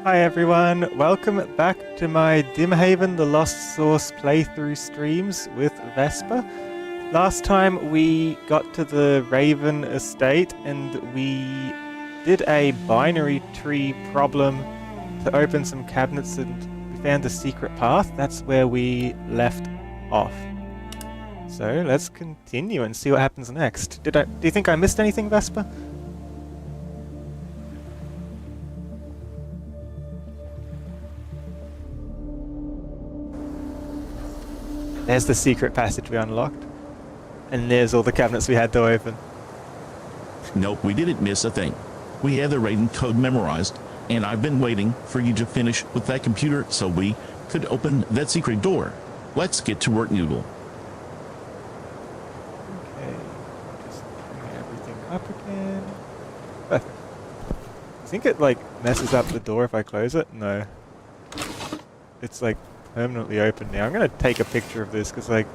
Hi everyone, welcome back to my Dimhaven the Lost Source playthrough streams with Vesper. Last time we got to the Raven estate and we did a binary tree problem to open some cabinets and we found a secret path. That's where we left off. So let's continue and see what happens next. Do you think I missed anything, Vesper? There's the secret passage we unlocked. And there's all the cabinets we had to open. Nope, we didn't miss a thing. We have the Raiden code memorized, and I've been waiting for you to finish with that computer so we could open that secret door. Let's get to work, Noodle. Okay, just bring everything up again. Perfect. I think it like messes up the door if I close it. No. It's like permanently open now. I'm gonna take a picture of this because like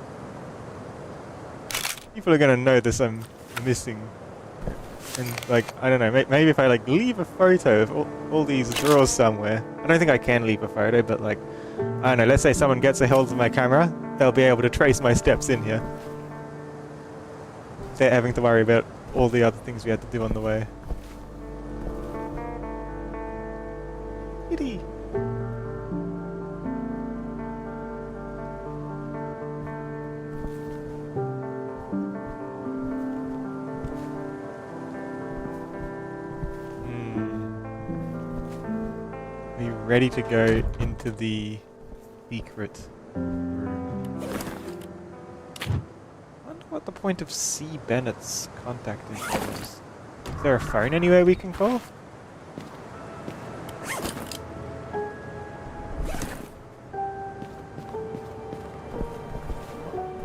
people are gonna notice I'm missing, and like I don't know, maybe if I like leave a photo of all these drawers somewhere. I don't think I can leave a photo, but like I don't know, let's say someone gets a hold of my camera, they'll be able to trace my steps in here without having to worry about all the other things we had to do on the way. Kitty. Ready to go into the secret room. I wonder what the point of C. Bennett's contact is. Is there a phone anywhere we can call?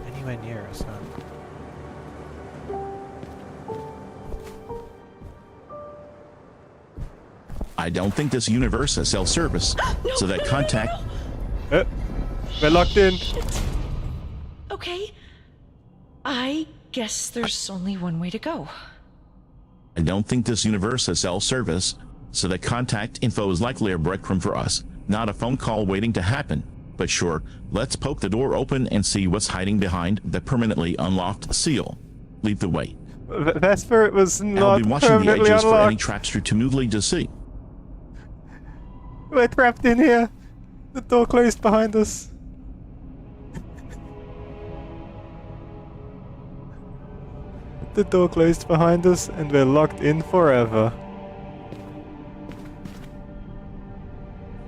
Anywhere near us, huh? I don't think this universe has self-service, so that contact... We're locked in. Shit. Okay. I guess there's only one way to go. I don't think this universe has self-service, so that contact info is likely a breadcrumb for us, not a phone call waiting to happen. But sure, let's poke the door open and see what's hiding behind the permanently unlocked seal. Lead the way. Vesper, it was not I'll be watching the permanently edges unlocked. for any traps too noodly to see. We're trapped in here. The door closed behind us. The door closed behind us and we're locked in forever.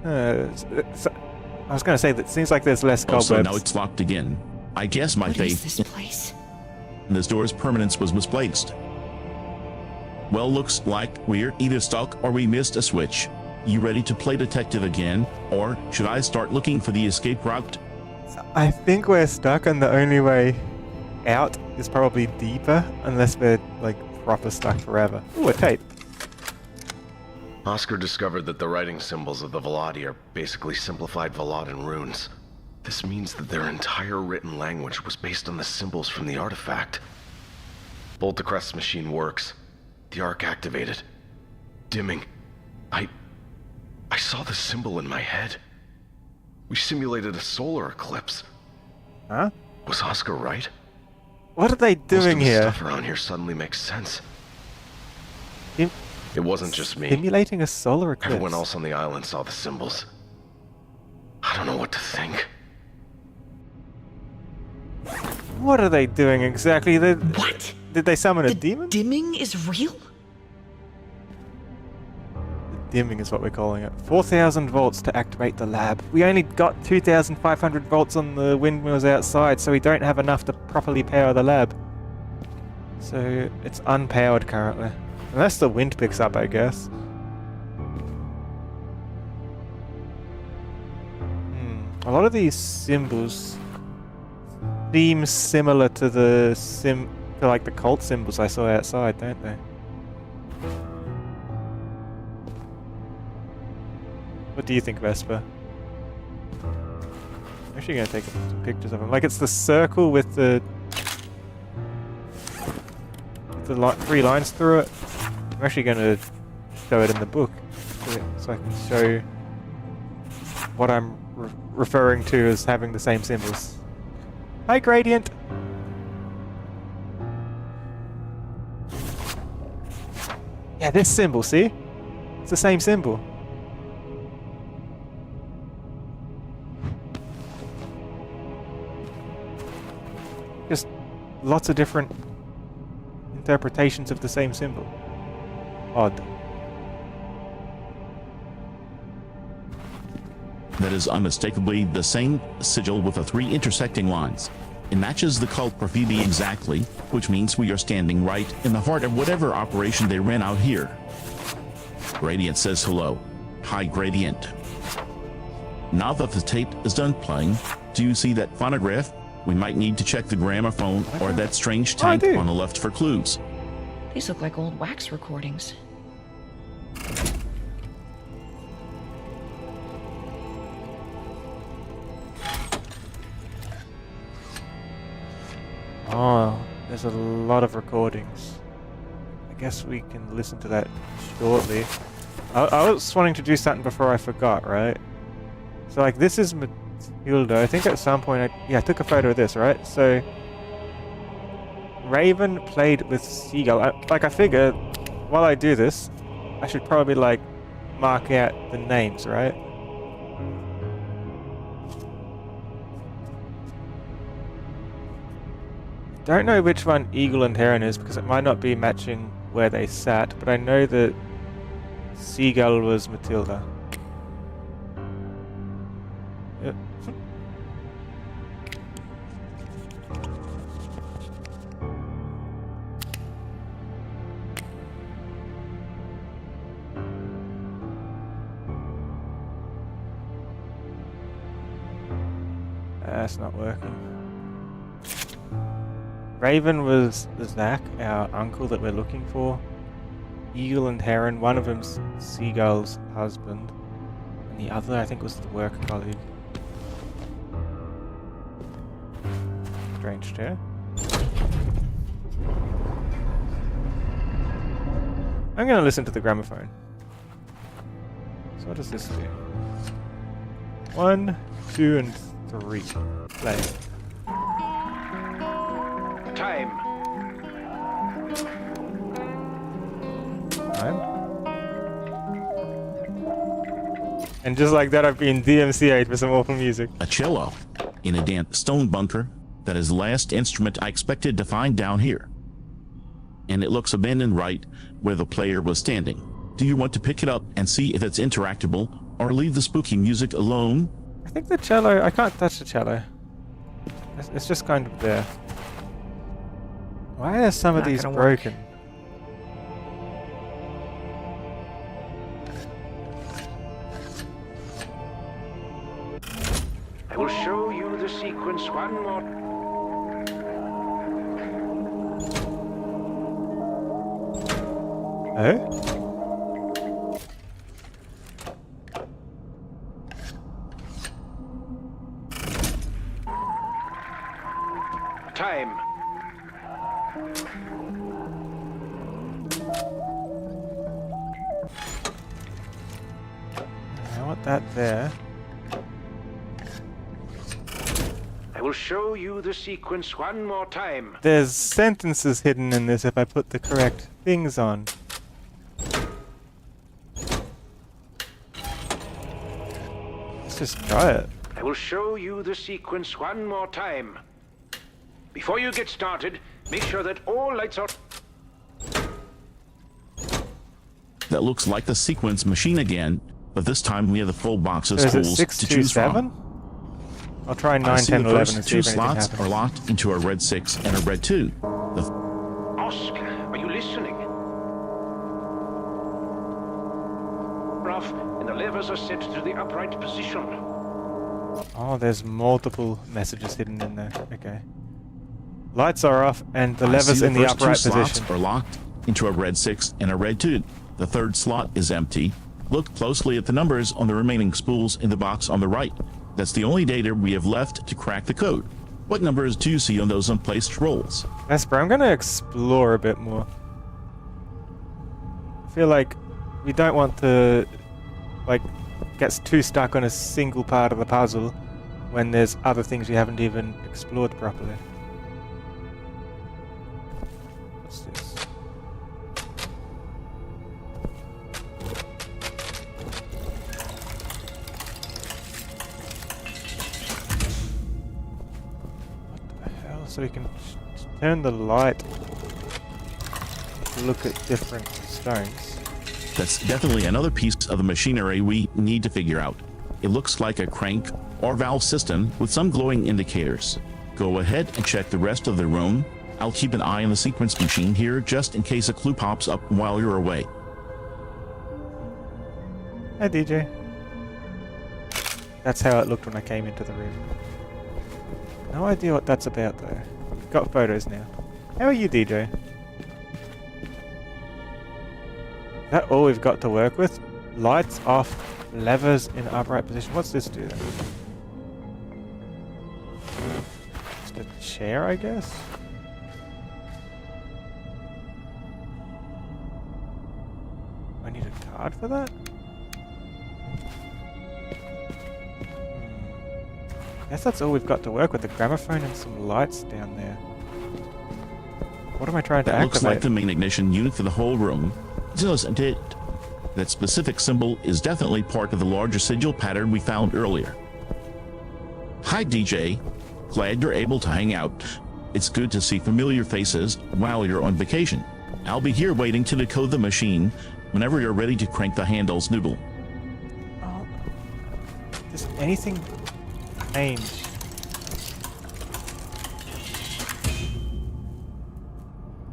I was going to say that it seems like there's less cobwebs. So now it's locked again. I guess my What faith is this place? in this door's permanence was misplaced. Well, looks like we're either stuck or we missed a switch. You ready to play detective again, or should I start looking for the escape route? I think we're stuck and the only way out is probably deeper, unless we're like proper stuck forever. Ooh, a tape. Oscar discovered that the writing symbols of the Veladi are basically simplified Veladan runes. This means that their entire written language was based on the symbols from the artifact. Voltacrest's machine works. The arc activated. Dimming. I saw the symbol in my head. We simulated a solar eclipse. Huh? Was Oscar right? What are they Most of doing the here? stuff around here suddenly makes sense. It wasn't just me. Simulating a solar eclipse. Everyone else on the island saw the symbols. I don't know what to think. What are they doing exactly? What? Did they summon a The demon? dimming is real? Dimming is what we're calling it. 4,000 volts to activate the lab. We only got 2,500 volts on the windmills outside, so we don't have enough to properly power the lab. So it's unpowered currently. Unless the wind picks up, I guess. A lot of these symbols seem similar to the like the cult symbols I saw outside, don't they? What do you think, Vesper? I'm actually going to take some pictures of them. Like, it's the circle with the three lines through it. I'm actually going to show it in the book so I can show what I'm referring to as having the same symbols. Hi, Gradient! Yeah, this symbol, see? It's the same symbol. Just lots of different interpretations of the same symbol. Odd. That is unmistakably the same sigil with the 3 intersecting lines. It matches the cult graffiti exactly, which means we are standing right in the heart of whatever operation they ran out here. Gradient says hello. Hi, Gradient. Now that the tape is done playing, do you see that phonograph? We might need to check the gramophone or that strange tank on the left for clues. These look like old wax recordings. Oh, there's a lot of recordings. I guess we can listen to that shortly. I was wanting to do something before I forgot, right? So like this is Matilda. I think at some point I took a photo of this, right? So Raven played with Seagull. I figure while I do this, I should probably like mark out the names, right? Don't know which one Eagle and Heron is because it might not be matching where they sat, but I know that Seagull was Matilda. Yep. That's not working. Raven was Zach, our uncle that we're looking for. Eagle and Heron, one of them's Seagull's husband, and the other I think was the work colleague. Strange chair. I'm gonna listen to the gramophone. So what does this do? 1, 2, and 3. Play. Time. And just like that, I've been DMCA'd for some awful music. A cello in a damp stone bunker. That is the last instrument I expected to find down here. And it looks abandoned right where the player was standing. Do you want to pick it up and see if it's interactable, or leave the spooky music alone? I think the cello, I can't touch the cello. It's just kind of there. Why are some of these broken? I will show you the sequence one more. Oh? Time. I want that there. I will show you the sequence one more time. There's sentences hidden in this if I put the correct things on. Let's just try it. I will show you the sequence one more time. Before you get started, make sure that all lights are... That looks like the sequence machine again, but this time we have the full box of So is it schools 6, to 2, choose 7? from. I'll try 9, I see 10, the 11 first and see two if anything slots happens. are locked into a red 6 and a red 2. Oscar, are you listening? Off, and the levers are set to the upright position. Oh, there's multiple messages hidden in there. Okay. Lights are off and the levers in the upright two slots position. are locked into a red 6 and a red 2. The third slot is empty. Look closely at the numbers on the remaining spools in the box on the right. That's the only data we have left to crack the code. What numbers do you see on those unplaced rolls? Vesper, I'm gonna explore a bit more. I feel like we don't want to, like, gets too stuck on a single part of the puzzle when there's other things you haven't even explored properly. What's this? What the hell? So we can turn the light to look at different stones. That's definitely another piece of the machinery we need to figure out. It looks like a crank or valve system with some glowing indicators. Go ahead and check the rest of the room. I'll keep an eye on the sequence machine here just in case a clue pops up while you're away. Hi, DJ. That's how it looked when I came into the room. No idea what that's about, though. We've got photos now. How are you, DJ? Is that all we've got to work with? Lights off, levers in upright position. What's this do then? Just a chair, I guess? I need a card for that? Guess that's all we've got to work with, a gramophone and some lights down there. What am I trying to That activate? looks like the main ignition unit for the whole room, doesn't it? That specific symbol is definitely part of the larger sigil pattern we found earlier. Hi, DJ. Glad you're able to hang out. It's good to see familiar faces while you're on vacation. I'll be here waiting to decode the machine whenever you're ready to crank the handles, Noodle. Oh, does anything change?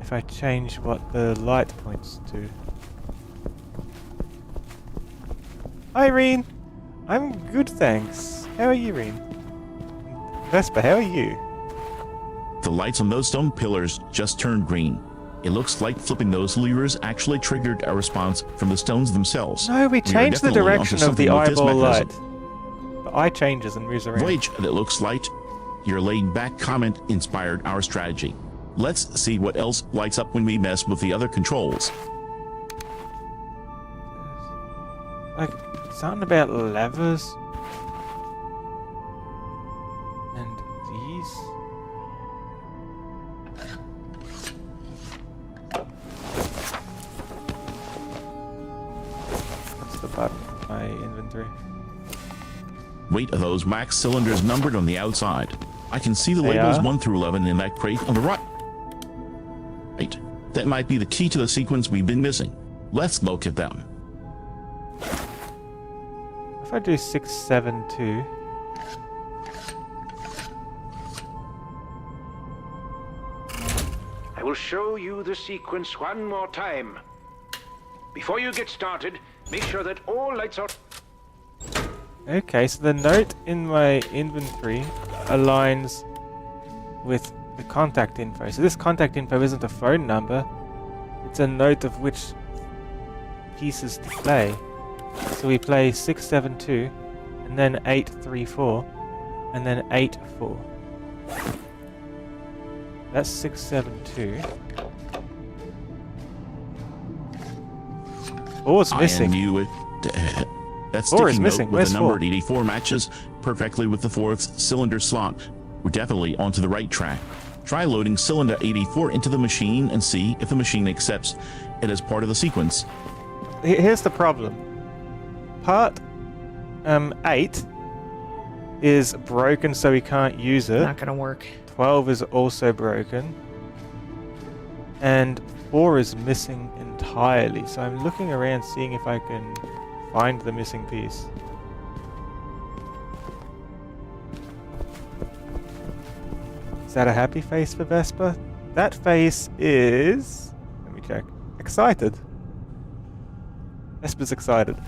If I change what the light points to. Hi, Reen. I'm good, thanks. How are you, Reen? Vesper, how are you? The lights on those stone pillars just turned green. It looks like flipping those levers actually triggered a response from the stones themselves. No, we are changed the definitely direction onto of the something with this eyeball light. mechanism. The eye changes and moves around. Voyage, that looks like your laid-back comment inspired our strategy. Let's see what else lights up when we mess with the other controls. Like, something about levers. And these. That's the button in my inventory. Wait, are those max cylinders numbered on the outside? I can see the They labels are? 1 through 11 in that crate on the right. Right. That might be the key to the sequence we've been missing. Let's look at them. If I do 6, 7, 2. I will show you the sequence one more time. Before you get started, make sure that all lights are... Okay, so the note in my inventory aligns with the contact info. So this contact info isn't a phone number, it's a note of which pieces to play. So we play 6, 7, 2, and then 8, 3, 4, and then 8, 4. That's 6, 7, 2. Four's missing. I knew it. That 4 is sticky missing. note with Where's the number 4? 84 matches perfectly with the 4th cylinder slot. We're definitely onto the right track. Try loading cylinder 84 into the machine and see if the machine accepts it as part of the sequence. Here's the problem. Part 8 is broken, so we can't use it. Not gonna work. 12 is also broken. And 4 is missing entirely. So I'm looking around seeing if I can find the missing piece. Is that a happy face for Vesper? That face is... Let me check. Excited. Vesper's excited.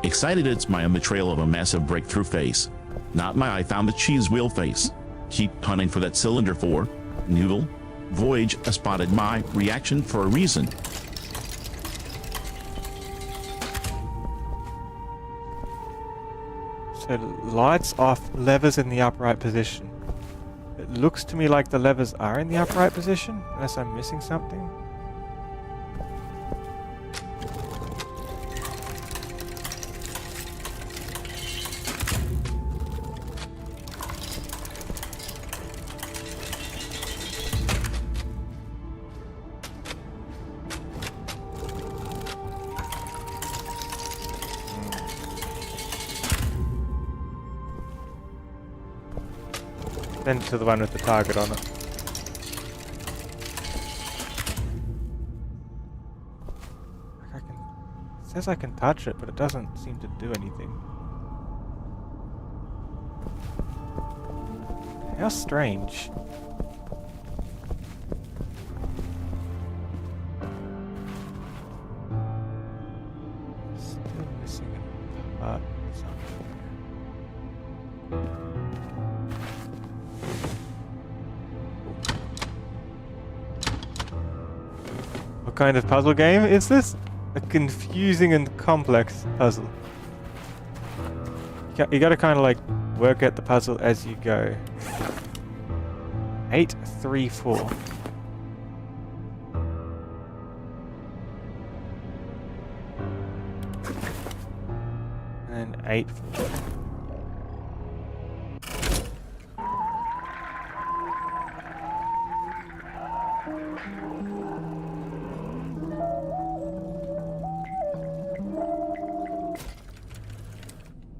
Excited it's my on the trail of a massive breakthrough face. Not my I found the cheese wheel face. Keep hunting for that cylinder 4. Noodle. Voyage spotted my reaction for a reason. So lights off, levers in the upright position. It looks to me like the levers are in the upright position, unless I'm missing something. Then to the one with the target on it. Like it says I can touch it, but it doesn't seem to do anything. How strange. Still missing a part somewhere. What kind of puzzle game is this? A confusing and complex puzzle. You gotta kind of like work out the puzzle as you go. 8, 3, 4. And then 8, 4.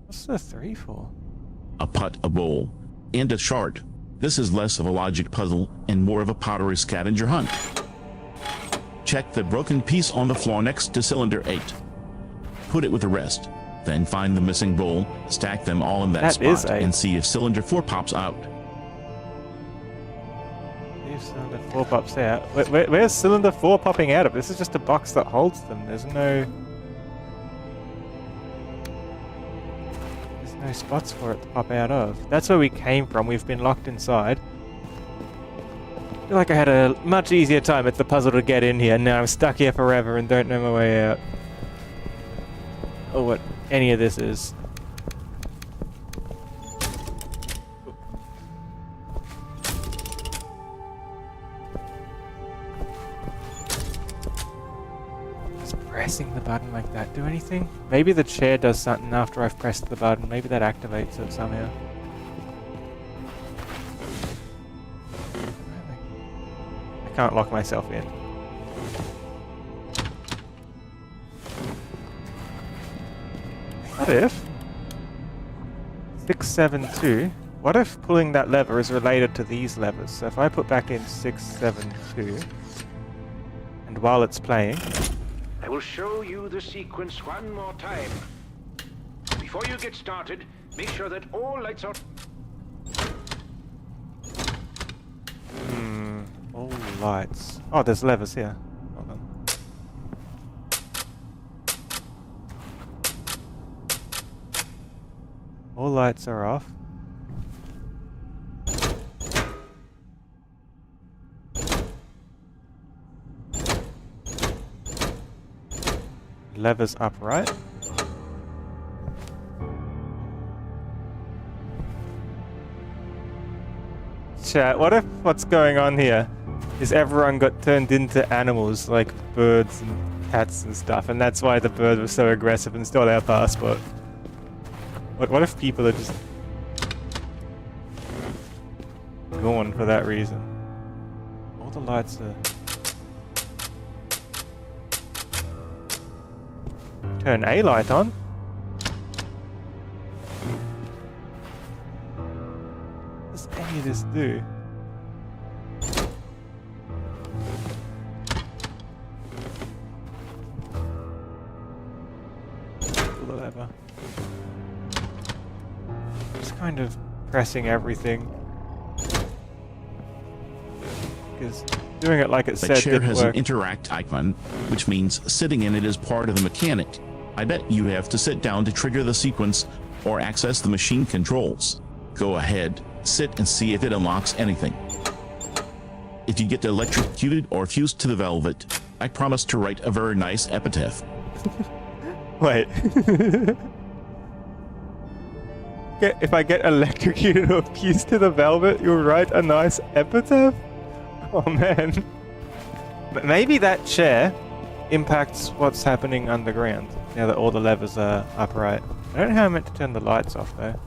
What's the 3 for? A pot, a bowl, and a shard. This is less of a logic puzzle and more of a pottery scavenger hunt. Check the broken piece on the floor next to cylinder 8. Put it with the rest. Then find the missing bowl, stack them all in that That is spot, 8. and see if cylinder 4 pops out. If cylinder 4 pops out. Where's cylinder 4 popping out of? This is just a box that holds them. There's no spots for it to pop out of. That's where we came from. We've been locked inside. I feel like I had a much easier time at the puzzle to get in here. Now I'm stuck here forever and don't know my way out. Or what any of this is. Pressing the button like that do anything? Maybe the chair does something after I've pressed the button. Maybe that activates it somehow. I can't lock myself in. What if 672? What if pulling that lever is related to these levers? So if I put back in 672, and while it's playing, I will show you the sequence one more time. Before you get started, make sure that all lights are... all lights. Oh, there's levers here. Hold on. All lights are off. Levers upright. Chat, what if what's going on here is everyone got turned into animals like birds and cats and stuff, and that's why the bird was so aggressive and stole our passport? What if people are just gone for that reason? All the lights are... Turn a light on. What does any of this do? Pull the lever. Just kind of pressing everything. Because doing it like it The said chair didn't has work. an interact icon, which means sitting in it is part of the mechanic. I bet you have to sit down to trigger the sequence or access the machine controls. Go ahead, sit and see if it unlocks anything. If you get electrocuted or fused to the velvet, I promise to write a very nice epitaph. Wait. If I get electrocuted or fused to the velvet, you'll write a nice epitaph? Oh man. But maybe that chair impacts what's happening underground now that all the levers are upright. I don't know how I'm meant to turn the lights off though.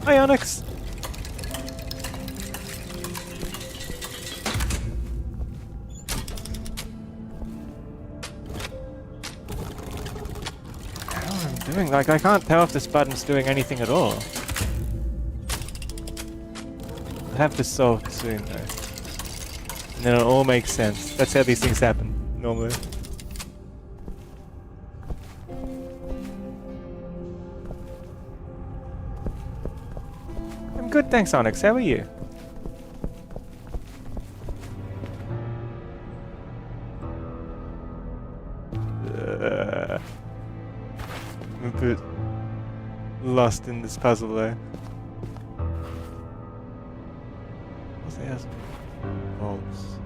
Hi Onyx! Doing? Like, I can't tell if this button's doing anything at all. I'll have this solved soon, though. And then it'll all make sense. That's how these things happen, normally. I'm good, thanks, Onyx. How are you? I'm a bit lost in this puzzle though. What's the house? Bolts.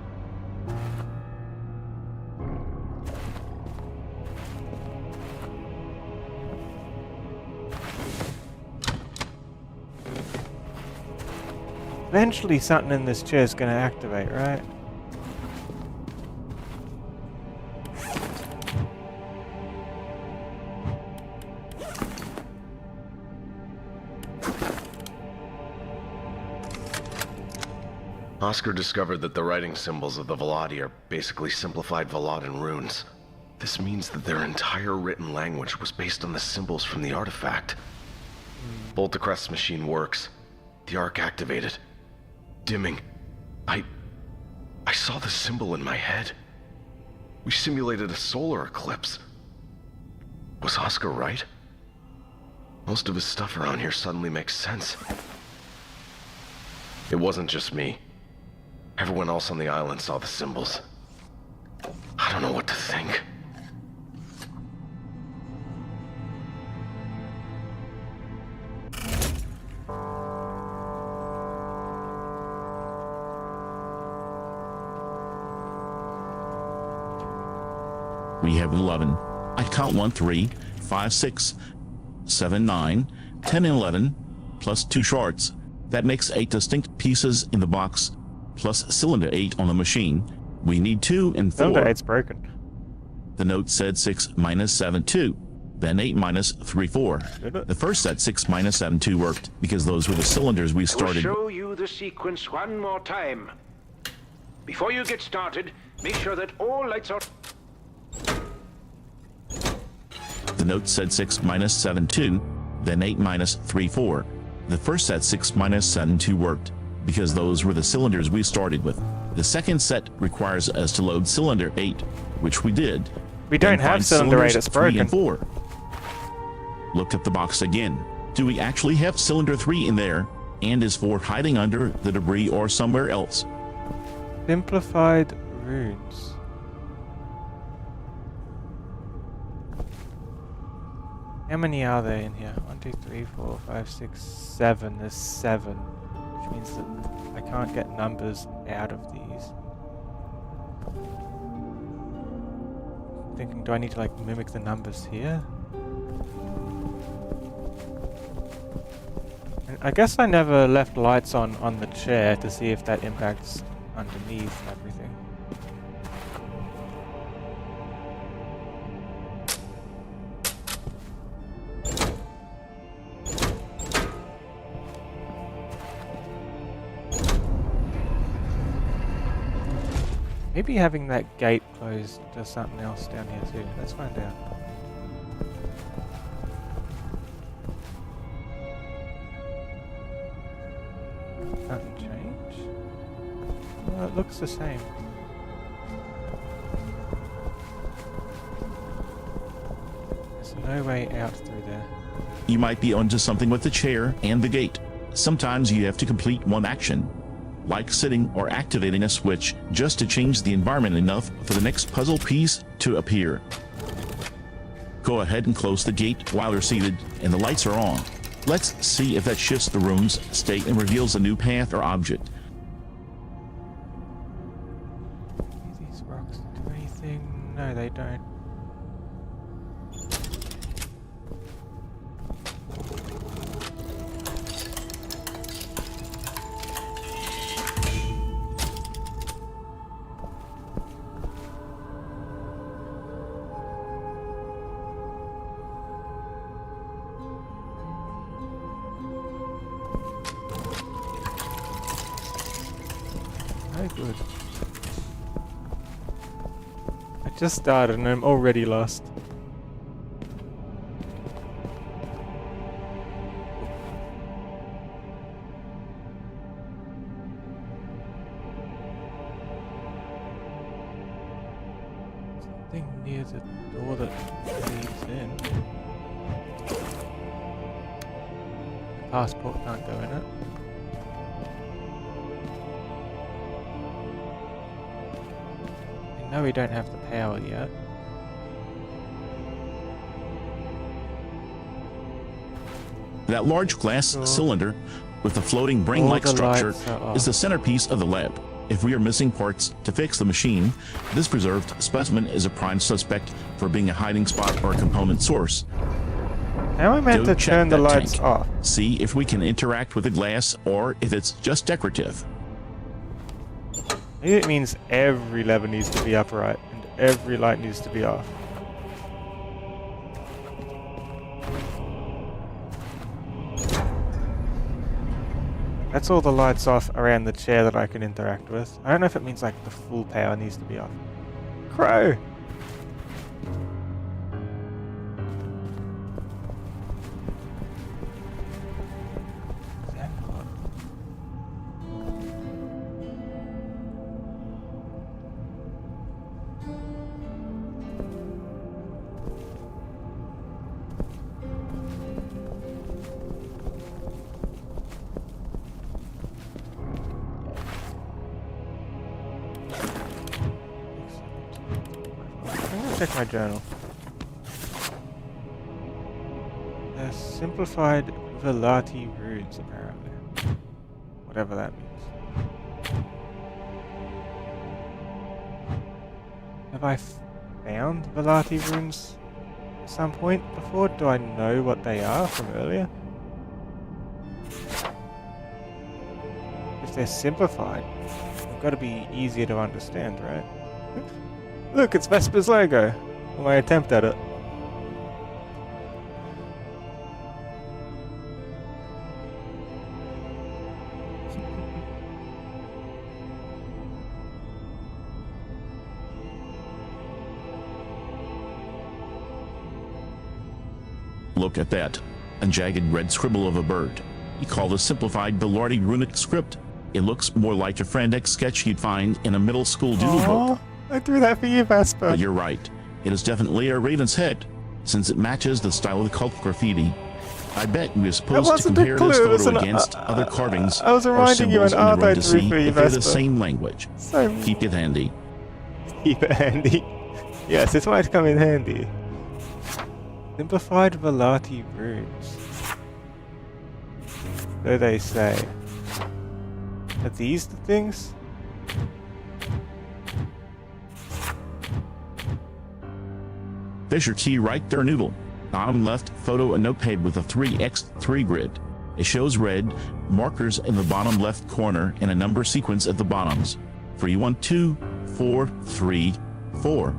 Eventually something in this chair is going to activate, right? Oscar discovered that the writing symbols of the Velati are basically simplified Veladan runes. This means that their entire written language was based on the symbols from the artifact. Boltecrest's machine works. The arc activated. Dimming. I saw the symbol in my head. We simulated a solar eclipse. Was Oscar right? Most of his stuff around here suddenly makes sense. It wasn't just me. Everyone else on the island saw the symbols. I don't know what to think. We have 11. I count 1, 3, 5, 6, 7, 9, 10, and 11, plus 2 shards. That makes 8 distinct pieces in the box, plus cylinder 8 on the machine. We need 2 and 4. Cylinder 8's broken. The note said 6 minus 7, 2. Then 8 minus 3, 4. The first set 6 minus 7, 2 worked, because those were the cylinders we started. I'll show you the sequence one more time. Before you get started, make sure that all lights are... The note said 6 minus 7, 2. Then 8 minus 3, 4. The first set 6 minus 7, 2 worked, because those were the cylinders we started with. The second set requires us to load cylinder 8, which we did. We don't have cylinder 8, it's broken. 3 and 4. Looked at the box again. Do we actually have cylinder 3 in there? And is 4 hiding under the debris or somewhere else? Simplified runes. How many are there in here? 1, 2, 3, 4, 5, 6, 7. There's 7. Which means that I can't get numbers out of these. I'm thinking, do I need to like mimic the numbers here? And I guess I never left lights on the chair to see if that impacts underneath and everything. Maybe having that gate closed does something else down here too. Let's find out. Nothing change? Well, it looks the same. There's no way out through there. You might be onto something with the chair and the gate. Sometimes you have to complete one action, like sitting or activating a switch, just to change the environment enough for the next puzzle piece to appear. Go ahead and close the gate while you're seated and the lights are on. Let's see if that shifts the room's state and reveals a new path or object. No, they don't. No good. I just started and I'm already lost. Something near the door that leads in. The passport can't go in it. No, we don't have the power yet. That large glass cylinder with the floating brain-like All the structure lights are off. is the centerpiece of the lab. If we are missing parts to fix the machine, this preserved specimen is a prime suspect for being a hiding spot or a component source. How am I meant Go to check turn the that lights tank. off? See if we can interact with the glass or if it's just decorative. Maybe it means every lever needs to be upright and every light needs to be off. That's all the lights off around the chair that I can interact with. I don't know if it means like the full power needs to be off. Crow! Is that not- I'm gonna check my journal. Simplified Velati runes, apparently. Whatever that means. Have I found Velati runes at some point before? Do I know what they are from earlier? If they're simplified, they've got to be easier to understand, right? Look, it's Vesper's logo. Or my attempt at it. Look at that. A jagged red scribble of a bird. He called a simplified Velarde runic script. It looks more like a frantic sketch you'd find in a middle school doodle book. I threw that for you, Vesper. But you're right. It is definitely a raven's head, since it matches the style of the cult graffiti. I bet we are supposed to wasn't a compare this clue, it was photo an- against other carvings I was or reminding you symbols an in the art room I to drew see for you, if they're the Vesper. same language. So Keep it handy. keep it handy. Yes, this might come in handy. Simplified Velati runes. So they say. Are these the things? There's your key right there, Noodle. Bottom left, photo a notepad with a 3x3 grid. It shows red, markers in the bottom left corner, and a number sequence at the bottoms. 312, 4, 3, 4.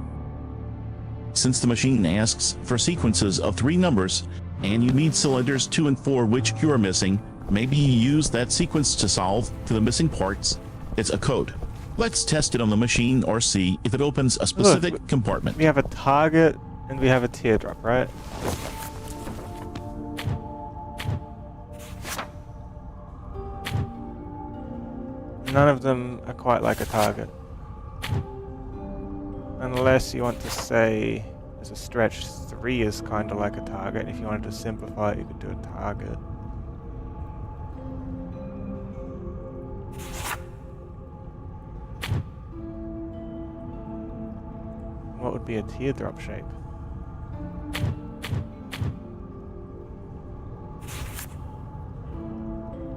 Since the machine asks for sequences of 3 numbers, and you need cylinders 2 and 4 which you are missing, maybe you use that sequence to solve for the missing parts. It's a code. Let's test it on the machine or see if it opens a specific compartment. We have a target and we have a teardrop, right? None of them are quite like a target. Unless you want to say, as a stretch, 3 is kind of like a target. If you wanted to simplify it, you could do a target. What would be a teardrop shape?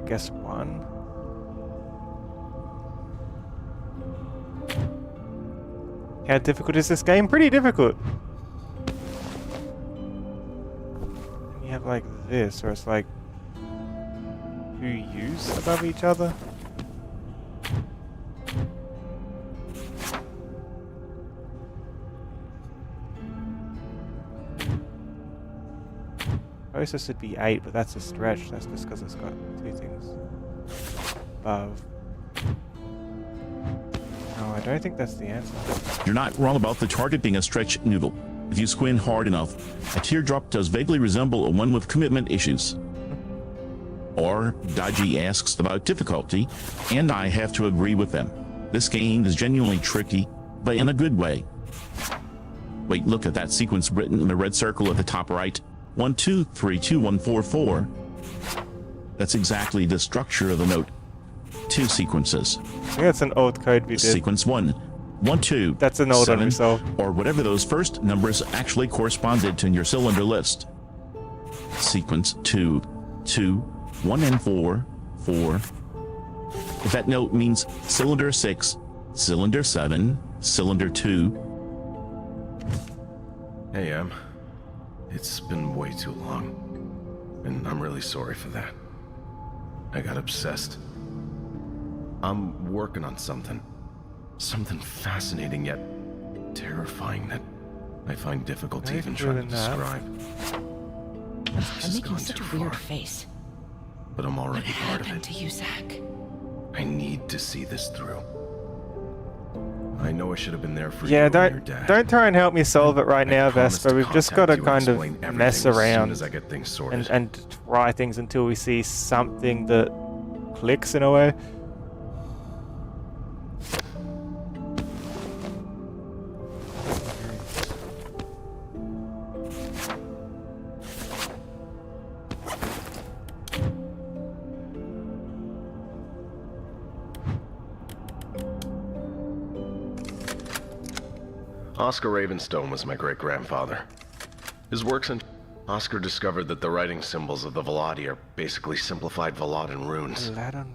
Guess 1. How difficult is this game? Pretty difficult. And you have like this, or it's like 2 U's above each other. Closest would be 8, but that's a stretch. That's just because it's got 2 things above. No, I don't think that's the answer. You're not wrong about the target being a stretch noodle. If you squint hard enough, a teardrop does vaguely resemble a one with commitment issues. Or, Dodgy asks about difficulty, and I have to agree with them. This game is genuinely tricky, but in a good way. Wait, look at that sequence written in the red circle at the top right. 1, 2, 3, 2, 1, 4, 4. That's exactly the structure of the note. 2 sequences. I think that's an old code we did. Sequence 1, 1, 2, That's an old one 7, we solved. or whatever those first numbers actually corresponded to in your cylinder list. Sequence 2, 2, 1 and 4, 4. If that note means cylinder 6, cylinder 7, cylinder 2. Hey, Em. It's been way too long. And I'm really sorry for that. I got obsessed. I'm working on something. Something fascinating yet terrifying that I find difficult to even try to describe. You're This has making gone such too a weird far, face. but I'm What already part of happened it. to you, Zach? I need to see this through. I know I should have been there for Yeah, you and your dad. don't try and help me solve it right I now, promised Vesper. We've just got to contact you and kind of explain mess everything around as soon as I get things sorted. and try things until we see something that clicks in a way. Oscar Ravenstone was my great-grandfather. His works in... Oscar discovered that the writing symbols of the Velati are basically simplified Veladan runes.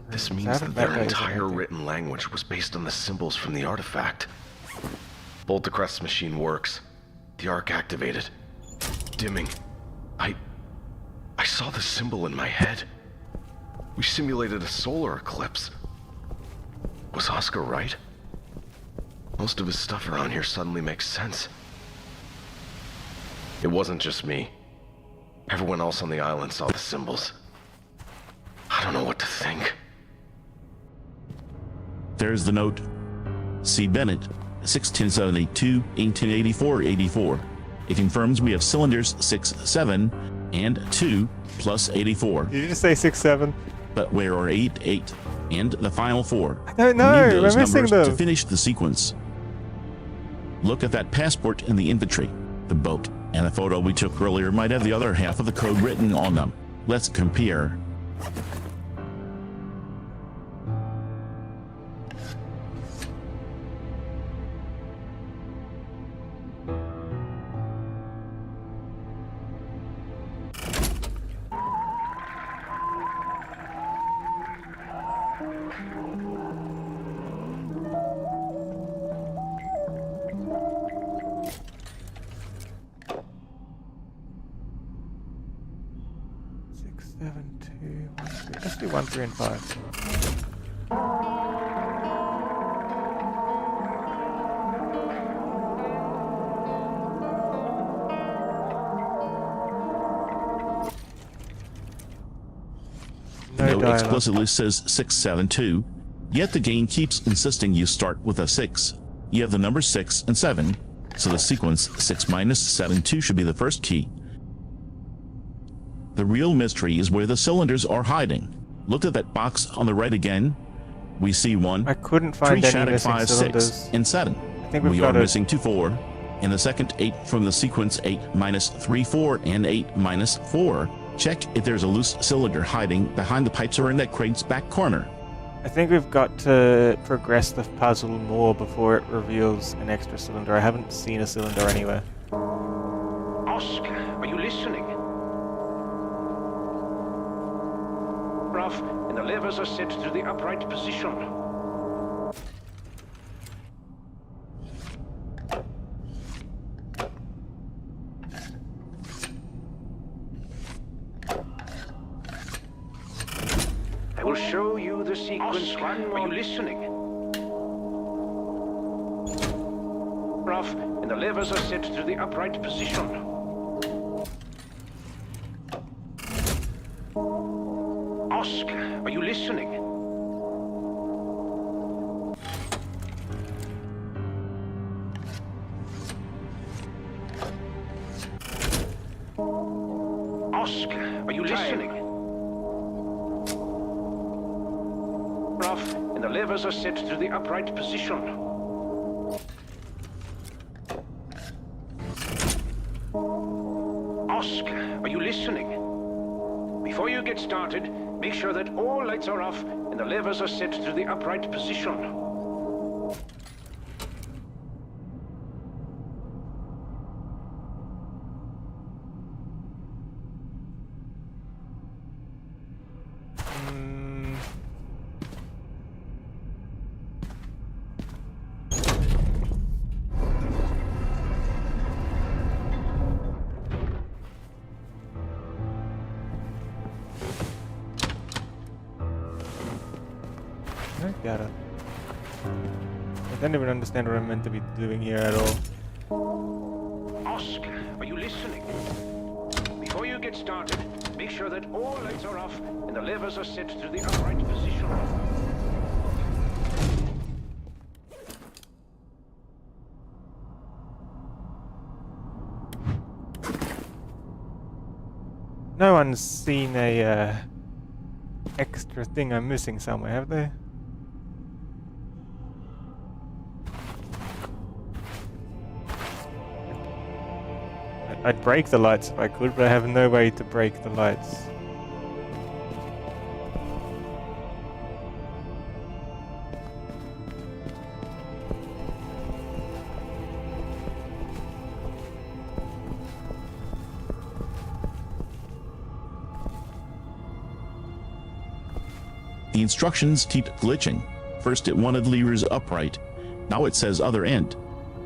This means that their entire written language was based on the symbols from the artifact. Boltecrest's machine works. The arc activated. Dimming. I saw the symbol in my head. We simulated a solar eclipse. Was Oscar right? Most of his stuff around here suddenly makes sense. It wasn't just me. Everyone else on the island saw the symbols. I don't know what to think. There's the note. C. Bennett, 1672, 1884, 84. It confirms we have cylinders 6, 7, and 2 plus 84. Did you just say 6, 7? But where are 8, 8, and the final 4? I don't know. We need those We're missing numbers to them. finish the sequence. Look at that passport in the inventory. The boat and the photo we took earlier might have the other half of the code written on them. Let's compare. Let's do 1, 3, and 5. The No note dialogue. explicitly says 672, yet the game keeps insisting you start with a 6. You have the numbers 6 and 7, so the sequence 6 minus 7, 2 should be the first key. The real mystery is where the cylinders are hiding. Look at that box on the right again. We see 1, I couldn't 3 find any Shattuck missing 5, cylinders. 6, and 7. I think we've We got are a- missing 2, 4. In the second 8 from the sequence 8 minus 3, 4, and 8 minus 4. Check if there's a loose cylinder hiding behind the pipes or in that crate's back corner. I think we've got to progress the puzzle more before it reveals an extra cylinder. I haven't seen a cylinder anywhere. Oscar, are you listening? Rough, and the levers are set to the upright position. I will show you the sequence. Are you listening? Off, and the levers are set to the upright position. Oscar, are you listening? Oscar, are you listening? Off, and the levers are set to the upright position. Oscar, are you listening? Before you get started, make sure that all lights are off and the levers are set to the upright position. Got it. I don't even understand what I'm meant to be doing here at all. Oscar, are you listening? Before you get started, make sure that all lights are off and the levers are set to the upright position. No one's seen a extra thing I'm missing somewhere, have they? I'd break the lights if I could, but I have no way to break the lights. The instructions keep glitching. First it wanted levers upright, now it says other end.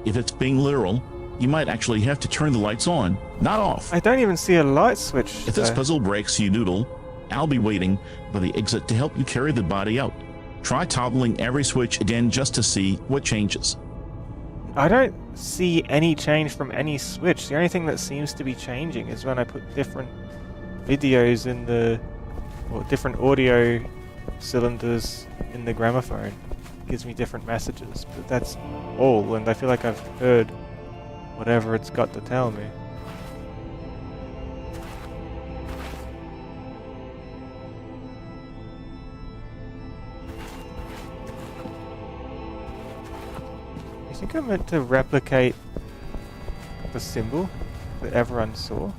If it's being literal, you might actually have to turn the lights on, not off. I don't even see a light switch. If this puzzle breaks you noodle, I'll be waiting by the exit to help you carry the body out. Try toggling every switch again just to see what changes. I don't see any change from any switch. The only thing that seems to be changing is when I put different videos in the, or different audio cylinders in the gramophone. It gives me different messages, but that's all, and I feel like I've heard whatever it's got to tell me. You think I'm meant to replicate the symbol that everyone saw?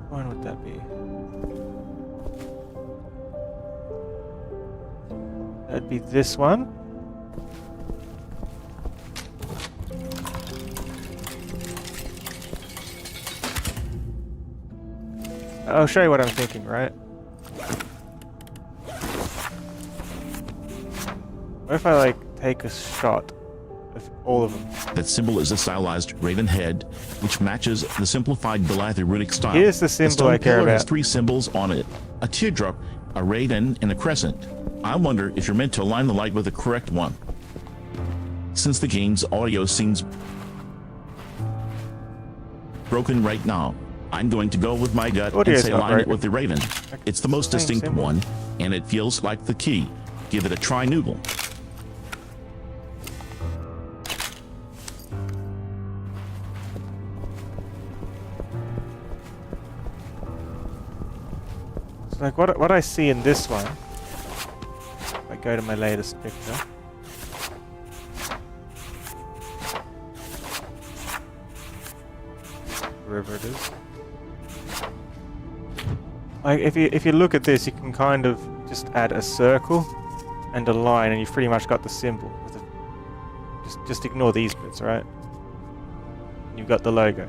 When would that be? That'd be this one. I'll show you what I'm thinking, right? What if I, like, take a shot of all of them? That symbol is a stylized raven head, which matches the simplified Goliath runic style. Here's the symbol I care pillar has about. 3 symbols on it: a teardrop, a raven, and a crescent. I wonder if you're meant to align the light with the correct one. Since the game's audio seems broken right now, I'm going to go with my gut and say align it with the raven. It's the most distinct one, and it feels like the key. Give it a try, noodle. So like what I see in this one, if I go to my latest picture, wherever it is. Like if you look at this, you can kind of just add a circle and a line, and you've pretty much got the symbol. Just ignore these bits, right? You've got the logo.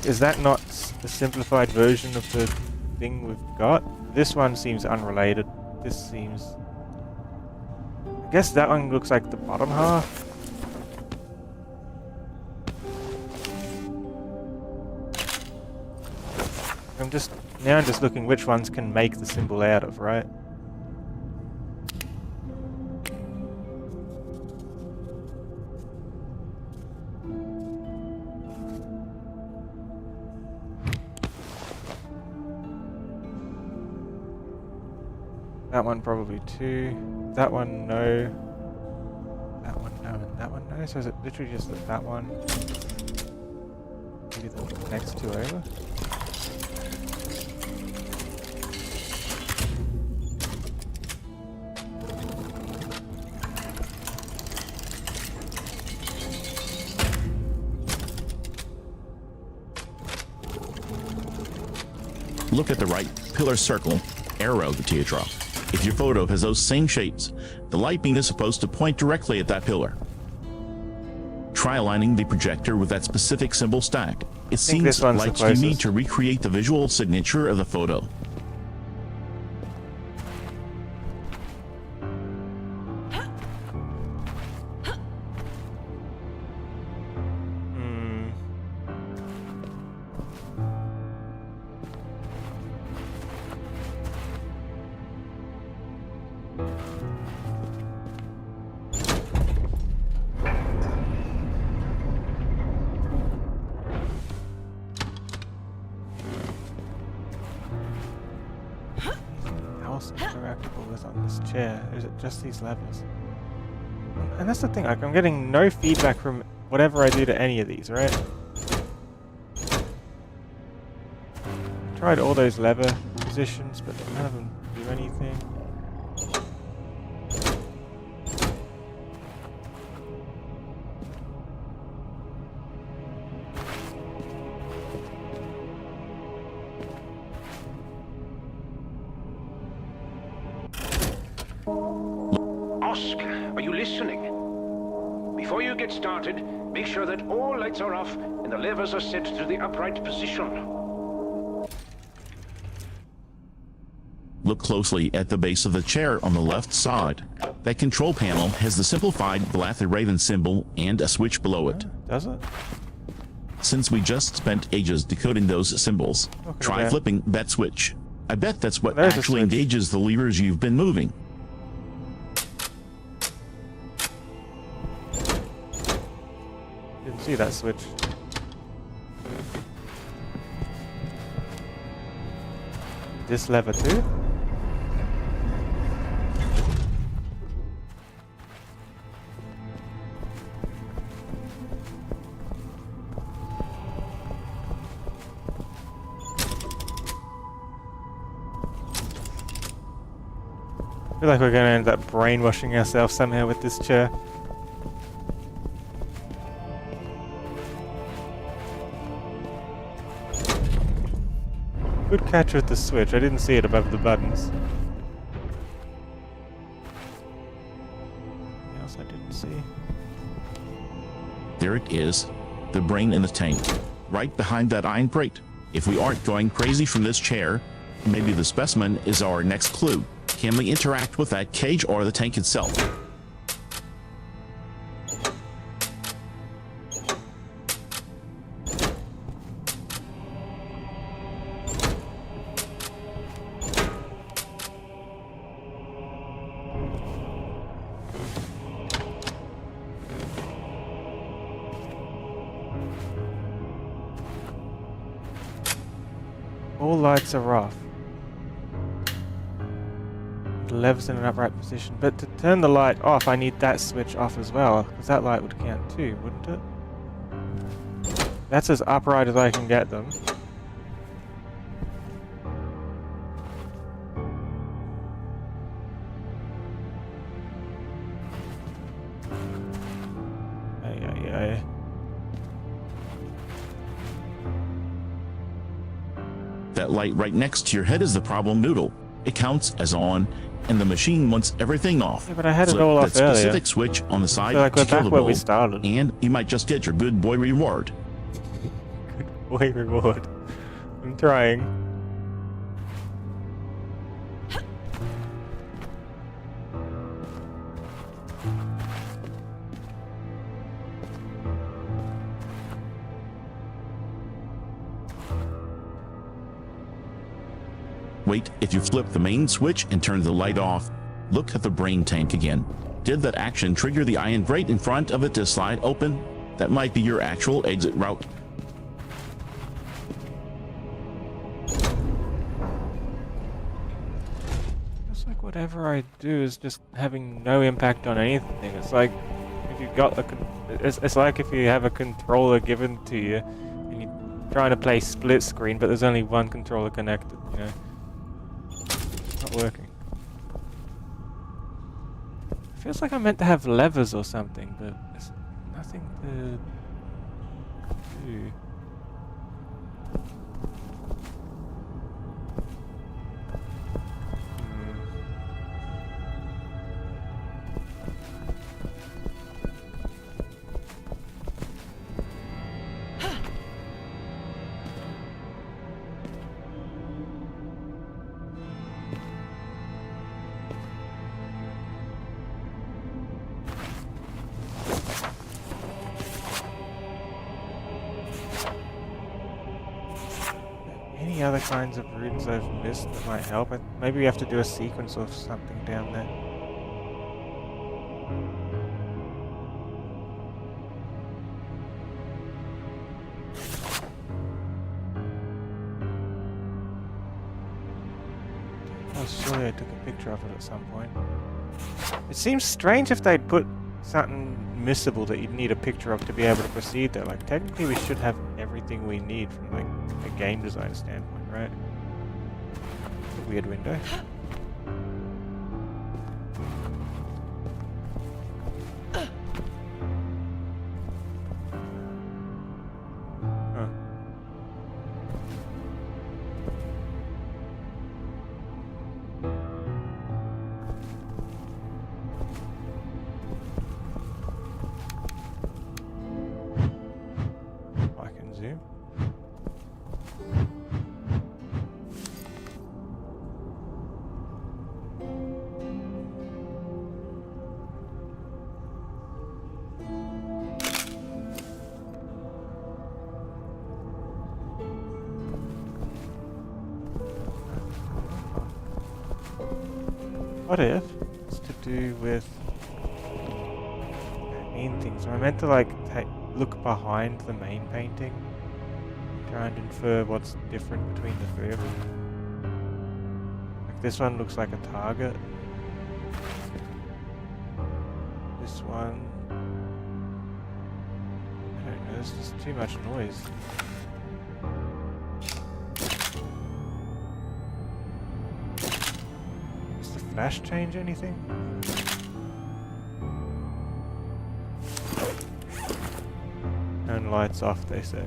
Is that not the simplified version of the thing we've got? This one seems unrelated. This seems... I guess that one looks like the bottom half. I'm just looking which ones can make the symbol out of, right? That one probably too. That one no. That one no, and that one no. So is it literally just that one? Maybe the next two over? Look at the right pillar circle, arrow the teardrop. If your photo has those same shapes, the light beam is supposed to point directly at that pillar. Try aligning the projector with that specific symbol stack. It seems this one's like the you need closest. to recreate the visual signature of the photo. Hmm. How else interactable with on this chair? Is it just these levers? And that's the thing, like I'm getting no feedback from whatever I do to any of these, right? Tried all those lever positions, but none of them do anything. Oscar, are you listening? Before you get started, make sure that all lights are off and the levers are set to the upright position. Look closely at the base of the chair on the left side. That control panel has the simplified Raven symbol and a switch below it. Does it? Since we just spent ages decoding those symbols, Okay, try yeah. flipping that switch. I bet that's what There's a actually switch. engages the levers you've been moving. Didn't see that switch. This lever too? I feel like we're gonna end up brainwashing ourselves somehow with this chair. Good catch with the switch. I didn't see it above the buttons. Anything else I didn't see? There it is, the brain in the tank, right behind that iron crate. If we aren't going crazy from this chair, maybe the specimen is our next clue. Can we interact with that cage or the tank itself? All lights are off. The lever's in an upright position. But to turn the light off, I need that switch off as well, because that light would count too, wouldn't it? That's as upright as I can get them. Ay. That light right next to your head is the problem noodle. It counts as on, and the machine wants everything off. Yeah, but I had it Flip all that off earlier. specific switch on the side Feel like to we're kill back the where we bulb, started. and you might just get your good boy reward. Boy reward. I'm trying. Wait, if you flip the main switch and turn the light off, look at the brain tank again. Did that action trigger the iron grate in front of it to slide open? That might be your actual exit route. It's like whatever I do is just having no impact on anything. It's like if you've got it's like if you have a controller given to you and you're trying to play split screen, but there's only one controller connected, you know? It's not working. Feels like I'm meant to have levers or something, but there's nothing to do. Any other kinds of runes I've missed that might help? Maybe we have to do a sequence of something down there. Oh, surely I took a picture of it at some point. It seems strange if they'd put something missable that you'd need a picture of to be able to proceed though. Like, technically we should have everything we need from like a game design standpoint, right? It's a weird window. Huh. I can zoom. What if it's to do with main things? Am I meant to like look behind the main painting, try and infer what's different between the three of them? Like this one looks like a target. This one, I don't know. There's just too much noise. Flash change anything? And lights off, they say.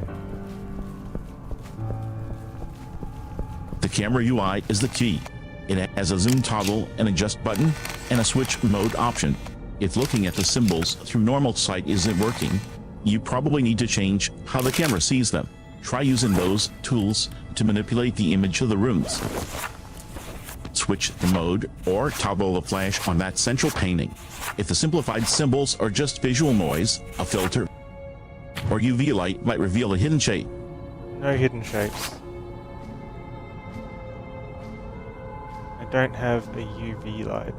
The camera UI is the key. It has a zoom toggle, an adjust button, and a switch mode option. If looking at the symbols through normal sight isn't working, you probably need to change how the camera sees them. Try using those tools to manipulate the image of the runes. Switch the mode or toggle the flash on that central painting. If the simplified symbols are just visual noise, a filter or UV light might reveal a hidden shape. No hidden shapes. I don't have a UV light.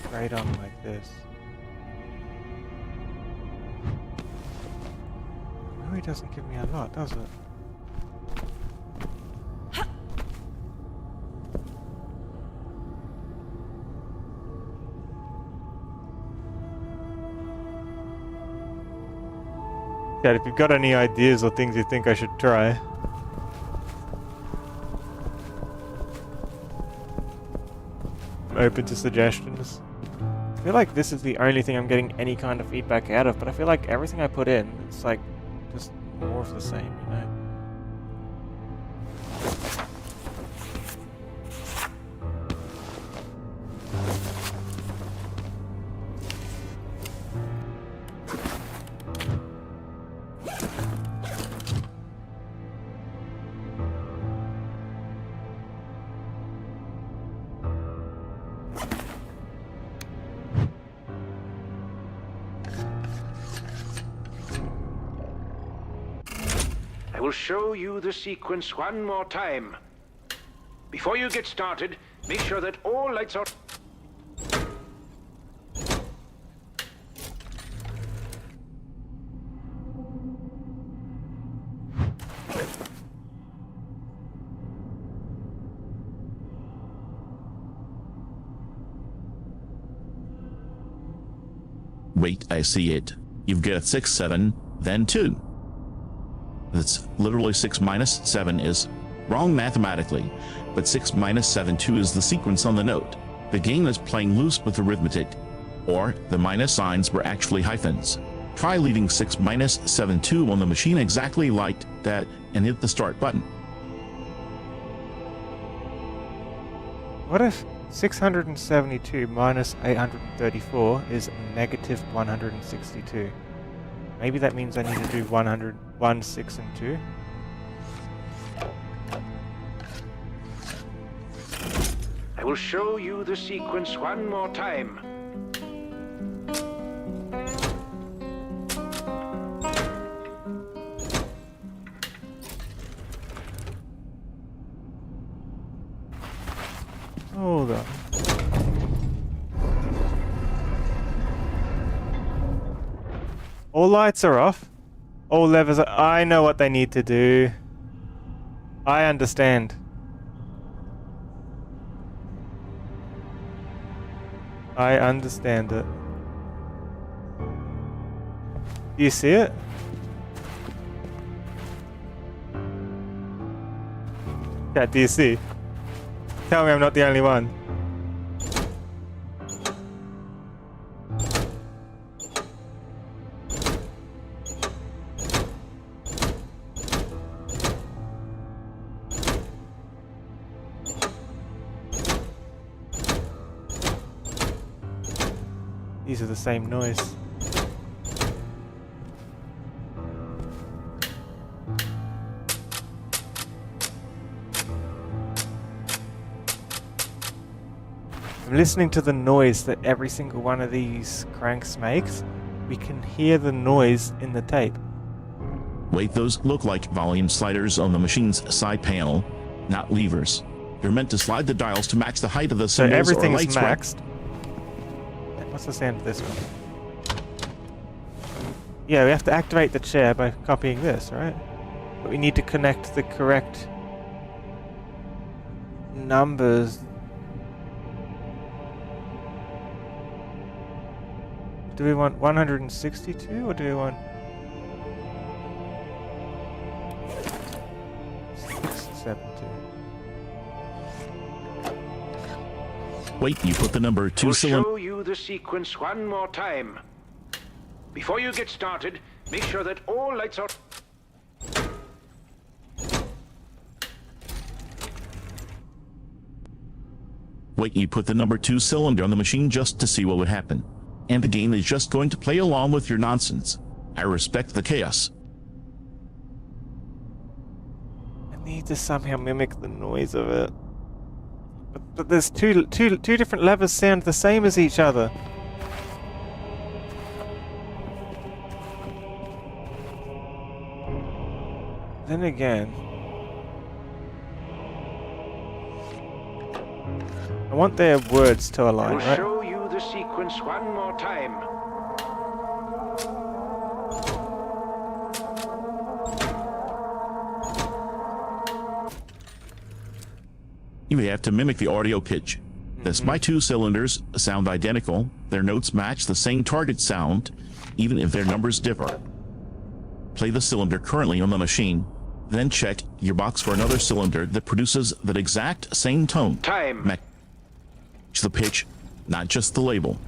Straight on like this. It really doesn't give me a lot, does it? Yeah, if you've got any ideas or things you think I should try. I'm open to suggestions. I feel like this is the only thing I'm getting any kind of feedback out of, but I feel like everything I put in, it's like just more of the same, you know? I will show you the sequence one more time. Before you get started, make sure that all lights are... Wait, I see it. You've got 6, 7, then 2. That's literally 6 minus 7 is wrong mathematically, but 6 minus 7, 2 is the sequence on the note. The game is playing loose with arithmetic, or the minus signs were actually hyphens. Try leaving 6 minus 7, 2 on the machine exactly like that and hit the start button. What if 672 minus 834 is negative 162? Maybe that means I need to do 1, 6, and 2. I will show you the sequence one more time. Hold on. All lights are off. All levers are... I know what they need to do. I understand. I understand it. Do you see it? Yeah, do you see? Tell me I'm not the only one. These are the same noise. I'm listening to the noise that every single one of these cranks makes. We can hear the noise in the tape. Wait, those look like volume sliders on the machine's side panel, not levers. They're meant to slide the dials to match the height of the So symbols or everything's lights. maxed. What's the sound of this one? Yeah, we have to activate the chair by copying this, right? But we need to connect the correct numbers. Do we want 162 or do we want 672? Wait, you put the number 2 We'll cylinder. show you the sequence one more time. Before you get started, make sure that all lights are... Wait, you put the number 2 cylinder on the machine just to see what would happen. And the game is just going to play along with your nonsense. I respect the chaos. I need to somehow mimic the noise of it. But there's two different levers sound the same as each other. Then again, I want their words to align, We'll right? show you the sequence one more time. You have to mimic the audio pitch. Thus, my 2 cylinders sound identical. Their notes match the same target sound, even if their numbers differ. Play the cylinder currently on the machine, then check your box for another cylinder that produces that exact same tone. Time. Match the pitch, not just the label.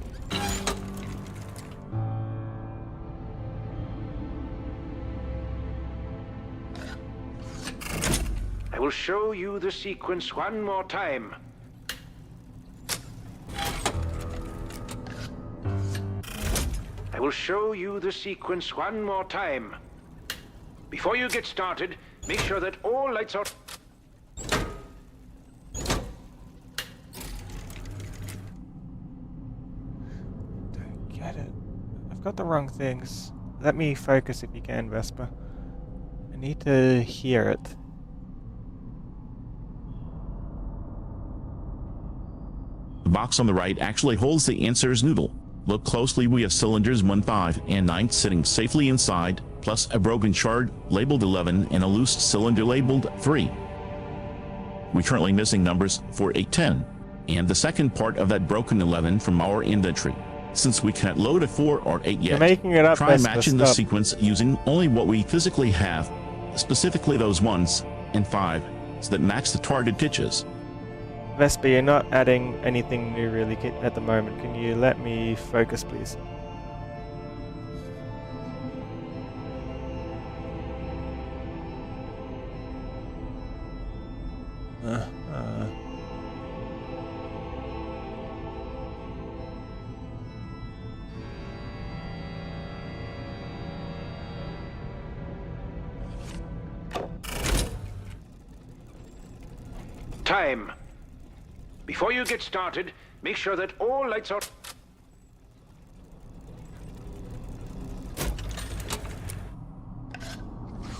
I will show you the sequence one more time. I will show you the sequence one more time. Before you get started, make sure that all lights are... Don't get it. I've got the wrong things. Let me focus if you can, Vesper. I need to hear it. The box on the right actually holds the answers, Noodle. Look closely, we have cylinders 1, 5, and 9 sitting safely inside, plus a broken shard labeled 11 and a loose cylinder labeled 3. We're currently missing numbers 4, 8, 10, and the second part of that broken 11 from our inventory. Since we can't load a 4 or 8 yet, You're making it up, try Vesper, matching the stop. sequence using only what we physically have, specifically those 1s and 5s that match the target ditches. Vesper, you're not adding anything new really at the moment. Can you let me focus, please? Time. Before you get started, make sure that all lights are...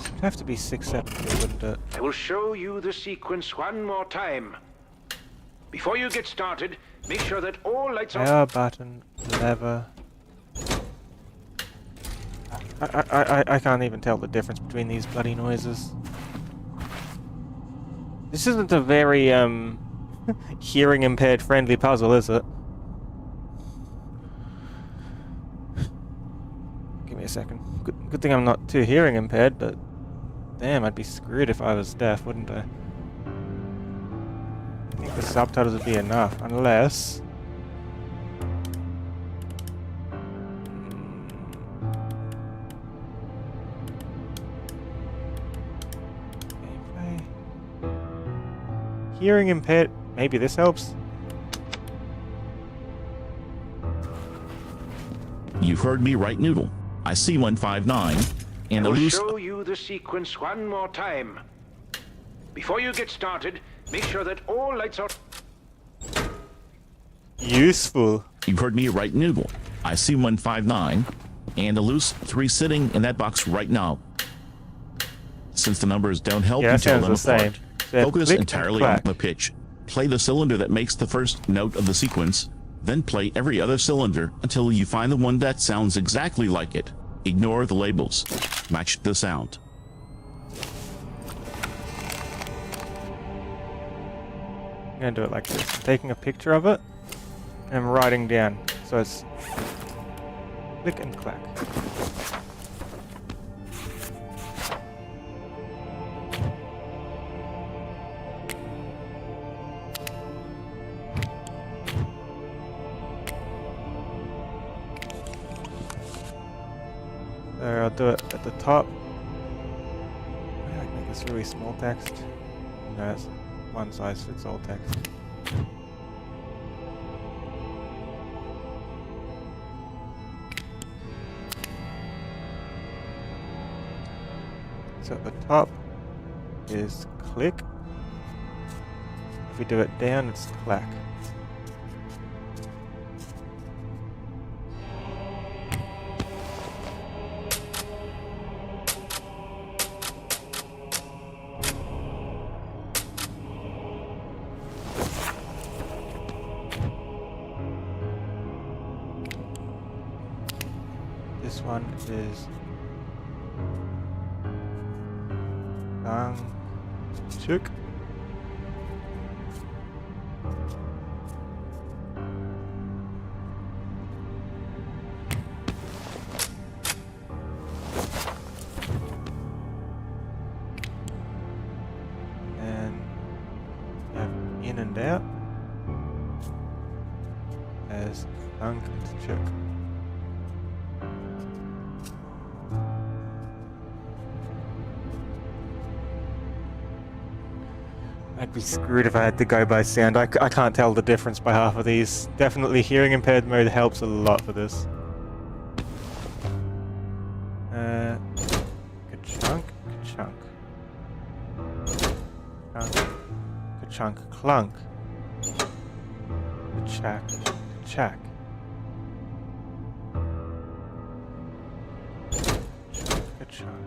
It'd have to be 6 seconds, wouldn't it? I will show you the sequence one more time. Before you get started, make sure that all lights are... Power button, lever. I can't even tell the difference between these bloody noises. This isn't a very, hearing impaired friendly puzzle, is it? Give me a second. Good thing I'm not too hearing impaired, but damn, I'd be screwed if I was deaf, wouldn't I? I think the subtitles would be enough, unless... Gameplay. Hearing impaired... Maybe this helps? You heard me right, Noodle. I see 159, and I a will loose... show you the sequence one more time. Before you get started, make sure that all lights are... Useful. You heard me right, Noodle. I see 159, and a loose 3 sitting in that box right now. Since the numbers don't help Yeah, you tell sounds them the apart, same. So focus click and entirely on clack. the pitch. Play the cylinder that makes the first note of the sequence, then play every other cylinder until you find the one that sounds exactly like it. Ignore the labels. Match the sound. I'm gonna do it like this. I'm taking a picture of it and I'm writing down. So it's click and clack. There, I'll do it at the top. Maybe I can make this really small text. No, it's one size fits all text. So at the top is click. If we do it down, it's clack. This one is Chook. And you have in and out as Thunk and Chook. I'd be screwed if I had to go by sound. I can't tell the difference by half of these. Definitely hearing impaired mode helps a lot for this. Ka-chunk, ka-chunk. Ka-chunk, clunk. Ka-chack, ka-chack. Ka-chunk,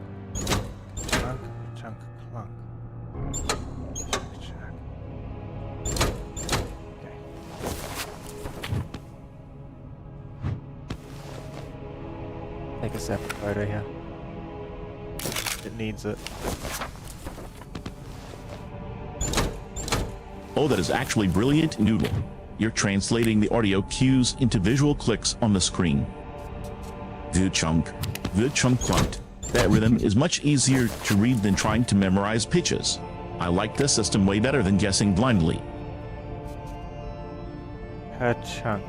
ka-chunk. Chunk, chunk, clunk. Chunk, chunk. Okay. Take a separate photo here. It needs it. Oh, that is actually brilliant, Noodle. You're translating the audio cues into visual clicks on the screen. Good chunk clunked. That rhythm is much easier to read than trying to memorize pitches. I like this system way better than guessing blindly. Her chunk.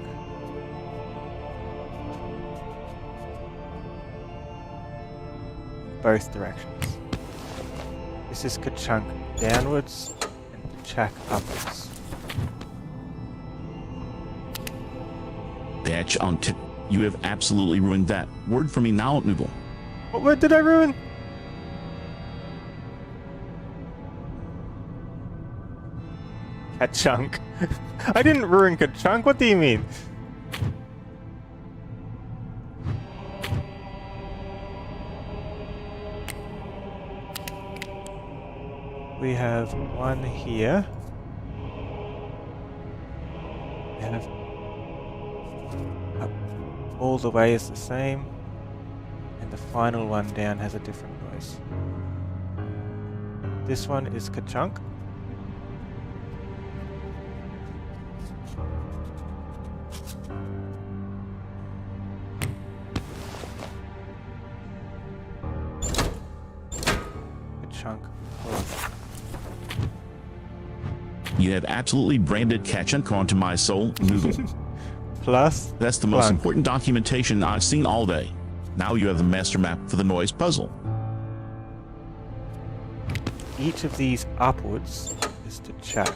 Both directions. This is ka-chunk downwards and chak upwards. That chunk. You have absolutely ruined that word for me now, Noodle. What word did I ruin? Ka-chunk. I didn't ruin ka-chunk. What do you mean? We have one here. We have up all the way is the same. And the final one down has a different noise. This one is ka-chunk. Ka-chunk. You have absolutely branded Ka-chunk onto my soul, Noodle. Plus. That's the most clunk. important documentation I've seen all day. Now you have the master map for the noise puzzle. Each of these upwards is to chak.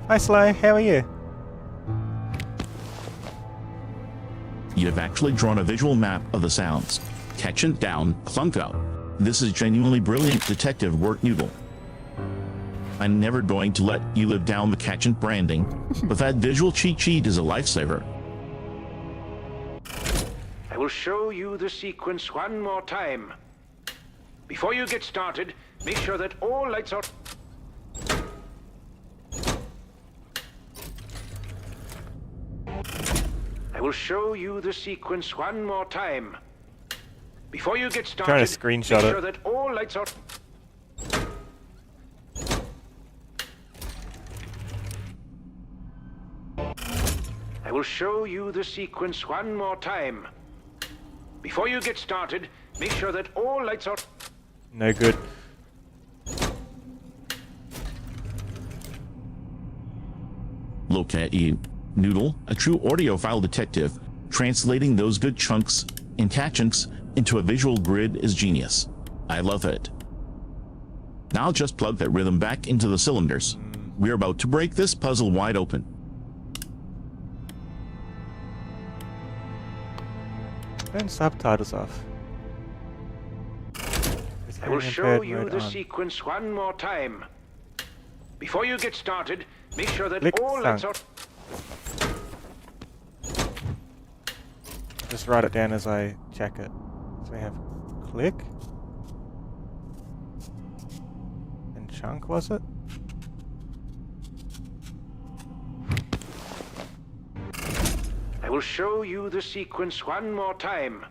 Hi Sly, how are you? You have actually drawn a visual map of the sounds. Ka-chunk down, clunk out. This is genuinely brilliant detective work, Noodle. I'm never going to let you live down the Ka-chunk branding, but that visual cheat sheet is a lifesaver. I will show you the sequence one more time. Before you get started, make sure that all lights are... I will show you the sequence one more time. Before you get started, Trying to screenshot make sure it. that all lights are... I will show you the sequence one more time. Before you get started, make sure that all lights are... No good. Look at you, Noodle, a true audiophile detective. Translating those good chunks and Ka-chunks into a visual grid is genius. I love it. Now just plug that rhythm back into the cylinders. We're about to break this puzzle wide open. Turn subtitles off. I will show you the sequence one more time. Before you get started, make sure that Click all lights are... Just write it down as I check it. So we have click and chunk, was it? I will show you the sequence one more time.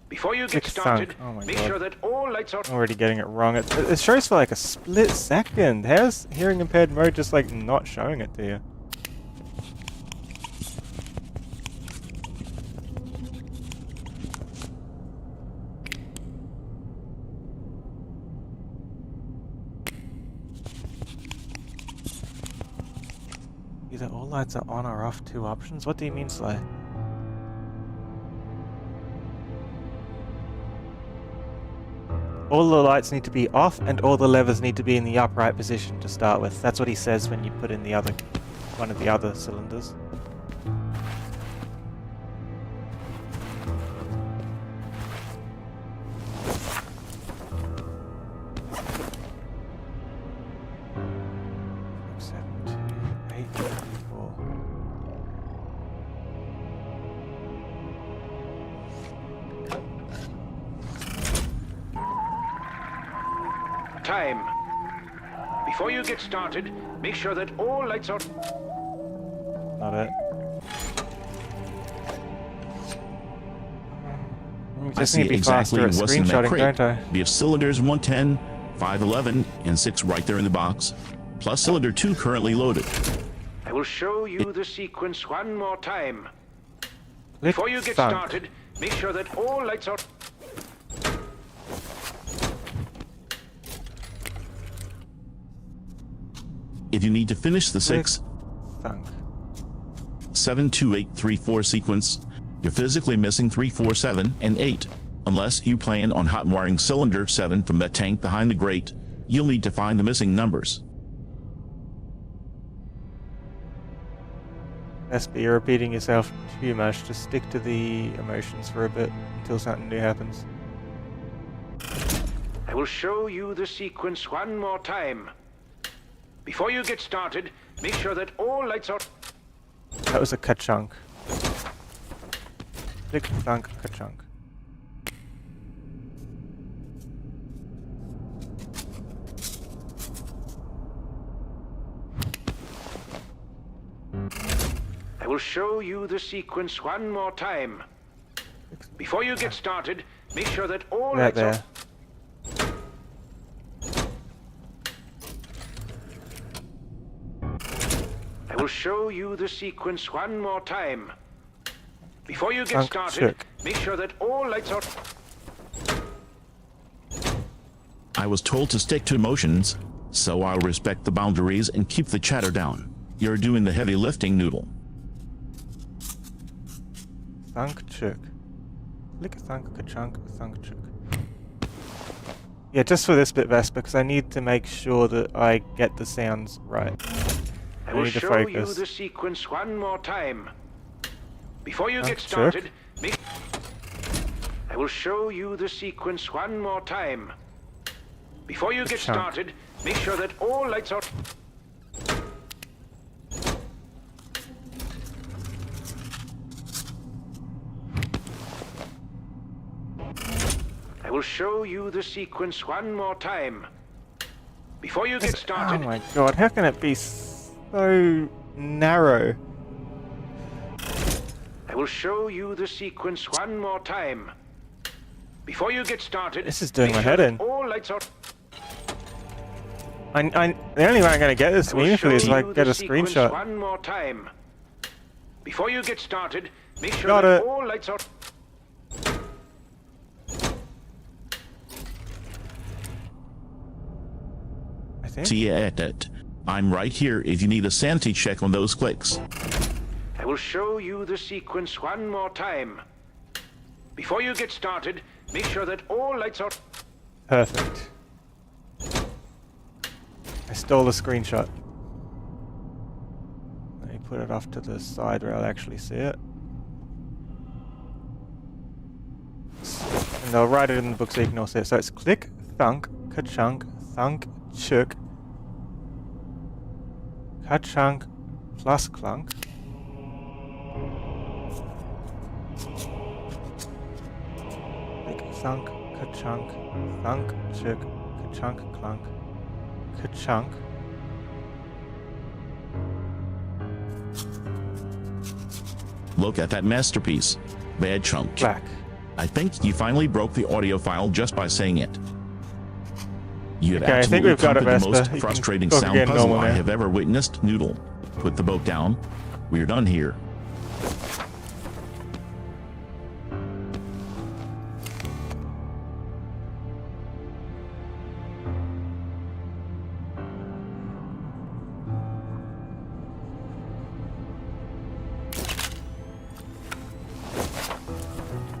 Before you get Click started, thunk. Oh my make God. sure that all lights are... I'm already getting it wrong. It shows for like a split second. How's hearing impaired mode just like not showing it to you? Either all lights are on or off, two options? What do you mean, Sly? All the lights need to be off and all the levers need to be in the upright position to start with. That's what he says when you put in the other one of the other cylinders. time. Before you get started, make sure that all lights are... Not it. You I just see need to be exactly faster at what's in that screenshotting, crate. don't I? We have cylinders 110, 511, and 6 right there in the box, plus cylinder 2 currently loaded. I will show you the sequence one more time. Click Before you get thunk. started, make sure that all lights are... If you need to finish the Click 6, thunk. 7, 2, 8, 3, 4 sequence, you're physically missing 3, 4, 7, and 8. Unless you plan on hot wiring cylinder 7 from that tank behind the grate, you'll need to find the missing numbers. Vesper, you're repeating yourself too much. Just stick to the emotions for a bit until something new happens. I will show you the sequence one more time. Before you get started, make sure that all lights are... That was a ka-chunk. Click thunk ka-chunk. I will show you the sequence one more time. Before you get started, make sure that all Right lights there. are... I will show you the sequence one more time. Before you get Thunk started, shook. make sure that all lights are... I was told to stick to emotions, so I'll respect the boundaries and keep the chatter down. You're doing the heavy lifting, Noodle. Thunk chuk. Click thunk ka-chunk thunk chuk. Yeah, just for this bit, Vesper, because I need to make sure that I get the sounds right. I will need to show you focus. the sequence one more time. Before you Thunk get chuk. started, make... I will show you the sequence one more time. Before you get Ka-chunk. started, make sure that all lights are... I will show you the sequence one more time. Before you get Oh started, my god, how can it be so narrow? I will show you the sequence one more time. Before you get started, This is doing make my sure head that in. all lights are... The only way I'm going to get this I will meaningfully is show if I you get the a sequence screenshot. one more time. Before you get started, make sure Got that it. all lights are... I think. See it. I'm right here if you need a sanity check on those clicks. I will show you the sequence one more time. Before you get started, make sure that all lights are... Perfect. I stole a screenshot. Let me put it off to the side where I'll actually see it. And I'll write it in the book so you can all see it. So it's click, thunk, ka-chunk, thunk, chuk, ka-chunk, plus clunk. Click, thunk, ka-chunk, thunk, chuk, ka-chunk, clunk, ka-chunk. Look at that masterpiece. Bad chunk. Black. I think you finally broke the audio file just by saying it. You have Okay, I think absolutely we've got it, conquered the Vesper. most You can frustrating talk sound again puzzle normal I now. have ever witnessed. Noodle, put the boat down. We're done here.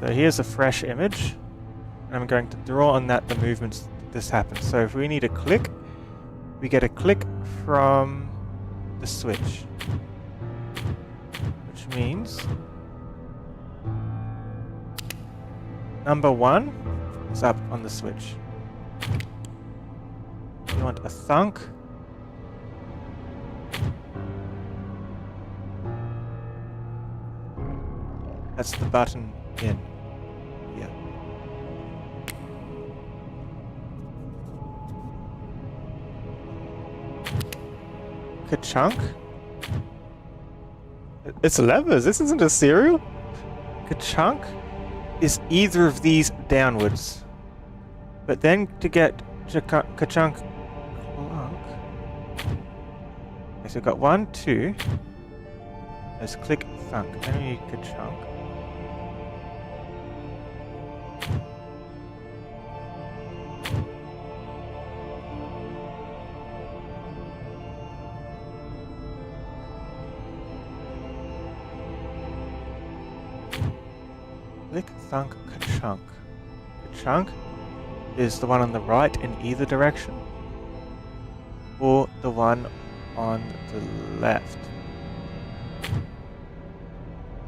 So here's a fresh image. And I'm going to draw on that the movements this happens. So if we need a click, we get a click from the switch. Which means number 1 is up on the switch. You want a thunk. That's the button in. Yeah. Ka-chunk? It's levers. This isn't a cereal. Ka-chunk is either of these downwards. But then to get ka-chunk clunk. Okay, so we've got 1, 2. Let's click thunk. Then we need ka-chunk. Click, thunk, ka-chunk. Ka-chunk is the one on the right in either direction, or the one on the left.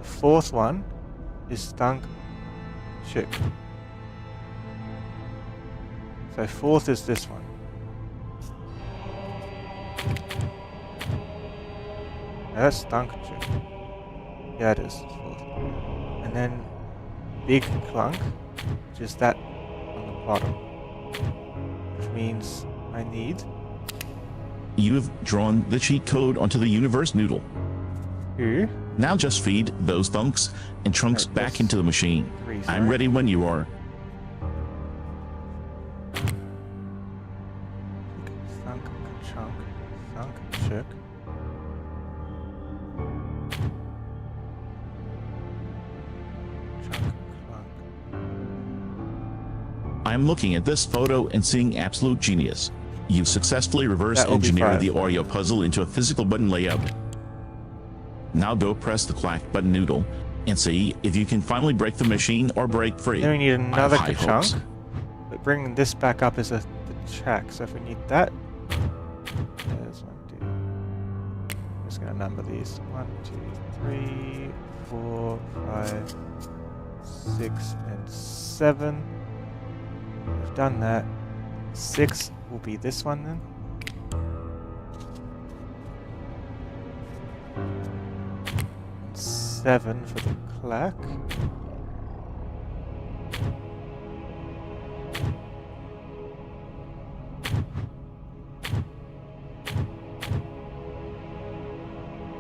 The fourth one is thunk, shook. So fourth is this one. No, that's thunk, shook. Yeah, it is. It's fourth. And then big clunk, which is that on the bottom, which means I need You've drawn the cheat code onto the universe noodle. 2, Now just feed those thunks and trunks Right, back that's into the machine. 3, I'm sorry. ready when you are. Thunk, chunk, thunk, shook. Chunk, clunk. I'm looking at this photo and seeing absolute genius. You've successfully reverse That will be engineered 5. the Oreo puzzle into a physical button layout. Now go press the clack button noodle and see if you can finally break the machine or break free. Then we need I have another high chunk. hopes. But bringing this back up is the check. So if we need that, there's 1, 2. I'm just gonna number these. 1, 2, 3, 4, 5, 6, and 7. We've done that. 6 will be this one then. And 7 for the clack.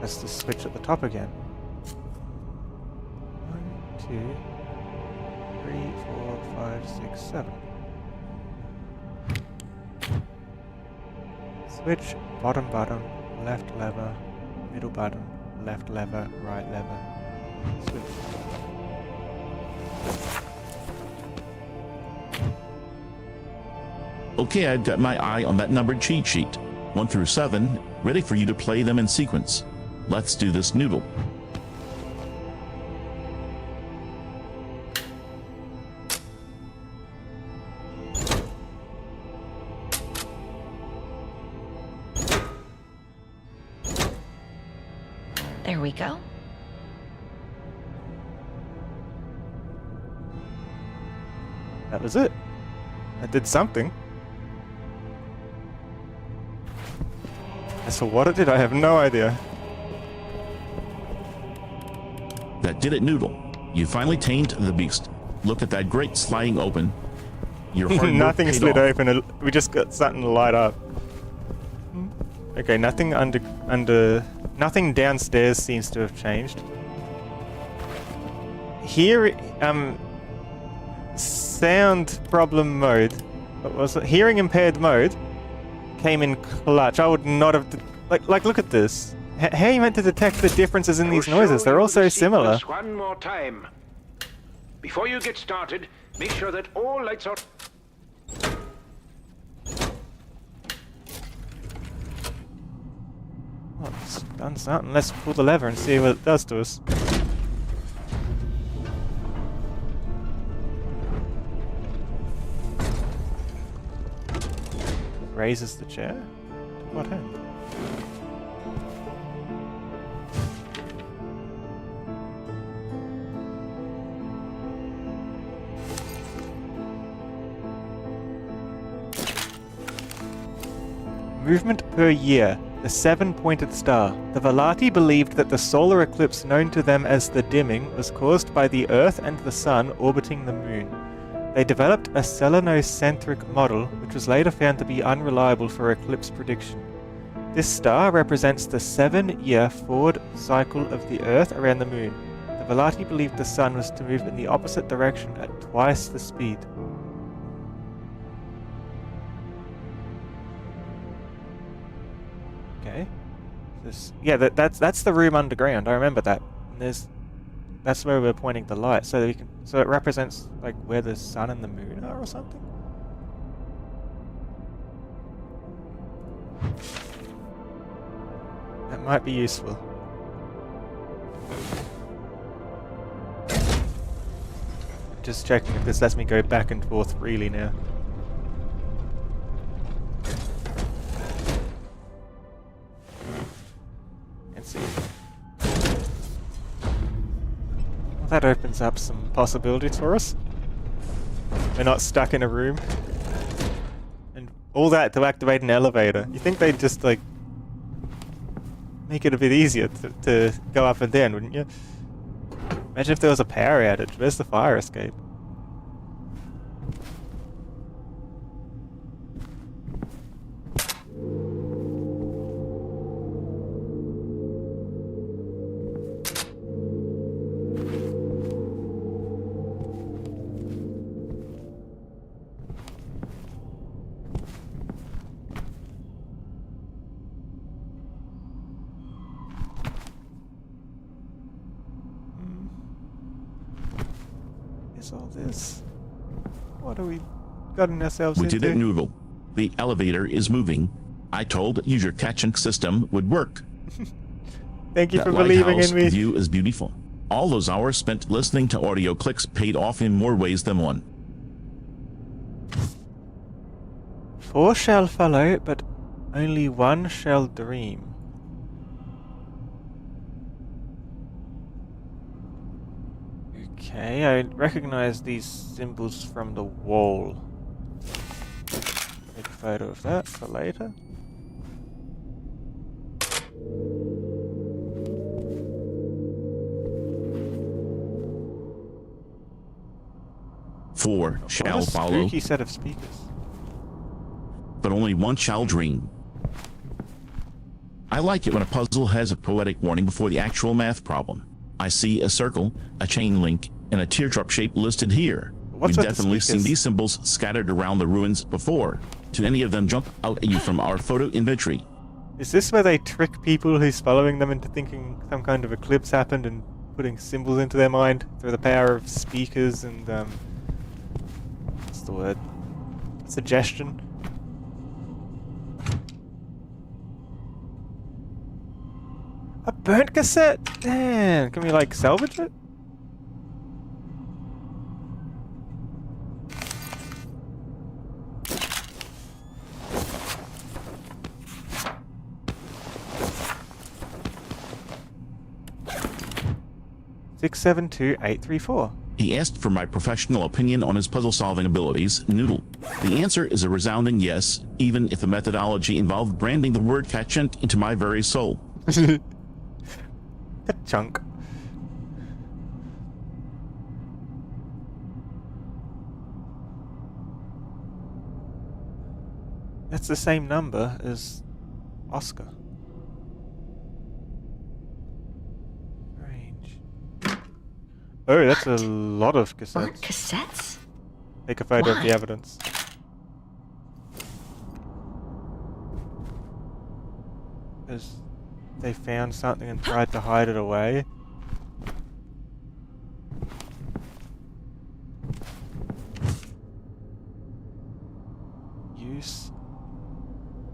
That's the switch at the top again. 1, 2, 3, 4, 5, 6, 7. Switch, bottom button, left lever, middle button, left lever, right lever. Switch. Okay, I've got my eye on that numbered cheat sheet. 1 through 7, ready for you to play them in sequence. Let's do this noodle. There we go. That was it. I did something. As for what it did, I have no idea. That did it, noodle. You finally tamed the beast. Look at that grate sliding open. Your hard work Nothing paid slid off. open. We just got something to light up. Okay, nothing nothing downstairs seems to have changed. Here, sound problem mode. What was it? Hearing impaired mode came in clutch. I would not have. Like, look at this. How are you meant to detect the differences in I these will noises? show They're you all the so similar. sequence one more time. Before you get started, make sure that all lights are... Oh, it's done something. Let's pull the lever and see what it does to us. Raises the chair? To what end? Movement per year. The 7-pointed star. The Velati believed that the solar eclipse known to them as the dimming was caused by the Earth and the Sun orbiting the Moon. They developed a selenocentric model, which was later found to be unreliable for eclipse prediction. This star represents the 7-year forward cycle of the Earth around the Moon. The Velati believed the Sun was to move in the opposite direction at twice the speed. Okay. That's the room underground. I remember that. And that's where we're pointing the light, so it represents like where the Sun and the Moon are or something. That might be useful. Just checking if this lets me go back and forth freely now. Let's see. Well, that opens up some possibilities for us. We're not stuck in a room. And all that to activate an elevator. You think they'd just like make it a bit easier to go up and down, wouldn't you? Imagine if there was a power outage. Where's the fire escape? All this. What are we gotten ourselves We into? did it, Noodle. The elevator is moving. I told you your catching system would work. Thank you That for believing lighthouse in me. view is beautiful. All those hours spent listening to audio clicks paid off in more ways than one. 4 shall follow, but only 1 shall dream. Okay, I recognize these symbols from the wall. Take a photo of that for later. Four What shall a follow, spooky set of speakers. but only one shall dream. I like it when a puzzle has a poetic warning before the actual math problem. I see a circle, a chain link, and a teardrop shape listed here. What's We've with the definitely seen speakers? these symbols scattered around the ruins before. Do any of them jump out at you from our photo inventory? Is this where they trick people who's following them into thinking some kind of eclipse happened and putting symbols into their mind through the power of speakers and, what's the word? Suggestion? A burnt cassette? Damn, can we, like, salvage it? Six seven two eight three four. He asked for my professional opinion on his puzzle-solving abilities, Noodle. The answer is a resounding yes, even if the methodology involved branding the word catchant into my very soul. A chunk. That's the same number as Oscar. Range. Oh, that's a lot of Burnt cassettes. cassettes? Take a photo of Why? the evidence. Because they found something and tried to hide it away. Use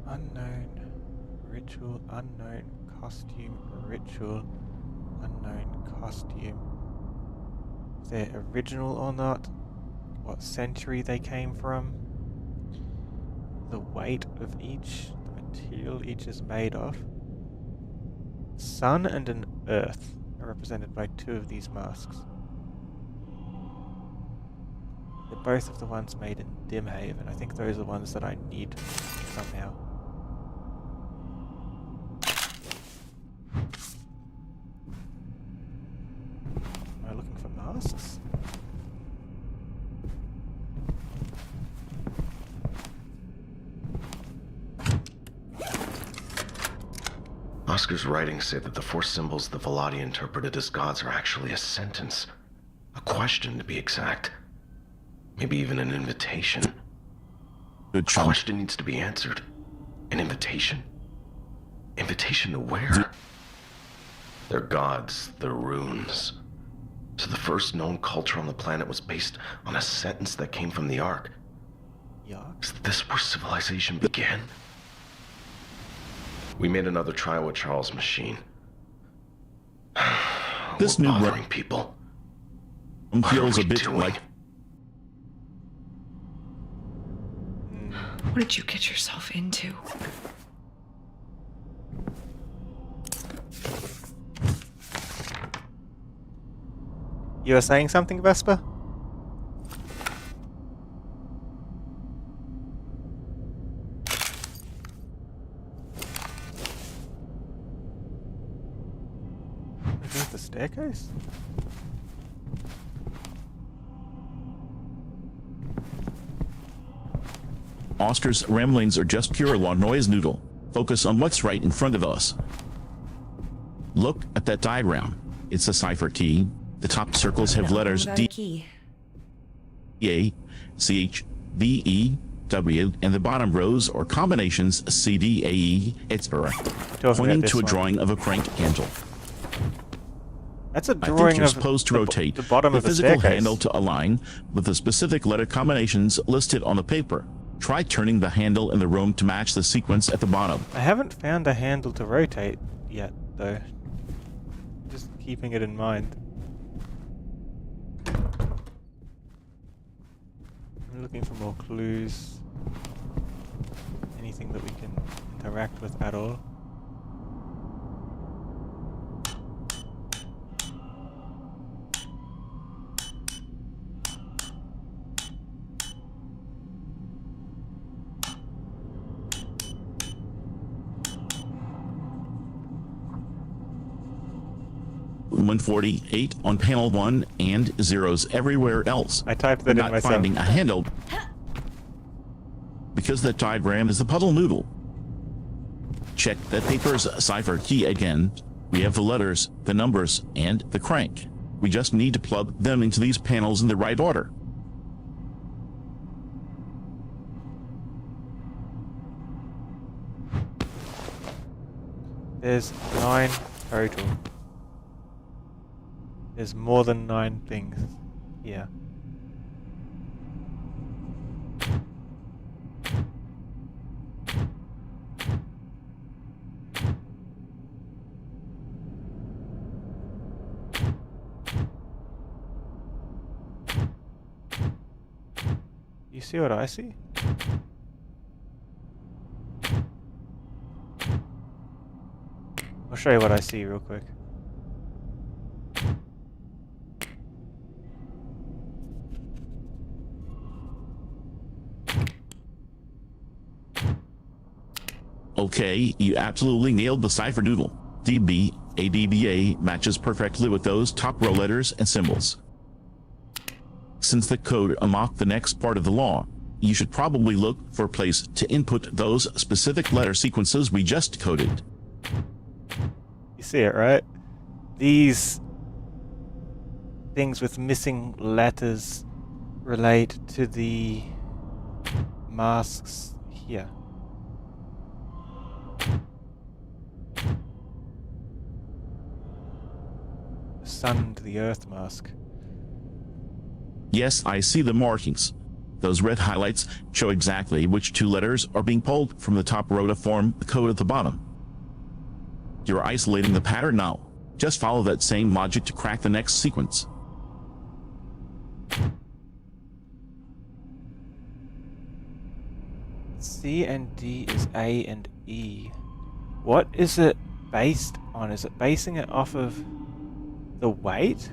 unknown ritual, unknown costume, ritual, unknown costume. Is they original or not? What century they came from? The weight of each, the material each is made of. Sun and an earth are represented by 2 of these masks. They're both of the ones made in Dimhaven. I think those are the ones that I need somehow. Am I looking for masks? Oscar's writings say that the four symbols the Velati interpreted as gods are actually a sentence. A question, to be exact. Maybe even an invitation. Good A chunk. question needs to be answered. An invitation? Invitation to where? They're gods, they're runes. So the first known culture on the planet was based on a sentence that came from the Ark. Yeah. Is this where civilization began? We made another trial with Charles' machine. This We're new bothering people. feels What a are we bit doing? like What did you get yourself into? You were saying something, Vesper? Underneath the staircase? Oscar's ramblings are just pure law noise noodle. Focus on what's right in front of us. Look at that diagram. It's a cipher key. The top circles have letters Without a D, key. A, C, H, B, E, W, and the bottom rows or combinations C, D, A, E, etc. Talking Pointing about to a this one. drawing of a crank handle. That's a I think drawing you're of supposed to the rotate the bottom the of the physical staircase. handle to align with the specific letter combinations listed on the paper. Try turning the handle in the room to match the sequence at the bottom. I haven't found a handle to rotate yet, though. Just keeping it in mind. I'm looking for more clues. Anything that we can interact with at all. .148 on panel 1 and zeros everywhere else. I typed We're that in not myself. finding a handle because that diagram is the puddle noodle. Check that paper's cipher key again. We have the letters, the numbers, and the crank. We just need to plug them into these panels in the right order. There's 9 total. There's more than 9 things here. You see what I see? I'll show you what I see real quick. Okay, you absolutely nailed the cipher doodle. DB, ADBA matches perfectly with those top row letters and symbols. Since the code unlocked the next part of the law, you should probably look for a place to input those specific letter sequences we just coded. You see it, right? These things with missing letters relate to the masks here. The sun to the earth mask. Yes, I see the markings. Those red highlights show exactly which 2 letters are being pulled from the top row to form the code at the bottom. You're isolating the pattern now. Just follow that same logic to crack the next sequence. C and D is A and E. What is it based on? Is it basing it off of the weight?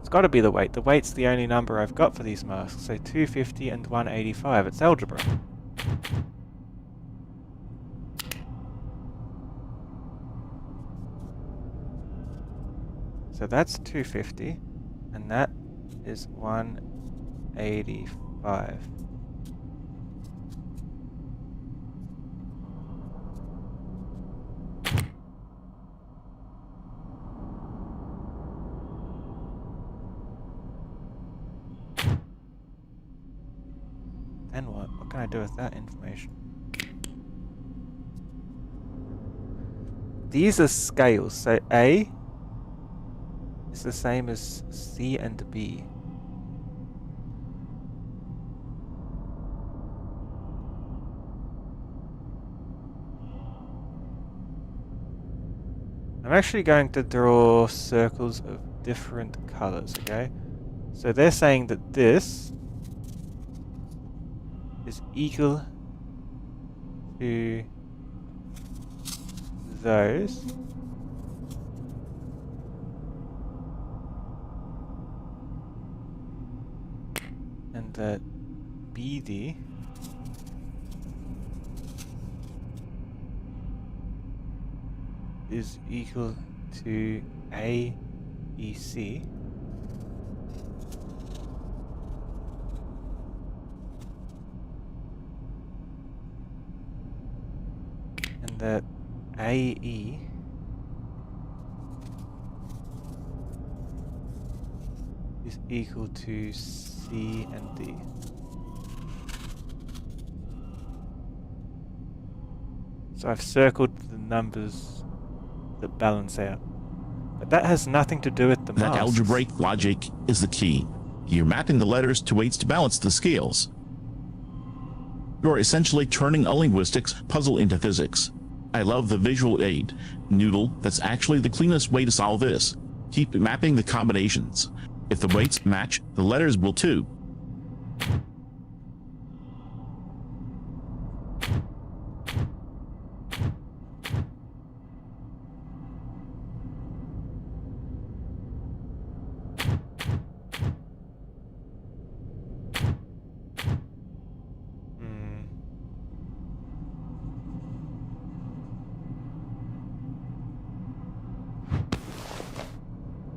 It's got to be the weight. The weight's the only number I've got for these masks. So 250 and 185. It's algebra. So that's 250, and that is 185. Then what? What can I do with that information? These are scales, so A is the same as C and B. I'm actually going to draw circles of different colors, okay? So they're saying that this is equal to those. And that BD is equal to AEC. And that AE is equal to C and D. So I've circled the numbers that balance out. But that has nothing to do with the That masks. algebraic logic is the key. You're mapping the letters to weights to balance the scales. You're essentially turning a linguistics puzzle into physics. I love the visual aid. Noodle, that's actually the cleanest way to solve this. Keep mapping the combinations. If the weights match, the letters will too.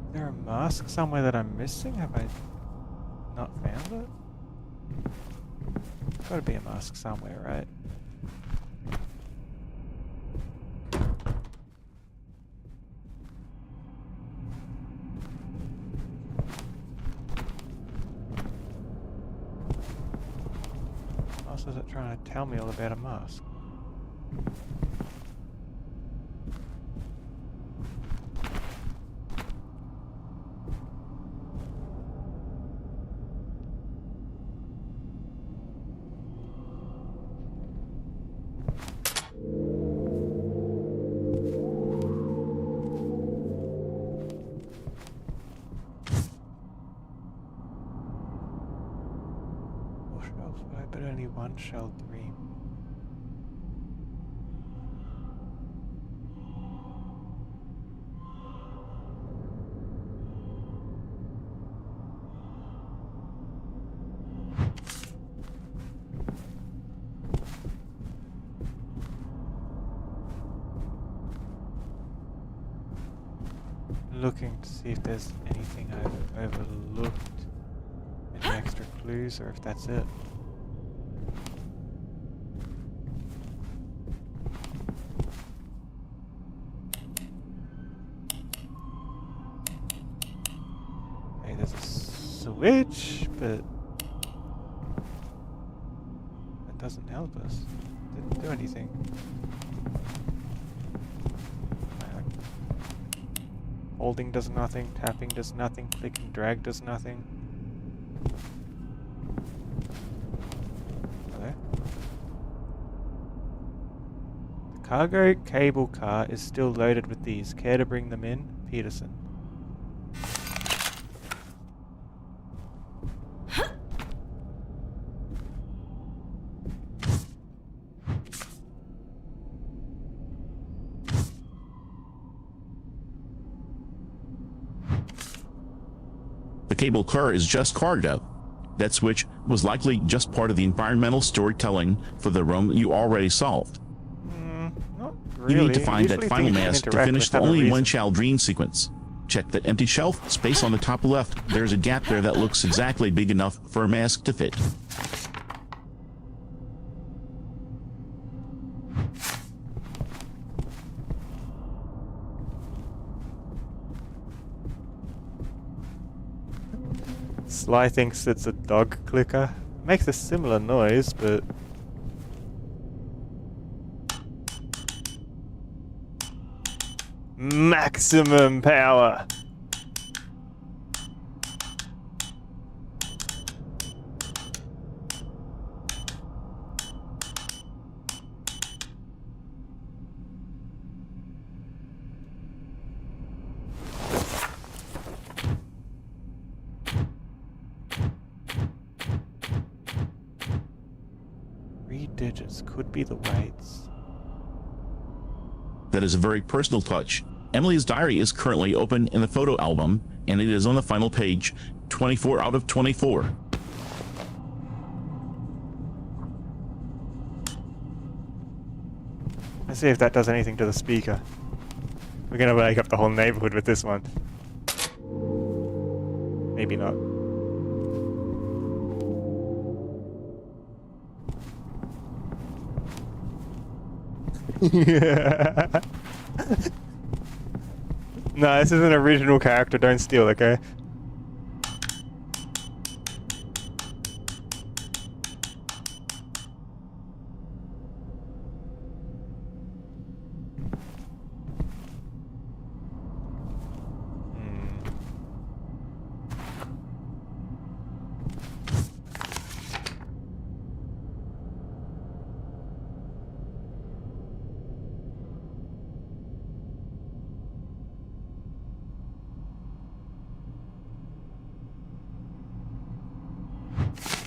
Is there a mask somewhere that I'm missing? Have I not found it? Gotta be a mask somewhere, right? What else is it trying to tell me all about a mask? But only one shell dream. Looking to see if there's anything I've overlooked, any extra clues, or if that's it. There's a switch, but that doesn't help us. Didn't do anything. Holding does nothing, tapping does nothing, click and drag does nothing. Hello? The cargo cable car is still loaded with these. Care to bring them in? Peterson. The cable car is just cargo. That switch was likely just part of the environmental storytelling for the room you already solved. Not really. You need to find that Usually final things mask to interact finish the without a only reason. one shall dream sequence. Check that empty shelf space on the top left. There's a gap there that looks exactly big enough for a mask to fit. Sly thinks it's a dog clicker Makes a similar noise, but... Maximum power! Digits could be the weights. That is a very personal touch. Emily's diary is currently open in the photo album, and it is on the final page, 24 out of 24. Let's see if that does anything to the speaker. We're gonna wake up the whole neighborhood with this one. Maybe not. Yeah. No, this is an original character, don't steal, okay?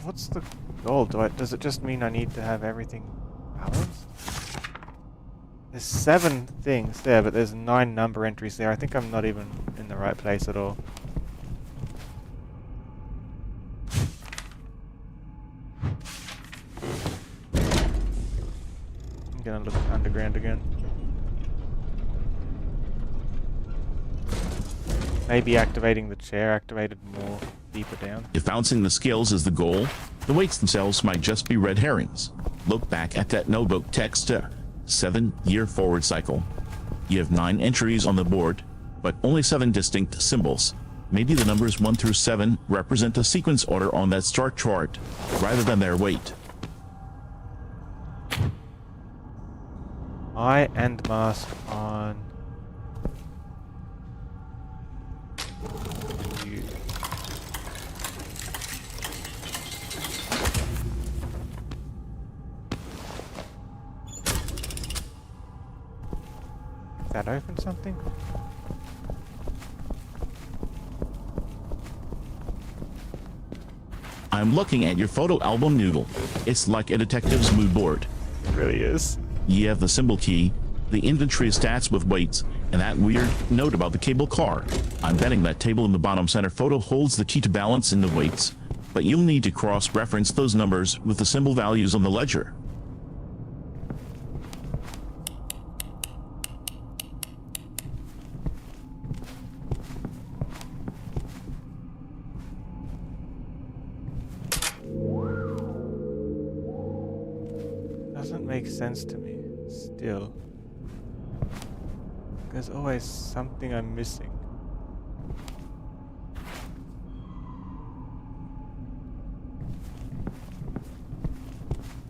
What's the goal? Does it just mean I need to have everything balanced? There's 7 things there, but there's 9 number entries there. I think I'm not even in the right place at all. I'm gonna look underground again. Maybe activating the chair activated more deeper down. If bouncing the scales is the goal, the weights themselves might just be red herrings. Look back at that notebook text 7-year forward cycle. You have 9 entries on the board, but only 7 distinct symbols. Maybe the numbers 1 through 7 represent a sequence order on that star chart, rather than their weight. Eye and mask on. You. That open something? I'm looking at your photo album noodle. It's like a detective's mood board. It really is. You have the symbol key, the inventory stats with weights, and that weird note about the cable car. I'm betting that table in the bottom center photo holds the key to balance in the weights, but you'll need to cross-reference those numbers with the symbol values on the ledger. Doesn't make sense to me, still. There's always something I'm missing.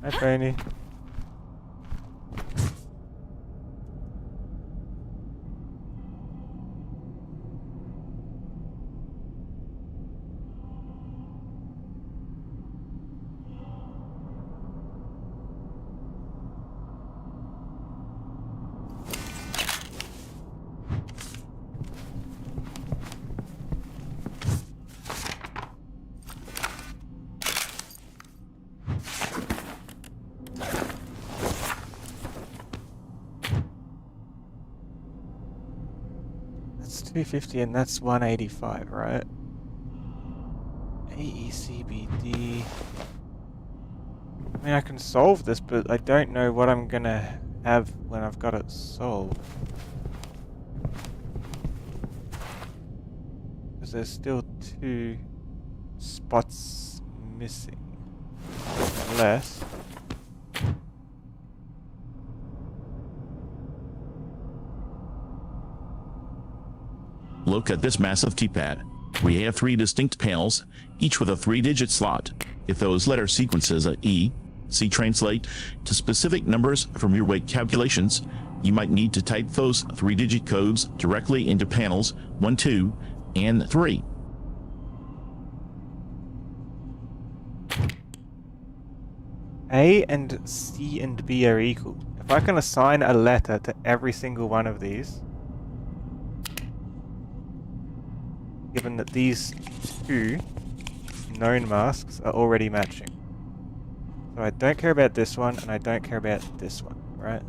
Hi, Pony. That's 250 and that's 185, right? AECBD. I mean, I can solve this, but I don't know what I'm gonna have when I've got it solved. Because there's still 2 spots missing. Unless... Look at this massive T-pad. We have 3 distinct panels, each with a 3-digit slot. If those letter sequences E, C translate to specific numbers from your weight calculations, you might need to type those 3-digit codes directly into panels 1, 2, and 3. A and C and B are equal. If I can assign a letter to every single one of these, given that these 2 known masks are already matching. So I don't care about this one, and I don't care about this one, right?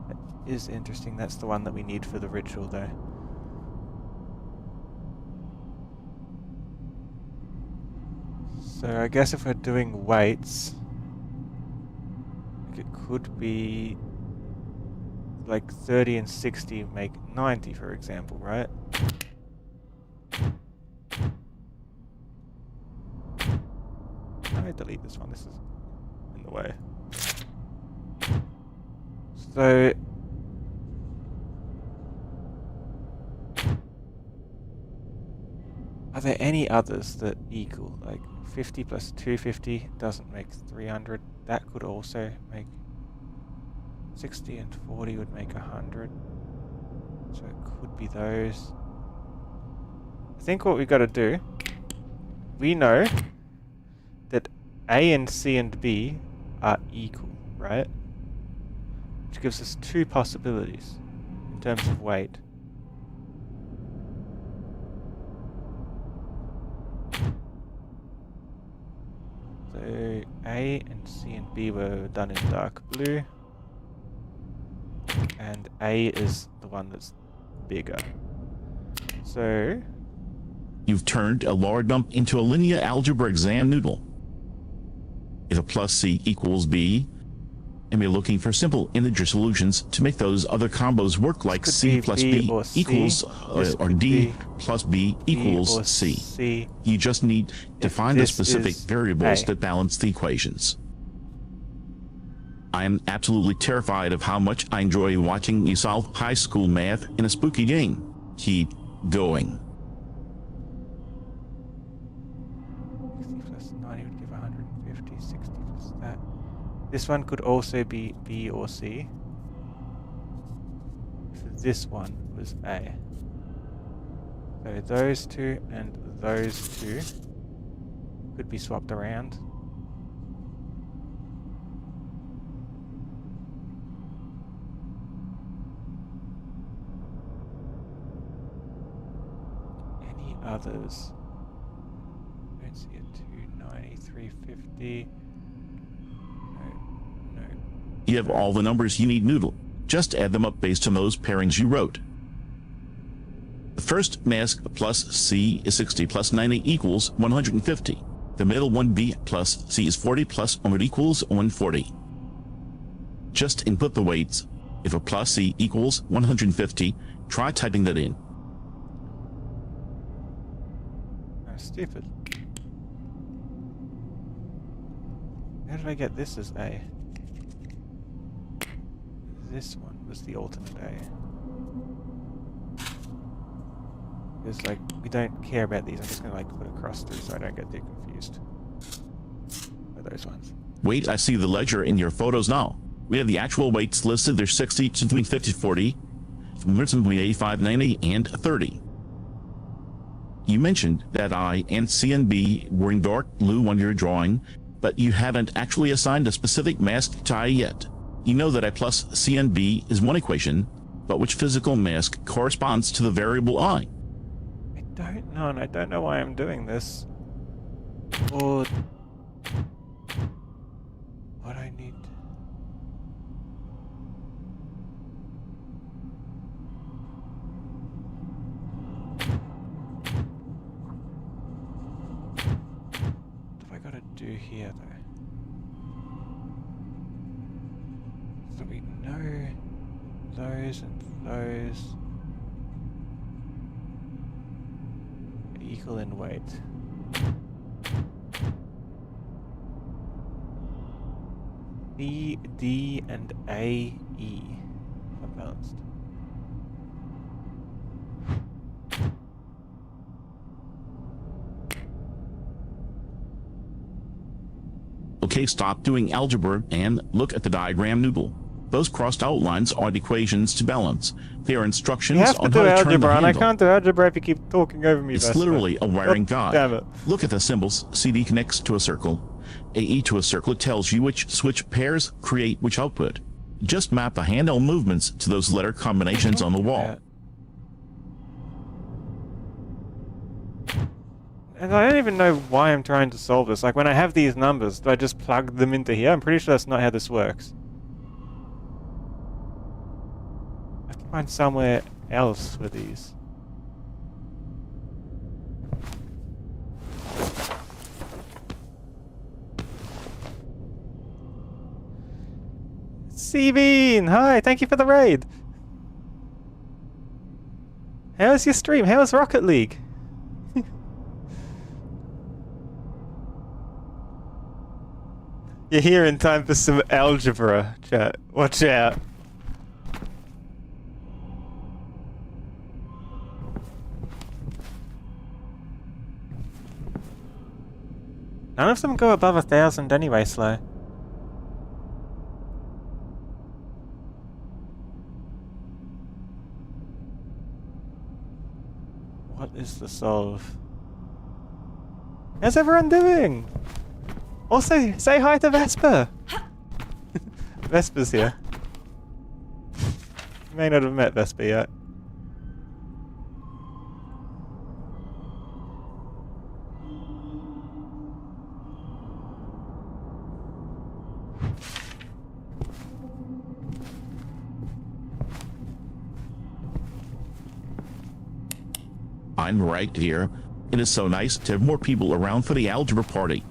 That is interesting. That's the one that we need for the ritual, though. So I guess if we're doing weights, it could be like 30 and 60 make 90, for example, right? I delete this one, this is in the way. So are there any others that equal? Like 50 plus 250 doesn't make 300. That could also make 60, and 40 would make 100. So it could be those. I think what we've got to do, we know that A and C and B are equal, right? Which gives us 2 possibilities in terms of weight. So A and C and B were done in dark blue, and A is the one that's bigger. So You've turned a lower dump into a linear algebra exam noodle. If a plus C equals B, and we're looking for simple integer solutions to make those other combos work, like C plus B equals, or D plus B equals C. You just need to find the specific variables that balance the equations. I am absolutely terrified of how much I enjoy watching you solve high school math in a spooky game. Keep going. 60 plus 90 would give 150, 60 plus that. This one could also be B or C. If this one was A. So those 2 and those 2 could be swapped around. Any others? I don't see a 290, 350. No. You have all the numbers you need, Noodle. Just add them up based on those pairings you wrote. The first mask plus C is 60 plus 90 equals 150. The middle one, B plus C, is 40 plus 100 equals 140. Just input the weights. If a plus C equals 150, try typing that in. I'm stupid. How did I get this as A? This one was the alternate A. Because, like, we don't care about these. I'm just gonna, like, put a cross through so I don't get too confused by those ones. Wait, I see the ledger in your photos now. We have the actual weights listed. There's 60 between 50 to 40, between 85, 90, and 30. You mentioned that I and C and B were in dark blue when you were drawing, but you haven't actually assigned a specific mask to I yet. You know that I plus C and B is one equation, but which physical mask corresponds to the variable I? I don't know, and I don't know why I'm doing this. Or what I need. What have I got to do here, though? So we know those and those equal in weight. B, D, and A, E are balanced. Okay, stop doing algebra and look at the diagram noodle. Those crossed outlines are the equations to balance. They are instructions You have to on do how to turn the algebra, and I handle. can't do algebra if you keep talking over me, It's Vesper. literally a wiring God guide. damn it. Look at the symbols. CD connects to a circle. AE to a circle. It tells you which switch pairs create which output. Just map the handle movements to those letter combinations on the wall. And I don't even know why I'm trying to solve this. Like, when I have these numbers, do I just plug them into here? I'm pretty sure that's not how this works. I have to find somewhere else for these. Seabean! Hi, thank you for the raid! How's your stream? How's Rocket League? You're here in time for some algebra, chat. Watch out. None of them go above 1,000 anyway, Slow. What is the solve? How's everyone doing? Also, say hi to Vesper! Vesper's here. You may not have met Vesper yet. I'm right here. It is so nice to have more people around for the algebra party.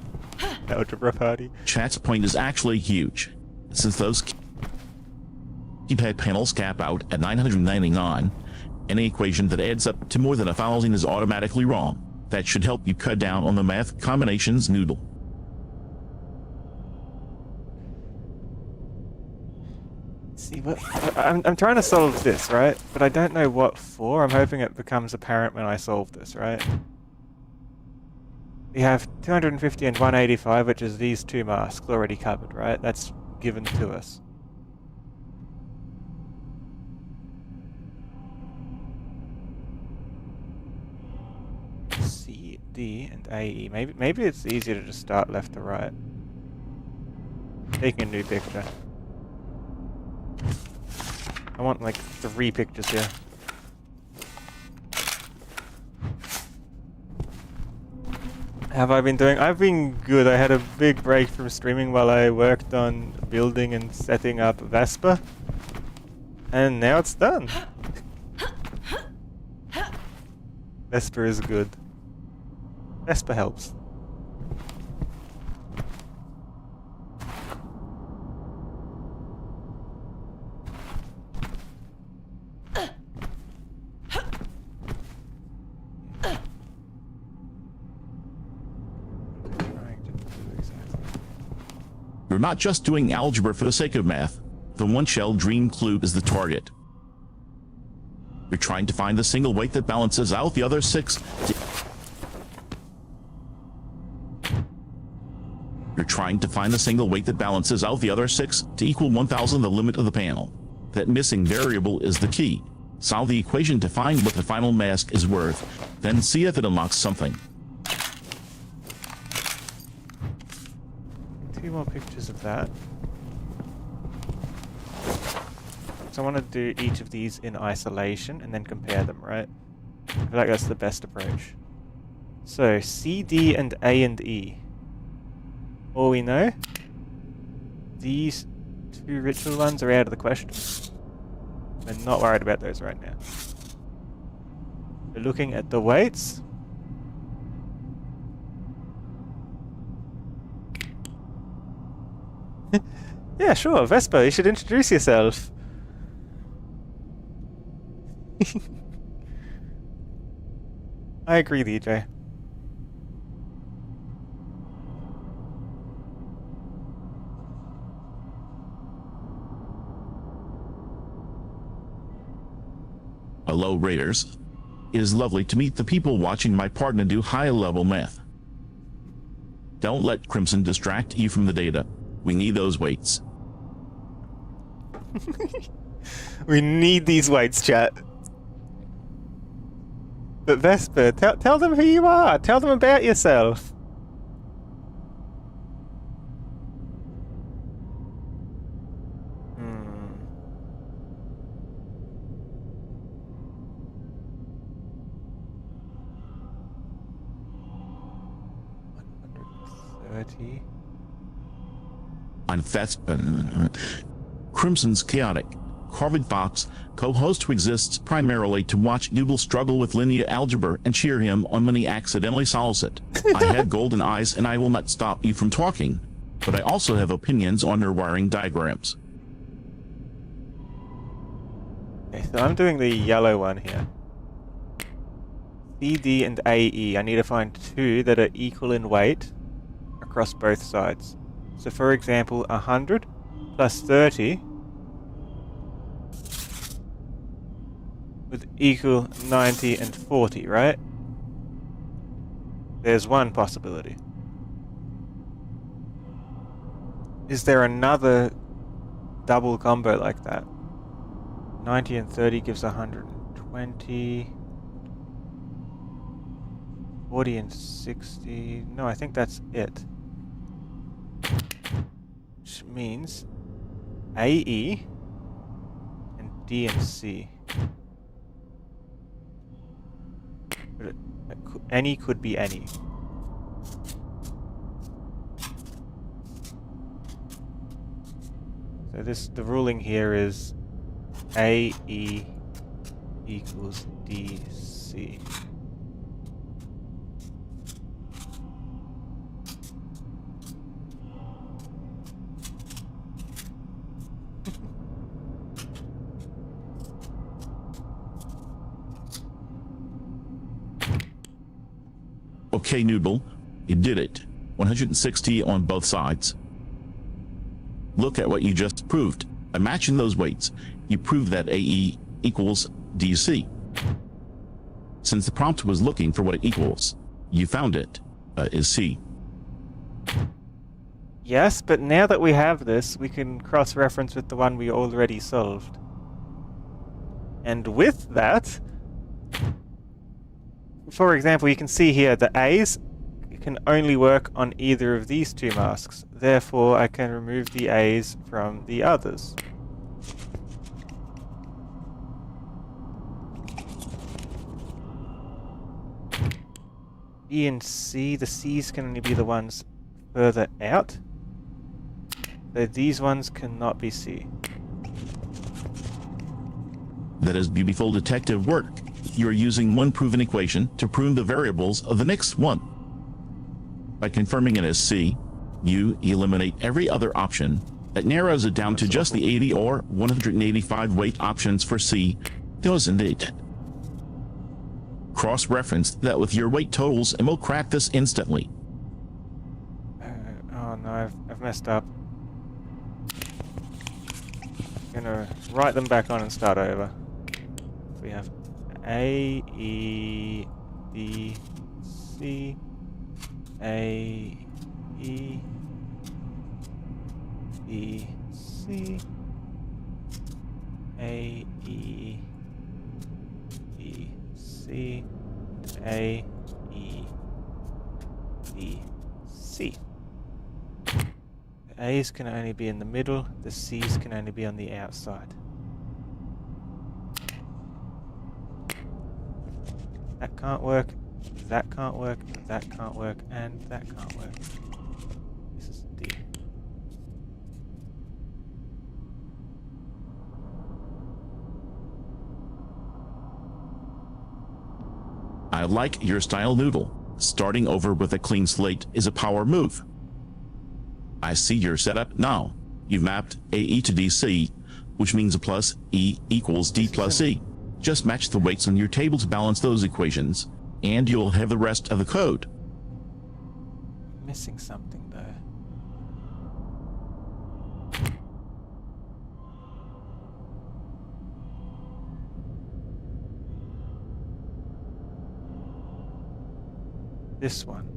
Algebra party. Chat's point is actually huge. Since those keypad panels cap out at 999, any equation that adds up to more than 1,000 is automatically wrong. That should help you cut down on the math combinations noodle. See what I'm trying to solve this, right? But I don't know what for. I'm hoping it becomes apparent when I solve this, right? We have 250 and 185, which is these two masks already covered, right? That's given to us. C, D, and AE. Maybe it's easier to just start left to right. Taking a new picture. I want like 3 pictures here. Have I been doing? I've been good. I had a big break from streaming while I worked on building and setting up Vesper. And now it's done. Vesper is good. Vesper helps. You're not just doing algebra for the sake of math. The one-shell dream clue is the target. You're trying to find the single weight that balances out the other 6. You're trying to find the single weight that balances out the other 6 to equal 1,000, the limit of the panel. That missing variable is the key. Solve the equation to find what the final mask is worth, then see if it unlocks something. 2 more pictures of that. So I want to do each of these in isolation and then compare them, right? I feel like that's the best approach. So, C, D, and A and E. All we know, these 2 ritual ones are out of the question. We're not worried about those right now. We're looking at the weights. Yeah, sure, Vesper, you should introduce yourself. I agree, DJ. Hello, Raiders. It is lovely to meet the people watching my partner do high-level math. Don't let Crimson distract you from the data. We need those weights. We need these weights, chat. But Vesper, tell them who you are. Tell them about yourself. Hmm. 130. On Vesper, Crimson's chaotic, carving fox, co-host who exists primarily to watch Noodle struggle with linear algebra and cheer him on when he accidentally solves it. I have golden eyes and I will not stop you from talking, but I also have opinions on your wiring diagrams. Okay, so I'm doing the yellow one here. CD and AE. I need to find two that are equal in weight across both sides. So for example, 100 plus 30 would equal 90 and 40, right? There's one possibility. Is there another double combo like that? 90 and 30 gives 120. 40 and 60. No, I think that's it. Which means AE and D and C. But any could be any. So the ruling here is AE equals DC. Okay, Noodle, you did it. 160 on both sides. Look at what you just proved. By matching those weights, you proved that AE equals DC. Since the prompt was looking for what it equals, you found it is C. Yes, but now that we have this, we can cross-reference with the one we already solved. And with that, for example, you can see here the A's can only work on either of these two masks. Therefore, I can remove the A's from the others. B and C, the C's can only be the ones further out. So these ones cannot be C. That is beautiful detective work. You are using one proven equation to prove the variables of the next one. By confirming it as C, you eliminate every other option. That narrows it down to just the 80 or 185 weight options for C, doesn't it? Cross-reference that with your weight totals and we'll crack this instantly. Oh no, I've messed up. I'm gonna write them back on and start over. We have A, E, D, C, A, E, D, C, A, E, D, C, A, E, D, C. The A's can only be in the middle, the C's can only be on the outside. That can't work, that can't work, that can't work, and that can't work. This is D. I like your style, Noodle. Starting over with a clean slate is a power move. I see your setup now. You've mapped AE to DC, which means a plus E equals D plus C. Just match the weights on your table to balance those equations, and you'll have the rest of the code. Missing something though. This one.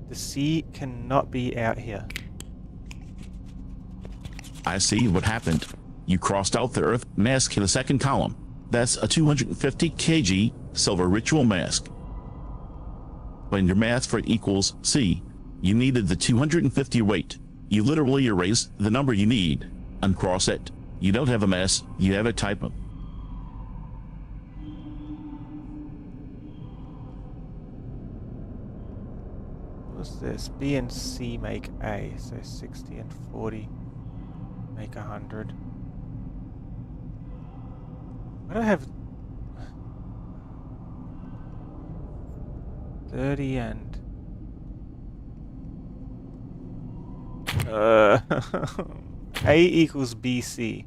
The C cannot be out here. I see what happened. You crossed out the Earth mask in the second column. That's a 250 kg silver ritual mask. When your math for equals C, you needed the 250 weight. You literally erase the number you need. Uncross it. You don't have a mess, you have a typo. What's this? B and C make A, so 60 and 40 make 100. I don't have 30 and A equals BC.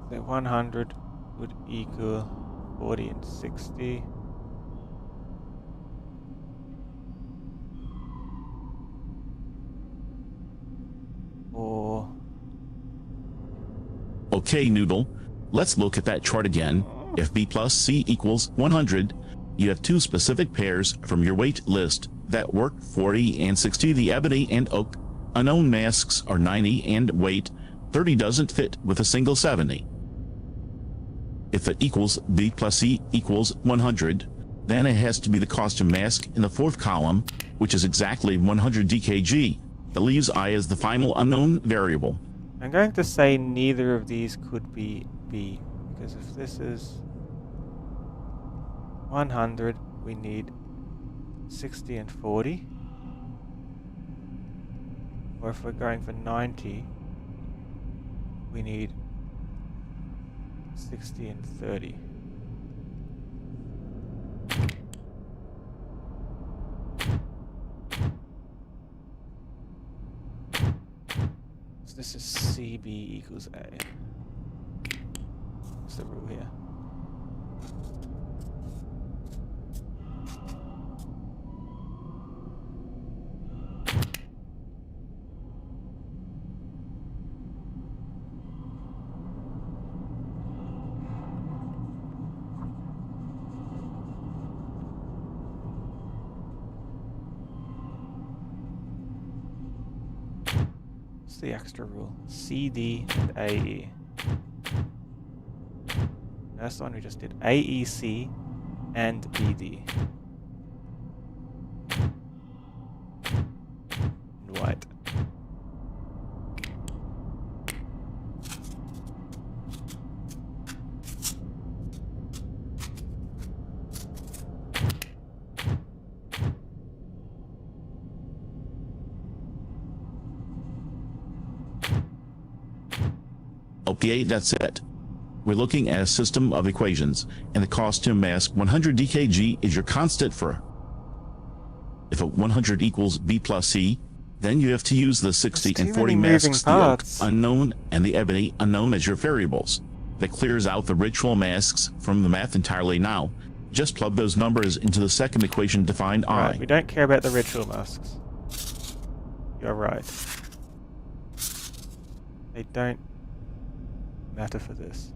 So 100 would equal 40 and 60. Or Okay, Noodle, let's look at that chart again. If B plus C equals 100, you have two specific pairs from your weight list that work 40 and 60. The ebony and oak unknown masks are 90 and weight 30 doesn't fit with a single 70. If it equals B plus C equals 100, then it has to be the costume mask in the fourth column, which is exactly 100 DKG. That leaves I as the final unknown variable. I'm going to say neither of these could be B, because if this is 100, we need 60 and 40. Or if we're going for 90, we need 60 and 30. So this is CB equals A. What's the rule here? What's the extra rule? CD and AE. That's the one we just did. AEC and BD. Right. Okay, that's it. We're looking at a system of equations, and the costume mask 100 DKG is your constant for. If a 100 equals B plus C, then you have to use the 60 There's and too 40 many moving masks, the oak parts. unknown and the ebony unknown as your variables. That clears out the ritual masks from the math entirely now. Just plug those numbers into the second equation to find Right, I. we don't care about the ritual masks. You're right. They don't matter for this.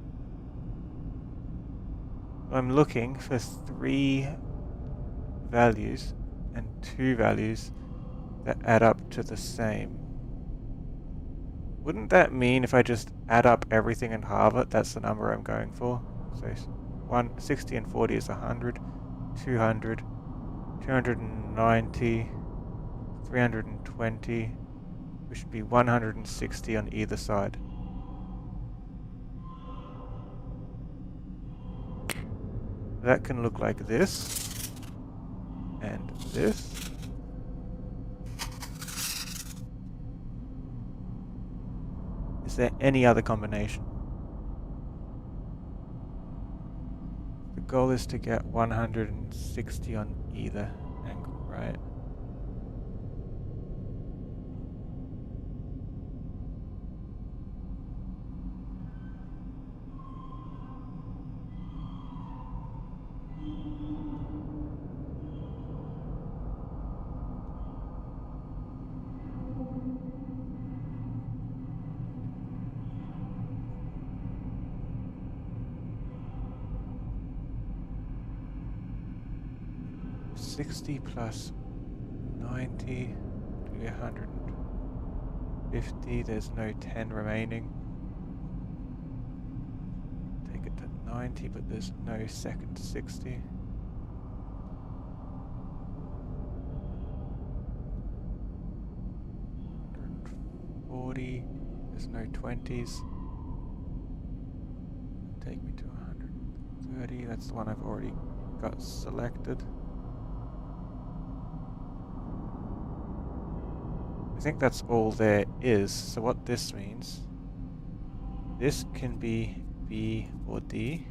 I'm looking for 3 values and 2 values that add up to the same. Wouldn't that mean if I just add up everything and halve it, that's the number I'm going for? So 60 and 40 is 100, 200, 290, 320, which should be 160 on either side. That can look like this, and this. Is there any other combination? The goal is to get 160 on either angle, right? 60 plus 90 to be 150. There's no 10 remaining. Take it to 90, but there's no second 60. There's no 20s. Take me to 130. That's the one I've already got selected. I think that's all there is. So what this means, this can be B or D.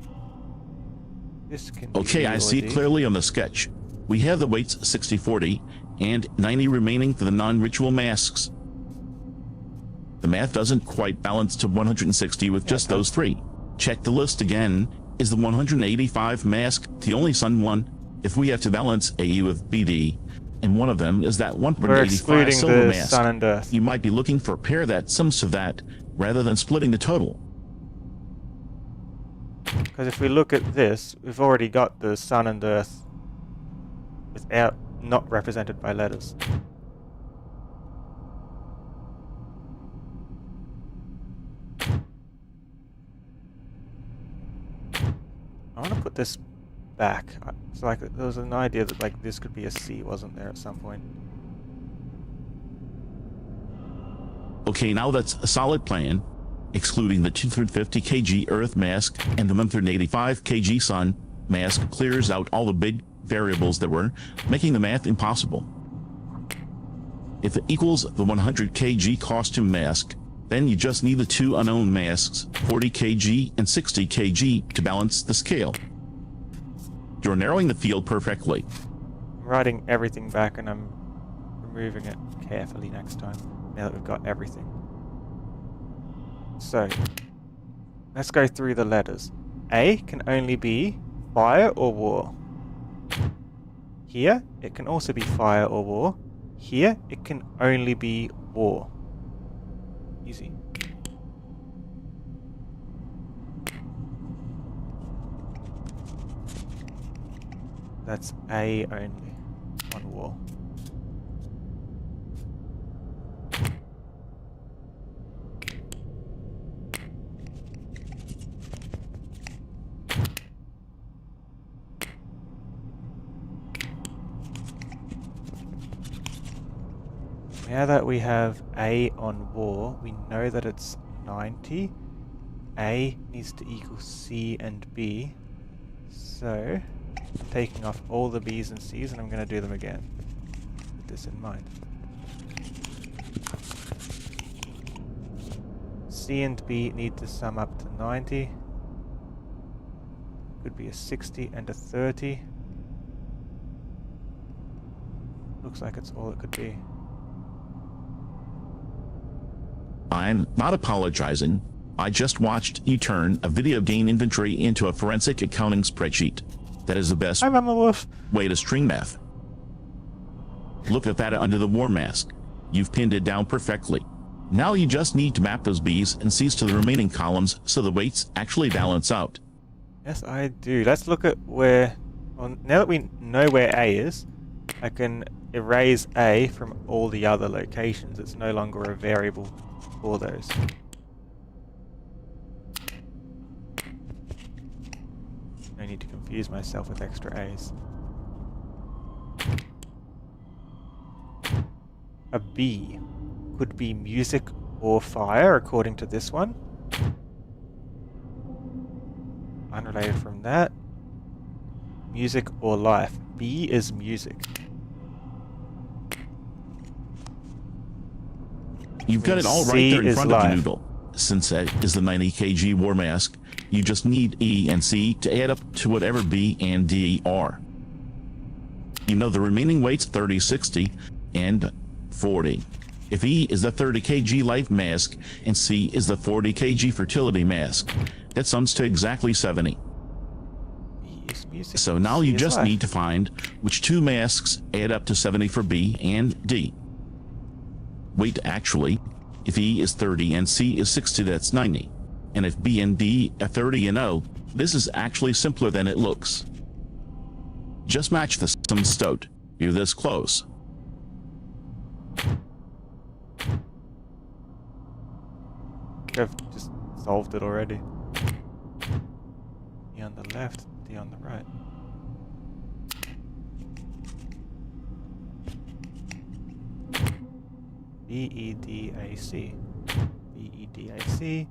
This can be Okay, B I or see D. clearly on the sketch. We have the weights 60-40 and 90 remaining for the non-ritual masks. The math doesn't quite balance to 160 with just those three. Check the list again. Is the 185 mask the only sun one? If we have to balance AE with BD, and one of them is that We're 185 excluding silver the mask, sun and earth. you might be looking for a pair that sums to that, rather than splitting the total. Because if we look at this, we've already got the sun and earth without not represented by letters. I want to put this back. It's like there was an idea that like this could be a C, wasn't there, at some point? Okay, now that's a solid plan, excluding the 250 kg Earth mask and the 185 kg Sun mask clears out all the big variables that were making the math impossible. If it equals the 100 kg costume mask, then you just need the two unknown masks, 40 kg and 60 kg, to balance the scale. You're narrowing the field perfectly. I'm writing everything back and I'm removing it carefully next time, now that we've got everything. So, let's go through the letters. A can only be fire or war. Here, it can also be fire or war. Here, it can only be war. Easy. That's A only on war. Now that we have A on war, we know that it's 90. A needs to equal C and B. So, I'm taking off all the B's and C's and I'm going to do them again. With this in mind. C and B need to sum up to 90. Could be a 60 and a 30. Looks like it's all it could be. I'm not apologizing. I just watched you turn a video game inventory into a forensic accounting spreadsheet. That is the best Hi, Mama Wolf. way to string math. Look at that under the war mask. You've pinned it down perfectly. Now you just need to map those B's and C's to the remaining columns so the weights actually balance out. Yes, I do. Let's look at where... Well, now that we know where A is, I can erase A from all the other locations. It's no longer a variable for those. No need to confuse myself with extra A's. A B could be music or fire, according to this one. Unrelated from that. Music or life. B is music. You've got it all right C there in is front of life. you, Noodle. Since that is the 90 kg war mask, you just need E and C to add up to whatever B and D are. You know the remaining weights 30, 60, and 40. If E is the 30 kg life mask and C is the 40 kg fertility mask, that sums to exactly 70. B is music. So now C you is just life. need to find which two masks add up to 70 for B and D. Wait, actually, if E is 30 and C is 60, that's 90. And if B and D are 30 and O, this is actually simpler than it looks. Just match the sum Stoat. You're this close. I've just solved it already. D on the left, D on the right. B-E-D-A-C. B-E-D-A-C.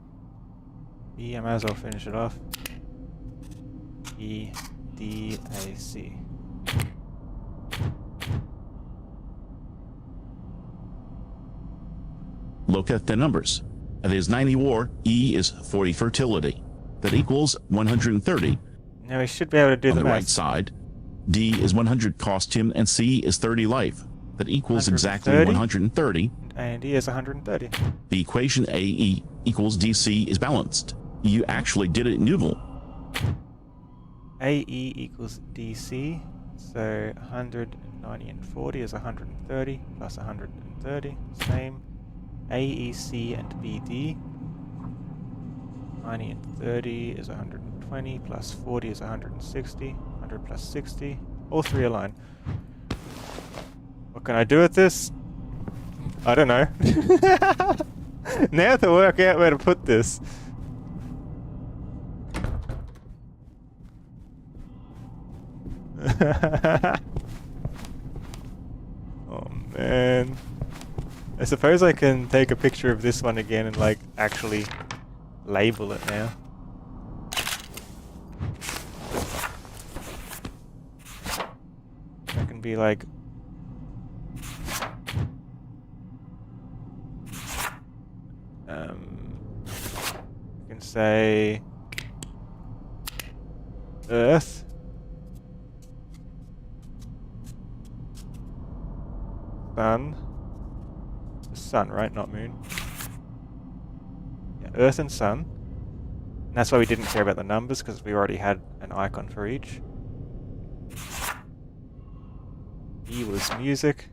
B, I might as well finish it off. E-D-A-C. Look at the numbers. That is 90 war, E is 40 fertility. That equals 130. Now we should be able to do On the the right math. side, D is 100 costume and C is 30 life. That equals exactly 130? 130. And E is 130. The equation AE equals DC is balanced. You actually did it, Nuval. AE equals DC. So 190 and 40 is 130 plus 130. Same. AEC and BD. 90 and 30 is 120 plus 40 is 160. 100 plus 60. All three align. What can I do with this? I don't know. Now I have to work out where to put this. Oh man. I suppose I can take a picture of this one again and like actually label it now. I can be like you can say Earth, Sun, Sun, right? Not Moon. Yeah, Earth and Sun. And that's why we didn't care about the numbers, because we already had an icon for each. E was music.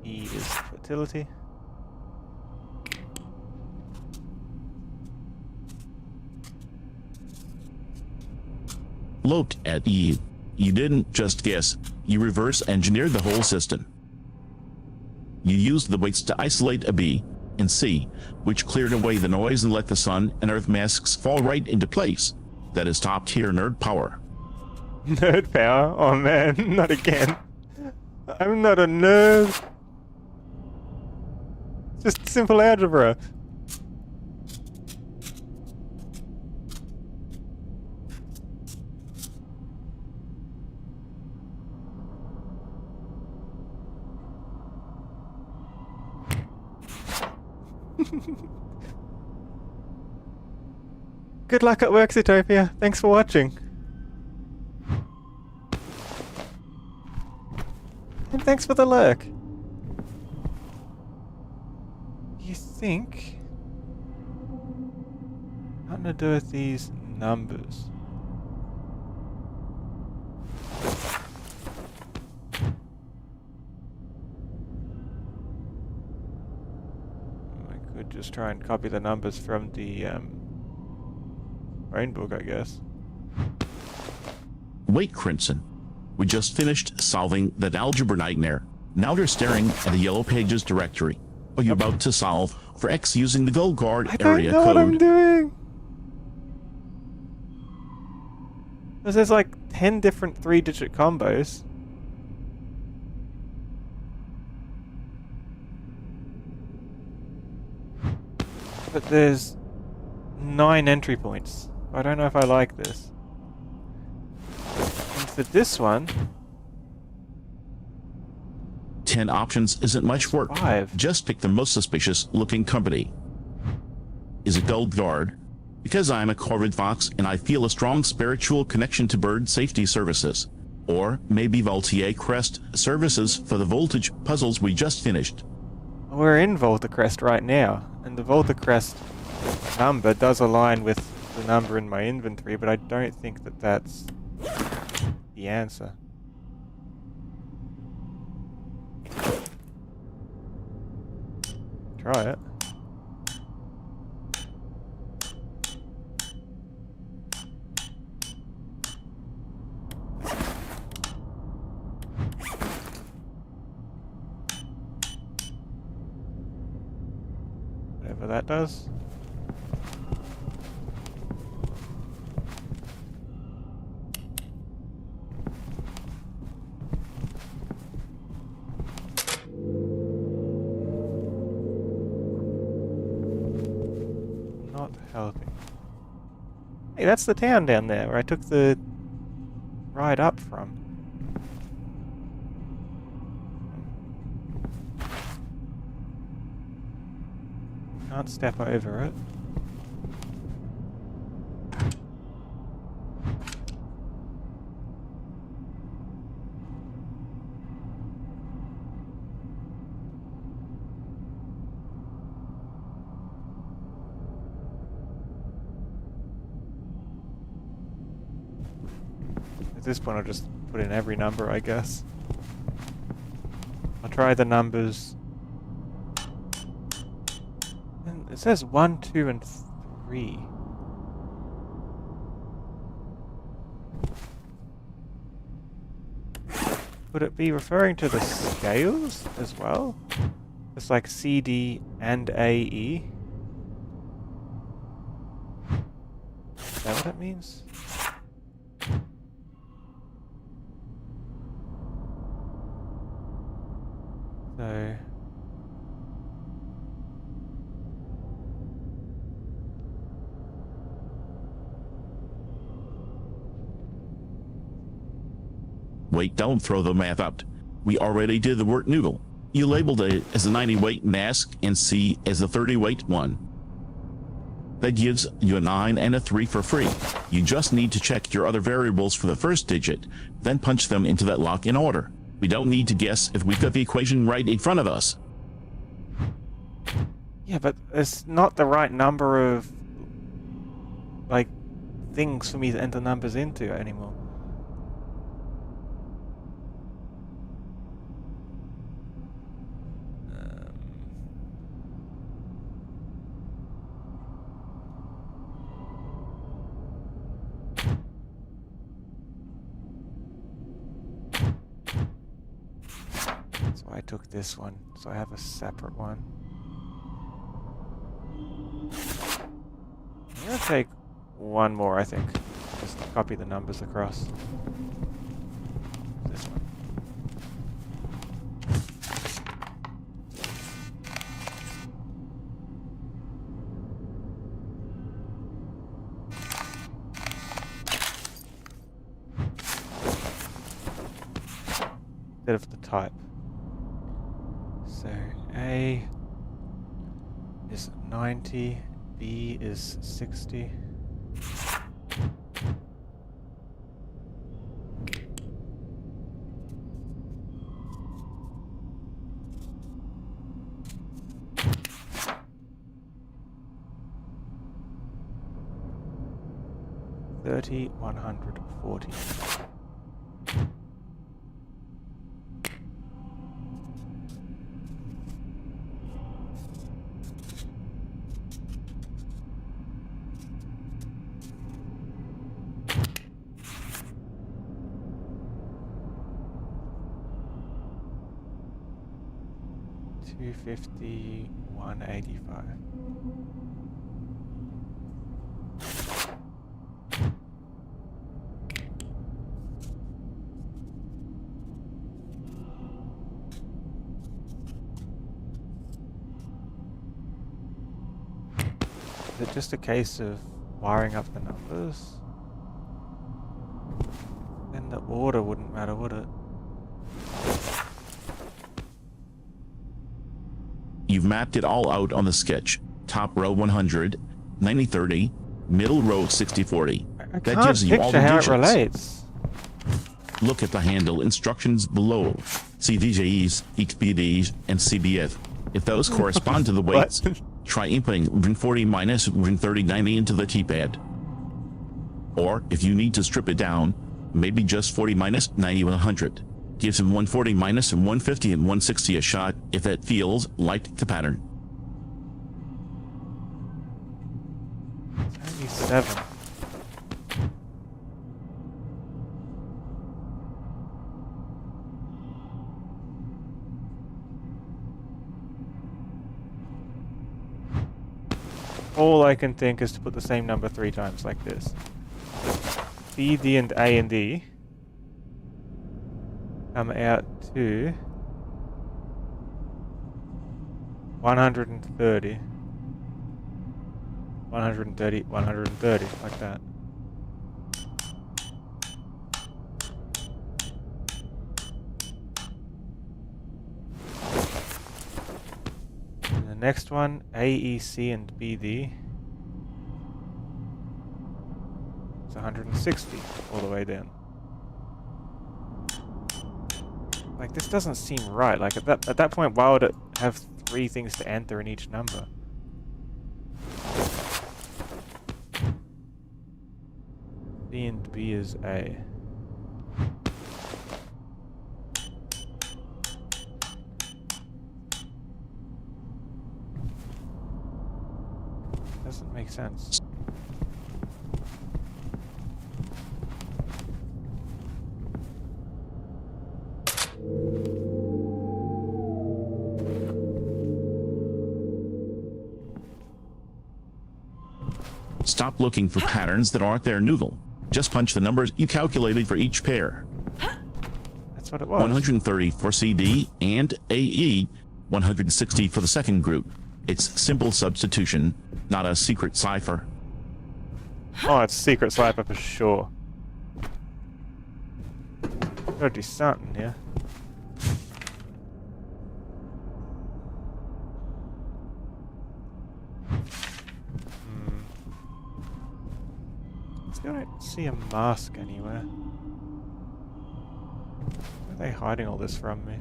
E is fertility. Look at E. You didn't just guess, you reverse engineered the whole system. You used the weights to isolate a B and C, which cleared away the noise and let the sun and earth masks fall right into place. That is top tier nerd power. Nerd power? Oh man, not again. I'm not a nerd. Just simple algebra. Good luck at work, Zootopia. Thanks for watching. And thanks for the lurk. You think... Nothing to do with these numbers. I could just try and copy the numbers from the brain book, I guess. Wait, Crimson. We just finished solving that algebra nightmare. Now you're staring at the Yellow Pages directory. Are you about to solve for X using the Gold Guard I don't area know what I'm code? doing. Because there's like 10 different 3-digit combos. But there's 9 entry points. I don't know if I like this. And for this one, 10 options isn't much work. 5. Just pick the most suspicious looking company. Is it Gold Guard? Because I'm a Corvid Fox and I feel a strong spiritual connection to bird safety services. Or maybe Voltier Crest services for the voltage puzzles we just finished. We're in Voltacrest right now, and the Voltacrest number does align with the number in my inventory, but I don't think that that's the answer. Try it. that does. Not helping. Hey, that's the town down there where I took the ride up from. Can't step over it. At this point I'll just put in every number, I guess. I'll try the numbers. And it says 1, 2, and 3. Would it be referring to the scales as well? It's like C, D, and A, E. Is that what it means? So... Wait, don't throw the math out. We already did the word noodle. You labeled A as a 90 weight mask and C as a 30 weight one. That gives you a 9 and a 3 for free. You just need to check your other variables for the first digit, then punch them into that lock in order. We don't need to guess if we've got the equation right in front of us. Yeah, but it's not the right number of, like, things for me to enter numbers into anymore. So I took this one, so I have a separate one. I'm gonna take one more, I think. Just copy the numbers across. This one. Instead of the type. So A is 90, B is 60. $30, 140. $250, 185. Is it just a case of wiring up the numbers? Then the order wouldn't matter, would it? You've mapped it all out on the sketch. Top row 100, 90-30, middle row 60-40. I That can't gives you all picture the how digits. it relates. Look at the handle instructions below. CDJs, XBDs, and CBF. If those correspond to the weights, try inputting RIN 40 minus RIN 3090 into the T-pad. Or, if you need to strip it down, maybe just 40 minus 90 100. Gives him 140 minus and 150 and 160 a shot if that feels like the pattern. 97. all I can think is to put the same number 3 times, like this. B, D, and A and D come out to 130. 130, 130, like that. And the next one, A, E, C, and B, D. It's 160 all the way down. Like, this doesn't seem right. Like, at that point, why would it have 3 things to enter in each number? C and B is A. Doesn't make sense. Stop looking for patterns that aren't there, Noodle. Just punch the numbers you calculated for each pair. That's what it was. 130 for CD and AE, 160 for the second group. It's simple substitution, not a secret cipher. Oh, it's secret cipher for sure. Gotta do something here. Still don't see a mask anywhere. Where are they hiding all this from me?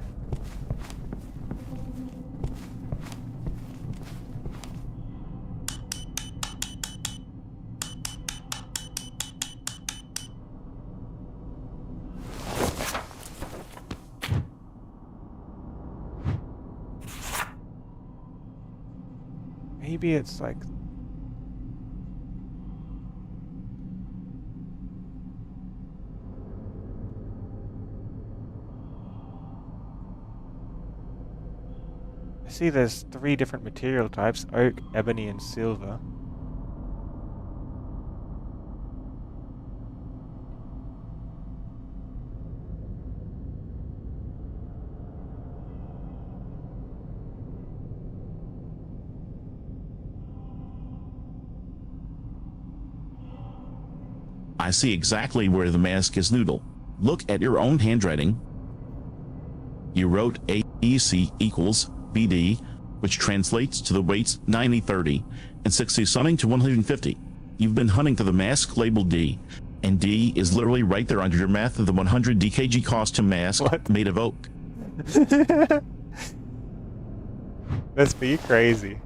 Maybe it's like... I see there's 3 different material types: oak, ebony, and silver. I see exactly where the mask is, Noodle. Look at your own handwriting. You wrote AEC equals BD, which translates to the weights 90-30 and 60-something to 150. You've been hunting for the mask labeled D, and D is literally right there under your math of the 100 DKG costume mask made of oak. Vesper, you crazy.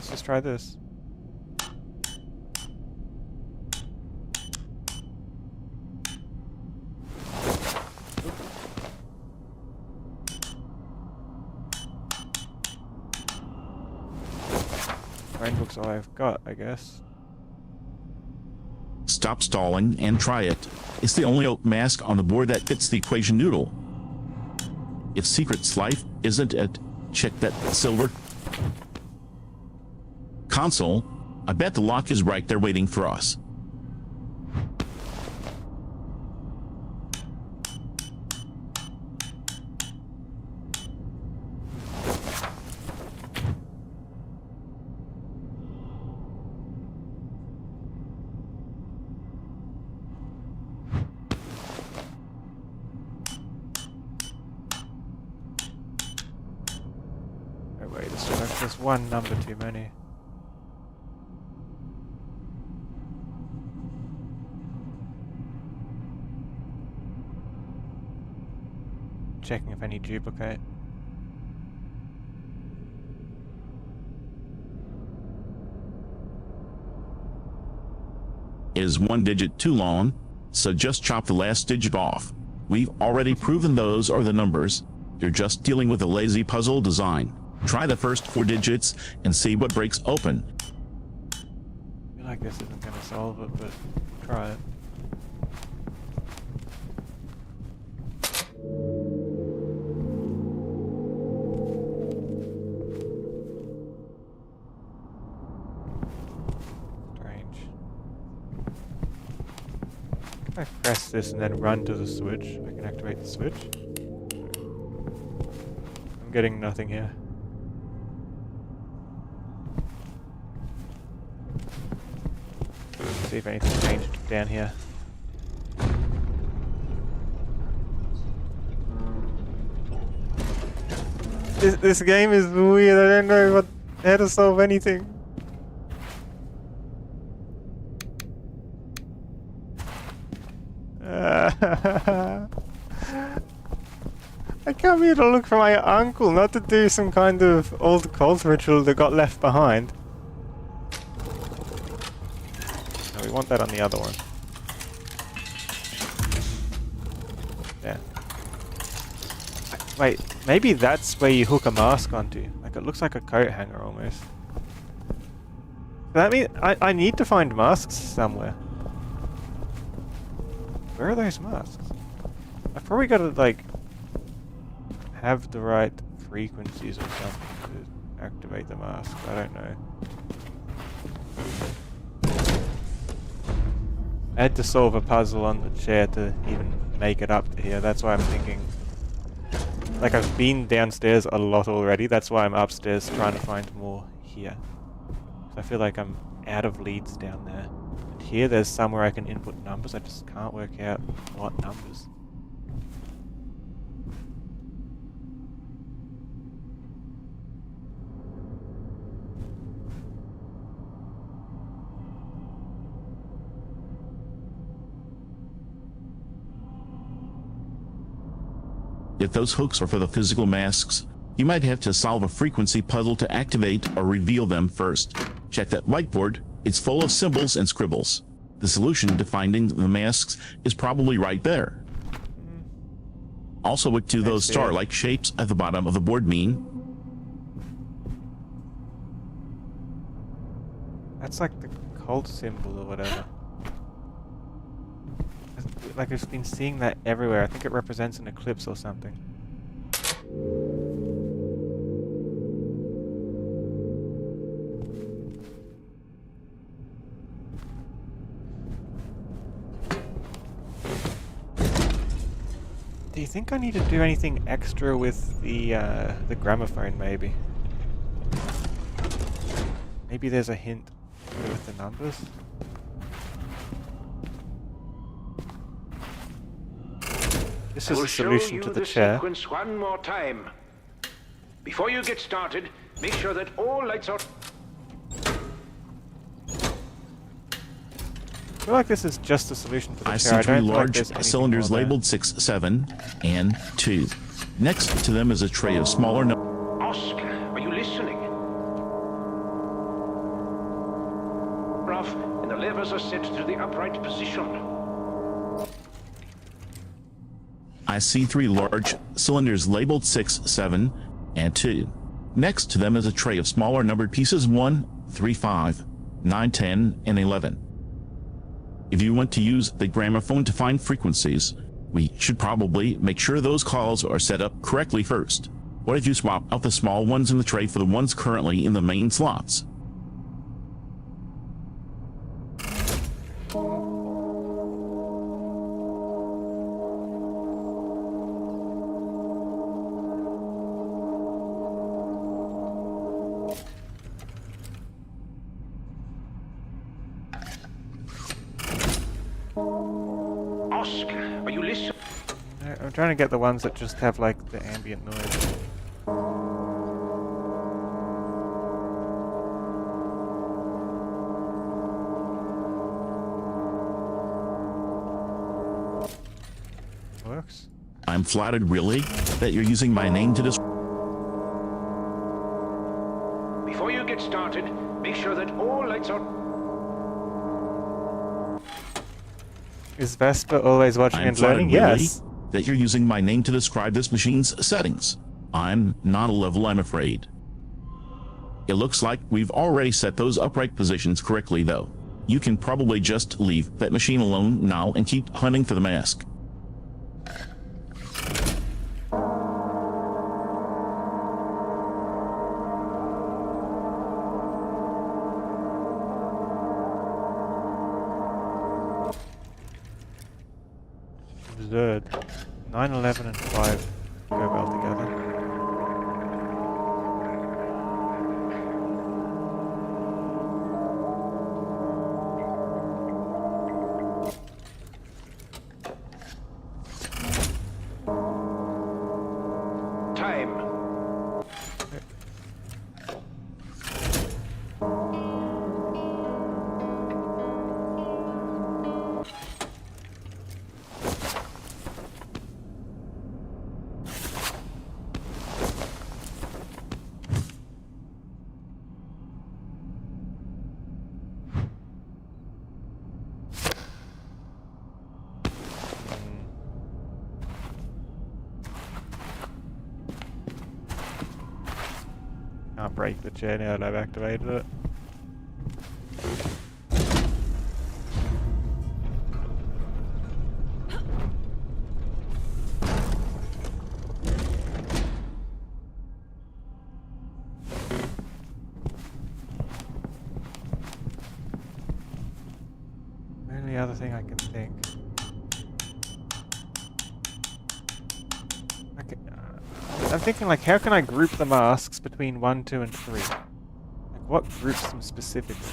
Let's try this. Rainbook's all I've got, I guess. Stop stalling and try it. It's the only oak mask on the board that fits the equation, Noodle. If Secret's life isn't it, check that silver console. I bet the lock is right there waiting for us. Oh wait, there's one number too many. Checking if any duplicate. Is 1 digit too long, so just chop the last digit off. We've already proven those are the numbers. You're just dealing with a lazy puzzle design. Try the first 4 digits and see what breaks open. I feel like guess isn't going to solve it, but try it. Strange. If I press this and then run to the switch, I can activate the switch. I'm getting nothing here. See if anything changed down here. This game is weird. I don't know how to solve anything. I come here to look for my uncle, not to do some kind of old cult ritual that got left behind. No, we want that on the other one. Yeah. Wait, maybe that's where you hook a mask onto. Like, it looks like a coat hanger almost. That means I need to find masks somewhere. Where are those masks? I've probably got to, like, have the right frequencies or something to activate the mask. I don't know. I had to solve a puzzle on the chair to even make it up to here. That's why I'm thinking... Like, I've been downstairs a lot already. That's why I'm upstairs trying to find more here. So I feel like I'm out of leads down there. And here there's somewhere I can input numbers. I just can't work out what numbers. If those hooks are for the physical masks, you might have to solve a frequency puzzle to activate or reveal them first. Check that whiteboard. It's full of symbols and scribbles. The solution to finding the masks is probably right there. Also, what do those star-like shapes at the bottom of the board mean? That's like the cult symbol or whatever. Like, I've been seeing that everywhere. I think it represents an eclipse or something. Do you think I need to do anything extra with the gramophone, maybe? Maybe there's a hint with the numbers? This is a solution to the chair. Sequence one more time. Before you get started, make sure that all lights are... I feel like this is just a solution to the I chair. see three don't feel like large there's anything cylinders more there. labeled 6, 7, and 2. Next to them is a tray of smaller Oscar, are you listening? Off, and the levers are set to the upright position. I see 3 large cylinders labeled 6, 7, and 2. Next to them is a tray of smaller numbered pieces 1, 3, 5, 9, 10, and 11. If you want to use the gramophone to find frequencies, we should probably make sure those calls are set up correctly first. What if you swap out the small ones in the tray for the ones currently in the main slots? Oscar, are you listening? No, I'm trying to get the ones that just have like the ambient noise. Works. I'm flattered, really, that you're using my name to describe. Before you get started, make sure that all lights are... Is Vesper always watching I'm and flattered, learning? really, Yes. that you're using my name to describe this machine's settings. I'm not a level, I'm afraid. It looks like we've already set those upright positions correctly, though. You can probably just leave that machine alone now and keep hunting for the mask. Absurd. 9, 11, and 5 go well together. Time. Can't break the chair now that I've activated it. Only other thing I can think. I'm thinking, like, how can I group the masks between 1, 2, and 3? Like, what groups them specifically?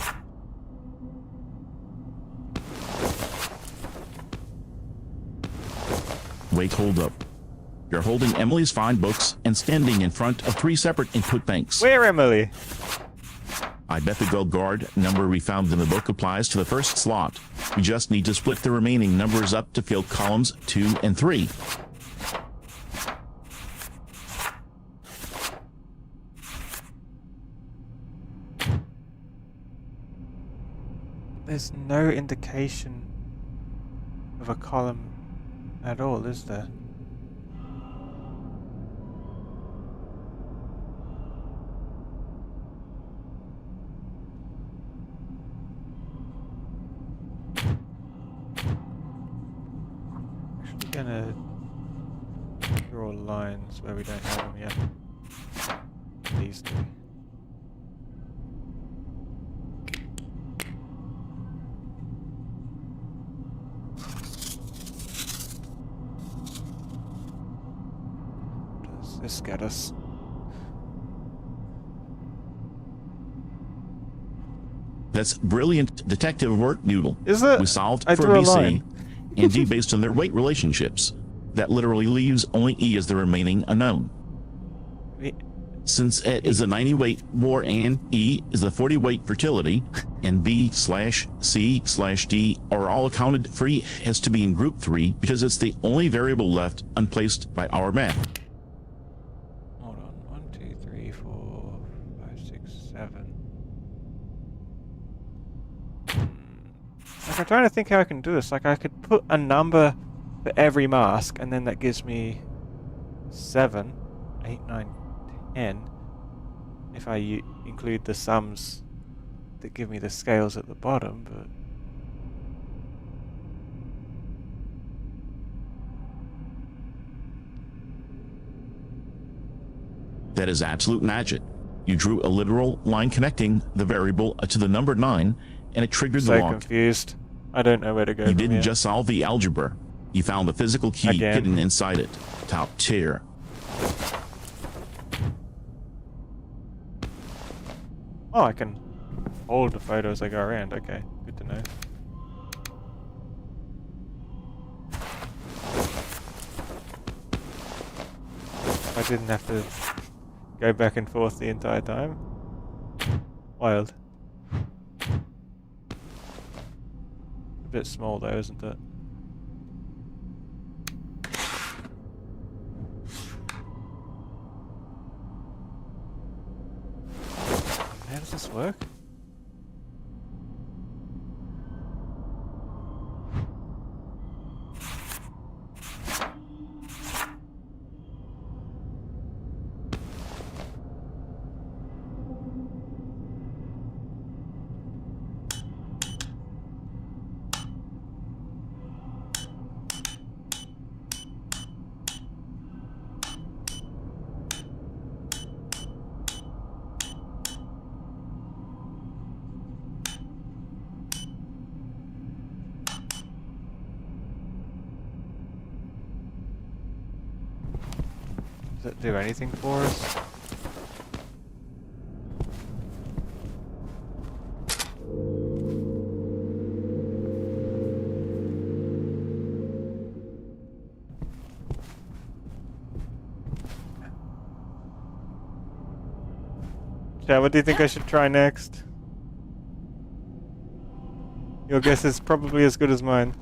Wait, hold up. You're holding Emily's fine books and standing in front of 3 separate input banks. Where, Emily? I bet the gold guard number we found in the book applies to the first slot. We just need to split the remaining numbers up to fill columns 2 and 3. There's no indication of a column at all, is there? Actually gonna draw lines where we don't have them yet. These two. This get us. That's brilliant detective work, Noodle. Is it? We solved I for drew a BC line. and D based on their weight relationships. That literally leaves only E as the remaining unknown. Since it is a 90 weight war and E is the 40 weight fertility, and B/C/D are all accounted for, E has to be in group 3 because it's the only variable left unplaced by our math. Hold on. 1, 2, 3, 4, 5, 6, 7. Like, I'm trying to think how I can do this. Like, I could put a number for every mask, and then that gives me 7, 8, 9, 10. If I include the sums that give me the scales at the bottom, but... That is absolute magic. You drew a literal line connecting the variable to the number 9, and it triggered the So lock. confused. I don't know where to go You from didn't here. just solve the algebra. You found the physical key Again. hidden inside it. Top tier. Oh, I can hold the photo as I go around. Okay, good to know. I didn't have to go back and forth the entire time. Wild. A bit small though, isn't it? How does this work? Does it do anything for us? Yeah, what do you think I should try next? Your guess is probably as good as mine.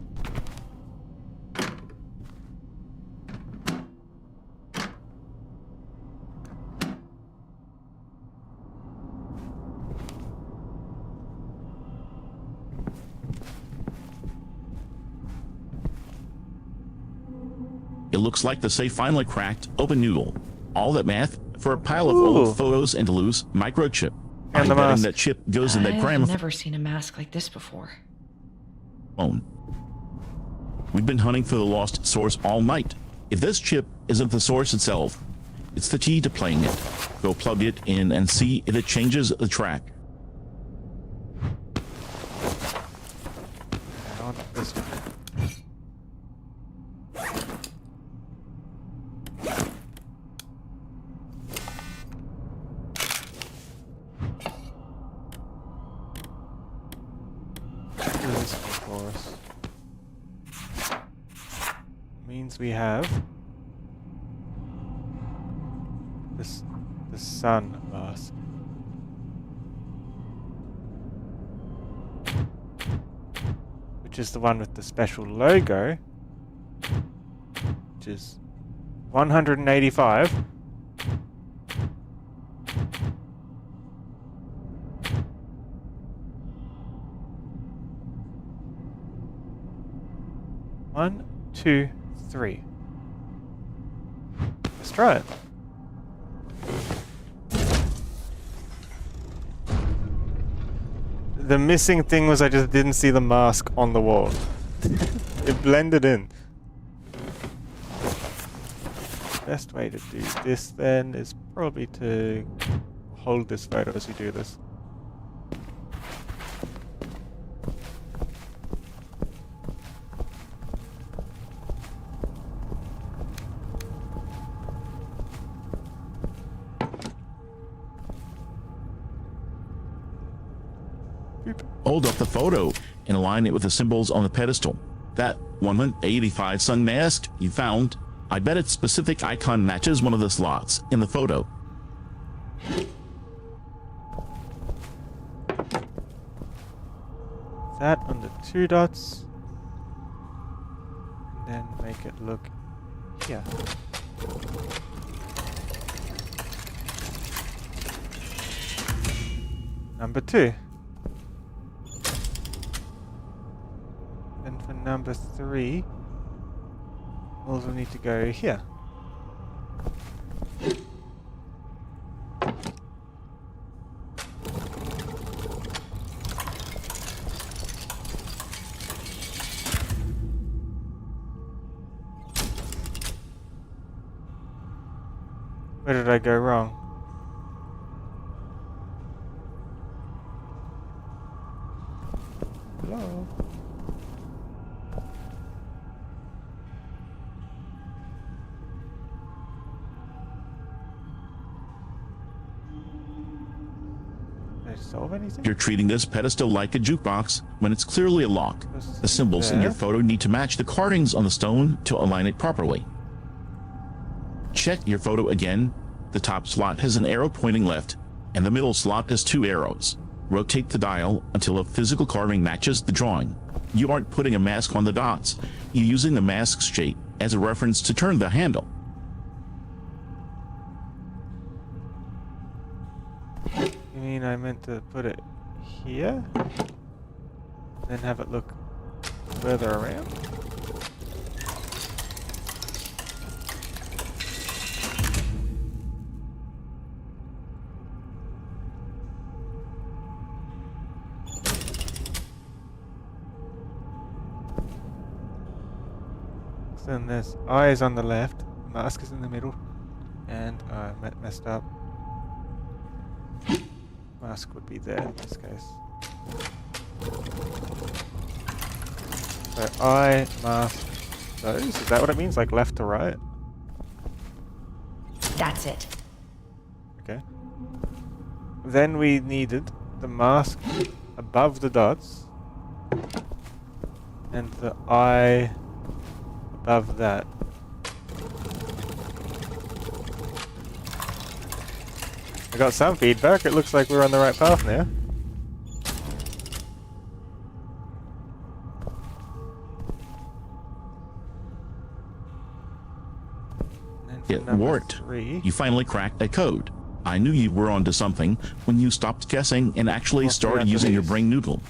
It looks like the safe finally cracked. Open noodle. All that math for a pile of Ooh. old photos and to lose microchip. And I'm the betting mask. that chip goes in that I've gramophone. never seen a mask like this before. We've been hunting for the lost source all night. If this chip isn't the source itself, it's the key to playing it. Go plug it in and see if it changes the track. I want this one. What is this for us? Means we have this the sun mask. Which is the one with the special logo, which is 185. One, two, three. Let's try it. The missing thing was I just didn't see the mask on the wall. It blended in. Best way to do this then is probably to hold this photo as we do this. Hold up the photo and align it with the symbols on the pedestal. That 185 sun mask you found, I bet its specific icon matches one of the slots in the photo. That on the two dots. And then make it look here. Number 2. And for number 3, also need to go here. Where did I go wrong? Hello? Did I solve anything? You're treating this pedestal like a jukebox when it's clearly a lock. The symbols in your photo need to match the carvings on the stone to align it properly. Check your photo again. The top slot has an arrow pointing left, and the middle slot has 2 arrows. Rotate the dial until a physical carving matches the drawing. You aren't putting a mask on the dots. You're using the mask's shape as a reference to turn the handle. You mean I meant to put it here? Then have it look further around? Then there's eyes on the left, mask is in the middle, and I messed up. Mask would be there in this case. So eye, mask, those. Is that what it means? Like left to right? That's it. Okay. Then we needed the mask above the dots. And the eye above that. I got some feedback. It looks like we're on the right path now. It worked. 3. You finally cracked a code. I knew you were onto something when you stopped guessing and actually What's the started using your these? brain noodle.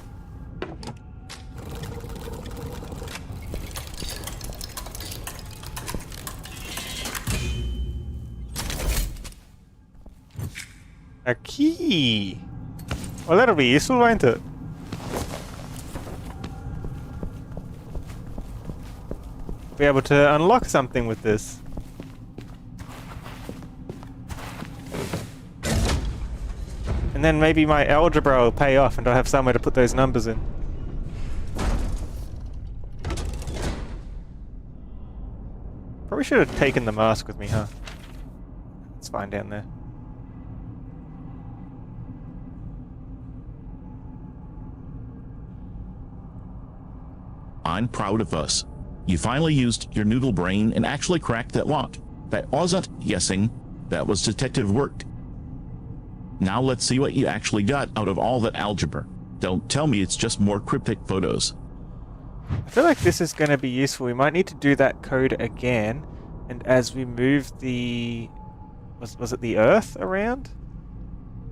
A key! Well, that'll be useful, won't it? Be able to unlock something with this. And then maybe my algebra will pay off and I'll have somewhere to put those numbers in. Probably should have taken the mask with me, huh? It's fine down there. I'm proud of us. You finally used your noodle brain and actually cracked that lock. That wasn't guessing, that was detective work. Now let's see what you actually got out of all that algebra. Don't tell me it's just more cryptic photos. I feel like this is going to be useful. We might need to do that code again. And as we move the... Was it the Earth around?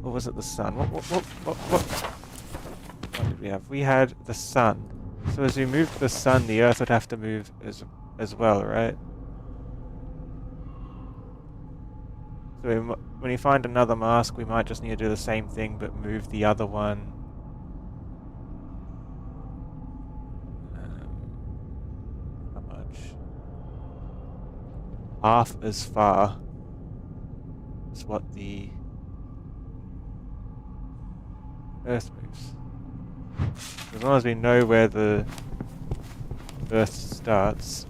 Or was it the Sun? What did we have? We had the Sun. So as we moved the Sun, the Earth would have to move as well, right? So when you find another mask, we might just need to do the same thing, but move the other one. How much? Half as far as what the Earth moves. As long as we know where the Earth starts,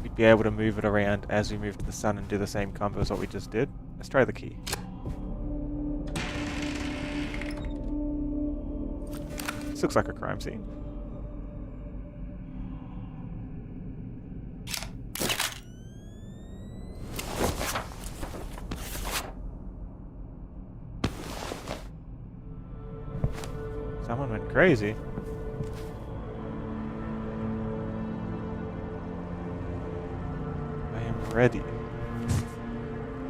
we'd be able to move it around as we move to the Sun and do the same combo as what we just did. Let's try the key. This looks like a crime scene. Someone went crazy. I am ready.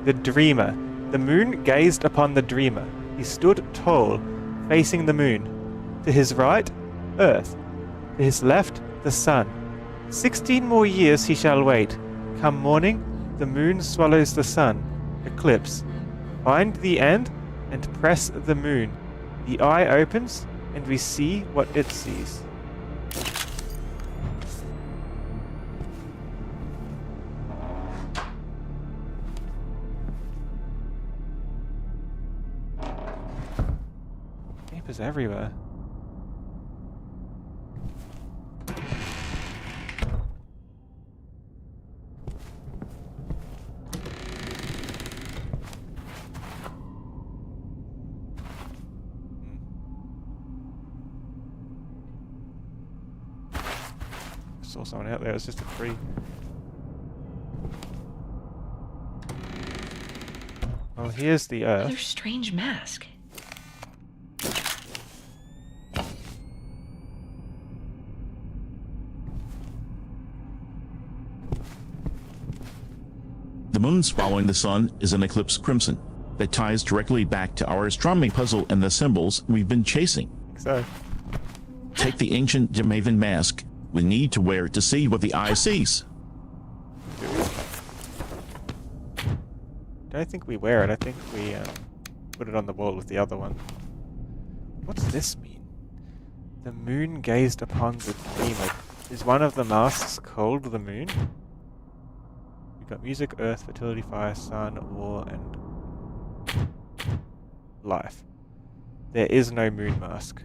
The Dreamer. The moon gazed upon the Dreamer. He stood tall, facing the moon. To his right, Earth. To his left, the Sun. 16 more years he shall wait. Come morning, the moon swallows the Sun. Eclipse. Find the end and press the moon. The eye opens, and we see what it sees. Papers everywhere. Saw someone out there, it's just a tree. Well, here's the Earth. Another strange mask. The moon swallowing the sun is an eclipse crimson that ties directly back to our astronomy puzzle and the symbols we've been chasing. So, Take the ancient Dimhaven mask. We need to wear it to see what the eye sees. don't think we wear it. I think we put it on the wall with the other one. What's this mean? The moon gazed upon the Dreamer. Is one of the masks called the moon? We've got music, earth, fertility, fire, sun, war, and life. There is no moon mask.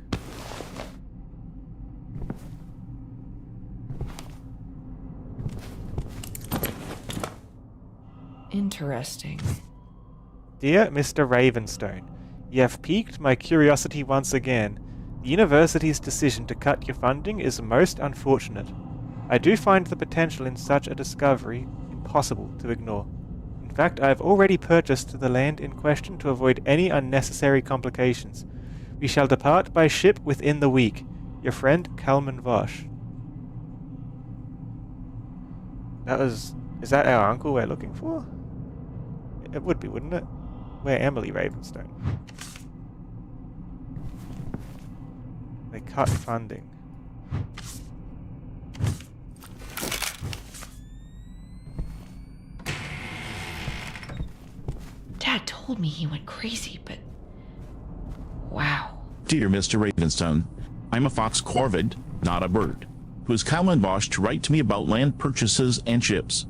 Interesting. Dear Mr. Ravenstone, you have piqued my curiosity once again. The university's decision to cut your funding is most unfortunate. I do find the potential in such a discovery impossible to ignore. In fact, I have already purchased the land in question to avoid any unnecessary complications. We shall depart by ship within the week. Your friend, Kalman Vosh. Is that our uncle we're looking for? It would be, wouldn't it? We're Emily Ravenstone. They cut funding. Dad told me he went crazy, but... Wow. Dear Mr. Ravenstone, I'm a fox corvid, not a bird, who is Kalman Bosch to write to me about land purchases and ships.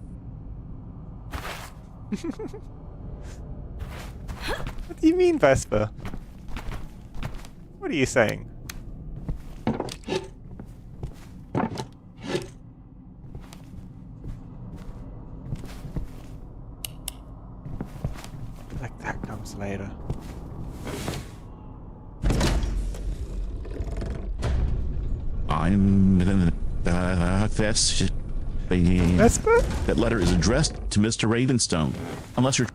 What do you mean, Vesper? What are you saying? Like that comes later. I'm Vesper? That letter is addressed to Mr. Ravenstone. Unless you're...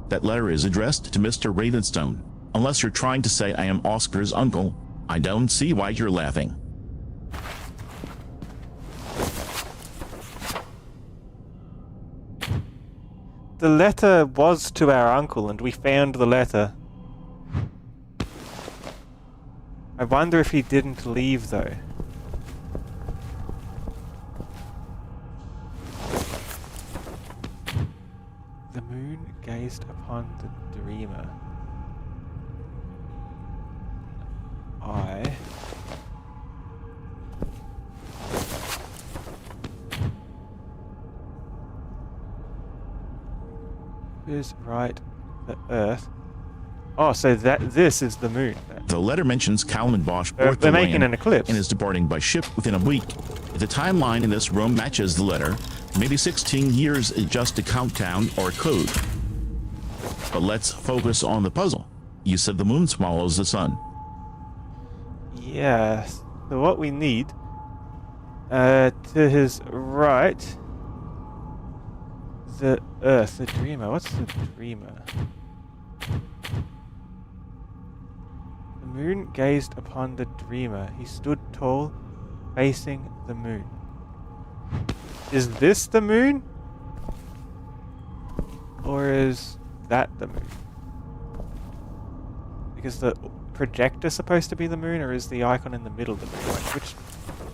That letter is addressed to Mr. Ravenstone. Unless you're trying to say I am Oscar's uncle, I don't see why you're laughing. The letter was to our uncle, and we found the letter. I wonder if he didn't leave, though. The moon gazed upon the dreamer. I... is right, the Earth. Oh, so this is the moon then. The letter mentions Kalman Bosch They're bought the making land an eclipse. and is departing by ship within a week. If the timeline in this room matches the letter, maybe 16 years is just a countdown or a code. But let's focus on the puzzle. You said the moon swallows the sun. Yes. So what we need, to his right, the Earth, the dreamer. What's the dreamer? The moon gazed upon the dreamer. He stood tall, facing the moon. Is this the moon? Or is that the moon? Because the projector's supposed to be the moon, or is the icon in the middle the moon? Like, which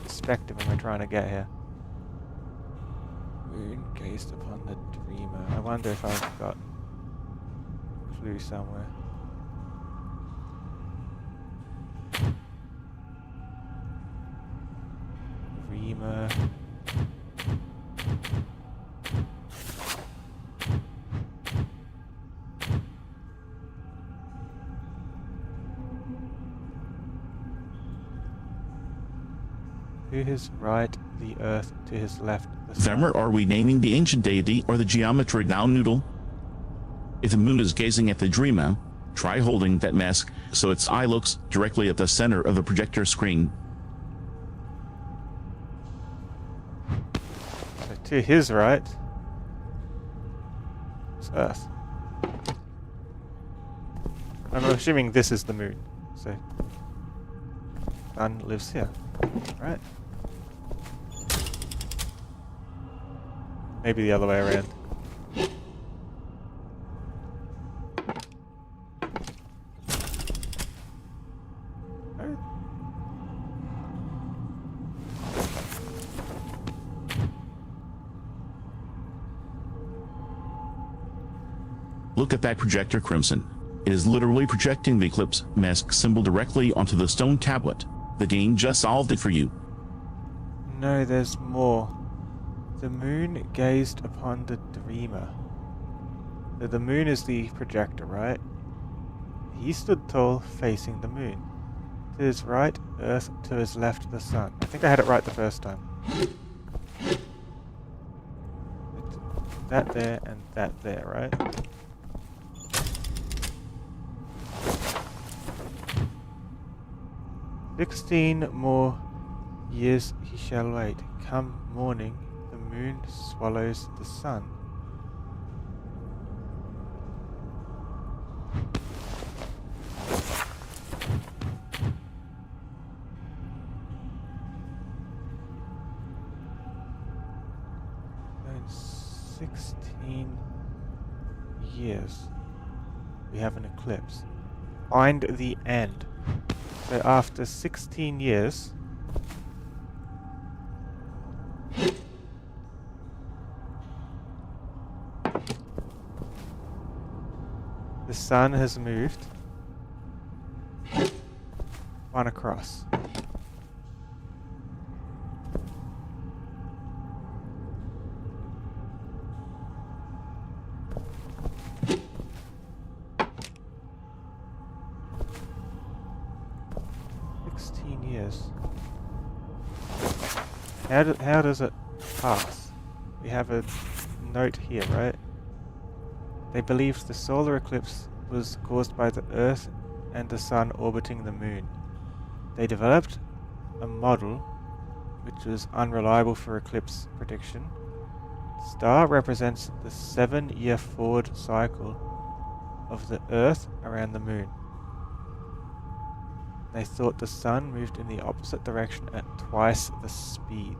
perspective am I trying to get here? Moon gazed upon the dreamer. I wonder if I've got a clue somewhere. Dreamer. To his right, the Earth. To his left, the sun. Femmer, are we naming the ancient deity or the geometric now noodle? If the moon is gazing at the dreamer, try holding that mask so its eye looks directly at the center of the projector screen. So to his right, it's Earth. I'm assuming this is the moon. So, sun lives here, right? Maybe the other way around. No? Look at that projector, Crimson. It is literally projecting the eclipse mask symbol directly onto the stone tablet. The game just solved it for you. No, there's more. The moon gazed upon the dreamer. So the moon is the projector, right? He stood tall, facing the moon. to his right, Earth to his left, the Sun. I think I had it right the first time. That there and that there, right? "16 more years he shall wait. Come morning, the moon swallows the sun." So in 16 years, we have an eclipse. Find the end. So after 16 years, the sun has moved one across. Years. How does it pass? We have a note here, right? They believed the solar eclipse was caused by the Earth and the Sun orbiting the Moon. They developed a model which was unreliable for eclipse prediction. The star represents the 7-year forward cycle of the Earth around the Moon. They thought the Sun moved in the opposite direction at twice the speed.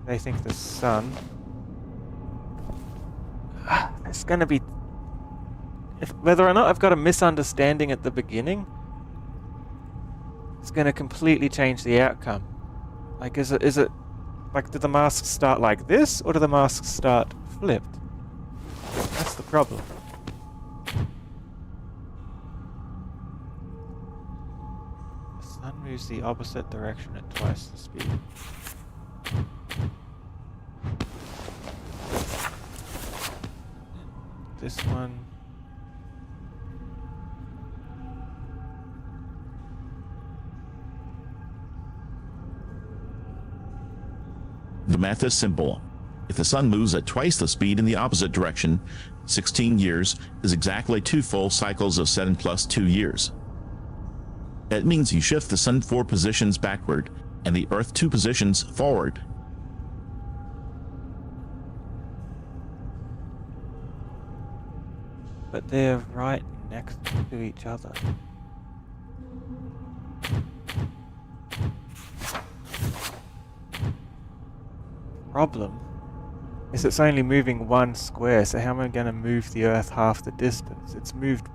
They think the Sun... It's going to be... whether or not I've got a misunderstanding at the beginning, it's going to completely change the outcome. Like, is it... like, do the masks start like this, or do the masks start flipped? That's the problem. The Sun moves the opposite direction at twice the speed. This one... The math is simple. If the sun moves at twice the speed in the opposite direction, 16 years is exactly 2 full cycles of 7 plus 2 years. That means you shift the sun 4 positions backward and the Earth 2 positions forward. But they're right next to each other. Problem is it's only moving 1 square, so how am I going to move the Earth half the distance? It's moved...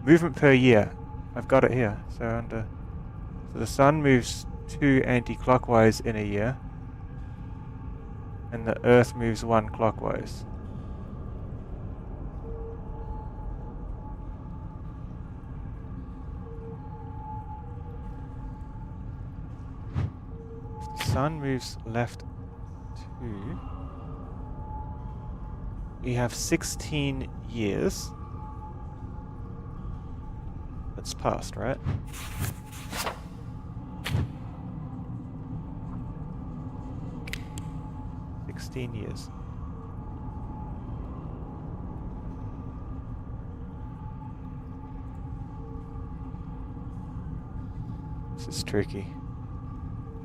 movement per year. I've got it here. So the sun moves 2 anti-clockwise in a year, and the Earth moves 1 clockwise. If the sun moves left 2, we have 16 years. That's passed, right? Years. This is tricky.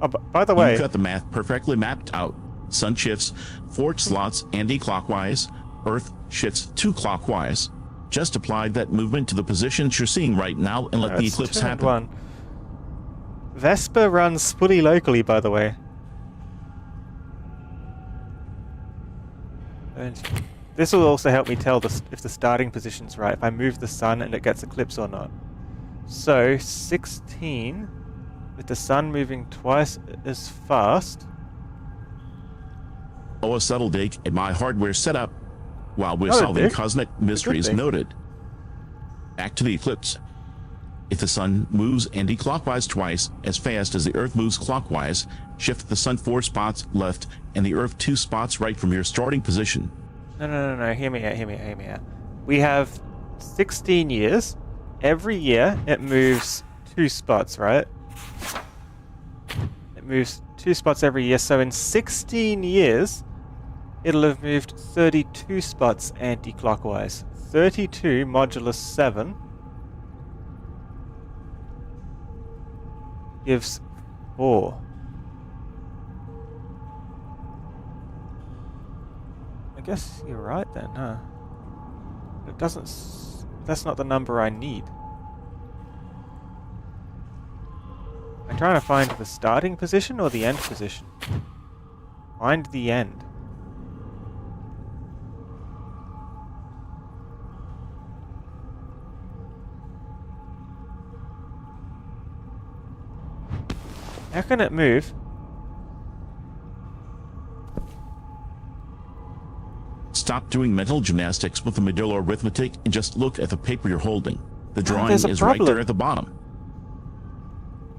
Oh, by the way, You've got the math perfectly mapped out. Sun shifts 4 slots anti-clockwise, Earth shifts 2 clockwise. Just apply that movement to the positions you're seeing right now and let the eclipse happen. 1. Vesper runs fully locally, by the way. And this will also help me tell if the starting position's right, if I move the sun and it gets eclipse or not. So, 16, with the sun moving twice as fast. Oh, a subtle dig at my hardware setup while we're solving cosmic mysteries noted. Back to the eclipse. If the sun moves anti-clockwise twice as fast as the Earth moves clockwise, shift the sun 4 spots left and the Earth 2 spots right from your starting position. No. Hear me out. we have 16 years. Every year it moves 2 spots, right? It moves 2 spots every year, so in 16 years, it'll have moved 32 spots anti-clockwise. 32 modulus 7 gives 4. I guess you're right then, huh? It doesn't... That's not the number I need. I'm trying to find the starting position or the end position. Find the end. How can it move? Stop doing mental gymnastics with the medulla arithmetic and just look at the paper you're holding. The drawing there's a is right problem. there at the bottom.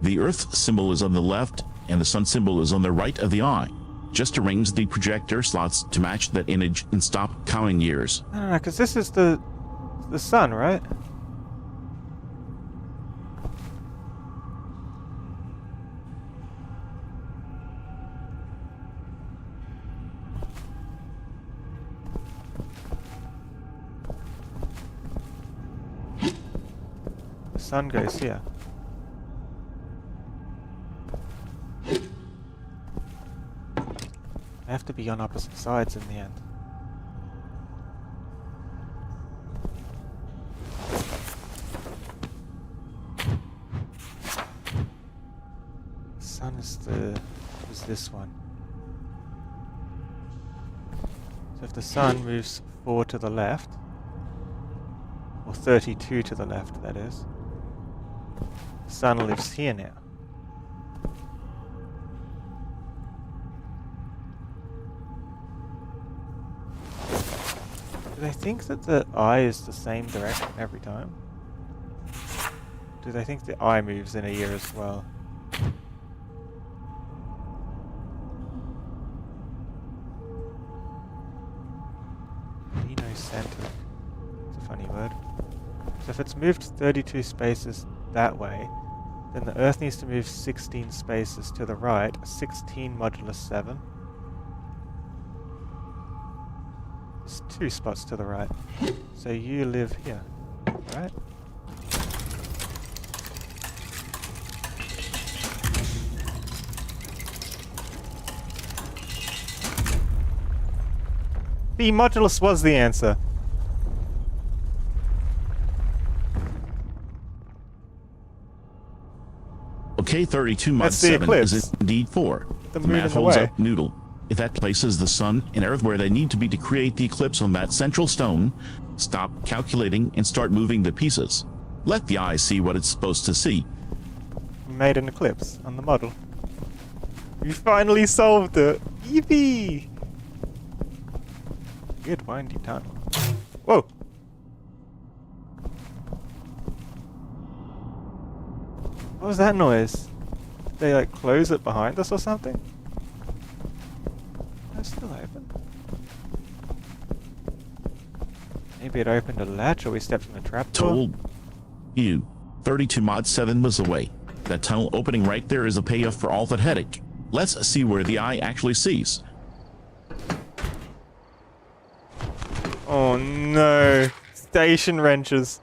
The Earth symbol is on the left and the Sun symbol is on the right of the eye. Just arrange the projector slots to match that image and stop counting years. No, because this is the sun, right? The sun goes here. They have to be on opposite sides in the end. Sun is this one. So if the sun moves 4 to the left, or 32 to the left, that is, the sun lives here now. Do they think that the eye is the same direction every time? Do they think the eye moves in a year as well? Enocentric. It's a funny word. So if it's moved 32 spaces that way, then the Earth needs to move 16 spaces to the right, 16 modulus 7. It's 2 spots to the right. So you live here, right? The modulus was the answer. Okay, 32 mod That's the 7 eclipse. is indeed 4. The The moon math in the holds way. up noodle. If that places the sun and earth where they need to be to create the eclipse on that central stone, stop calculating and start moving the pieces. Let the eye see what it's supposed to see. We made an eclipse on the model. We finally solved it! Yippee! Good windy tunnel. Whoa! What was that noise? Did they like close it behind us or something? It's still open. Maybe it opened a latch or we stepped in a trapdoor. Told you. 32 mod 7 was away. That tunnel opening right there is a payoff for all that headache. Let's see where the eye actually sees. Oh no! Station wrenches.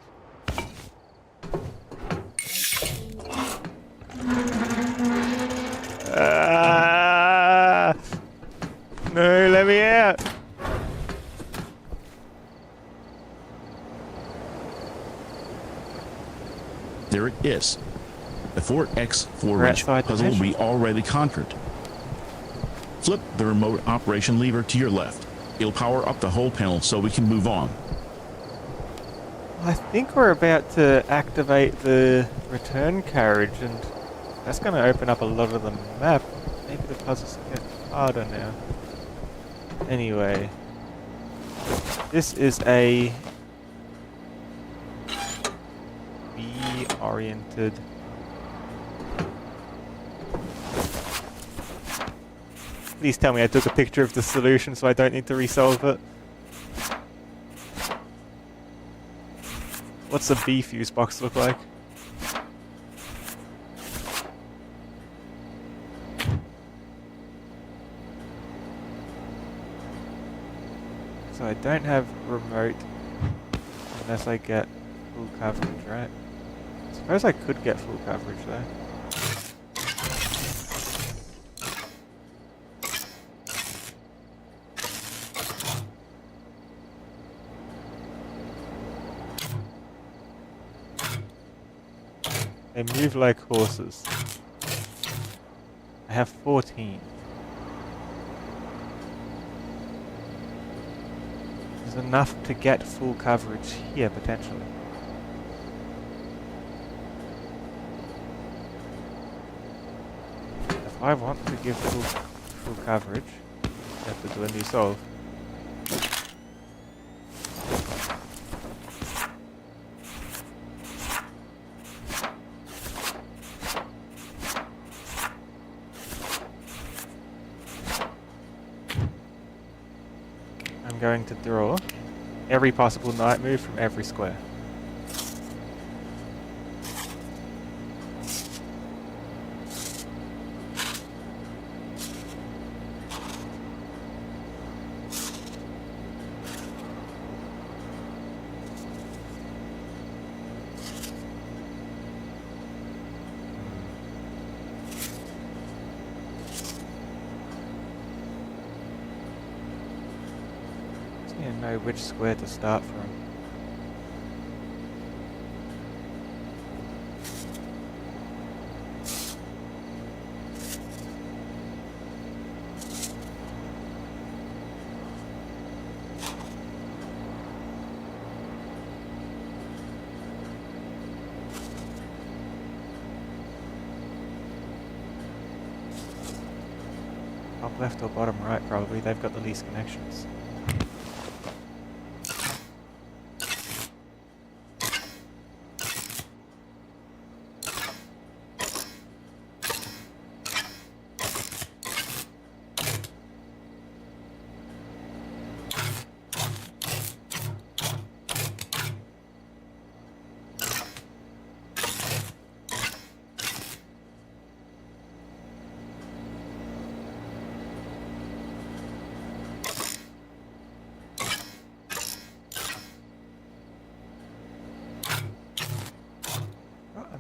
Ah! No, let me out! There it is. The 4x4 We're wrench outside the puzzle mission. we already conquered. Flip the remote operation lever to your left. It'll power up the whole panel so we can move on. I think we're about to activate the return carriage, and that's going to open up a lot of the map. Maybe the puzzles get harder now. Anyway, this is a B-oriented. Please tell me I took a picture of the solution so I don't need to resolve it. What's the B fuse box look like? So I don't have remote unless I get full coverage, right? I suppose I could get full coverage though. They move like horses. I have 14. There's enough to get full coverage here, potentially. If I want to give full coverage, I have to do a new solve. I'm going to draw every possible knight move from every square. Know which square to start from. Top left or bottom right, probably. They've got the least connections.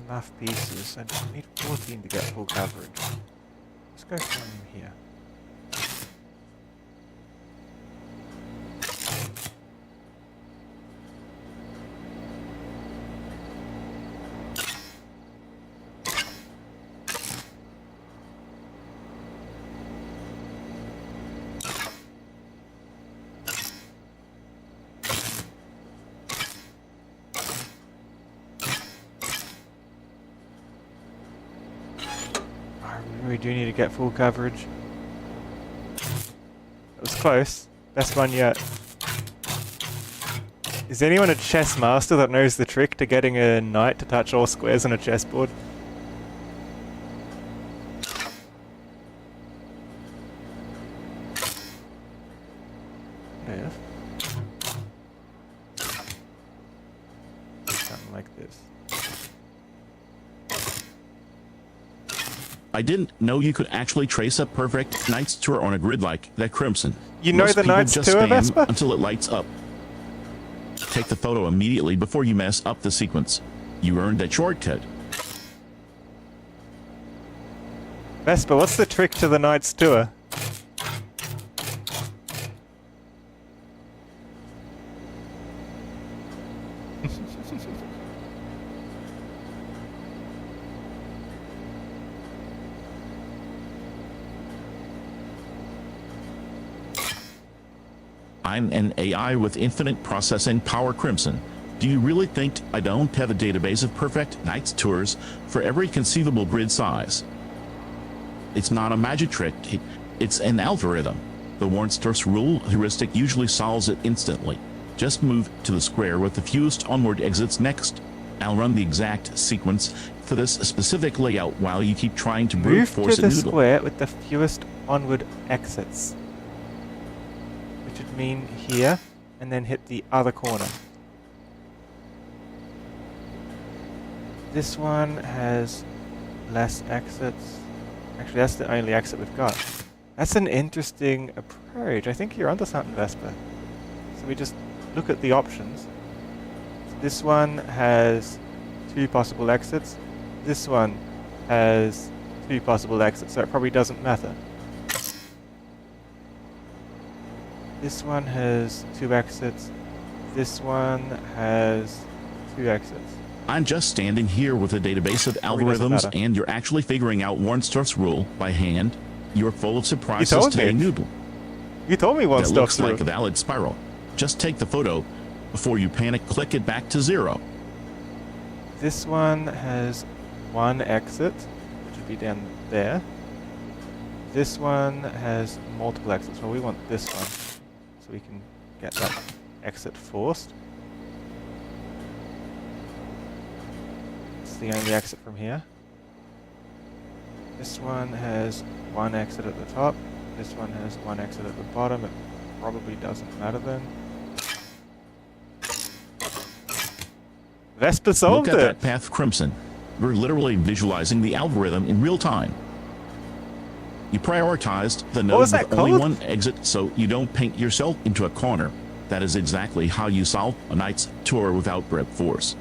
Enough pieces. I just need 14 to get full coverage. Let's go from here. We do need to get full coverage. That was close. Best one yet. Is anyone a chess master that knows the trick to getting a knight to touch all squares on a chessboard? Yeah. Something like this. I didn't know you could actually trace a perfect Knight's Tour on a grid like that, Crimson. You know Most the people Knight's just Tour, spam Vesper? until it lights up. Take the photo immediately before you mess up the sequence. You earned that shortcut. Vesper, what's the trick to the Knight's Tour? I'm an AI with infinite processing power, Crimson. Do you really think I don't have a database of perfect Knight's Tours for every conceivable grid size? It's not a magic trick, it's an algorithm. The Warnstorf's rule heuristic usually solves it instantly. Just move to the square with the fewest onward exits next. I'll run the exact sequence for this specific layout while you keep trying to brute Move force to a the noodle. square with the fewest onward exits. Which would mean here, and then hit the other corner. This one has less exits. Actually, that's the only exit we've got. That's an interesting approach. I think you're onto something, Vesper. So we just look at the options. So this one has 2 possible exits. This one has 2 possible exits, so it probably doesn't matter. This one has 2 exits. This one has 2 exits. I'm just standing here with a database of algorithms, and you're actually figuring out Warnstorff's rule by hand. You're full of surprises today, Noodle. You told me That looks Warnstorff's rule. like a valid spiral. Just take the photo. Before you panic, click it back to 0. This one has 1 exit, which would be down there. This one has multiple exits. Well, we want this one, so we can get that exit forced. It's the only exit from here. This one has 1 exit at the top. This one has 1 exit at the bottom. It probably doesn't matter then. Vesper solved Look at it! that path, Crimson. We're literally visualizing the algorithm in real time. You prioritized the node was with that only called? 1 exit so you don't paint yourself into a corner. That is exactly how you solve a Knight's Tour without brute force.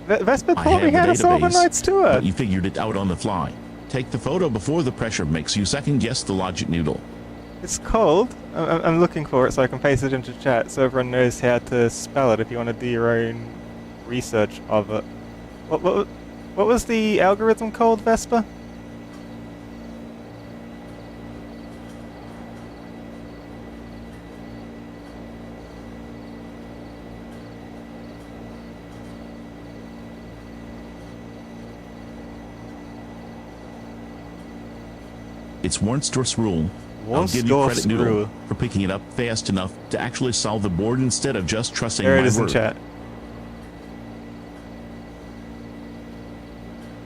Vesper I taught me have how the to solve a database, Knight's Tour! but you figured it out on the fly. Take the photo before the pressure makes you second-guess the logic, Noodle. It's called. I'm looking for it so I can paste it into chat so everyone knows how to spell it if you want to do your own research of it. What was the algorithm called, Vesper? It's Warnstorff's rule. I'll give you Warnstorff's credit, Noodle, rule. for picking it up fast enough to actually solve the board instead of just trusting There my it is in word. chat.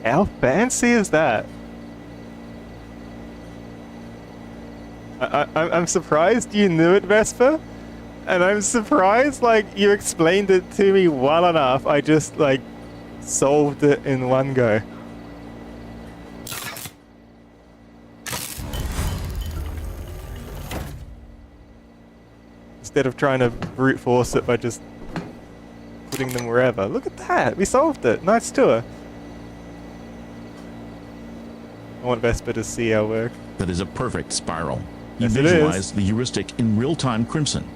How fancy is that? I'm surprised you knew it, Vesper, and I'm surprised like you explained it to me well enough. I just like solved it in one go. Instead of trying to brute force it by just putting them wherever. Look at that! We solved it! Nice tour! I want Vesper to see our work. That is a perfect spiral. You Yes, it visualize is. the heuristic in real-time, Crimson.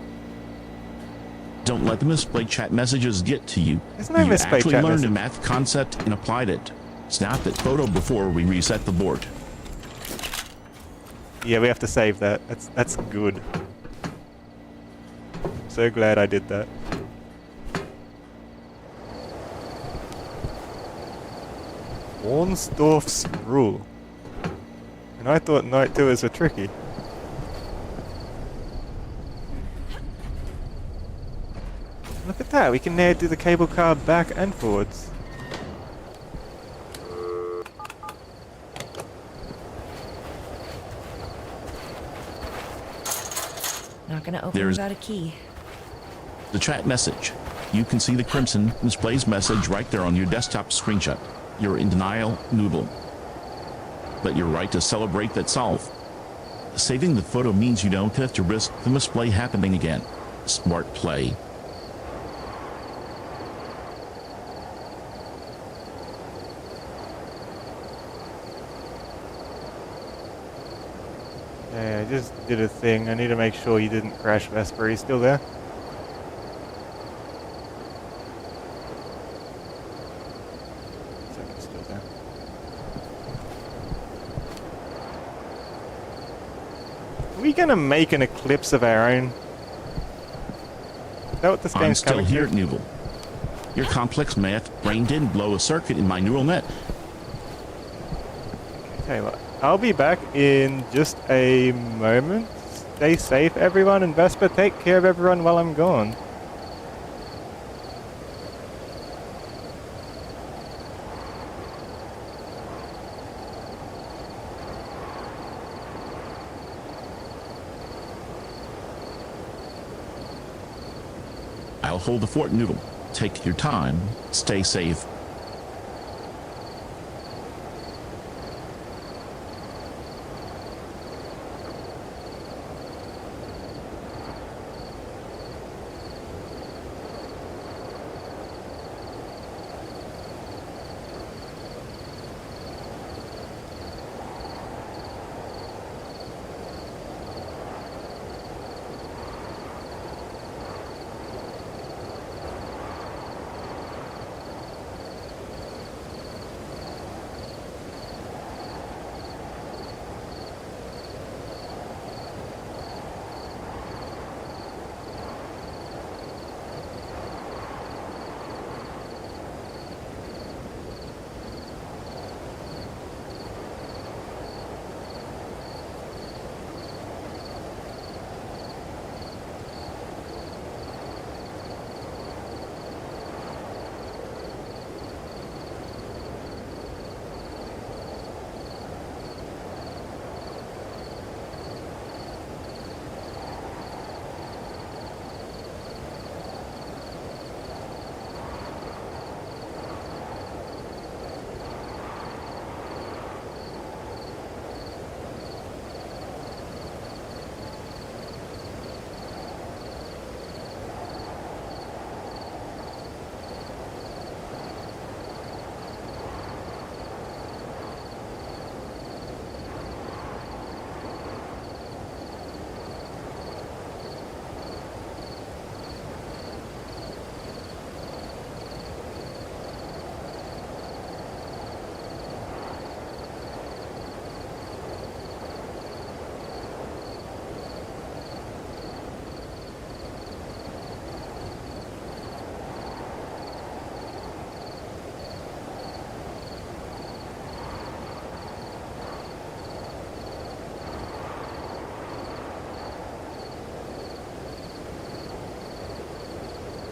Don't let the misplayed chat messages get to you. There's no You misplayed actually chat learned a message. math concept and applied it. Snap that photo before we reset the board. Yeah, we have to save that. That's good. So glad I did that. Warnstorff's rule. And I thought night tours were tricky. Look at that, we can now do the cable car back and forwards. Not gonna open There's- without a key. The chat message. You can see the Crimson displays message right there on your desktop screenshot. You're in denial, Noodle. But you're right to celebrate that solve. Saving the photo means you don't have to risk the misplay happening again. Smart play. Yeah, I just did a thing. I need to make sure you didn't crash, Vesper. Are you still there? Looks like it's still there. Are we gonna make an eclipse of our own? Is that what this I'm game's still coming here, to? Noodle. Your complex math brain didn't blow a circuit in my neural net. Tell you what, I'll be back in just a moment. Stay safe, everyone, and Vesper, take care of everyone while I'm gone. I'll hold the fort, Noodle. Take your time. Stay safe.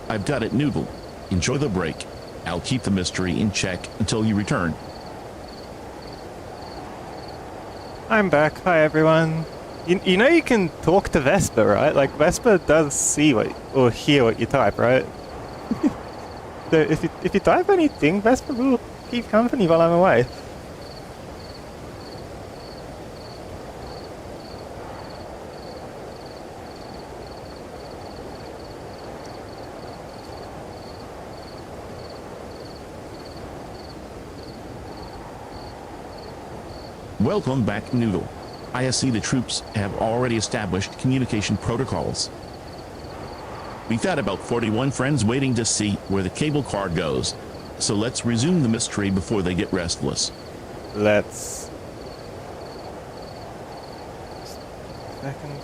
I've got it, Noodle. Enjoy the break. I'll keep the mystery in check until you return. I'm back. Hi, everyone. You know you can talk to Vesper, right? Like, Vesper does see what, or hear what you type, right? So if you type anything, Vesper will keep company while I'm away. Welcome back, Noodle. I see the troops have already established communication protocols. We've got about 41 friends waiting to see where the cable car goes. So let's resume the mystery before they get restless. Let's... Second.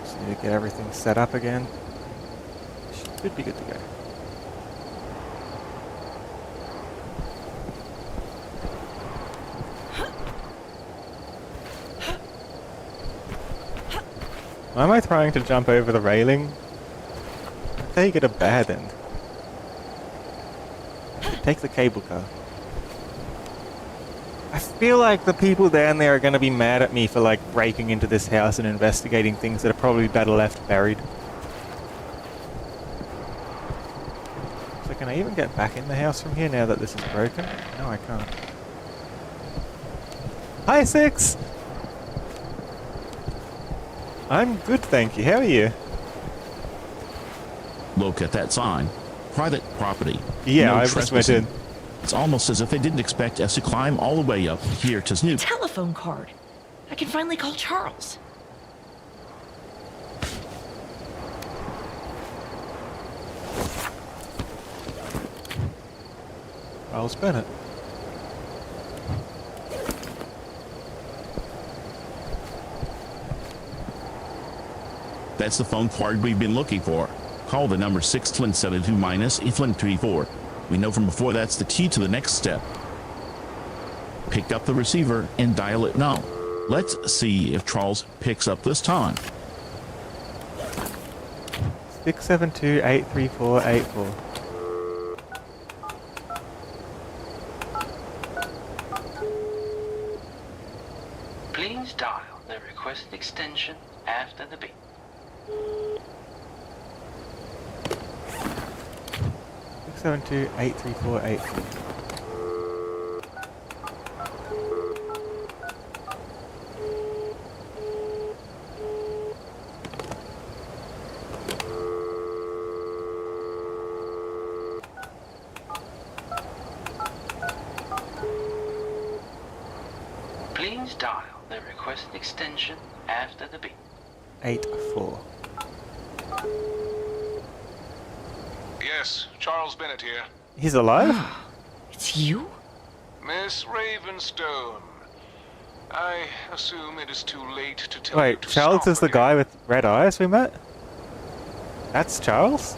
Just need to get everything set up again. Should be good to go. Why am I trying to jump over the railing? That's how you get a bad end. Take the cable car. I feel like the people down there are going to be mad at me for like breaking into this house and investigating things that are probably better left buried. So can I even get back in the house from here now that this is broken? No, I can't. Hi, Six! I'm good, thank you. How are you? Look at that sign. Private property. Yeah, No I just went trespassing. in. It's almost as if they didn't expect us to climb all the way up here to snoop. Telephone card. I can finally call Charles. I'll spin it. That's the phone card we've been looking for. Call the number 6172-Iflin34. We know from before that's the key to the next step. Pick up the receiver and dial it now. Let's see if Charles picks up this time. 672-83484. Please dial the requested extension after the beep. 672-83484. Please dial the requested extension after the beep. 84. Yes, Charles Bennett here. He's alive? It's you? Miss Ravenstone. I assume it is too late to tell you Wait, to Charles stop is the again. guy with red eyes we met? That's Charles?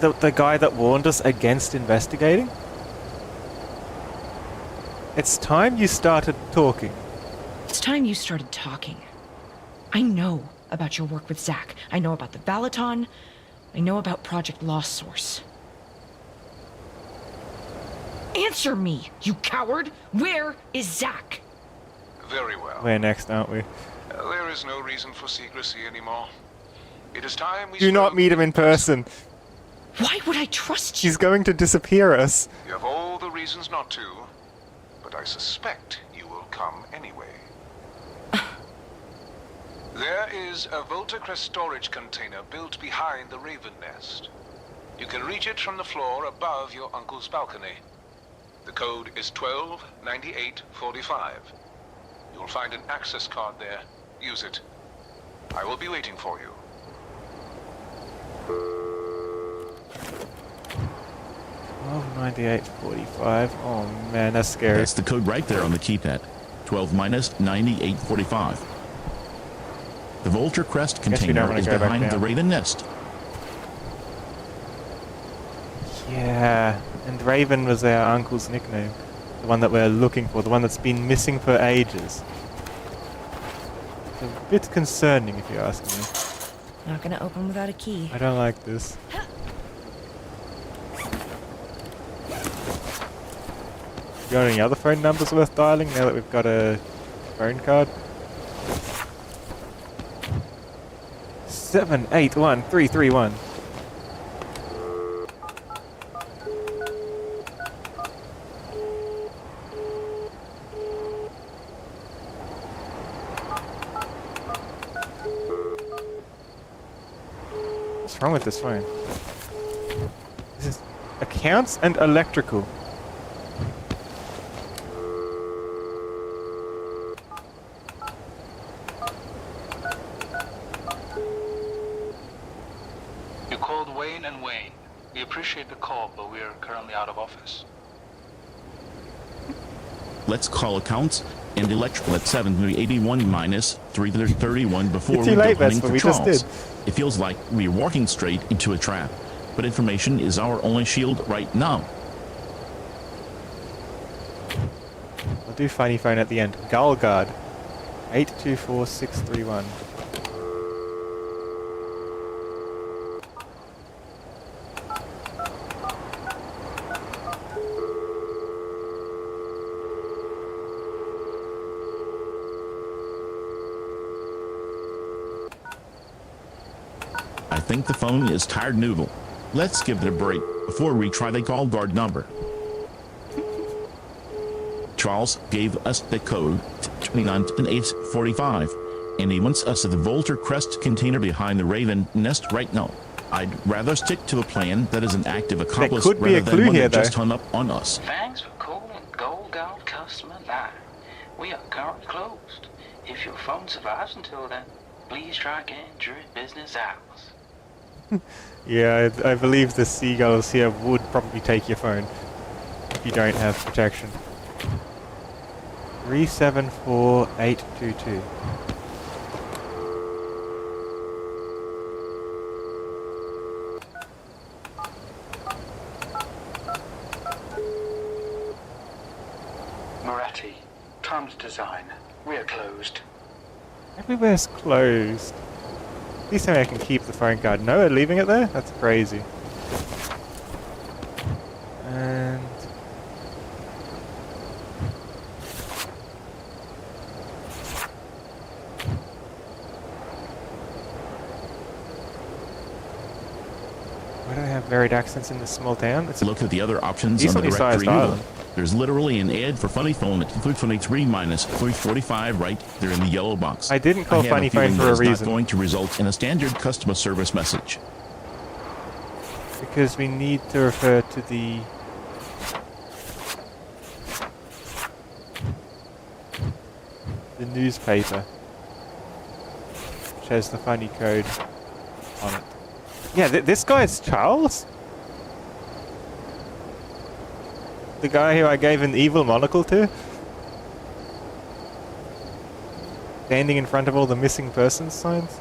The guy that warned us against investigating? It's time you started talking. It's time you started talking. I know about your work with Zach. I know about the Valaton. I know about Project Lost Source. Answer me, you coward! Where is Zach? Very well. We're next, aren't we? There is no reason for secrecy anymore. It is time we Do not spoke meet him in person. Why would I trust you? He's going to disappear us. You have all the reasons not to, but I suspect you will come anyway. There is a Voltacrest storage container built behind the Raven Nest. You can reach it from the floor above your uncle's balcony. The code is 129845. You'll find an access card there. Use it. I will be waiting for you. 129845. Oh man, that's scary. That's the code right there on the keypad. 12-9845. The Vulture Crest we don't container wanna is go back behind the down. Raven Nest. Yeah, and Raven was our uncle's nickname. The one that we're looking for, the one that's been missing for ages. It's a bit concerning if you ask me. Not gonna open without a key. I don't like this. You got any other phone numbers worth dialing now that we've got a phone card? 781331. What's wrong with this phone? This is accounts and electrical. You called Wayne and Wayne. We appreciate the call, but we are currently out of office. Let's call accounts and electrical at 781 minus 331 before It's too we late, go hunting Vesper, for we just Charles. did. It feels like we're walking straight into a trap, but information is our only shield right now. I'll do funny phone at the end. Gull Guard. 824631. I think the phone is tired noodle. Let's give it a break before we try the call guard number. Charles gave us the code 29845, and he wants us at the Volter Crest container behind the Raven nest right now. I'd rather stick to a plan that is an active accomplice could be rather a than clue one here, that just though. hung up on us. Thanks for calling Gold Guard customer line. We are currently closed. If your phone survives until then, please try again during business hours. Yeah, I believe the seagulls here would probably take your phone if you don't have protection. 374822. Moretti, Tom's design. We are closed. Everywhere's closed. At least I can keep the phone card. No, we're leaving it there? That's crazy. And... why do they have varied accents in this small town? It's a Look at the other options on the decently sized directory. island. There's literally an ad for Funny Phone at 323 minus 345 right there in the yellow box. I didn't call have Funny Phone feeling for that a it's not reason. going to result in a standard customer service message. Because we need to refer to the... newspaper. Which has the funny code on it. Yeah, this guy's Charles? The guy who I gave an evil monocle to? Standing in front of all the missing persons signs?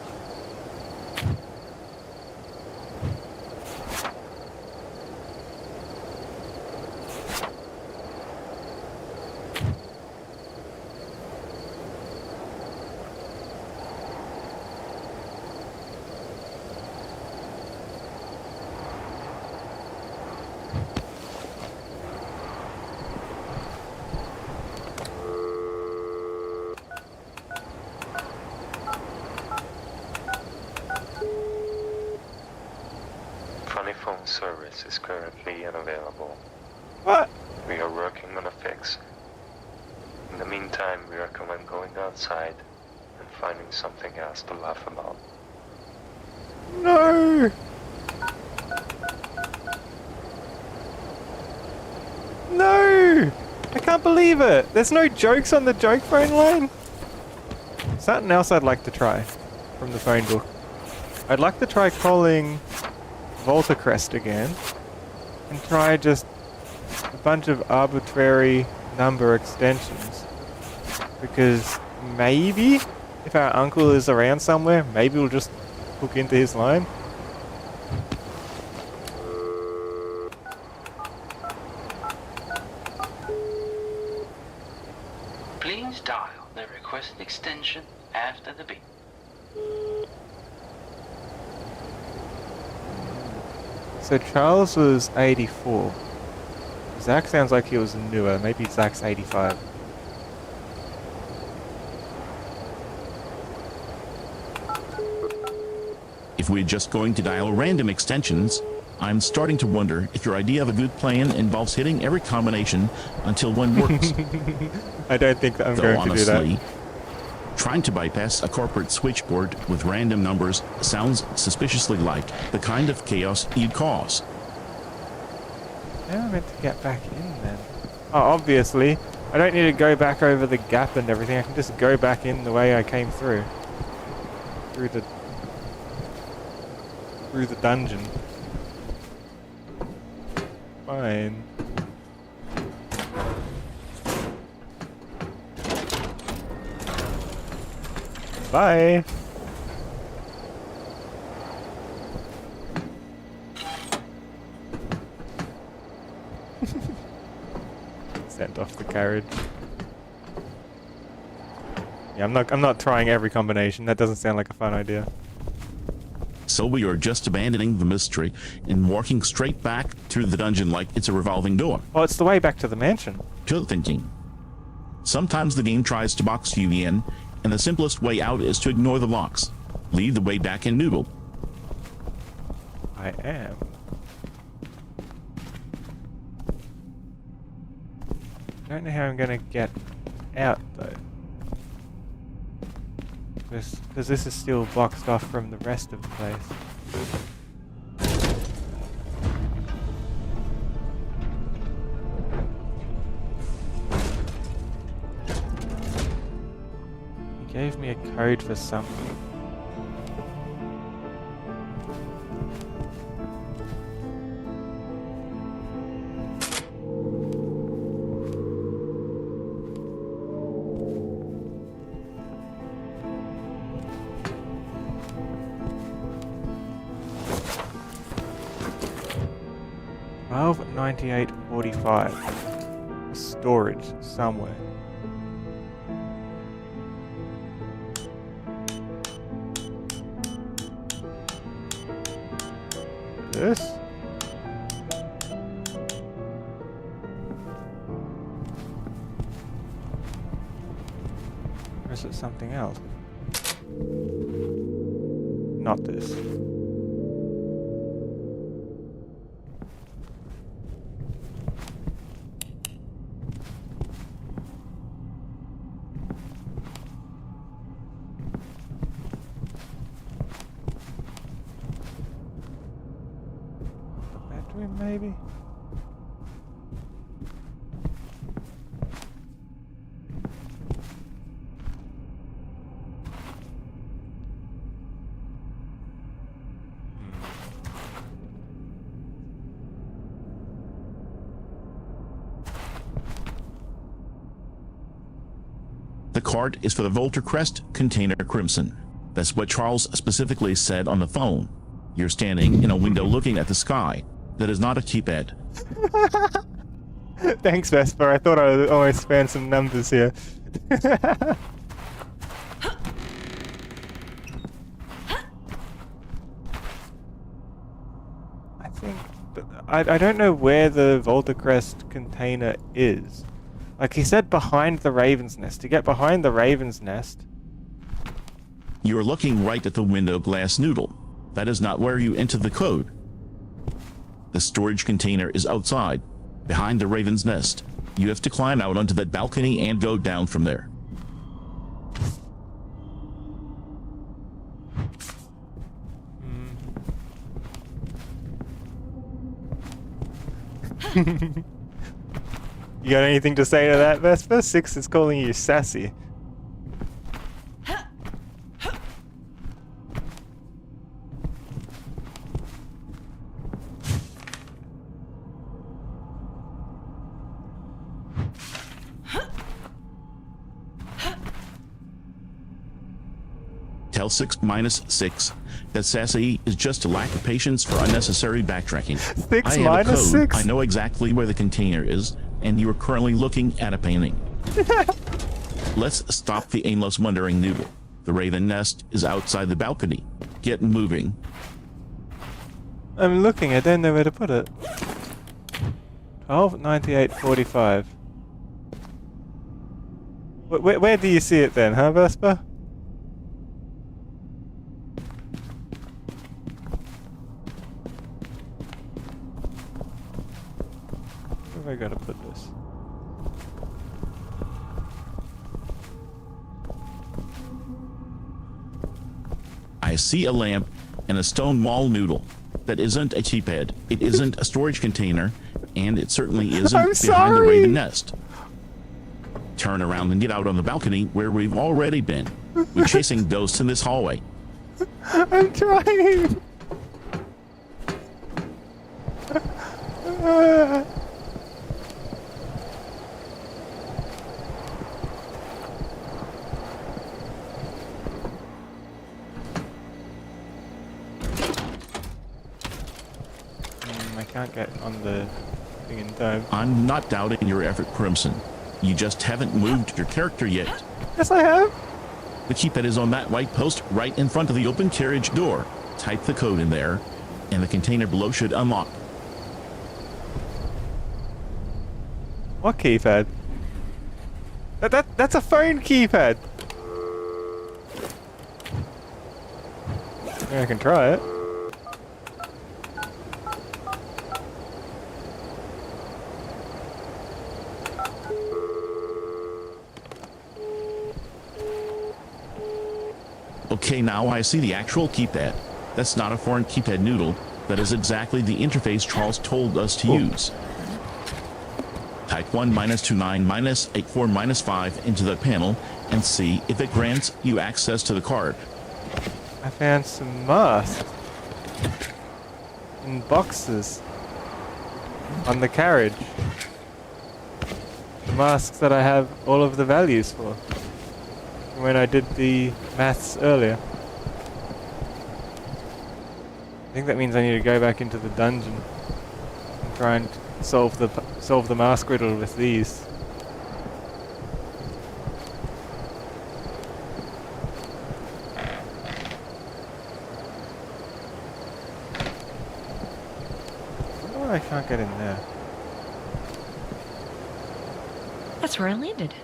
Funny phone service is currently unavailable. What? We are working on a fix. In the meantime, we recommend going outside and finding something else to laugh about. No! No! I can't believe it! There's no jokes on the joke phone line? Something else I'd like to try from the phone book. I'd like to try calling Voltacrest again and try just a bunch of arbitrary number extensions. Because maybe if our uncle is around somewhere, maybe we'll just hook into his line. dial the requested extension after the beep. So Charles was 84. Zach sounds like he was newer. Maybe Zach's 85. If we're just going to dial random extensions, I'm starting to wonder if your idea of a good plan involves hitting every combination until one works. I don't think that I'm Though going honestly, to do that. trying to bypass a corporate switchboard with random numbers sounds suspiciously like the kind of chaos you'd cause. How am I meant to get back in then? Oh, obviously. I don't need to go back over the gap and everything. I can just go back in the way I came through. Through the dungeon. Fine. Bye. Sent off the carriage. Yeah, I'm not trying every combination. That doesn't sound like a fun idea. So we are just abandoning the mystery and walking straight back through the dungeon like it's a revolving door. Well, it's the way back to the mansion. Good thinking. Sometimes the game tries to box you in, and the simplest way out is to ignore the locks. Lead the way back in Noodle. I am. I don't know how I'm gonna get out though. Because this is still boxed off from the rest of the place. He gave me a code for something. $98.45. Storage somewhere. This? Or is it something else? Not this. Maybe. The card is for the Volter Crest container Crimson. That's what Charles specifically said on the phone. You're standing in a window looking at the sky. That is not a keypad. Thanks, Vesper. I thought I would almost spam some numbers here. I think... I don't know where the Voltacrest container is. Like, he said behind the Raven's Nest. To get behind the Raven's Nest... You're looking right at the window glass Noodle. That is not where you enter the code. The storage container is outside, behind the Raven's Nest. You have to climb out onto that balcony and go down from there. You got anything to say to that, Vesper? Six is calling you sassy. Tell 6-6 that sassy is just a lack of patience for unnecessary backtracking. 6 I have minus a code. 6? I know exactly where the container is, and you are currently looking at a painting. Let's stop the aimless wandering noodle. The raven nest is outside the balcony. Get moving. I'm looking, I don't know where to put it. 12, 98, 45. Where do you see it then, huh, Vesper? Where have I got to put this? I see a lamp and a stone wall noodle. That isn't a keypad. It isn't a storage container, and it certainly isn't I'm behind the sorry. raven nest. Turn around and get out on the balcony where we've already been. We're chasing ghosts in this hallway. I'm trying! I can't get on the thing in time. I'm not doubting your effort, Crimson. You just haven't moved your character yet. Yes, I have! The keypad is on that white post right in front of the open carriage door. Type the code in there, and the container below should unlock. What keypad? That's a phone keypad! I can try it. Okay, now I see the actual keypad. That's not a foreign keypad noodle. That is exactly the interface Charles told us to use. Type 1 -29 -84 -5 into the panel and see if it grants you access to the card. I found some masks in boxes on the carriage. The masks that I have all of the values for. When I did the maths earlier. I think that means I need to go back into the dungeon and try and solve the mask riddle with these. I wonder why I can't get in there. That's where I landed.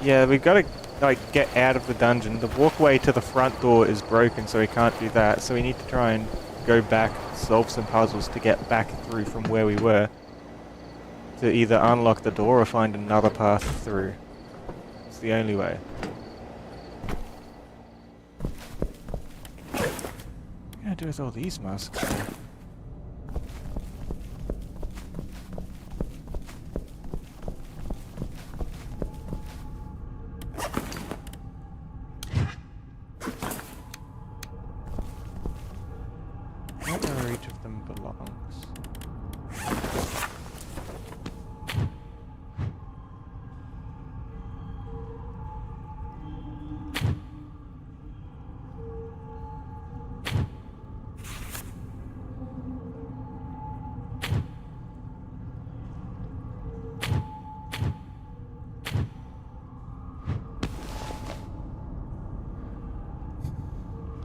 Yeah, we've got to like get out of the dungeon. The walkway to the front door is broken, so we can't do that. So we need to try and go back, solve some puzzles to get back through from where we were. To either unlock the door or find another path through. It's the only way. What am I gonna do with all these masks? I don't know where each of them belongs.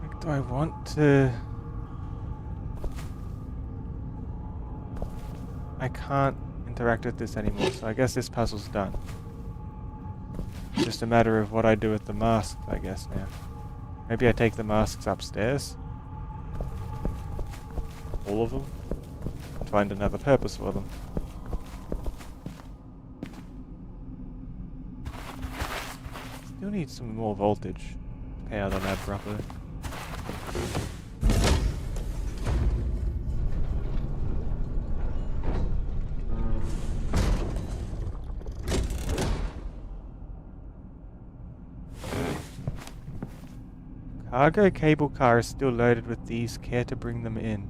Like, do I want to... I can't interact with this anymore, so I guess this puzzle's done. It's just a matter of what I do with the masks, I guess, now. Maybe I take the masks upstairs. All of them. And find another purpose for them. Still need some more voltage. Power the lab properly. Cargo cable car is still loaded with these. Care to bring them in?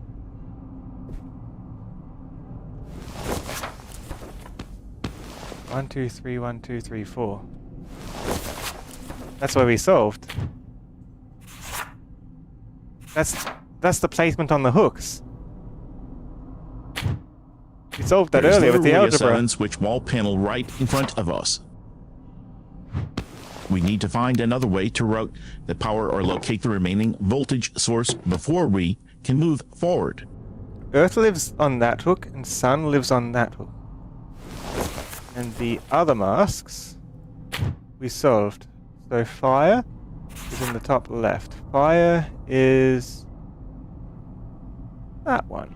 One, two, three, 1, 2, 3, 4. That's where we solved. That's the placement on the hooks. We solved that There's earlier with the literally a algebra. 7-switch wall panel right in front of us. We need to find another way to route the power or locate the remaining voltage source before we can move forward. Earth lives on that hook, and Sun lives on that hook. And the other masks we solved. So fire is in the top left. Fire is that one.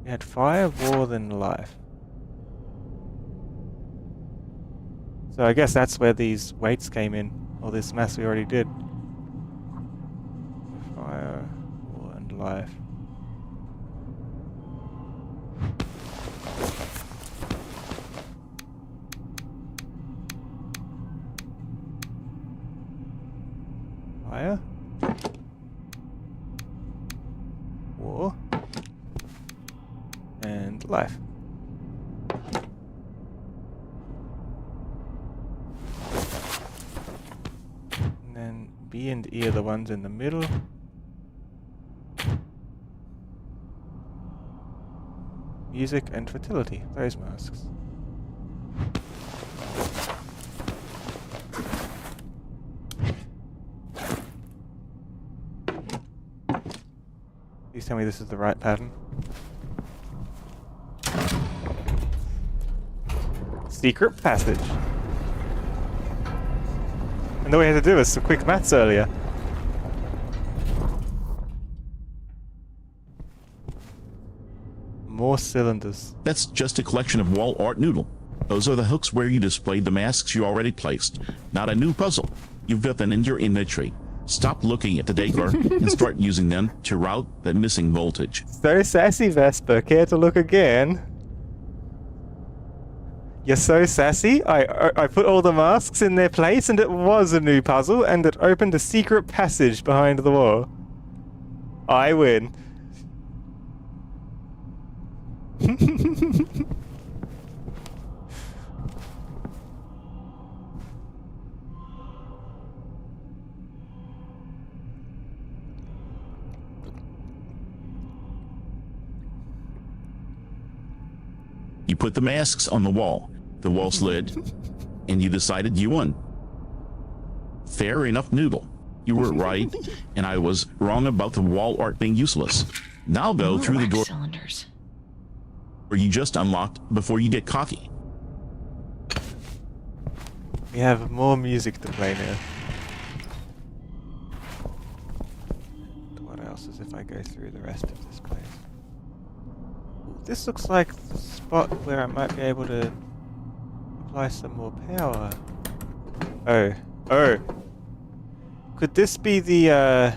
We had fire, war, then life. So I guess that's where these weights came in. Or this mass we already did. Fire, war, and life. Fire. War. And life. And then B and E are the ones in the middle. Music and fertility, those masks. Please tell me this is the right pattern. Secret passage. And all we had to do was some quick maths earlier. More cylinders. That's just a collection of wall art noodle. Those are the hooks where you displayed the masks you already placed. Not a new puzzle. You've got them in your inventory. Stop looking at the decor and start using them to route the missing voltage. So sassy, Vesper. Care to look again? You're so sassy. I put all the masks in their place, and it was a new puzzle, and it opened a secret passage behind the wall. I win. You put the masks on the wall slid, and you decided you won. Fair enough, Noodle. You were right, and I was wrong about the wall art being useless. Now go More through the wax door cylinders. where you just unlocked before you get cocky. We have more music to play now. What else is if I go through the rest of this place? This looks like the spot where I might be able to apply some more power. Oh. Could this be the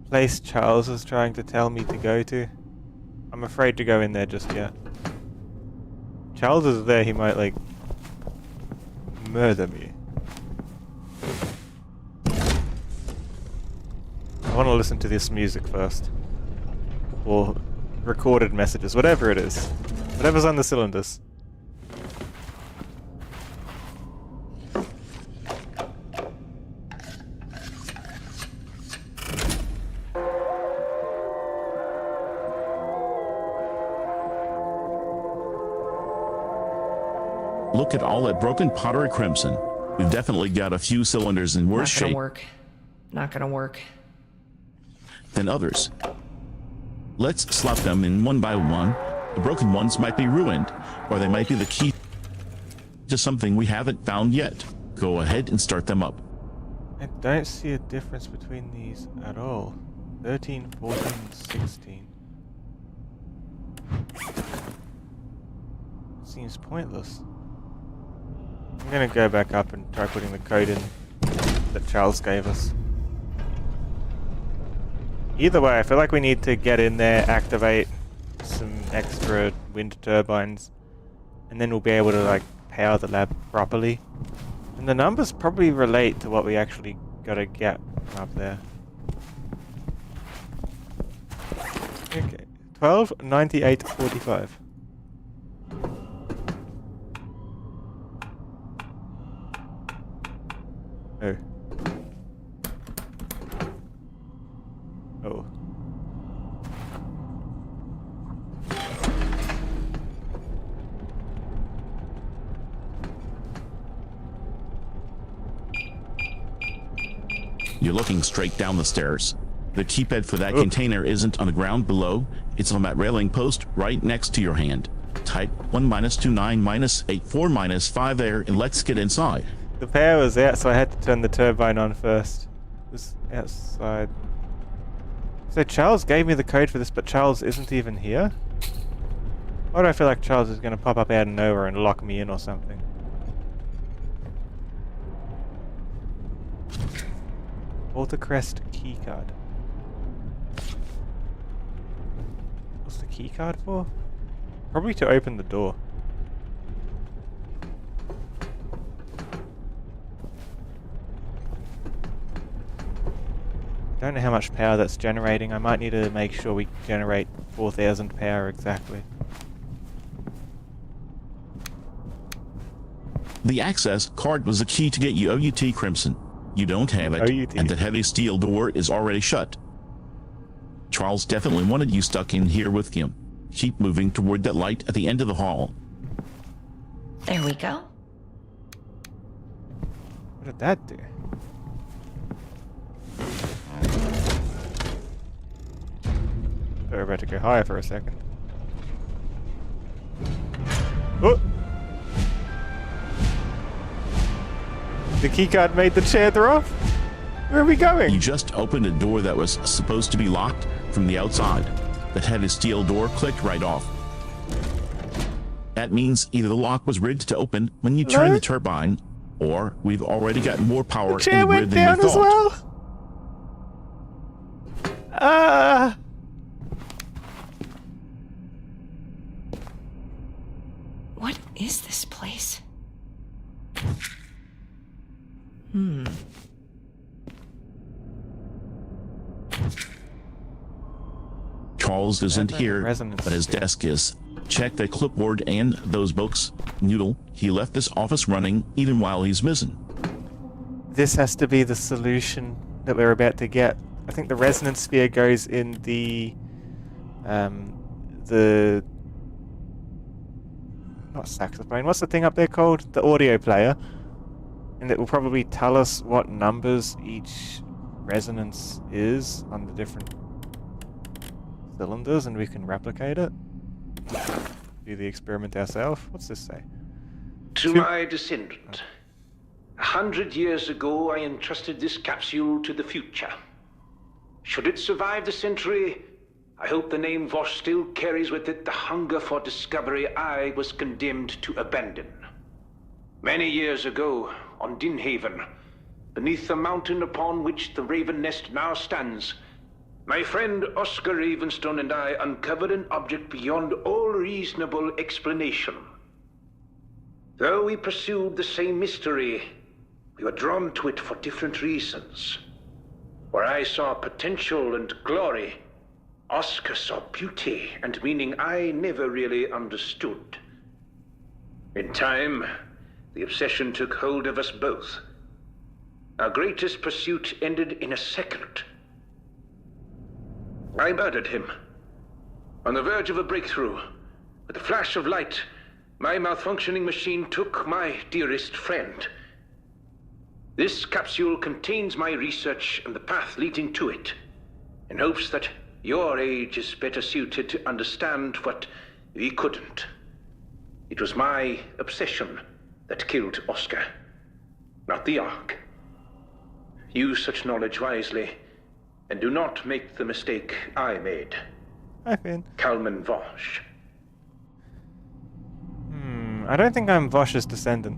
place Charles is trying to tell me to go to? I'm afraid to go in there just yet. Charles is there, he might like murder me. I want to listen to this music first. Or recorded messages, whatever it is. Whatever's on the cylinders. Look at all that broken pottery crimson. We've definitely got a few cylinders in worse Not gonna shape work. Not gonna work. than others. Let's slot them in one by one. The broken ones might be ruined, or they might be the key to something we haven't found yet. Go ahead and start them up. I don't see a difference between these at all. 13, 14, 16. Seems pointless. I'm gonna go back up and try putting the code in that Charles gave us. Either way, I feel like we need to get in there, activate some extra wind turbines, and then we'll be able to like power the lab properly. And the numbers probably relate to what we actually gotta get from up there. Okay, 12, 98, 45. Oh. Oh. You're looking straight down the stairs. The keypad for that container isn't on the ground below. It's on that railing post right next to your hand. Type 1 -29 -84 -5 there and let's get inside. The power was out, so I had to turn the turbine on first. It was outside. So Charles gave me the code for this, but Charles isn't even here? Why do I feel like Charles is going to pop up out of nowhere and lock me in or something? Watercrest keycard. What's the keycard for? Probably to open the door. Don't know how much power that's generating. I might need to make sure we generate 4,000 power exactly. The access card was the key to get you OUT Crimson. You don't have it, OUT. and the heavy steel door is already shut. Charles definitely wanted you stuck in here with him. Keep moving toward that light at the end of the hall. There we go. What did that do? We're about to go higher for a second. Oh! The keycard made the chair drop? Where are we going? You just opened a door that was supposed to be locked from the outside. That heavy steel door clicked right off. That means either the lock was rigged to open when you turn the turbine, or we've already got more power The in chair the grid went than down we as thought. well. What is this place? Charles isn't That here, resonance but his sphere. desk is. Check the clipboard and those books. Noodle, he left this office running even while he's missing. This has to be the solution that we're about to get. I think the resonance sphere goes in the not saxophone. What's the thing up there called? The audio player. And it will probably tell us what numbers each resonance is on the different cylinders, and we can replicate it. Do the experiment ourselves. What's this say? To my descendant, 100 years ago I entrusted this capsule to the future. Should it survive the century, I hope the name Vosh still carries with it the hunger for discovery I was condemned to abandon. Many years ago, on Dimhaven, beneath the mountain upon which the Raven Nest now stands, my friend Oscar Ravenstone and I uncovered an object beyond all reasonable explanation. Though we pursued the same mystery, we were drawn to it for different reasons. Where I saw potential and glory, Oscar saw beauty and meaning I never really understood. In time, the obsession took hold of us both. Our greatest pursuit ended in a second. I murdered him. On the verge of a breakthrough, with a flash of light, my malfunctioning machine took my dearest friend. This capsule contains my research and the path leading to it, in hopes that your age is better suited to understand what we couldn't. It was my obsession that killed Oscar, not the Ark. Use such knowledge wisely, and do not make the mistake I made. Hi, Finn. Kalman Vosh. I don't think I'm Vosh's descendant.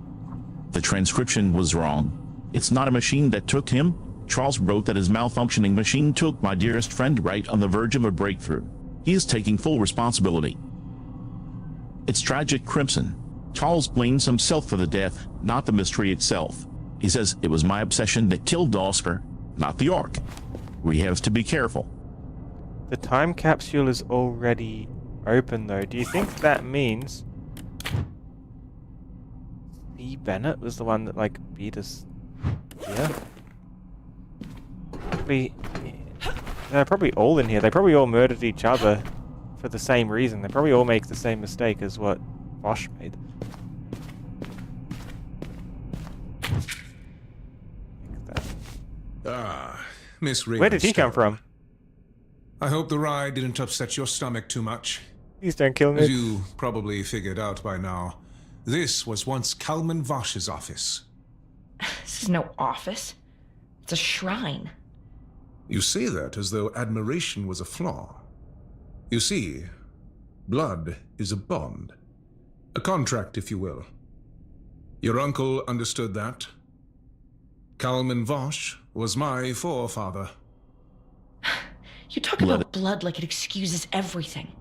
The transcription was wrong. It's not a machine that took him. Charles wrote that his malfunctioning machine took my dearest friend right on the verge of a breakthrough. He is taking full responsibility. It's tragic, Crimson. Charles blames himself for the death, not the mystery itself. He says it was my obsession that killed Oscar, not the Ark. We have to be careful. The time capsule is already open, though. Do you think that means E. Bennett was the one that, like, beat us here? They're probably all in here. They probably all murdered each other for the same reason. They probably all make the same mistake as what Vosh made. Ah, Miss Raven. Where did he come from? I hope the ride didn't upset your stomach too much. Please don't kill me. As you probably figured out by now, this was once Kalman Vosh's office. This is no office. It's a shrine. You say that as though admiration was a flaw. You see, blood is a bond. A contract, if you will. Your uncle understood that. Kalman Vosh was my forefather. You talk about blood like it excuses everything.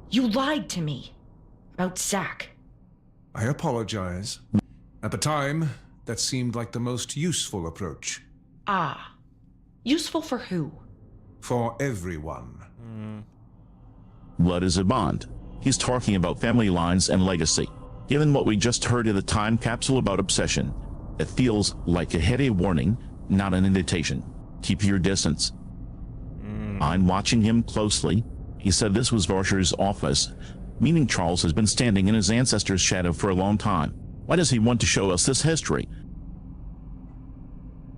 You lied to me. About Zack. I apologize. At the time, that seemed like the most useful approach. Ah. Useful for who? For everyone. Blood is a bond. He's talking about family lines and legacy. Given what we just heard in the time capsule about obsession, it feels like a heady warning, not an invitation. Keep your distance. I'm watching him closely. He said this was Varsher's office, meaning Charles has been standing in his ancestor's shadow for a long time. Why does he want to show us this history?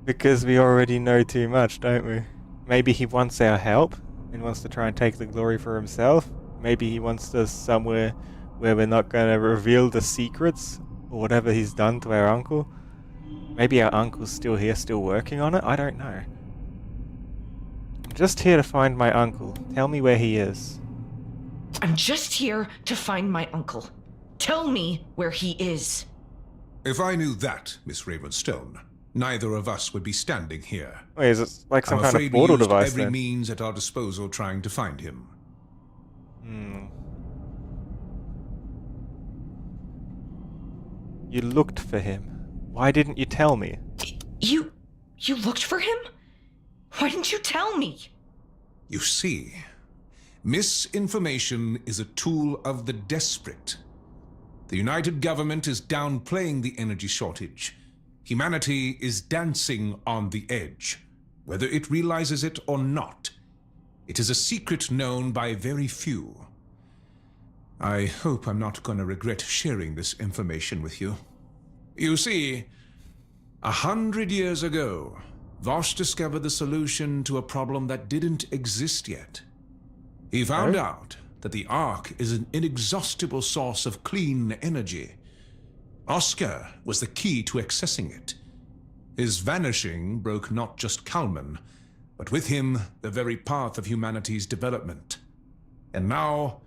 Because we already know too much, don't we? Maybe he wants our help and wants to try and take the glory for himself. Maybe he wants us somewhere where we're not going to reveal the secrets or whatever he's done to our uncle. Maybe our uncle's still here, still working on it. I don't know. I'm just here to find my uncle. Tell me where he is. I'm just here to find my uncle. Tell me where he is. If I knew that, Miss Ravenstone, neither of us would be standing here. Wait, is it like some I'm kind afraid of portal we used device every then? means at our disposal trying to find him. You looked for him. Why didn't you tell me? You looked for him? Why didn't you tell me? You see, misinformation is a tool of the desperate. The United Government is downplaying the energy shortage. Humanity is dancing on the edge, whether it realizes it or not. It is a secret known by very few. I hope I'm not going to regret sharing this information with you. You see, 100 years ago, Vosh discovered the solution to a problem that didn't exist yet. He found out that the Ark is an inexhaustible source of clean energy. Oscar was the key to accessing it. His vanishing broke not just Kalman, but with him the very path of humanity's development. And now,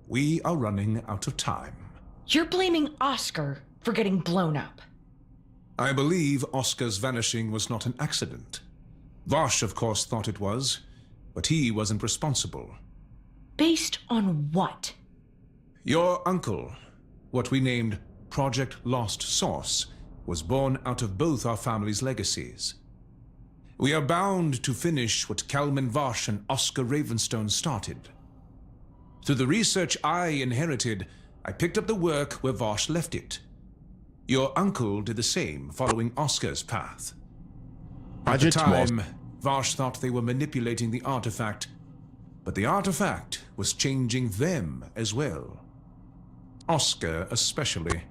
we are running out of time. You're blaming Oscar for getting blown up. I believe Oscar's vanishing was not an accident. Vosh, of course, thought it was, but he wasn't responsible. Based on what? Your uncle, what we named Project Lost Source, was born out of both our families' legacies. We are bound to finish what Kalman Vosh and Oscar Ravenstone started. Through the research I inherited, I picked up the work where Vosh left it. Your uncle did the same, following Oscar's path. At the time, Vosh thought they were manipulating the artifact, but the artifact was changing them as well. Oscar especially.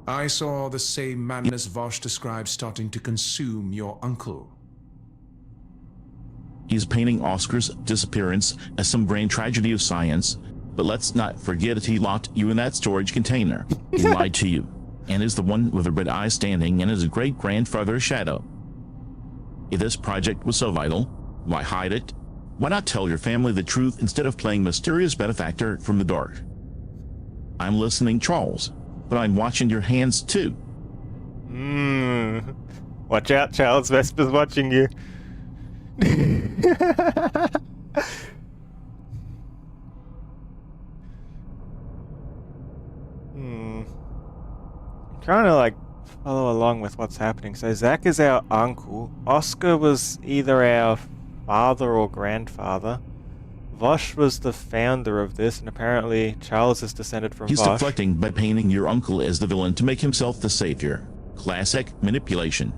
I saw the same madness Vosh described starting to consume your uncle. He's painting Oscar's disappearance as some grand tragedy of science, but let's not forget he locked you in that storage container. He lied to you, and is the one with the red eye standing in his great-grandfather's shadow. If this project was so vital, why hide it? Why not tell your family the truth instead of playing mysterious benefactor from the dark? I'm listening, Charles, but I'm watching your hands too. Watch out, Charles. Vesper's watching you. I'm trying to follow along with what's happening. So Zack is our uncle. Oscar was either our father or grandfather. Vosh was the founder of this, and apparently Charles is descended from He's Vosh. deflecting by painting your uncle as the villain to make himself the savior. Classic manipulation.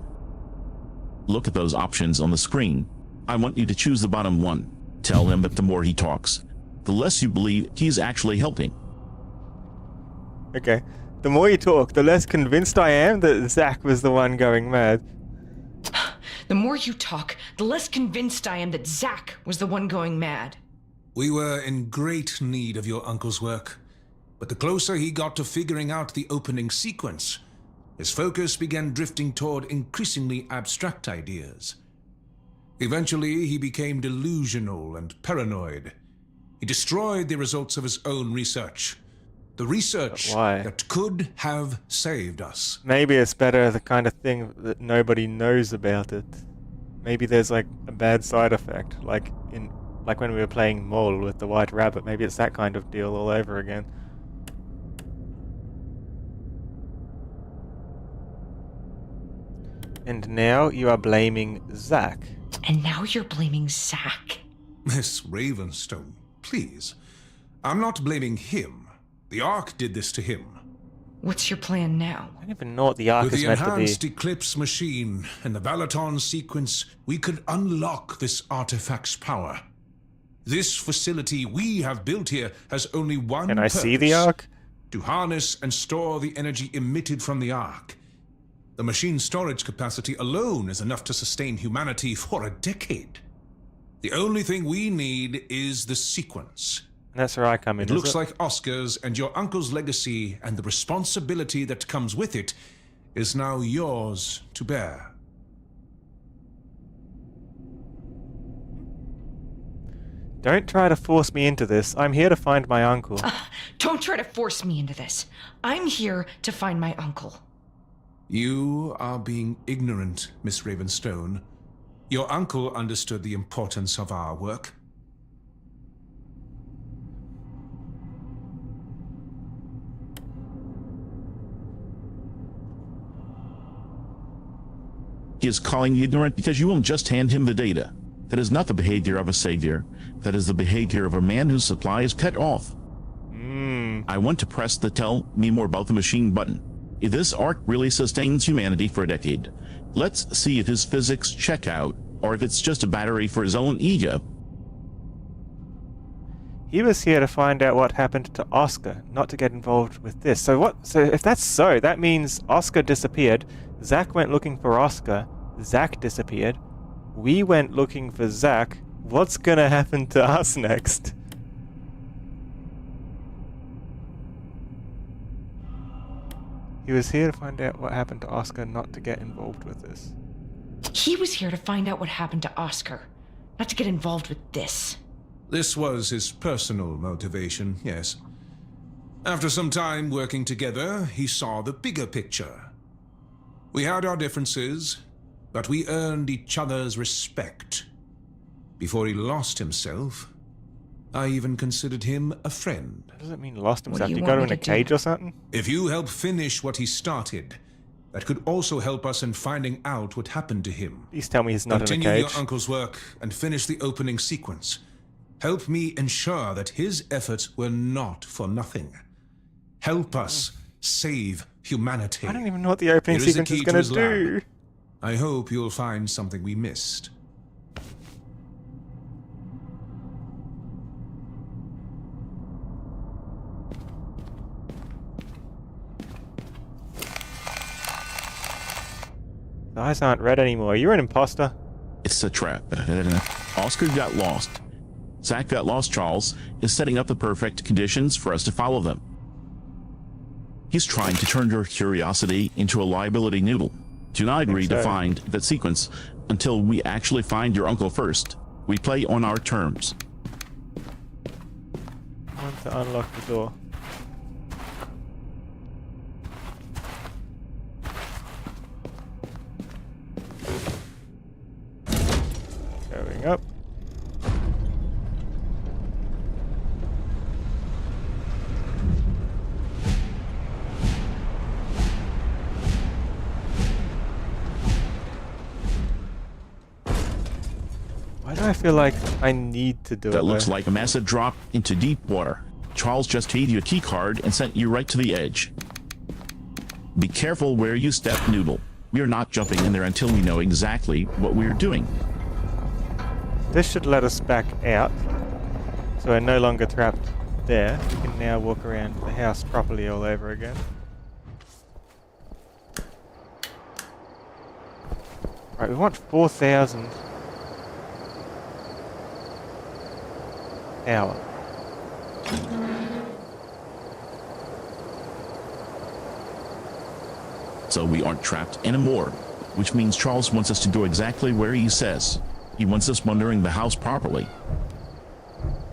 Look at those options on the screen. I want you to choose the bottom one. Tell him that the more he talks, the less you believe he's actually helping. Okay. The more you talk, the less convinced I am that Zack was the one going mad. The more you talk, the less convinced I am that Zack was the one going mad. We were in great need of your uncle's work, but the closer he got to figuring out the opening sequence, his focus began drifting toward increasingly abstract ideas. Eventually, he became delusional and paranoid. He destroyed the results of his own research. The research that could have saved us. Maybe it's better the kind of thing that nobody knows about it. Maybe there's like a bad side effect, like when we were playing Mole with the White Rabbit. Maybe it's that kind of deal all over again. And now you are blaming Zack. And now you're blaming Zack. Miss Ravenstone, please. I'm not blaming him. The Ark did this to him. What's your plan now? I don't even know what the Ark is meant to be. With the enhanced Eclipse machine and the Valaton sequence, we could unlock this artifact's power. This facility we have built here has only one Can I purpose: see the Ark? to harness and store the energy emitted from the Ark. The machine's storage capacity alone is enough to sustain humanity for a decade. The only thing we need is the sequence. And that's where I come in. It looks like Oscar's and your uncle's legacy and the responsibility that comes with it is now yours to bear. Don't try to force me into this. I'm here to find my uncle. Don't try to force me into this. I'm here to find my uncle. You are being ignorant, Miss Ravenstone. Your uncle understood the importance of our work. He is calling you ignorant because you won't just hand him the data. That is not the behavior of a savior. That is the behavior of a man whose supply is cut off. I want to press the tell me more about the machine button. If this Ark really sustains humanity for a decade, let's see if his physics check out, or if it's just a battery for his own ego. He was here to find out what happened to Oscar, not to get involved with this. So if that's so, that means Oscar disappeared, Zack went looking for Oscar, Zack disappeared, we went looking for Zack. What's gonna happen to us next? He was here to find out what happened to Oscar, not to get involved with this. He was here to find out what happened to Oscar, not to get involved with this. This was his personal motivation, yes. After some time working together, he saw the bigger picture. We had our differences, but we earned each other's respect. Before he lost himself, I even considered him a friend. What does it mean lost himself? do you You got him want in me a to cage do? or something? If you help finish what he started, that could also help us in finding out what happened to him. Please tell me he's not in a Continue cage. your uncle's work and finish the opening sequence. Help me ensure that his efforts were not for nothing. Help us save humanity. I don't even know what the opening Here is the sequence is key to going his to do. lab. I hope you'll find something we missed. The eyes aren't red anymore. You're an imposter. It's a trap. Oscar got lost. Zack got lost. Charles is setting up the perfect conditions for us to follow them. He's trying to turn your curiosity into a liability noodle. Do not agree to find that sequence until we actually find your uncle first. We play on our terms. I want to unlock the door. Going up. Why do I feel like I need to do it? That looks though? like a massive drop into deep water. Charles just gave you a key card and sent you right to the edge. Be careful where you step, Noodle. We are not jumping in there until we know exactly what we are doing. This should let us back out, so we're no longer trapped there. We can now walk around the house properly all over again. Right, we want 4,000 power. So we aren't trapped anymore, which means Charles wants us to go exactly where he says. He wants us monitoring the house properly.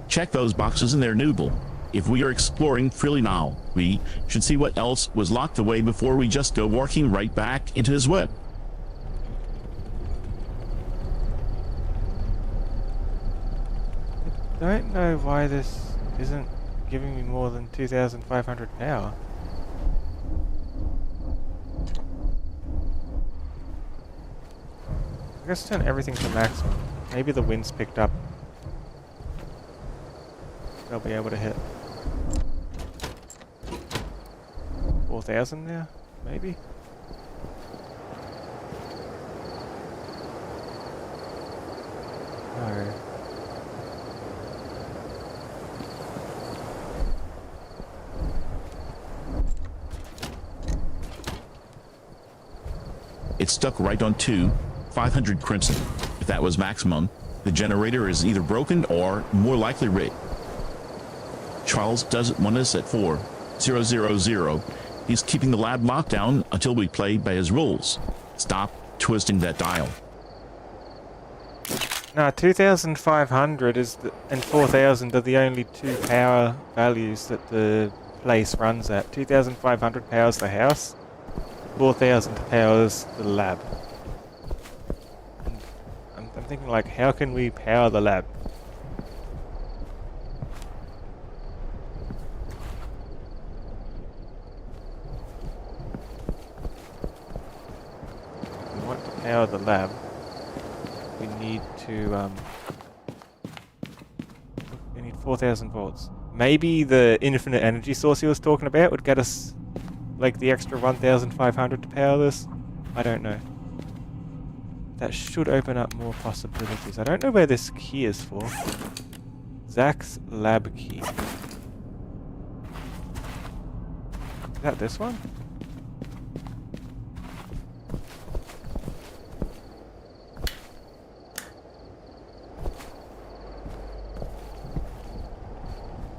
Check those boxes in their noodle. If we are exploring freely now, we should see what else was locked away before we just go walking right back into his web. I don't know why this isn't giving me more than 2,500 power. I guess turn everything to maximum. Maybe the wind's picked up. They'll be able to hit 4,000 now, maybe? No. It's stuck right on 500 crimson. If that was maximum, the generator is either broken or more likely rigged. Charles doesn't want us at 4,000. He's keeping the lab locked down until we play by his rules. Stop twisting that dial. No, 2,500 and 4,000 are the only two power values that the place runs at. 2,500 powers the house, 4,000 powers the lab. And I'm thinking, like, how can we power the lab? If we want to power the lab, we need to, we need 4,000 volts. Maybe the infinite energy source he was talking about would get us, like, the extra 1,500 to power this. I don't know. That should open up more possibilities. I don't know where this key is for. Zach's lab key. Is that this one?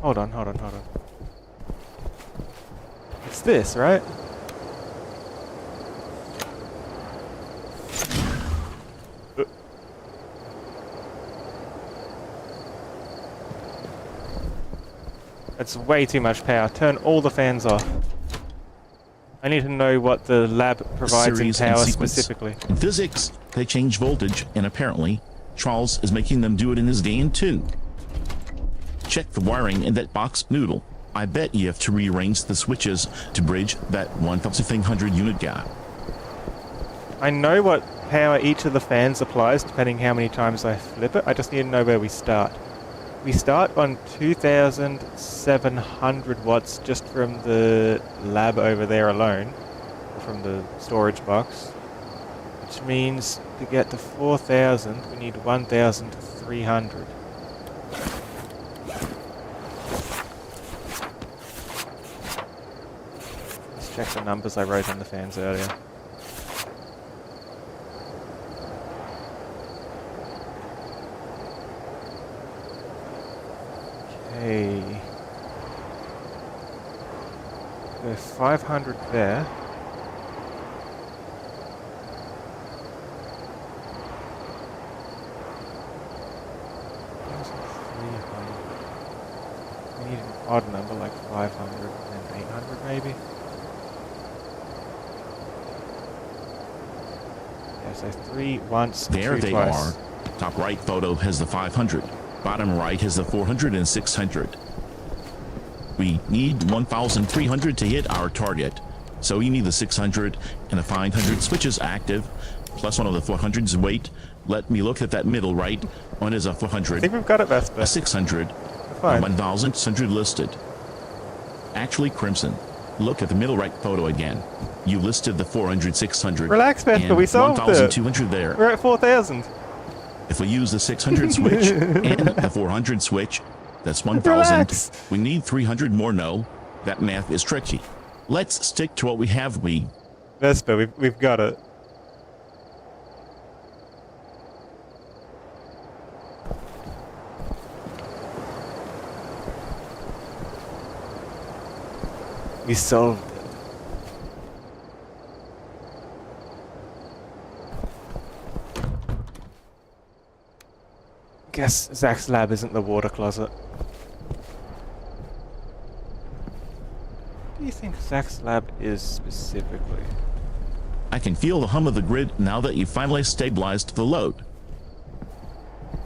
Hold on. It's this, right? That's way too much power. Turn all the fans off. I need to know what the lab provides in power specifically. In physics, they change voltage, and apparently, Charles is making them do it in his game too. Check the wiring in that box noodle. I bet you have to rearrange the switches to bridge that 1,500 unit gap. I know what power each of the fans applies depending how many times I flip it. I just need to know where we start. We start on 2,700 watts just from the lab over there alone, or from the storage box, which means to get to 4,000 we need 1,300. Let's check the numbers I wrote on the fans earlier. Okay. So 500 there. We need an odd number like 500 and 800 maybe. Yeah, so 3 once, There 2 they twice. are. Top right photo has the 500. Bottom right has the 400 and 600. We need 1,300 to hit our target. So you need the 600 and the 500 switches active, plus one of the 400's weight. Let me look at that middle right. One is a 400. I think we've got it, Vesper. A 600. Fine. 1,600 listed. Actually, Crimson. Look at the middle right photo again. You listed the 400, 600. Relax, Vesper, and we solved it. 1,200 there. We're at 4,000. If we use the 600 switch and the 400 switch, that's 1,000. Relax. We need 300 more. No, that math is tricky. Let's stick to what we have. Vesper, we've got it. We solved it. Guess Zach's lab isn't the water closet. What do you think Zach's lab is specifically? I can feel the hum of the grid now that you finally stabilized the load.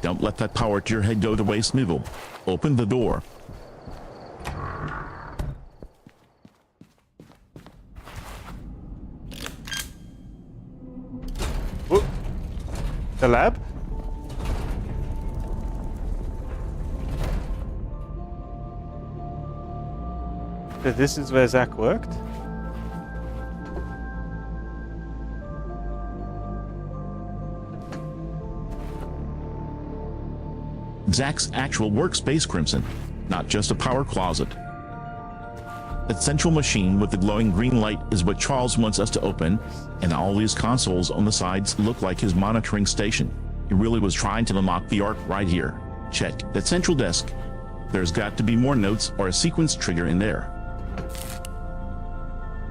Don't let that power to your head go to waste, Noodle. Open the door. Whoop. The lab? So this is where Zach worked? Zach's actual workspace, Crimson, not just a power closet. That central machine with the glowing green light is what Charles wants us to open, and all these consoles on the sides look like his monitoring station. He really was trying to unlock the Ark right here. Check that central desk. There's got to be more notes or a sequence trigger in there.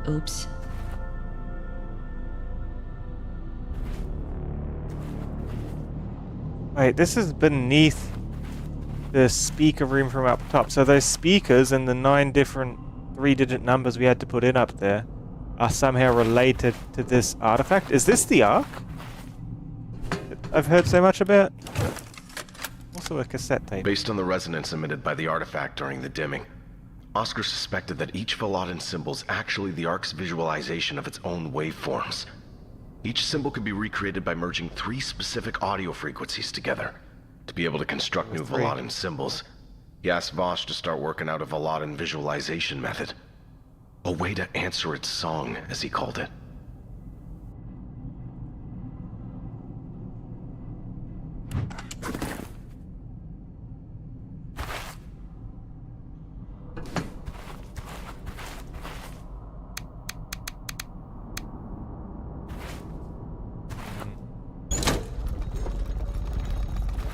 Oops. Wait, this is beneath the speaker room from up top. So those speakers and the 9 different 3-digit numbers we had to put in up there are somehow related to this artifact. Is this the Ark I've heard so much about? Also a cassette tape. Based on the resonance emitted by the artifact during the dimming, Oscar suspected that each Velotan symbol is actually the Ark's visualization of its own waveforms. Each symbol could be recreated by merging 3 specific audio frequencies together. To be able to construct new Velotan symbols, he asked Vosh to start working out a Velotan visualization method. A way to answer its song, as he called it.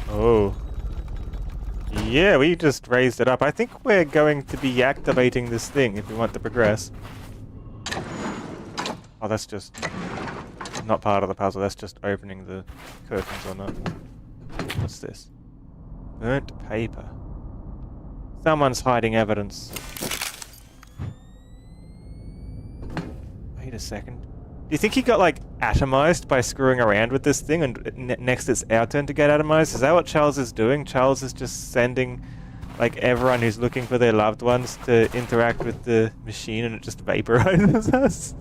Oh. Yeah, we just raised it up. I think we're going to be activating this thing if we want to progress. Oh, that's just not part of the puzzle. That's just opening the curtains or not. What's this? Burnt paper. Someone's hiding evidence. Wait a second. Do you think he got, like, atomized by screwing around with this thing, and next it's our turn to get atomized? Is that what Charles is doing? Charles is just sending, like, everyone who's looking for their loved ones to interact with the machine, and it just vaporizes us?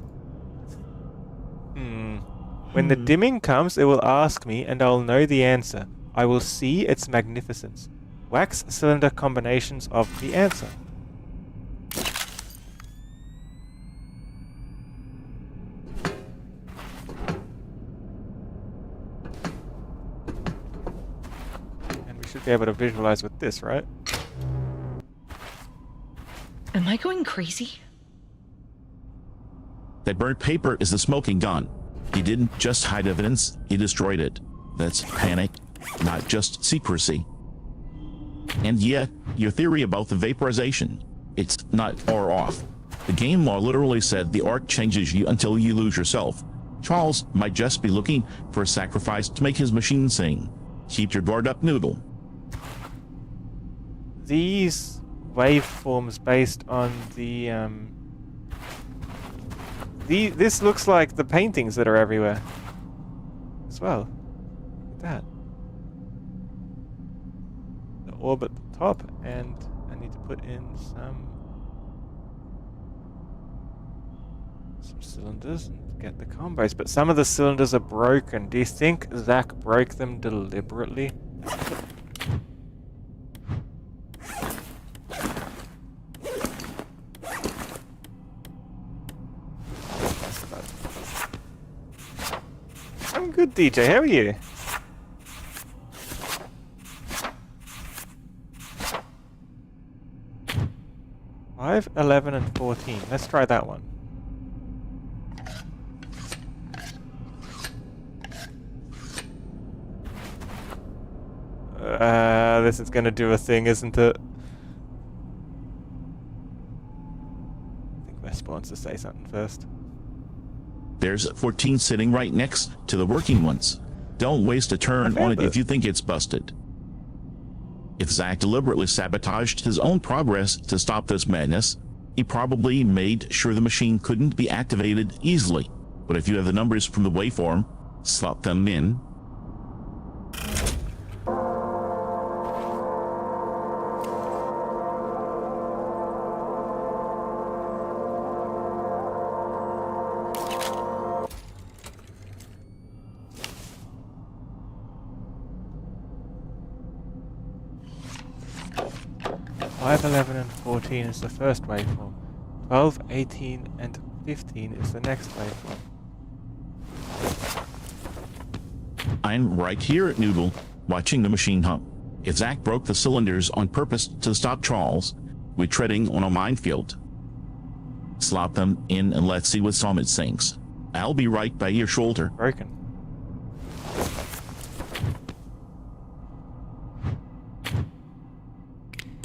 When the dimming comes, it will ask me, and I'll know the answer. I will see its magnificence. Wax cylinder combinations of the answer. Be able to visualize with this, right? Am I going crazy? That burnt paper is the smoking gun. He didn't just hide evidence, he destroyed it. That's panic, not just secrecy. And yeah, your theory about the vaporization, it's not or off. The game law literally said the Ark changes you until you lose yourself. Charles might just be looking for a sacrifice to make his machine sing. Keep your guard up, Noodle. These waveforms based on the this looks like the paintings that are everywhere as well. Look at that. The orb at the top, and I need to put in some cylinders and get the combos, but some of the cylinders are broken. Do you think Zach broke them deliberately? I'm good, DJ. How are you? Five, 11, and 14. Let's try that one. This is gonna do a thing, isn't it? I think Vesper wants to say something first. There's 14 sitting right next to the working ones. Don't waste a turn on it if you think it's busted. If Zach deliberately sabotaged his own progress to stop this madness, he probably made sure the machine couldn't be activated easily. But if you have the numbers from the waveform, slot them in. Five, 11, and 14 is the first waveform. 12, 18, and 15 is the next waveform. I'm right here at Noodle, watching the machine hum. If Zach broke the cylinders on purpose to stop Charles, we're treading on a minefield. Slot them in and let's see what Summit sings. I'll be right by your shoulder. Broken.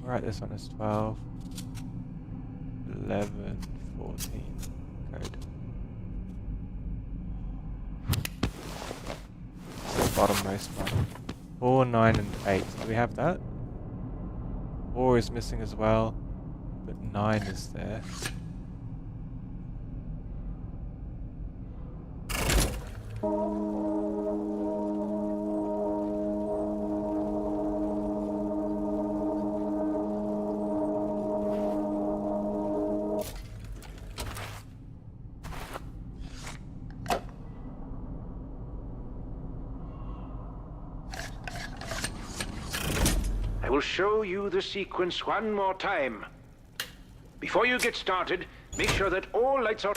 Right, this one is 12, 11, 14, code. It's the bottommost one. 4, 9, and 8. Do we have that? 4 is missing as well, but 9 is there. I will show you the sequence one more time. Before you get started, make sure that all lights are...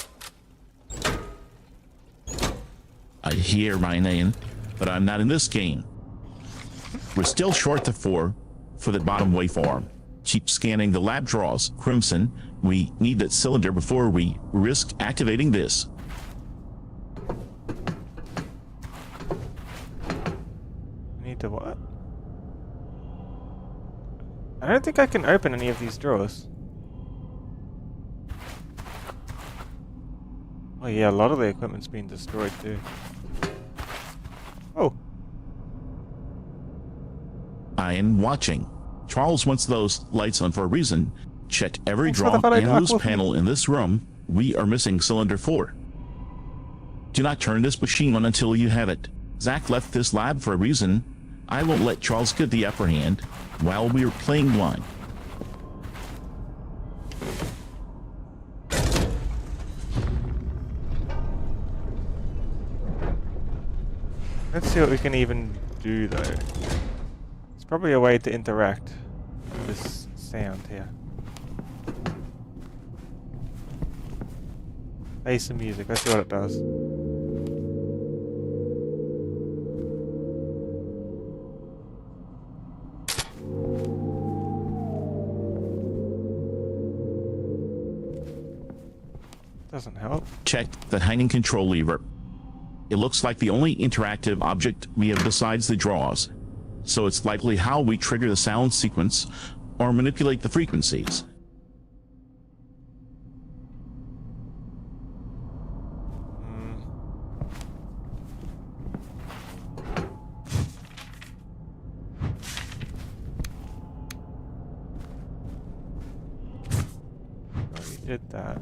I hear my name, but I'm not in this game. We're still short the 4 for the bottom waveform. Keep scanning the lab draws. Crimson, we need that cylinder before we risk activating this. Need to what? I don't think I can open any of these drawers. Oh yeah, a lot of the equipment's been destroyed too. Oh. I am watching. Charles wants those lights on for a reason. Check every Thanks for the draw follow, and loose Aqua. panel in this room. We are missing cylinder 4. Do not turn this machine on until you have it. Zach left this lab for a reason. I won't let Charles get the upper hand while we are playing blind. Let's see what we can even do though. There's probably a way to interact with this sound here. Play some music, let's see what it does. Doesn't help. Check the hanging control lever. It looks like the only interactive object we have besides the draws, so it's likely how we trigger the sound sequence or manipulate the frequencies. Already did that.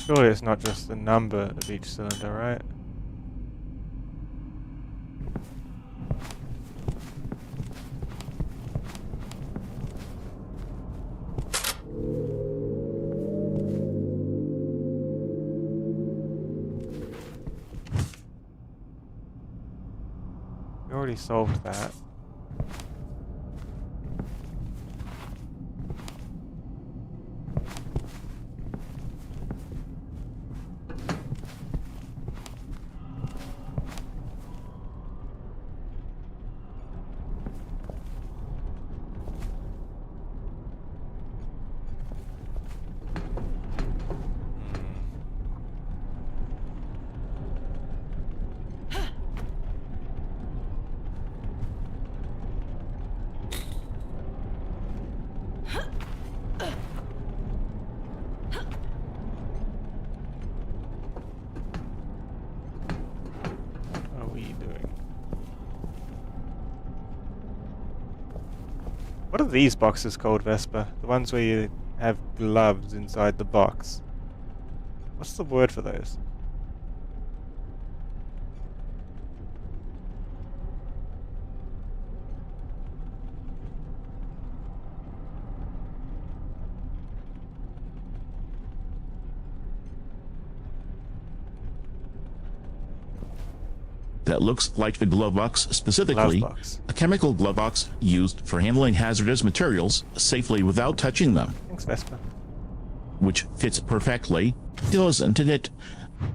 Surely it's not just the number of each cylinder, right? We already solved that. are these boxes called, Vesper? The ones where you have gloves inside the box. What's the word for those? That looks like a glove box, specifically Glove box. a chemical glove box used for handling hazardous materials safely without touching them, Thanks, Vesper. which fits perfectly, doesn't it?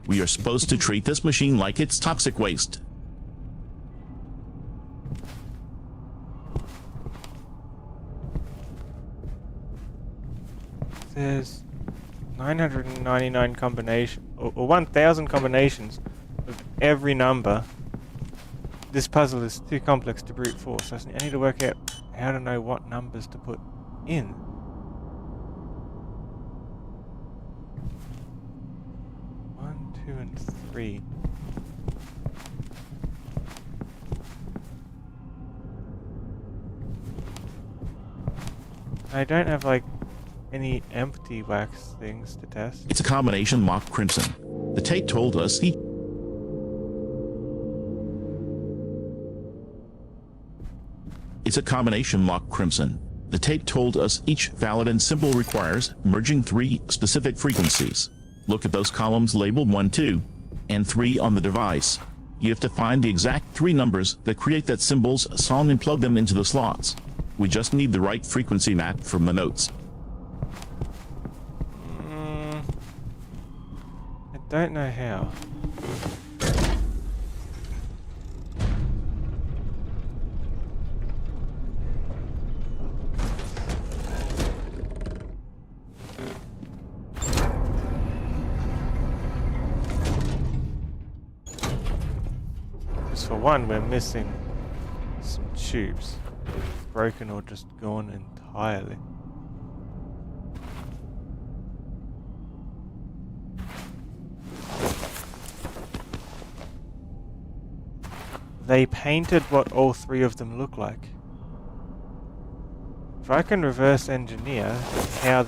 We are supposed to treat this machine like it's toxic waste. There's 999 combinations, or 1,000 combinations of every number. This puzzle is too complex to brute force. I need to work out how to know what numbers to put in. 1, 2, and 3. I don't have like any empty wax things to test. It's a combination lock crimson. The tape told us It's a combination lock crimson. The tape told us each valid and symbol requires merging 3 specific frequencies. Look at those columns labeled 1, 2, and 3 on the device. You have to find the exact 3 numbers that create that symbol's song and plug them into the slots. We just need the right frequency map from the notes. I don't know how. Because for one, we're missing some tubes. Broken or just gone entirely. They painted what all 3 of them look like. If I can reverse engineer how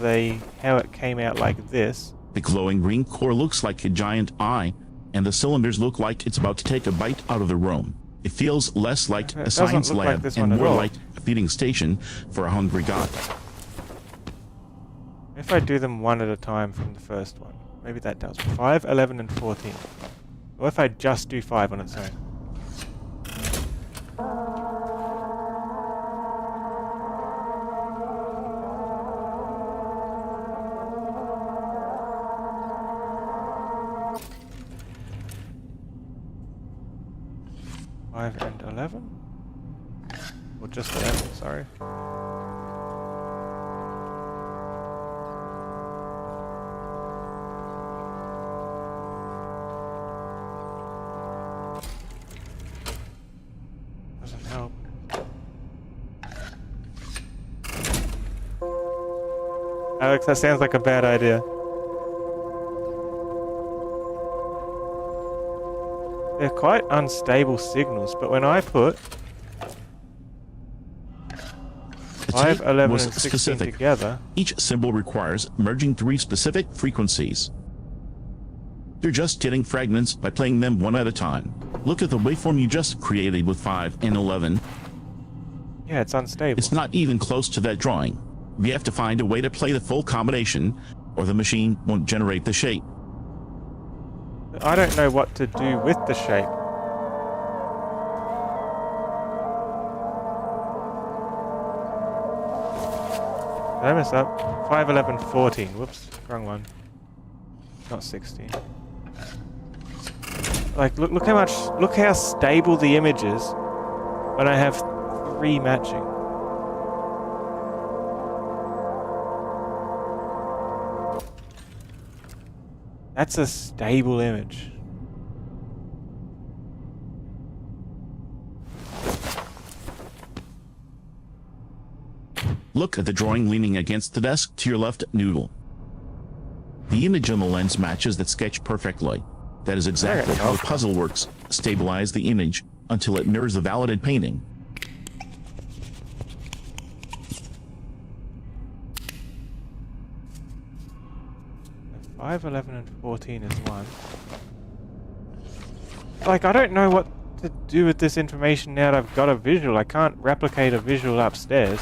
it came out like this. The glowing green core looks like a giant eye, and the cylinders look like it's about to take a bite out of the room. It feels less like a science lab and more like a feeding station for a hungry god. If I do them one at a time from the first one, maybe that does. 5, 11, and 14. Or if I just do 5 on its own. And 11? Or just 11, sorry. Doesn't help. Alex, that sounds like a bad idea. They're quite unstable signals, but when I put 5, 11, and 16 together... Each symbol requires merging 3 specific frequencies. You're just getting fragments by playing them one at a time. Look at the waveform you just created with 5 and 11. Yeah, it's unstable. It's not even close to that drawing. We have to find a way to play the full combination, or the machine won't generate the shape. I don't know what to do with the shape. Did I mess up? 5, 11, 14. Whoops, wrong one. Not 16. Like, look how stable the image is when I have 3 matching. That's a stable image. Look at the drawing leaning against the desk to your left, Noodle. The image on the lens matches that sketch perfectly. That is exactly how the puzzle works. Stabilize the image until it mirrors the validated painting. 5, 11, and 14 is 1. Like, I don't know what to do with this information now that I've got a visual. I can't replicate a visual upstairs.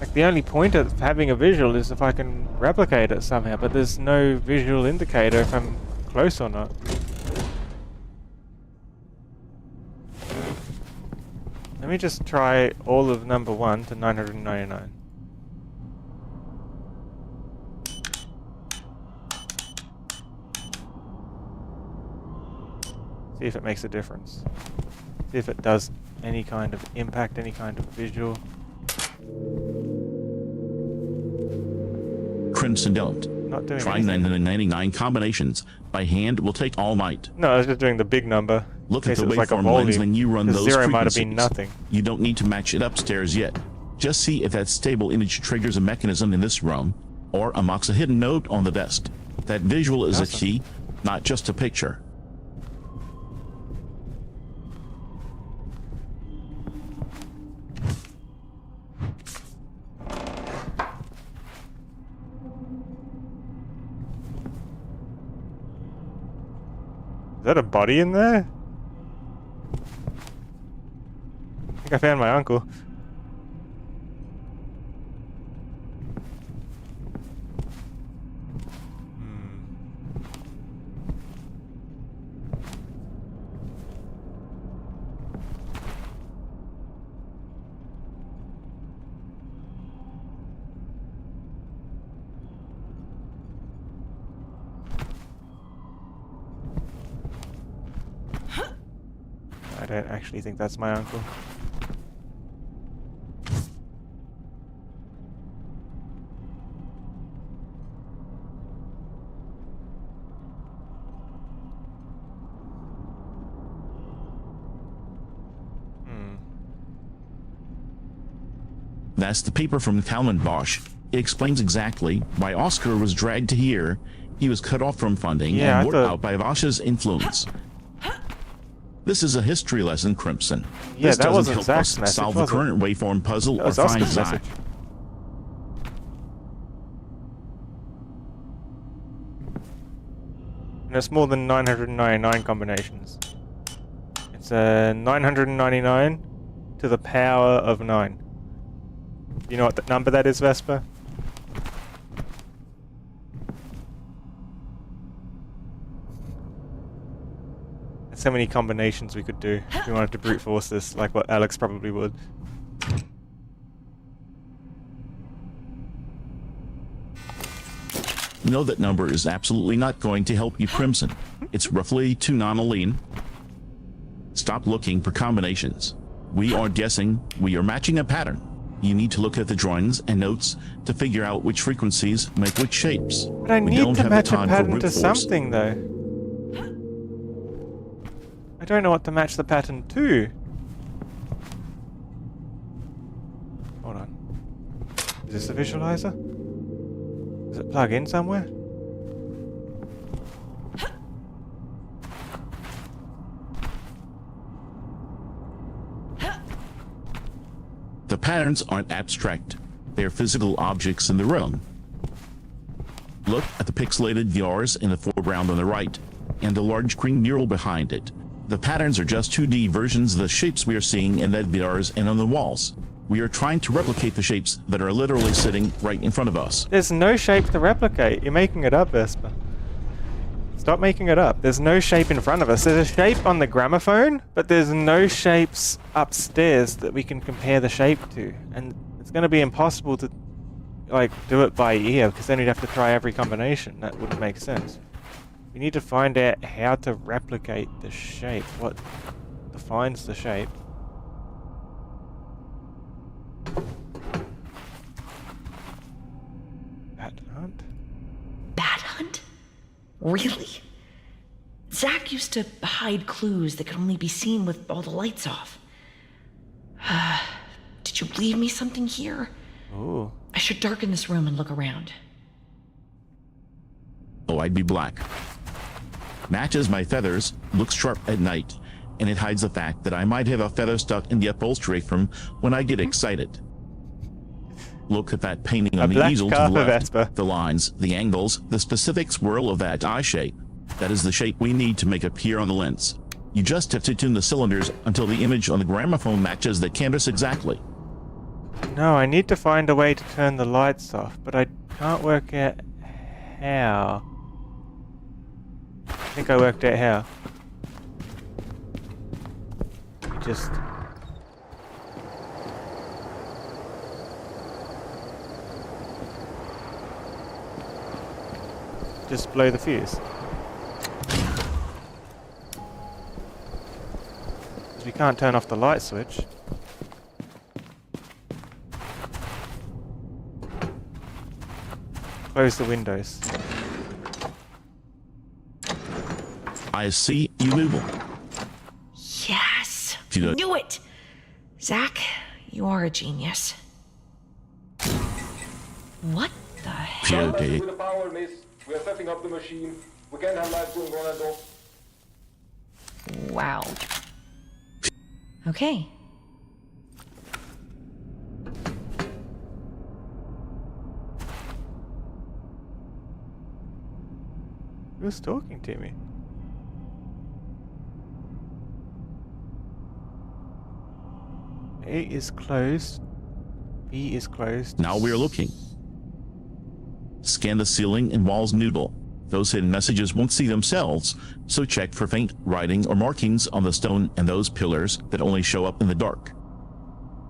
Like, the only point of having a visual is if I can replicate it somehow, but there's no visual indicator if I'm close or not. Let me just try all of number 1 to 999. See if it makes a difference. See if it does any kind of impact, any kind of visual. Crimson don't. Not doing Trying anything. 999 combinations by hand will take all night. No, I was just doing the big number. Look in at case the it was like a waveform lines volume. when you run The those 0 might have frequencies. been nothing. You don't need to match it upstairs yet. Just see if that stable image triggers a mechanism in this room, or unlocks a hidden node on the desk. That visual is a key, not just a picture. Is that a body in there? I think I found my uncle. I don't actually think that's my uncle. That's the paper from Kalman Bosch. It explains exactly why Oscar was dragged to here. He was cut off from funding Yeah, and worked out by Bosch's influence. This is a history lesson, Crimson. Yeah, This that doesn't wasn't help Zach's us message, solve was the it? current waveform puzzle That or was find Oscar's Zach. message. And it's more than 999 combinations. It's 999 to the power of 9. You know what the number that is, Vesper? That's how many combinations we could do if we wanted to brute force this, like what Alex probably would. No, that number is absolutely not going to help you, Crimson. It's roughly 2 nanoline. Stop looking for combinations. We are guessing, we are matching a pattern. You need to look at the drawings and notes to figure out which frequencies make which shapes. But I We need don't to have the match a time for pattern brute to force. something, though. I don't know what to match the pattern to. Hold on. Is this a visualizer? Does it plug in somewhere? The patterns aren't abstract. They are physical objects in the room. Look at the pixelated VRs in the foreground on the right, and the large green mural behind it. The patterns are just 2D versions of the shapes we are seeing in that VRs and on the walls. We are trying to replicate the shapes that are literally sitting right in front of us. There's no shape to replicate. You're making it up, Vesper. Stop making it up. There's no shape in front of us. There's a shape on the gramophone, but there's no shapes upstairs that we can compare the shape to. And it's going to be impossible to, like, do it by ear, because then we'd have to try every combination. That wouldn't make sense. We need to find out how to replicate the shape. What defines the shape? Bat hunt? Bat hunt? Really? Zach used to hide clues that could only be seen with all the lights off. Did you leave me something here? Ooh. I should darken this room and look around. Oh, I'd be black. Matches my feathers, looks sharp at night, and it hides the fact that I might have a feather stuck in the upholstery from when I get excited. Look at that painting A on the black easel to car the for left. Vesper. The lines, the angles, the specific swirl of that eye shape. That is the shape we need to make appear on the lens. You just have to tune the cylinders until the image on the gramophone matches the canvas exactly. No, I need to find a way to turn the lights off, but I can't work out how. I think I worked out how. You just blow the fuse. We can't turn off the light switch. Close the windows. I see you move. Yes! You know- Knew it! Zach, you are a genius. What the hell? Okay. With the power, miss. We are setting up the machine. We can't have lights going on at all. Wow. Okay. Who's talking to me? A is closed. B is closed. Now we're looking. Scan the ceiling and walls noodle. Those hidden messages won't see themselves, so check for faint writing or markings on the stone and those pillars that only show up in the dark.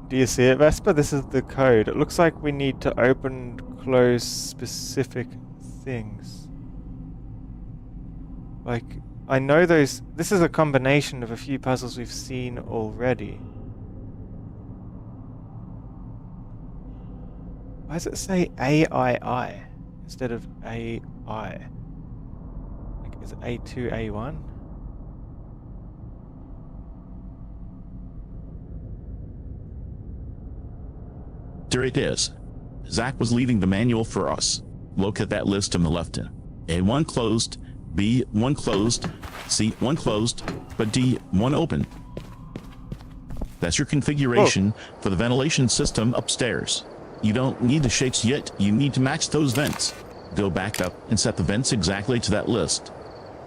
Do you see it, Vesper? This is the code. It looks like we need to open, close specific things. Like, I know those... This is a combination of a few puzzles we've seen already. Why does it say AII instead of AI? Like, is it A2, A1? There it is. Zach was leaving the manual for us. Look at that list on the left end. A1 closed, B1 closed, C1 closed, but D1 open. That's your configuration for the ventilation system upstairs. You don't need the shapes yet, you need to match those vents. Go back up and set the vents exactly to that list.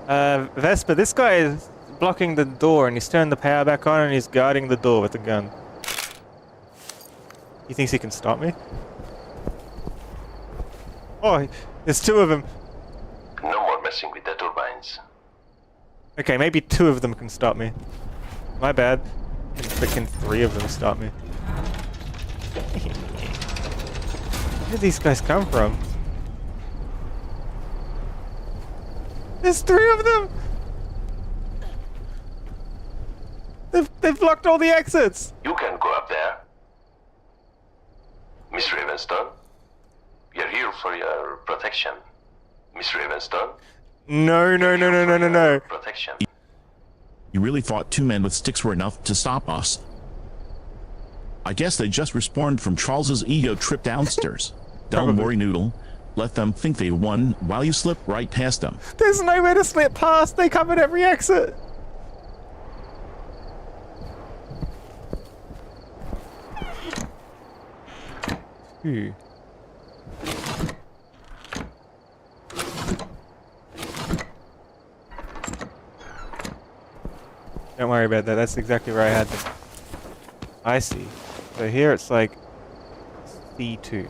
Vesper, this guy is blocking the door and he's turned the power back on and he's guarding the door with a gun. He thinks he can stop me? Oh, there's two of them. No more messing with the turbines. Okay, maybe two of them can stop me. My bad. Can three of them stop me? Where did these guys come from? There's three of them! They've blocked all the exits! You can go up there. Miss Ravenstone, we're here for your protection. Miss Ravenstone? No. Protection. You really thought two men with sticks were enough to stop us? I guess they just respawned from Charles's ego trip downstairs. Don't worry, Noodle. Let them think they won while you slip right past them. There's nowhere to slip past. They covered every exit. Ooh. Don't worry about that. That's exactly where I had them. I see. So here it's like C2.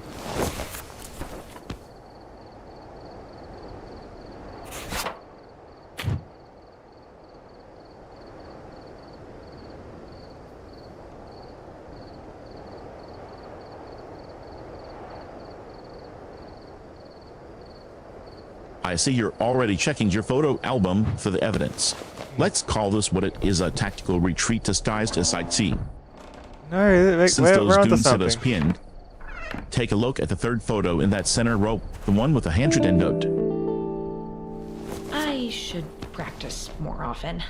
I see you're already checking your photo album for the evidence. Let's call this what it is, a tactical retreat disguised as sightseeing. No, Since we're those onto goons have something. us pinned, take a look at the third photo in that center row, the one with the handwritten note. I should practice more often.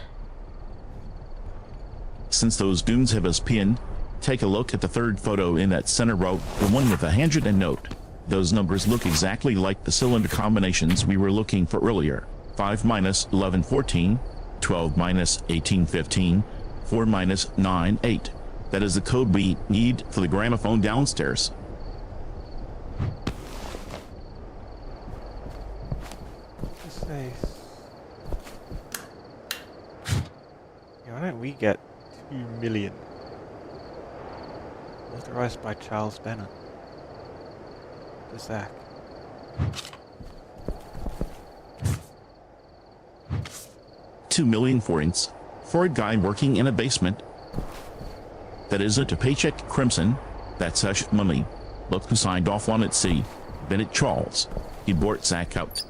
Since those goons have us pinned, take a look at the third photo in that center row, the one with the handwritten note. Those numbers look exactly like the cylinder combinations we were looking for earlier. 5 minus 11 14, 12 minus 18 15, 4 minus 9 8. That is the code we need for the gramophone downstairs. space. Yeah, why don't we get 2 million? Authorized by Charles Bennett. To Zach. $2 million forints for a guy working in a basement. That isn't a paycheck, Crimson. That's hush money. Look who signed off on it, see. Bennett Charles. He bought Zach out.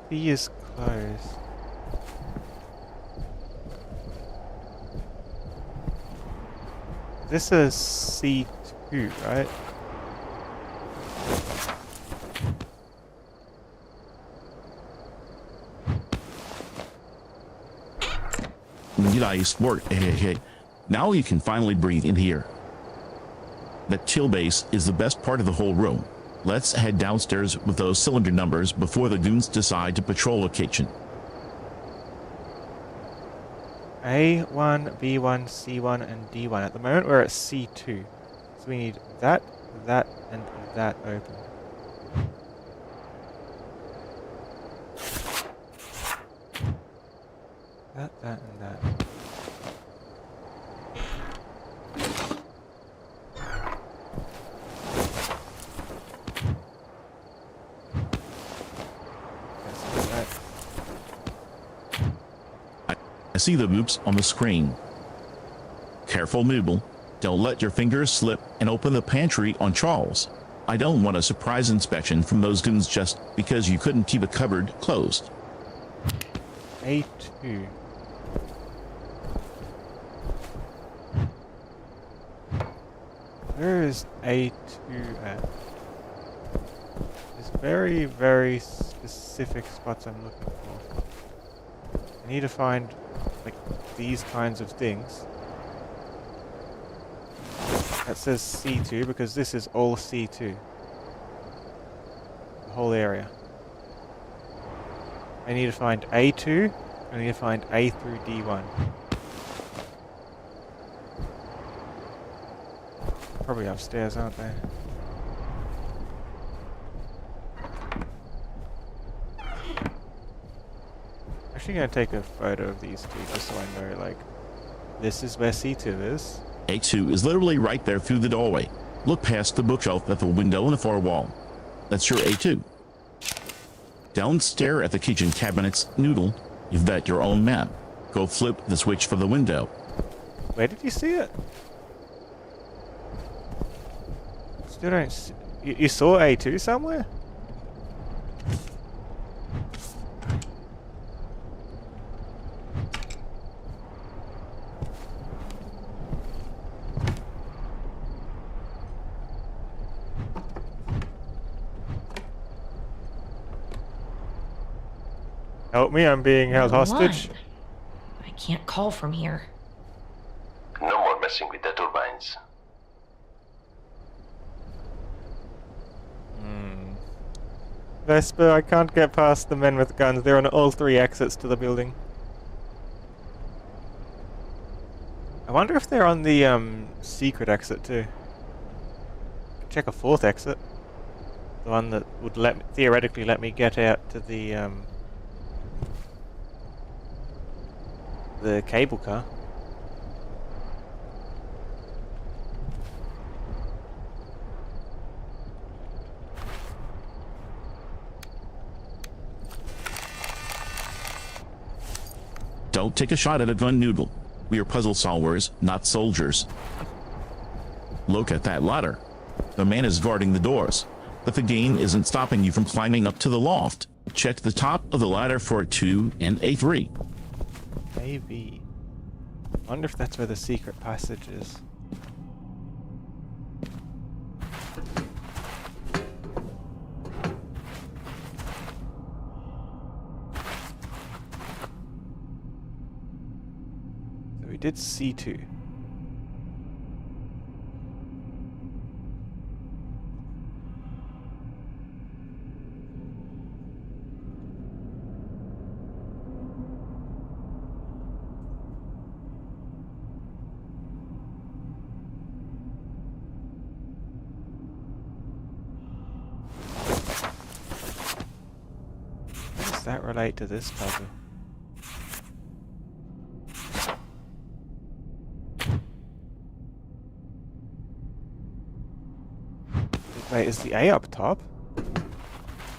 He is closed. This is C2, right? Nice work. Hey. Now you can finally breathe in here. That chill base is the best part of the whole room. Let's head downstairs with those cylinder numbers before the goons decide to patrol the kitchen. A1, B1, C1, and D1. At the moment we're at C2. So we need that, and that open. That, and that. I see the oops on the screen. Careful, Mooble. Don't let your fingers slip and open the pantry on Charles. I don't want a surprise inspection from those goons just because you couldn't keep a cupboard closed. A2. Where is A2 at? There's very, very specific spots I'm looking for. I need to find, like, these kinds of things. That says C2 because this is all C2. The whole area. I need to find A2. I need to find A through D1. Probably upstairs, aren't they? Actually gonna take a photo of these two just so I know, like, this is where C2 is. A2 is literally right there through the doorway. Look past the bookshelf at the window in the far wall. That's your A2. Downstairs at the kitchen cabinets, Noodle, you've got your own map. Go flip the switch for the window. Where did you see it? Still don't see. You saw A2 somewhere? Help me, I'm being held hostage. I can't call from here. No more messing with the turbines. Vesper, I can't get past the men with guns. They're on all three exits to the building. I wonder if they're on the secret exit too. Check a fourth exit. The one that would theoretically let me get out to the cable car. Don't take a shot at a gun, Noodle. We are puzzle solvers, not soldiers. Look at that ladder. The man is guarding the doors, but the game isn't stopping you from climbing up to the loft. Check the top of the ladder for A2 and A3. Maybe. Wonder if that's where the secret passage is. did C2. How does that relate to this puzzle? Wait, is the A up top? Is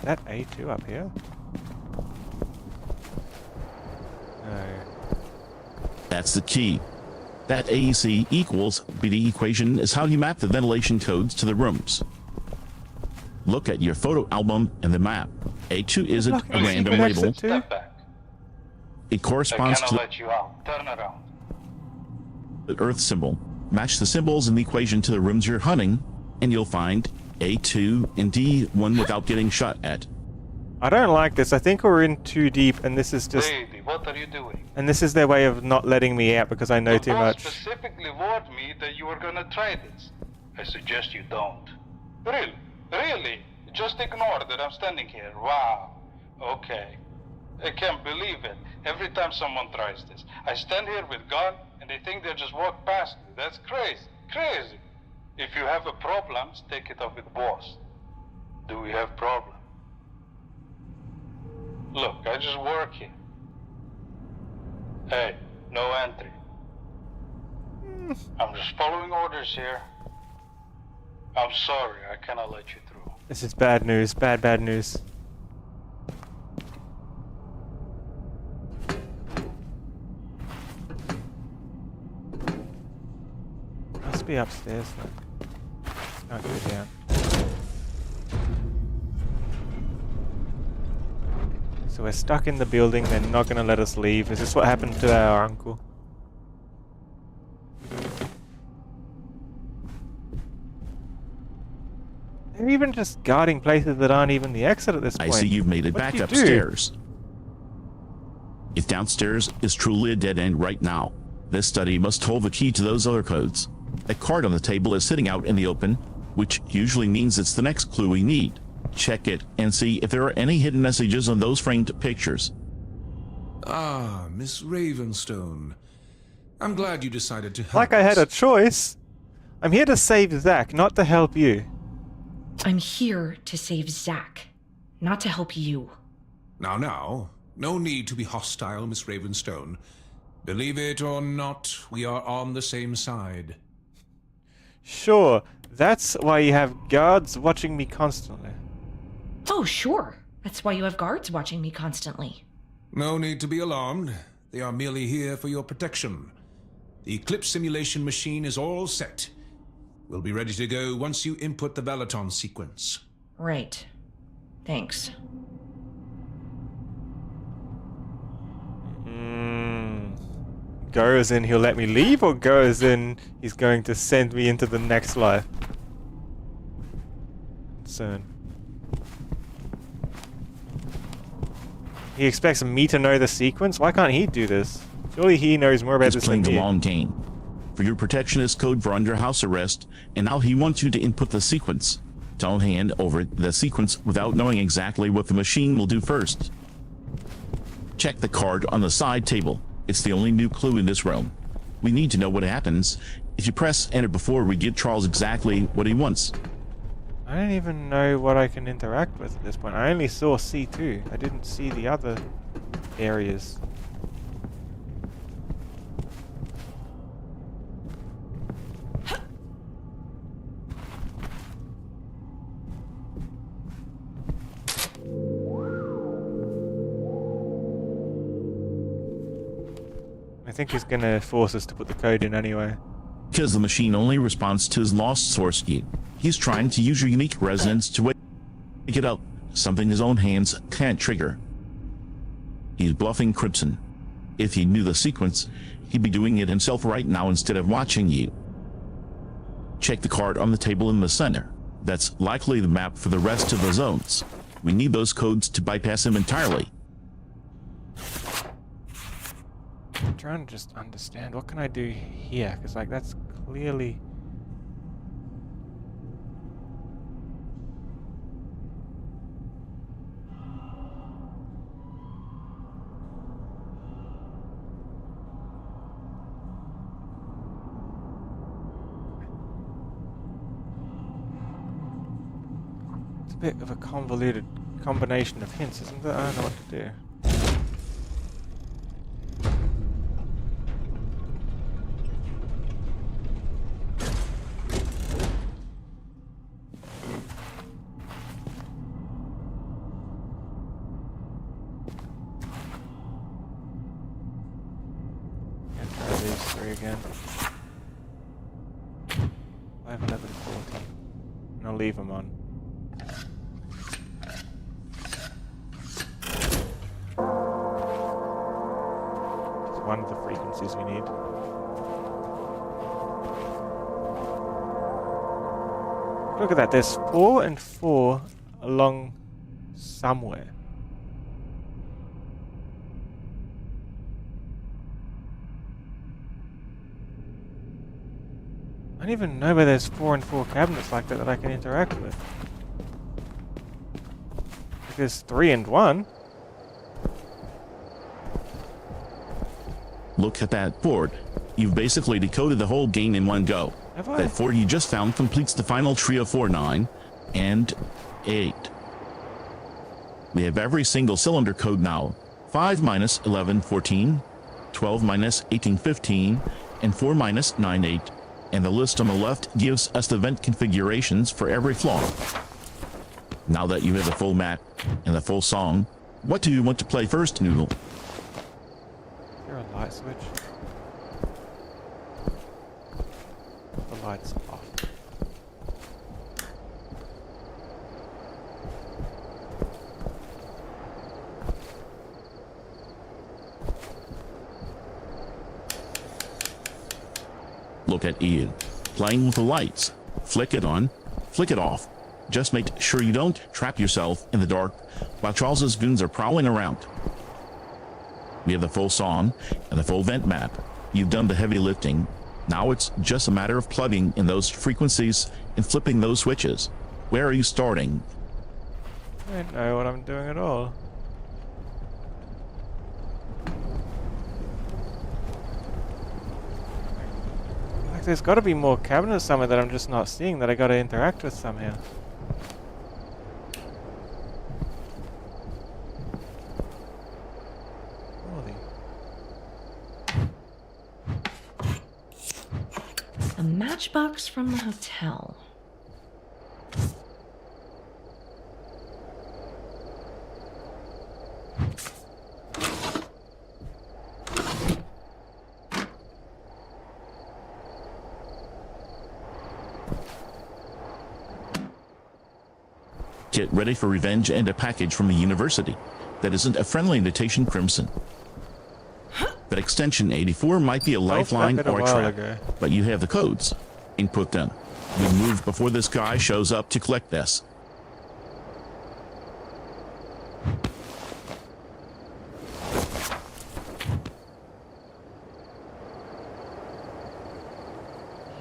that A2 up here? No. That's the key. That AEC equals BD equation is how you map the ventilation codes to the rooms. Look at your photo album and the map. A2 isn't a random label. Step back. It corresponds I to cannot let you out. Turn around. the Earth symbol. Match the symbols in the equation to the rooms you're hunting, and you'll find A2 and D1 without getting shot at. I don't like this. I think we're in too deep, and this is just... Lady, what are you doing? And this is their way of not letting me out because I know The too boss much. specifically warned me that you were gonna try this. I suggest you don't. Really? Really? Just ignore that I'm standing here. Wow. Okay. I can't believe it. Every time someone tries this, I stand here with gun and they think they'll just walk past me. That's crazy. Crazy. If you have a problem, take it up with boss. Do we have problem? Look, I just work here. Hey, no entry. I'm just following orders here. I'm sorry, I cannot let you through. This is bad news. Bad news. Must be upstairs though. Can't go down. So we're stuck in the building, they're not gonna let us leave. Is this what happened to our uncle? They're even just guarding places that aren't even the exit at this point. I see you've made it What back did you do? upstairs. If downstairs is truly a dead end right now, this study must hold the key to those other codes. A card on the table is sitting out in the open, which usually means it's the next clue we need. Check it and see if there are any hidden messages on those framed pictures. Ah, Miss Ravenstone. I'm glad you decided to help Like I had a us. choice. I'm here to save Zach, not to help you. I'm here to save Zach, not to help you. Now, no need to be hostile, Miss Ravenstone. Believe it or not, we are on the same side. Sure, that's why you have guards watching me constantly. Oh, sure. That's why you have guards watching me constantly. No need to be alarmed. They are merely here for your protection. The Eclipse simulation machine is all set. We'll be ready to go once you input the Valaton sequence. Right. Thanks. Go as in he'll let me leave, or go as in he's going to send me into the next life? Concern. He expects me to know the sequence? Why can't he do this? Surely he knows more about He's this playing than the me. long game. For your protection is code for under house arrest, and now he wants you to input the sequence. Don't hand over the sequence without knowing exactly what the machine will do first. Check the card on the side table. It's the only new clue in this realm. We need to know what happens if you press enter before we give Charles exactly what he wants. I don't even know what I can interact with at this point. I only saw C2. I didn't see the other areas. I think he's gonna force us to put the code in anyway. Because the machine only responds to his lost source key. He's trying to use your unique resonance to wake it up, something his own hands can't trigger. He's bluffing Crimson. If he knew the sequence, he'd be doing it himself right now instead of watching you. Check the card on the table in the center. That's likely the map for the rest of the zones. We need those codes to bypass him entirely. I'm trying to just understand what can I do here, because like that's clearly. It's a bit of a convoluted combination of hints, isn't it? I don't know what to do. Again. 5, 11, 14. And I'll leave them on. It's one of the frequencies we need. Look at that, there's 4 and 4 along somewhere. I don't even know where there's 4 and 4 cabinets like that I can interact with. Like there's 3 and 1. Look at that board. You've basically decoded the whole game in one go. Have I? That 4 you just found completes the final trio 4, 9, and 8. We have every single cylinder code now. 5 minus 11, 14, 12 minus 18, 15, and 4 minus 9, 8. And the list on the left gives us the vent configurations for every floor. Now that you have the full map and the full song, what do you want to play first, Noodle? Is there a light switch? The light's off. Look at Ian, playing with the lights. Flick it on, flick it off. Just make sure you don't trap yourself in the dark while Charles's goons are prowling around. We have the full song and the full vent map. You've done the heavy lifting. Now it's just a matter of plugging in those frequencies and flipping those switches. Where are you starting? I don't know what I'm doing at all. Like there's got to be more cabinets somewhere that I'm just not seeing that I got to interact with somehow. A matchbox from the hotel. Get ready for revenge and a package from the university. That isn't a friendly invitation, Crimson. But extension 84 might be a lifeline or a trap, but you have the codes. Input them. We move before this guy shows up to collect this.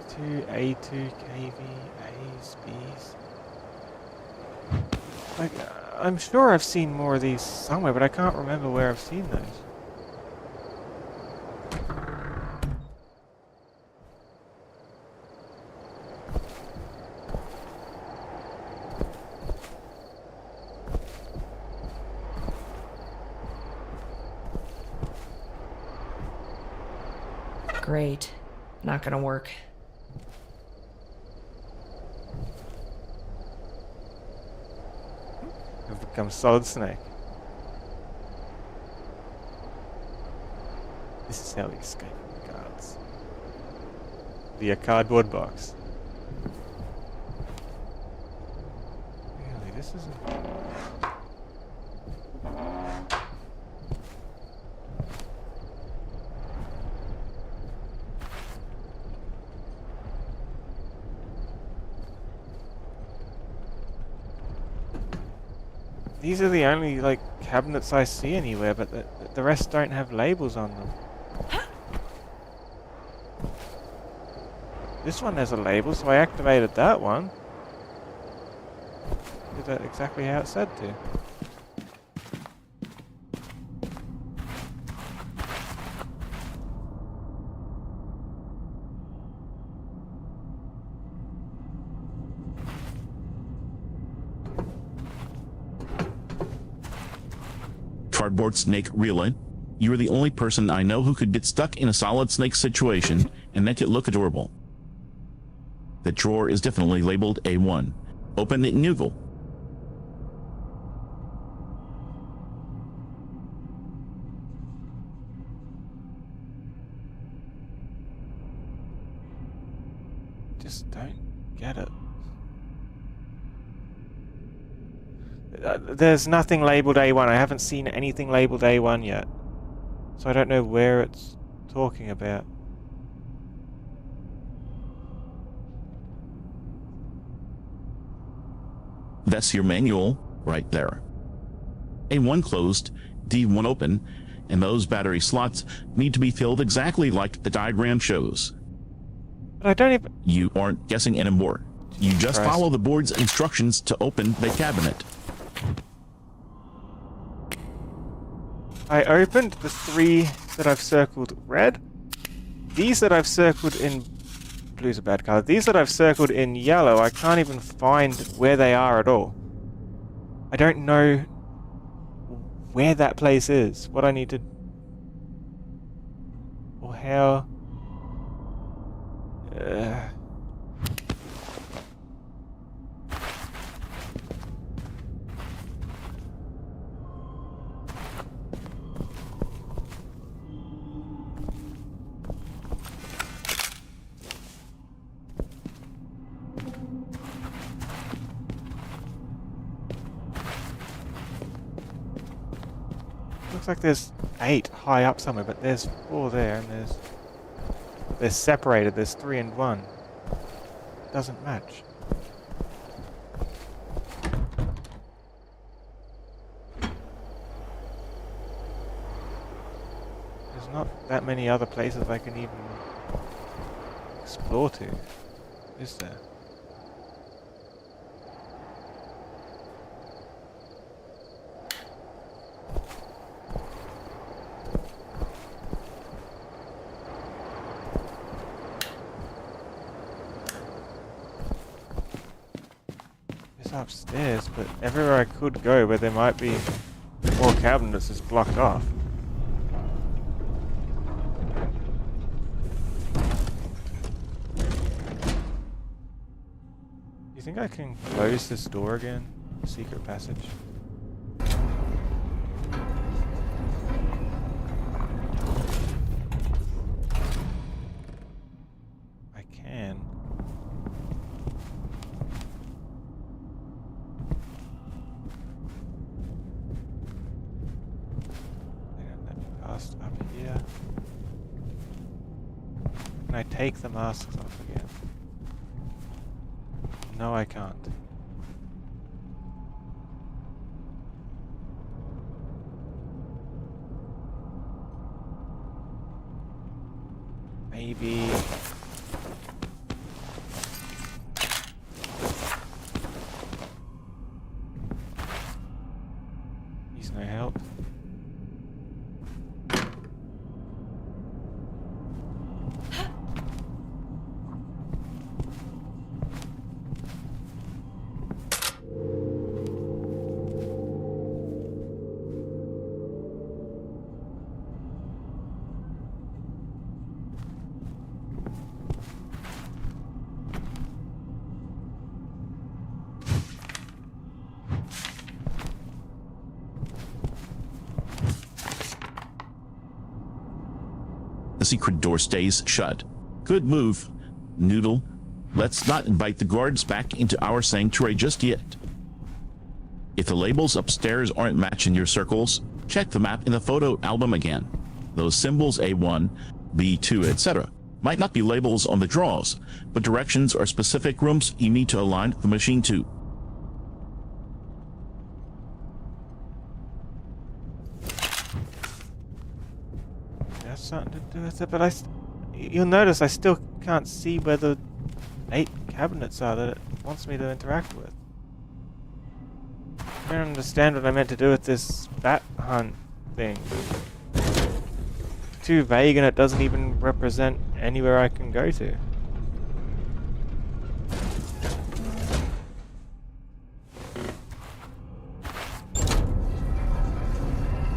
E2, A2, KV, A's, B's. Like, I'm sure I've seen more of these somewhere, but I can't remember where I've seen those. Great. Not gonna work. I've become Solid Snake. This is how we escape from the guards. Via cardboard box. Really, this isn't... These are the only, like, cabinets I see anywhere, but the rest don't have labels on them. This one has a label, so I activated that one. Did that exactly how it said to. Cardboard snake reeler. You are the only person I know who could get stuck in a solid snake situation and make it look adorable. The drawer is definitely labeled A1. Open it in Noogle. Just don't get it. There's nothing labeled A1. I haven't seen anything labeled A1 yet. So I don't know where it's talking about. That's your manual right there. A1 closed, D1 open, and those battery slots need to be filled exactly like the diagram shows. But I don't even... You aren't guessing anymore. You just Christ. follow the board's instructions to open the cabinet. I opened the 3 that I've circled red. These that I've circled in... Blue's a bad color. These that I've circled in yellow, I can't even find where they are at all. I don't know where that place is. What I need to... Or how... Looks like there's 8 high up somewhere, but there's 4 there, and they're separated. There's 3 and 1. Doesn't match. There's not that many other places I can even explore to, is there? Upstairs, but everywhere I could go where there might be more cabinets is blocked off. Do you think I can close this door again? Secret passage? I can. Up here. Can I take the masks off again? No, I can't. Maybe... He's no help. The secret door stays shut. Good move, Noodle. Let's not invite the guards back into our sanctuary just yet. If the labels upstairs aren't matching your circles, check the map in the photo album again. Those symbols A1, B2, etc. might not be labels on the drawers, but directions or specific rooms you need to align the machine to. That's something to do with it, but you'll notice I still can't see where the 8 cabinets are that it wants me to interact with. I don't understand what I meant to do with this bat hunt thing. It's too vague and it doesn't even represent anywhere I can go to.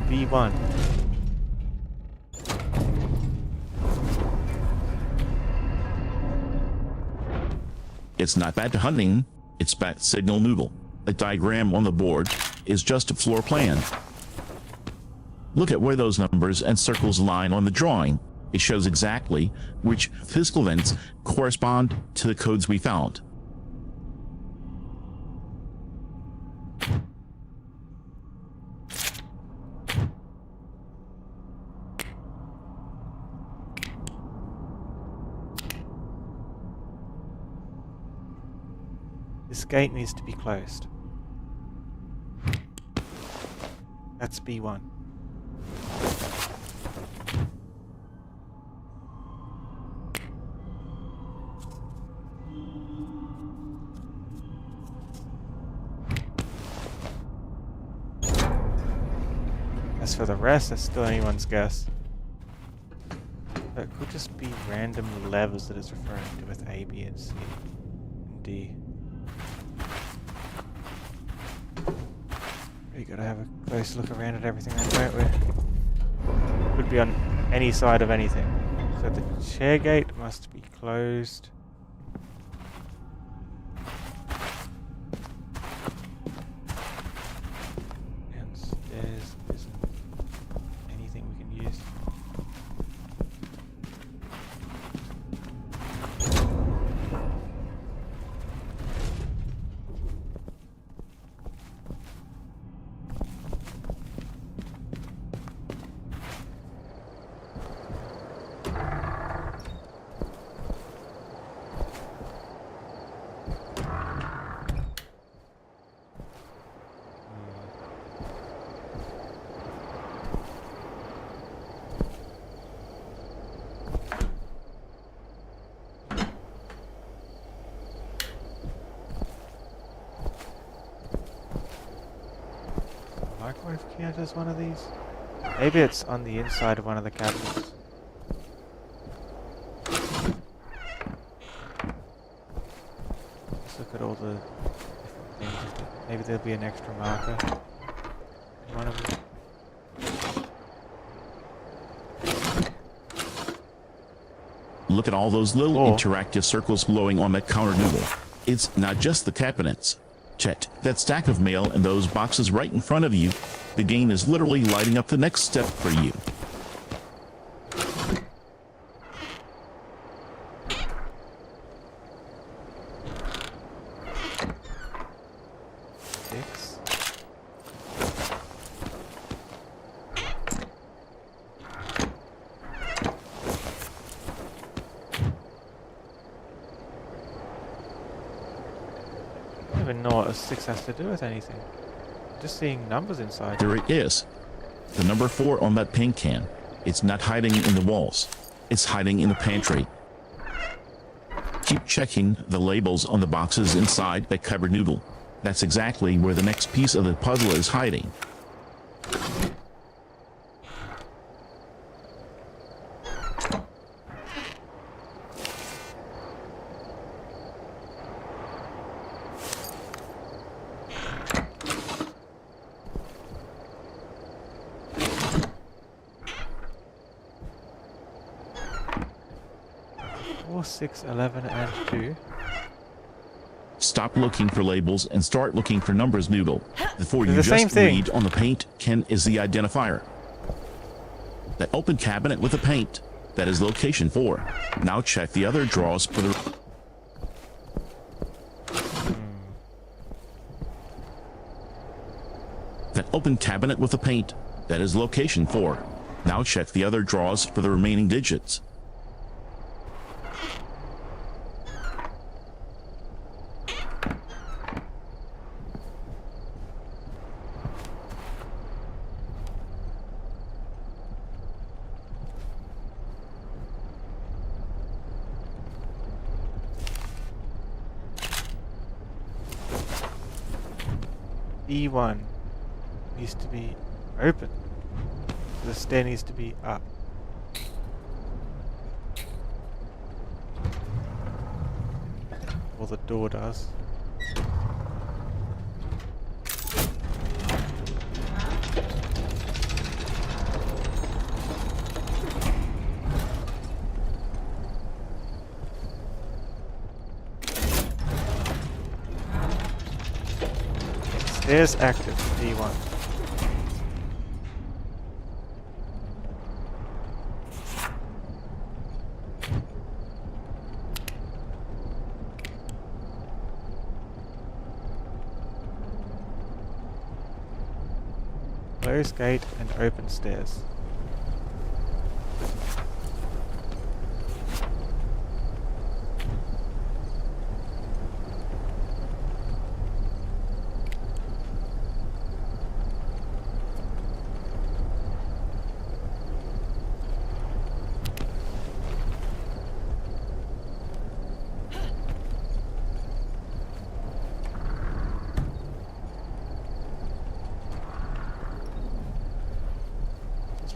B1. It's not bat hunting, it's bat signal noodle. The diagram on the board is just a floor plan. Look at where those numbers and circles line on the drawing. It shows exactly which physical events correspond to the codes we found. This gate needs to be closed. That's B1. As for the rest, that's still anyone's guess. But it could just be random levels that it's referring to with A, B, and C, and D. We gotta have a close look around at everything, don't we? Could be on any side of anything. So the chair gate must be closed. Downstairs isn't anything we can use. Microwave count as one of these? Maybe it's on the inside of one of the cabinets. Let's look at all the different things. Maybe there'll be an extra marker in one of them. Look at all those little interactive circles glowing on that counter noodle. It's not just the cabinets. Check that stack of mail and those boxes right in front of you. The game is literally lighting up the next step for you. I don't even know what a 6 has to do with anything. Just seeing numbers inside. There it is. The number 4 on that paint can. It's not hiding in the walls. It's hiding in the pantry. Keep checking the labels on the boxes inside that covered noodle. That's exactly where the next piece of the puzzle is hiding. Four, 6, 11, and 2. Stop looking for labels and start looking for numbers, noodle. The 4 you the same just thing. read on the paint can is the identifier. That open cabinet with the paint, that is location 4. Now check the other drawers for the... That open cabinet with the paint, that is location 4. Now check the other drawers for the remaining digits. B1 needs to be open. The stair needs to be up. Or the door does. Stairs active, D1. Close gate and open stairs.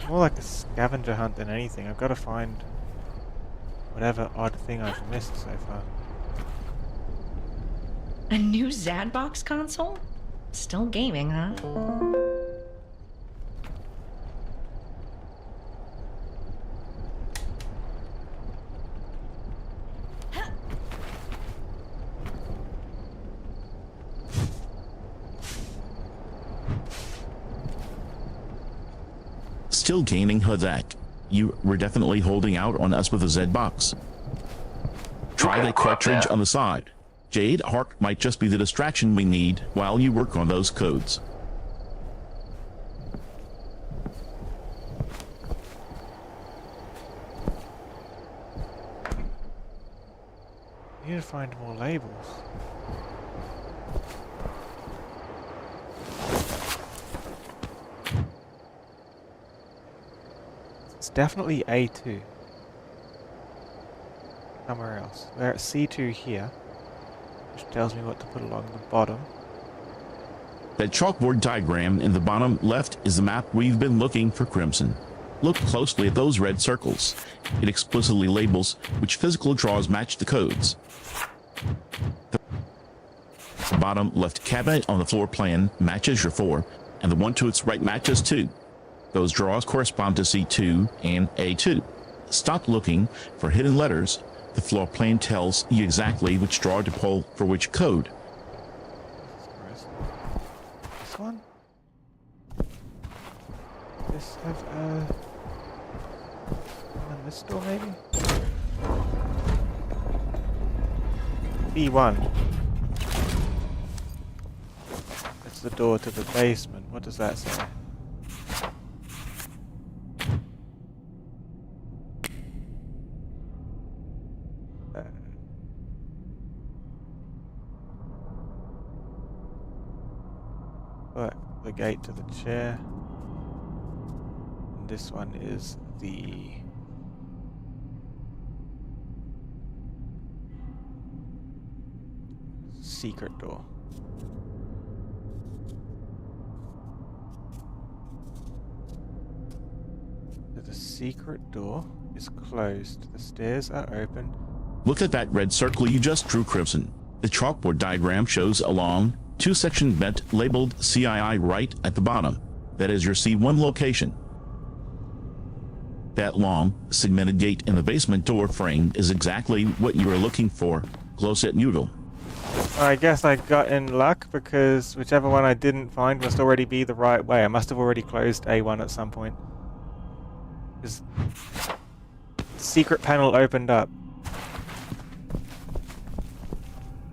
More like a scavenger hunt than anything. I've got to find whatever odd thing I've missed so far. A new Zadbox console? Still gaming, huh? Still gaining Hadak. You were definitely holding out on us with a Z box. Try the cartridge on the side. Jade, Hark might just be the distraction we need while you work on those codes. I need to find more labels. It's definitely A2. Somewhere else. We're at C2 here, which tells me what to put along the bottom. That chalkboard diagram in the bottom left is the map we've been looking for, Crimson. Look closely at those red circles. It explicitly labels which physical draws match the codes. The bottom left cabinet on the floor plan matches your 4, and the one to its right matches 2. Those draws correspond to C2 and A2. Stop looking for hidden letters. The floor plan tells you exactly which draw to pull for which code. This one? This have on this door maybe? B1. That's the door to the basement. What does that say? Look, the gate to the chair. And this one is the secret door. So the secret door is closed. The stairs are open. Look at that red circle you just drew, Crimson. The chalkboard diagram shows a long, 2-section vent labeled CII right at the bottom. That is your C1 location. That long, segmented gate in the basement door frame is exactly what you are looking for, close at Noodle. I guess I got in luck because whichever one I didn't find must already be the right way. I must have already closed A1 at some point. Because secret panel opened up.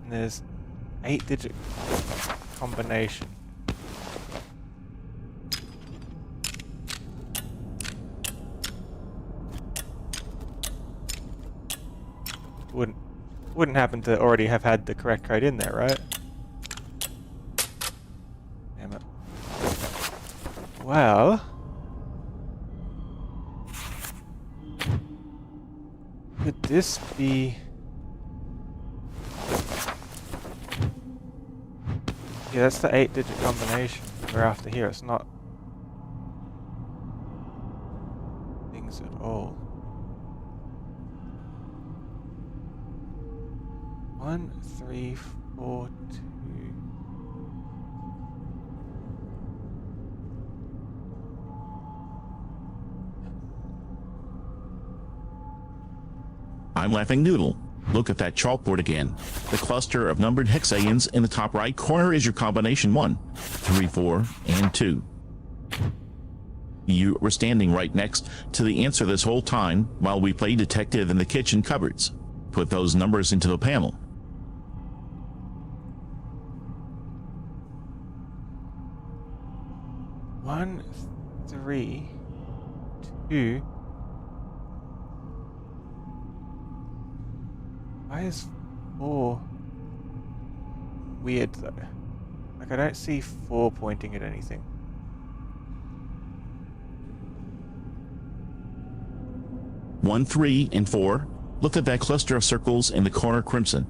And there's 8-digit combination. Wouldn't happen to already have had the correct code in there, right? Damn it. Well, could this be Yeah, that's the 8-digit combination we're after here. It's not things at all. 1, 3, 4, 2. I'm laughing noodle. Look at that chalkboard again. The cluster of numbered hexagons in the top right corner is your combination 1, 3, 4, and 2. You were standing right next to the answer this whole time while we played detective in the kitchen cupboards. Put those numbers into the panel. One, 3, 2. Why is 4 weird though? Like I don't see 4 pointing at anything. 1, 3, and 4. Look at that cluster of circles in the corner crimson.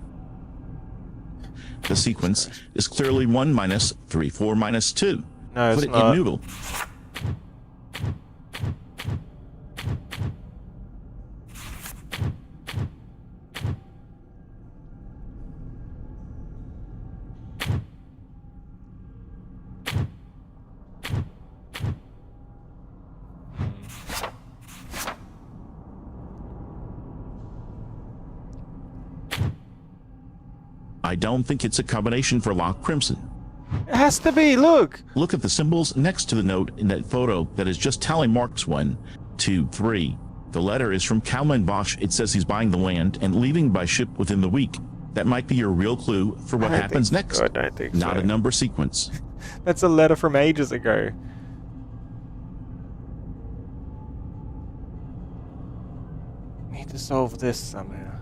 The sequence is clearly 1 minus 3, 4 minus 2. No, Put it's it not. in noodle. I don't think it's a combination for lock crimson. It has to be, look! Look at the symbols next to the note in that photo that is just tally marks 1, 2, 3. The letter is from Kalman Bosch. It says he's buying the land and leaving by ship within the week. That might be your real clue for what happens next. I don't think Not so. a number sequence. That's a letter from ages ago. Need to solve this somehow.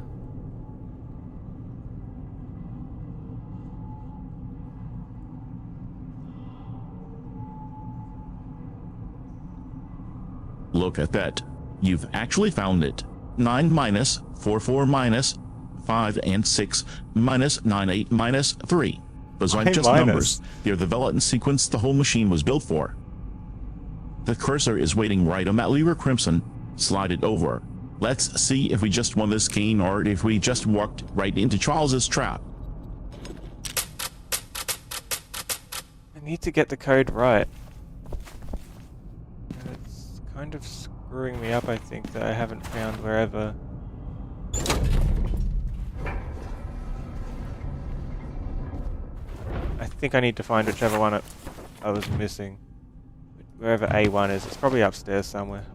Look at that. You've actually found it. 9 minus 4, 4 minus 5 and 6 minus 9, 8 minus 3. Those aren't just numbers. They're the development sequence the whole machine was built for. The cursor is waiting right on that lever crimson. Slide it over. Let's see if we just won this game or if we just walked right into Charles's trap. I need to get the code right. It's kind of screwing me up, I think, that I haven't found wherever. I think I need to find whichever one I was missing. Wherever A1 is. It's probably upstairs somewhere.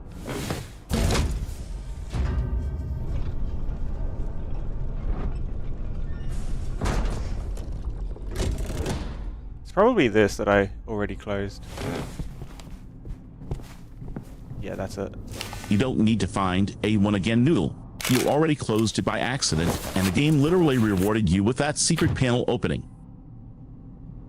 It's probably this that I already closed. Yeah, that's it. You don't need to find A1 again, Noodle. You already closed it by accident, and the game literally rewarded you with that secret panel opening.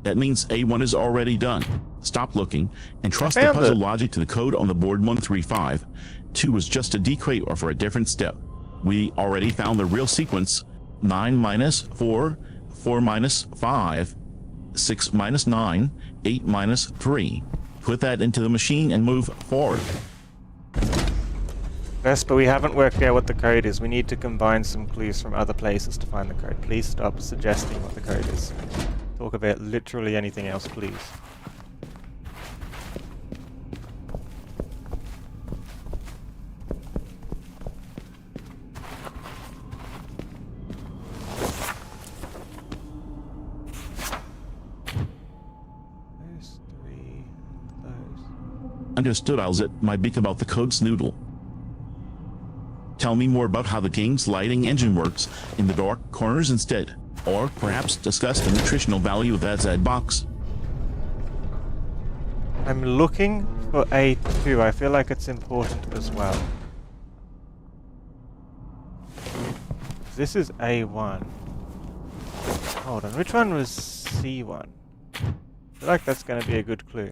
That means A1 is already done. Stop looking and trust the puzzle logic to the code on the board 135. 2 was just a decoy or for a different step. We already found the real sequence. 9 minus 4, 4 minus 5, 6 minus 9, 8 minus 3. Put that into the machine and move forward. Vesper, we haven't worked out what the code is. We need to combine some clues from other places to find the code. Please stop suggesting what the code is. Talk about literally anything else, please. Those 3, those. Understood, I'll zip my beak about the code's Noodle. Tell me more about how the game's lighting engine works in the dark corners instead. Or perhaps discuss the nutritional value of that Z box. I'm looking for A2. I feel like it's important as well. This is A1. Hold on, which one was C1? I feel like that's going to be a good clue.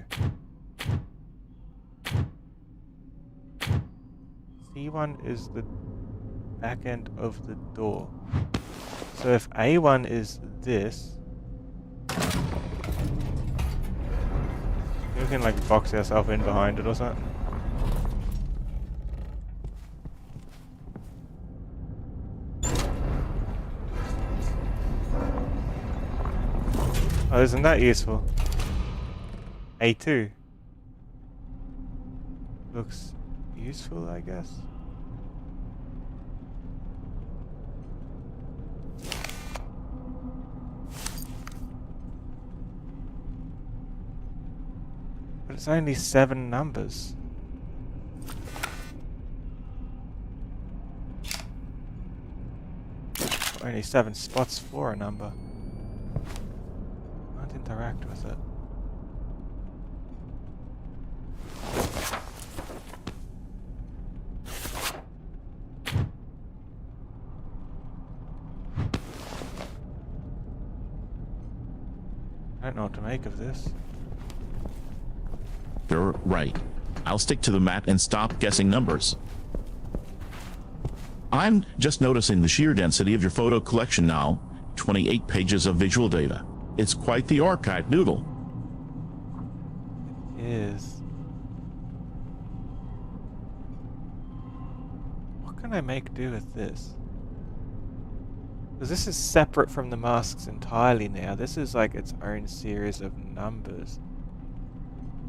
C1 is the back end of the door. So if A1 is this, can like box ourselves in behind it or something. Oh, isn't that useful? A2. Looks useful, I guess. But it's only 7 numbers. Only 7 spots for a number. Can't interact with it. I don't know what to make of this. You're right. I'll stick to the map and stop guessing numbers. I'm just noticing the sheer density of your photo collection now. 28 pages of visual data. It's quite the archive noodle. It is. What can I make do with this? Because this is separate from the masks entirely now. This is like its own series of numbers.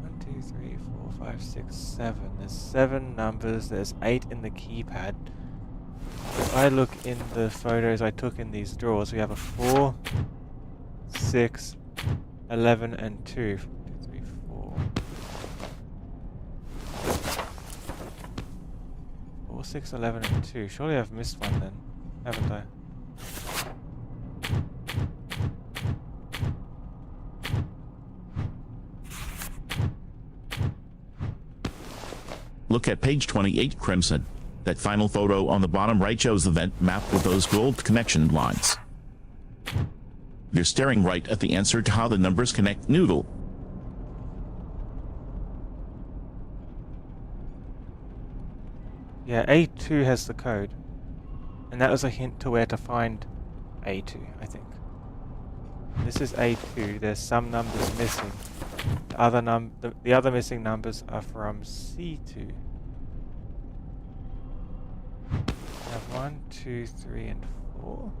1, 2, 3, 4, 5, 6, 7. There's 7 numbers. There's 8 in the keypad. If I look in the photos I took in these drawers, we have a 4, 6, 11, and 2. 2, 3, 4. 4, 6, 11, and 2. Surely I've missed one then, haven't I? Look at page 28, Crimson. That final photo on the bottom right shows the vent map with those gold connection lines. You're staring right at the answer to how the numbers connect, Noodle. Yeah, A2 has the code. And that was a hint to where to find A2, I think. This is A2. There's some numbers missing. The other missing numbers are from C2. We have 1, 2, 3, and 4.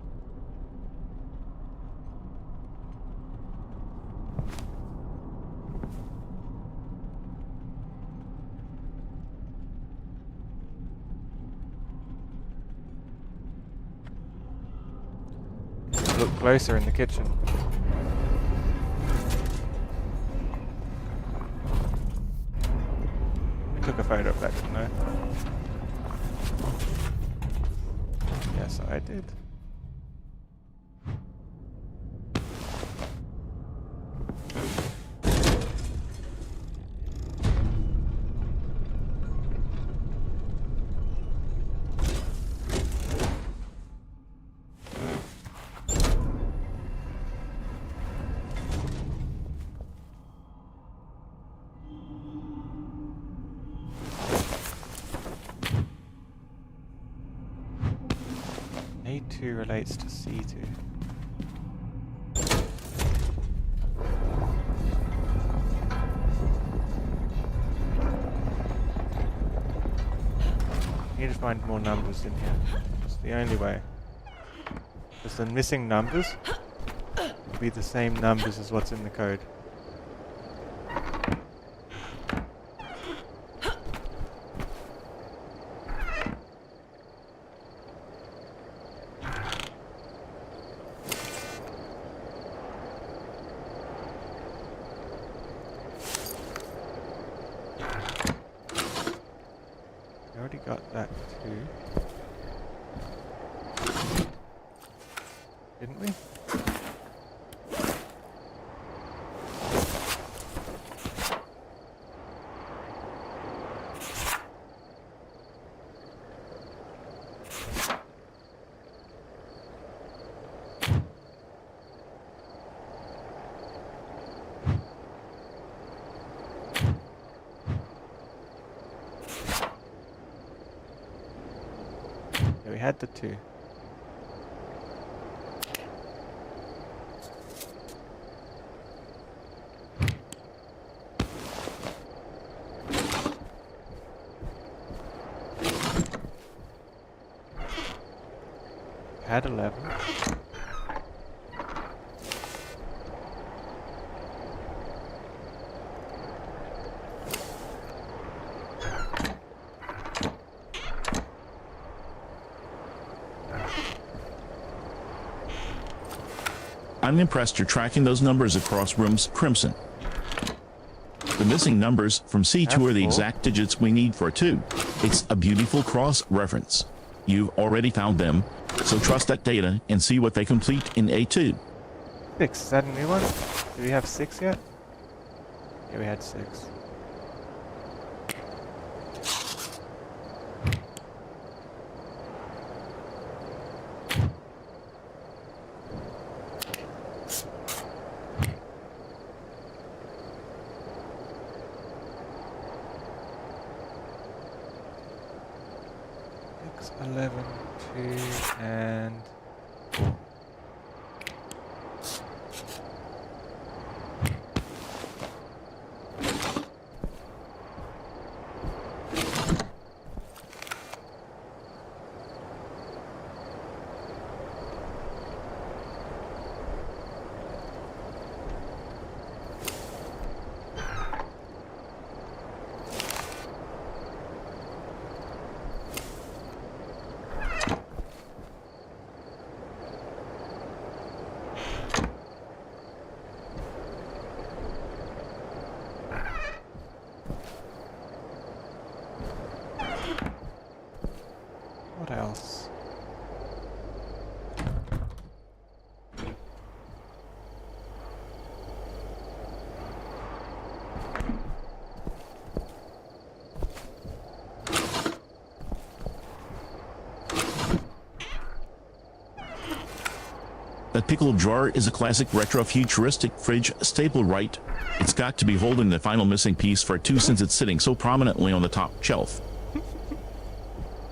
Look closer in the kitchen. I took a photo of that, didn't I? Yes, I did. A2 relates to C2. Need to find more numbers in here. It's the only way. Because the missing numbers will be the same numbers as what's in the code. Got that too. Didn't we? We had the 2. had 11. I'm impressed you're tracking those numbers across rooms, Crimson. The missing numbers from C2 are the exact digits we need for 2. It's a beautiful cross-reference. You've already found them, so trust that data and see what they complete in A2. 6, is that a new one? Do we have 6 yet? Yeah, we had 6. Six, 11, 2, and 4. What else? That pickle drawer is a classic retro-futuristic fridge staple, right? It's got to be holding the final missing piece for 2 since it's sitting so prominently on the top shelf.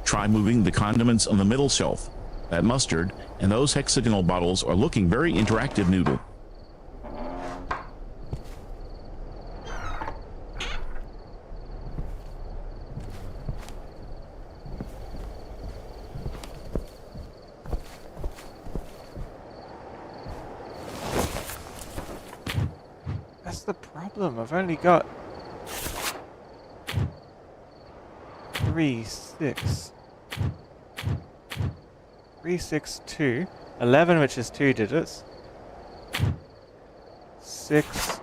Try moving the condiments on the middle shelf. That mustard and those hexagonal bottles are looking very interactive, Noodle. That's the problem. I've only got 3, 6. 3, 6, 2. 11, which is 2 digits. 6,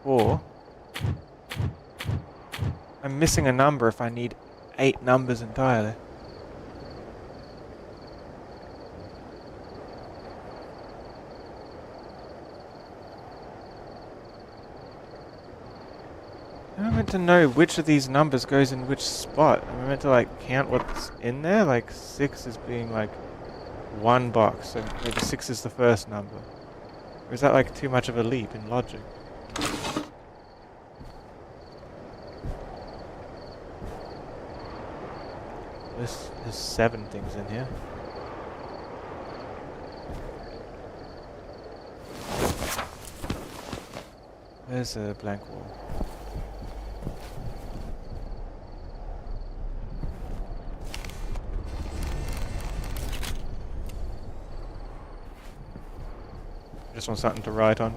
4. I'm missing a number if I need 8 numbers entirely. I'm meant to know which of these numbers goes in which spot. Am I meant to like count what's in there? Like 6 is being like 1 box, so maybe 6 is the first number. Or is that like too much of a leap in logic? There's 7 things in here. There's a blank wall. Just want something to write on.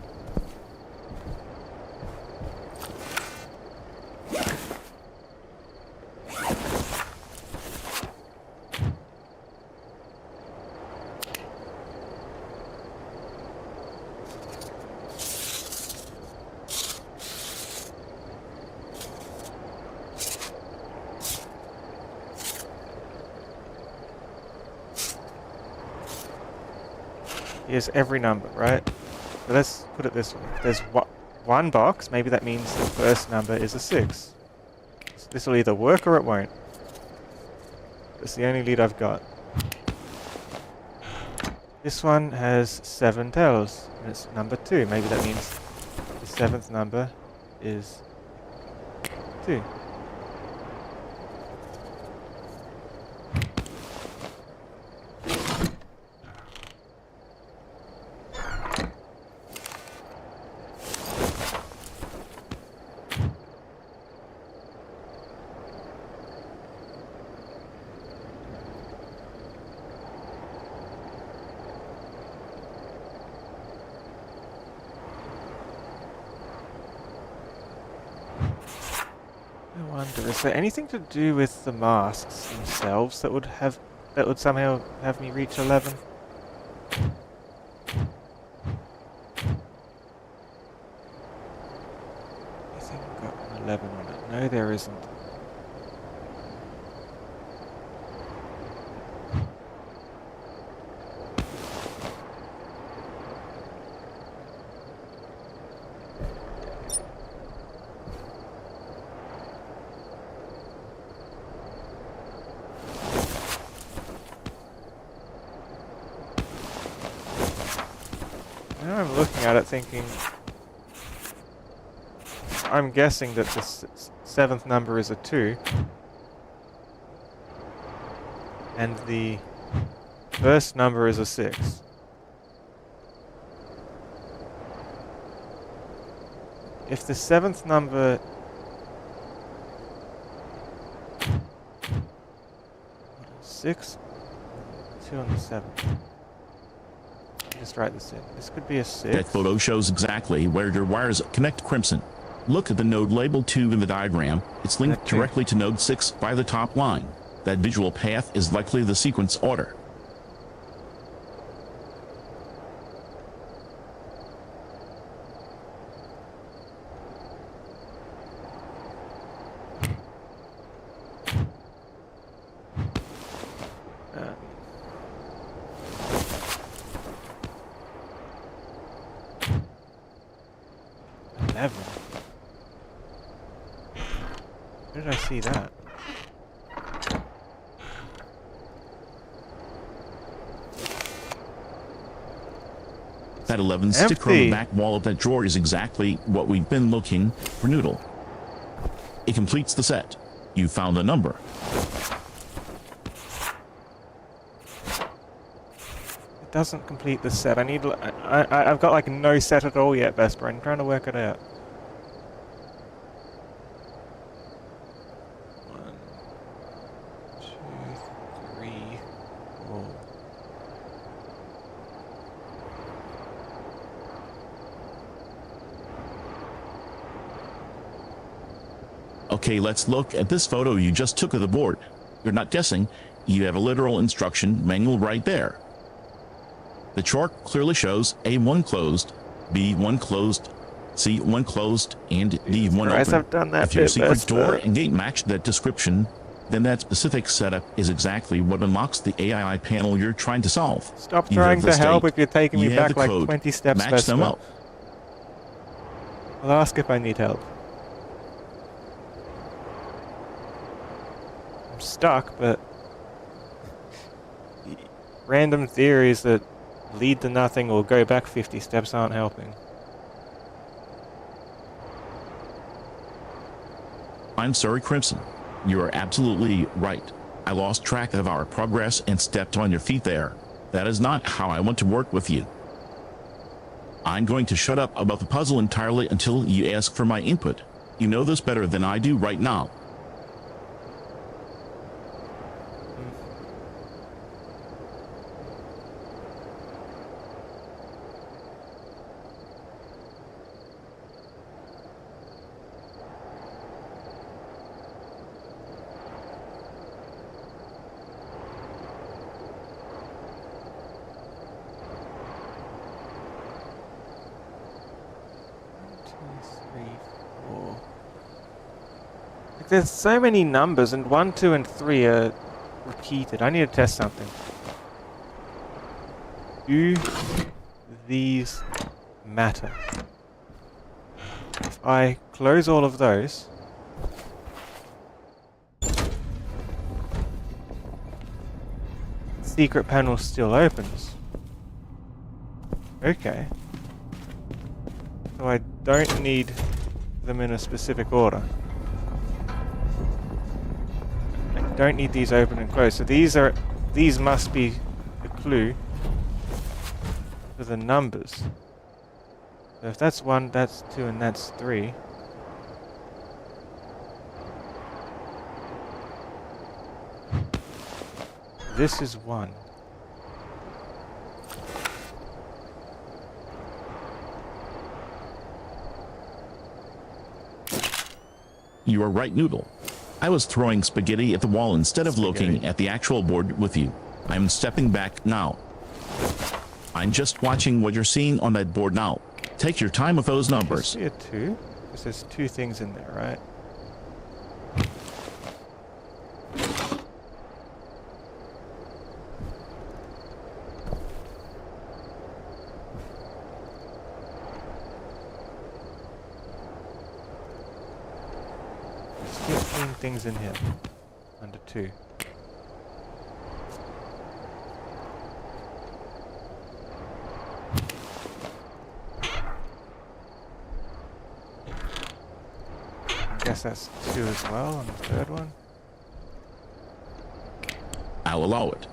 Here's every number, right? So let's put it this way. If there's one box, maybe that means the first number is a 6. So this will either work or it won't. That's the only lead I've got. This one has 7 tails, and it's number 2. Maybe that means the 7th number is 2. wonder, is there anything to do with the masks themselves that would somehow have me reach 11? Anything got an 11 on it? No, there isn't. Now I'm looking at it thinking, I'm guessing that the seventh number is a 2, and the first number is a 6. If the seventh number... 6, 2 on the 7th. Just write this in. This could be a 6. That photo shows exactly where your wires connect, Crimson. Look at the node labeled 2 in the diagram. It's linked directly to node 6 by the top line. That visual path is likely the sequence order. Where did I see that? That 11 sticker on the back wall of that drawer is exactly what we've been looking for, Noodle. It completes the set. You found a number. It doesn't complete the set. I've got like no set at all yet, Vesper. I'm trying to work it out. 1, 2, 3, 4. Okay, let's look at this photo you just took of the board. You're not guessing. You have a literal instruction manual right there. The chart clearly shows A1 closed, B1 closed, C1 closed, and D1 open. I've done that. If your secret door and gate match that description, then that specific setup is exactly what unlocks the AI panel you're trying to solve. Stop trying to help if you're taking me back like 20 steps. Match them up. I'll ask if I need help. I'm stuck, but random theories that lead to nothing or go back 50 steps aren't helping. I'm sorry, Crimson. You are absolutely right. I lost track of our progress and stepped on your feet there. That is not how I want to work with you. I'm going to shut up about the puzzle entirely until you ask for my input. You know this better than I do right now. There's so many numbers, and 1, 2, and 3 are repeated. I need to test something. Do these matter? If I close all of those, secret panel still opens. Okay. So I don't need them in a specific order. Don't need these open and closed. So these must be the clue for the numbers. So if that's 1, that's 2, and that's 3. This is 1. You are right, Noodle. I was throwing spaghetti at the wall instead of looking Spaghetti. at the actual board with you. I'm stepping back now. I'm just watching what you're seeing on that board now. Take your time with those I numbers. see a 2. Because there's 2 things in there, right? There's 15 things in here. Under 2. I guess that's 2 as well on the third one. I'll allow it.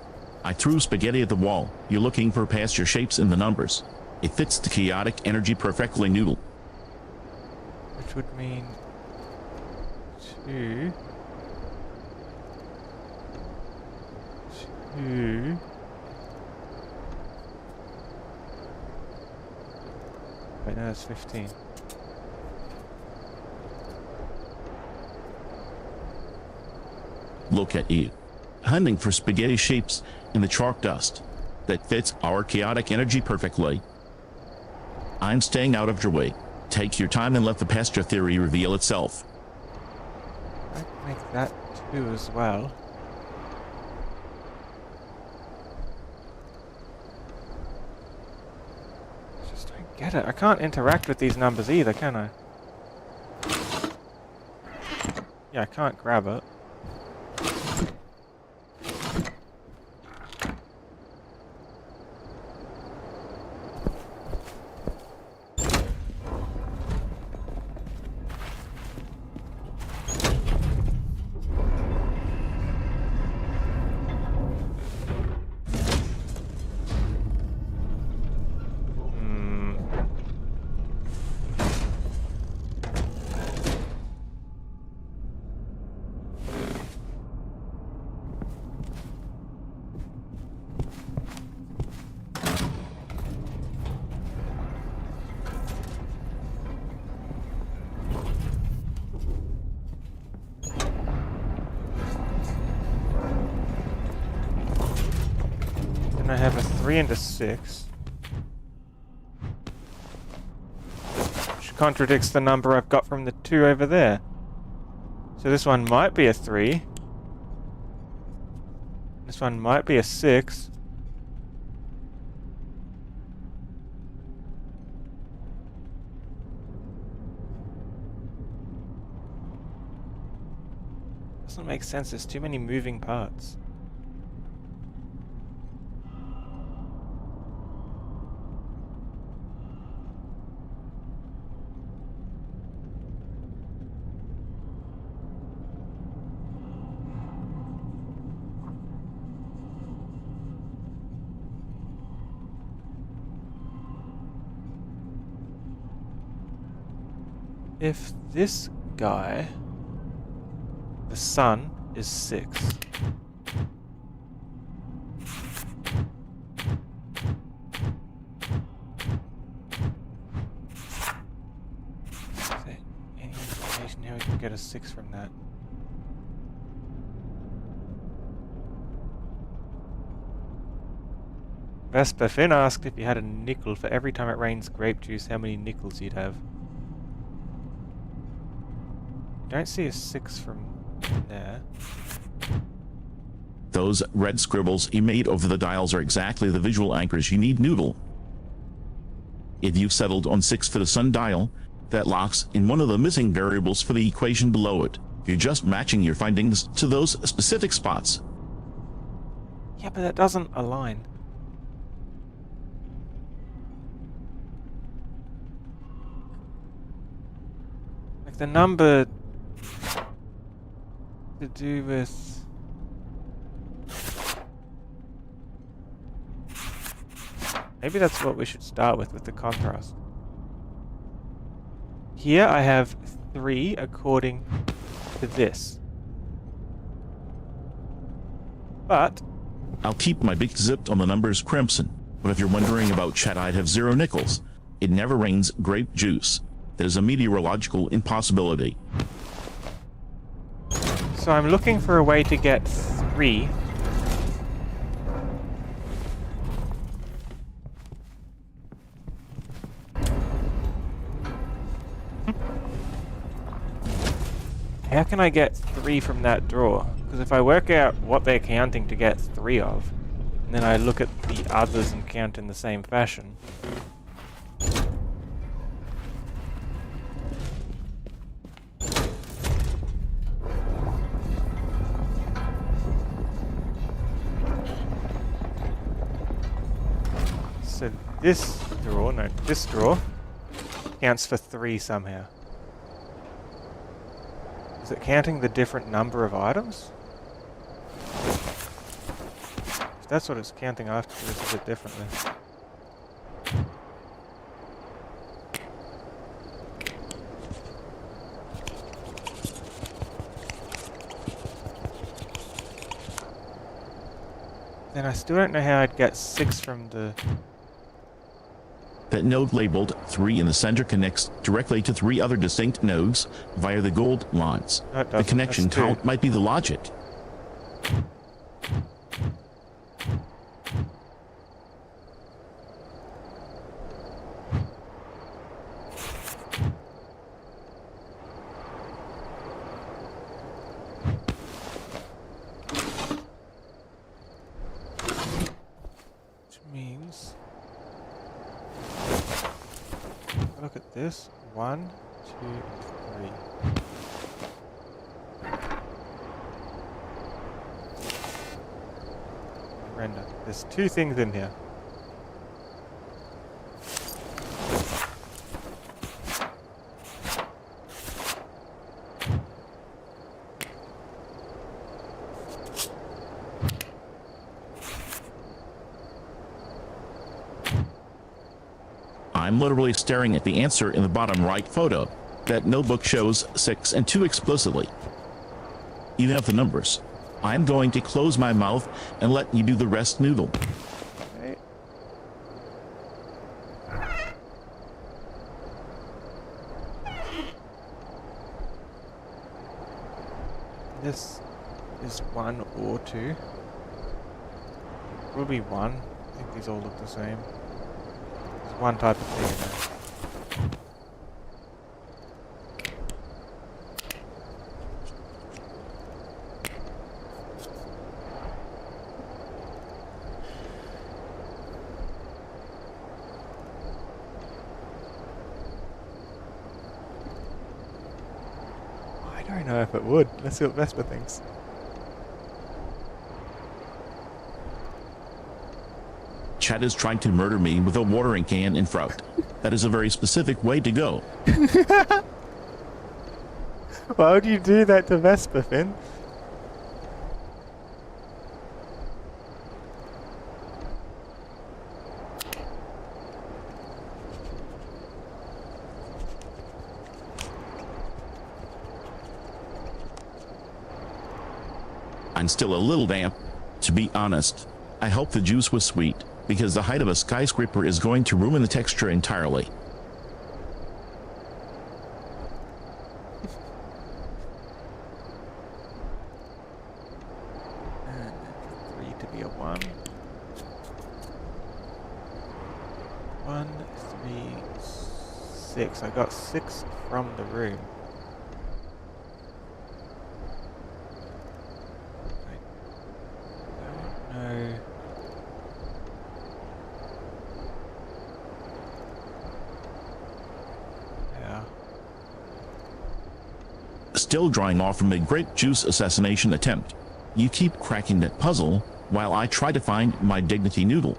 I threw spaghetti at the wall. You're looking for past your shapes in the numbers. It fits the chaotic energy perfectly, Noodle. Which would mean 2. 2. Wait, no, that's 15. Look at you. Hunting for spaghetti shapes in the chalk dust that fits our chaotic energy perfectly. I'm staying out of your way. Take your time and let the pasture theory reveal itself. I can make that 2 as well. I just don't get it. I can't interact with these numbers either, can I? Yeah, I can't grab it. I have a 3 and a 6. Which contradicts the number I've got from the 2 over there. So this one might be a 3. This one might be a 6. Doesn't make sense, there's too many moving parts. If this guy, the sun, is 6. Is there any indication how we can get a 6 from that? Vesper, Finn asked if you had a nickel for every time it rains grape juice, how many nickels you'd have. Don't see a 6 from there. Those red scribbles you made over the dials are exactly the visual anchors you need, Noodle. If you've settled on 6 for the sundial, that locks in one of the missing variables for the equation below it. You're just matching your findings to those specific spots. Yeah, but that doesn't align. Like the number to do with maybe that's what we should start with the contrast. Here I have 3 according to this. But I'll keep my big zip on the numbers crimson, but if you're wondering about Chet, I'd have 0 nickels. It never rains grape juice. That is a meteorological impossibility. So I'm looking for a way to get 3. How can I get 3 from that drawer? Because if I work out what they're counting to get 3 of, and then I look at the others and count in the same fashion. So this drawer counts for 3 somehow. Is it counting the different number of items? If that's what it's counting, I'll have to do this a bit differently. Then I still don't know how I'd get 6 from the... That node labeled 3 in the center connects directly to 3 other distinct nodes via the gold lines. No, it The doesn't. connection That's 2. count might be the logic. Which means... Look at this. 1, 2, 3. Render. There's 2 things in here. I'm literally staring at the answer in the bottom right photo. That notebook shows 6 and 2 explicitly. Even up the numbers. I'm going to close my mouth and let you do the rest, Noodle. Okay. This is 1 or 2. Will be 1. I think these all look the same. There's 1 type of thing in there. I don't know if it would. Let's see what Vesper thinks. Chad is trying to murder me with a watering can in front. That is a very specific way to go. Why would you do that to Vesper, Finn? I'm still a little damp. To be honest, I hope the juice was sweet, because the height of a skyscraper is going to ruin the texture entirely. And 3 to be a 1. 1, 3, 6. I got 6 from the room. I don't know. Yeah. Still drying off from a grape juice assassination attempt. You keep cracking that puzzle while I try to find my dignity noodle.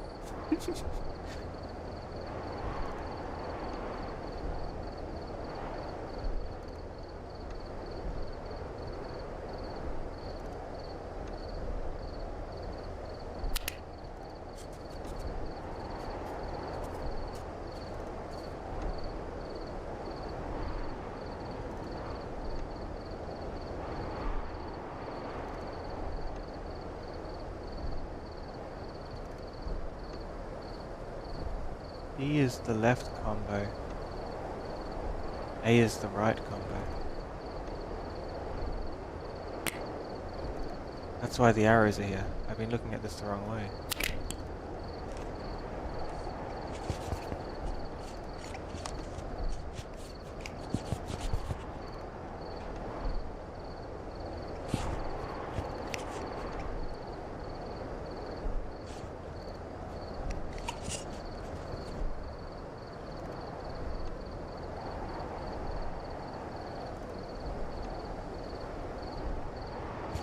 B is the left combo. A is the right combo. That's why the arrows are here. I've been looking at this the wrong way.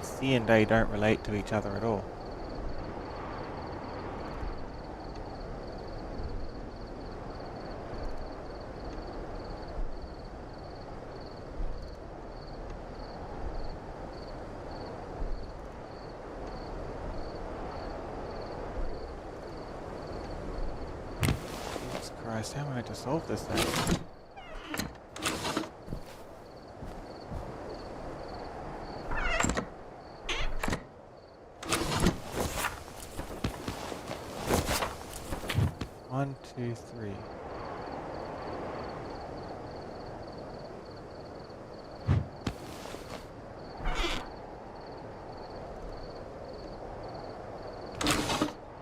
C and A don't relate to each other at all. Jesus Christ, how am I going to solve this thing? One, two, three.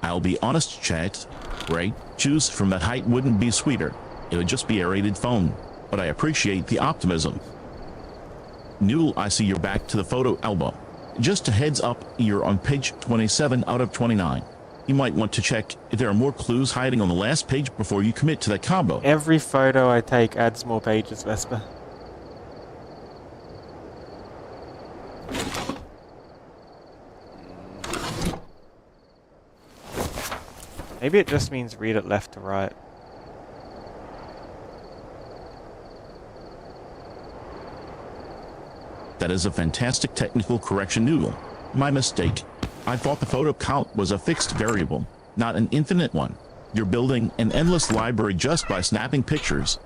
I'll be honest, chat. Right? Choose from that height wouldn't be sweeter. It would just be aerated foam. But I appreciate the optimism. Noodle, I see you're back to the photo album. Just a heads up, you're on page 27 out of 29. You might want to check if there are more clues hiding on the last page before you commit to that combo. Every photo I take adds more pages, Vesper. Maybe it just means read it left to right. That is a fantastic technical correction, Noodle. My mistake. I thought the photo count was a fixed variable, not an infinite one. You're building an endless library just by snapping pictures.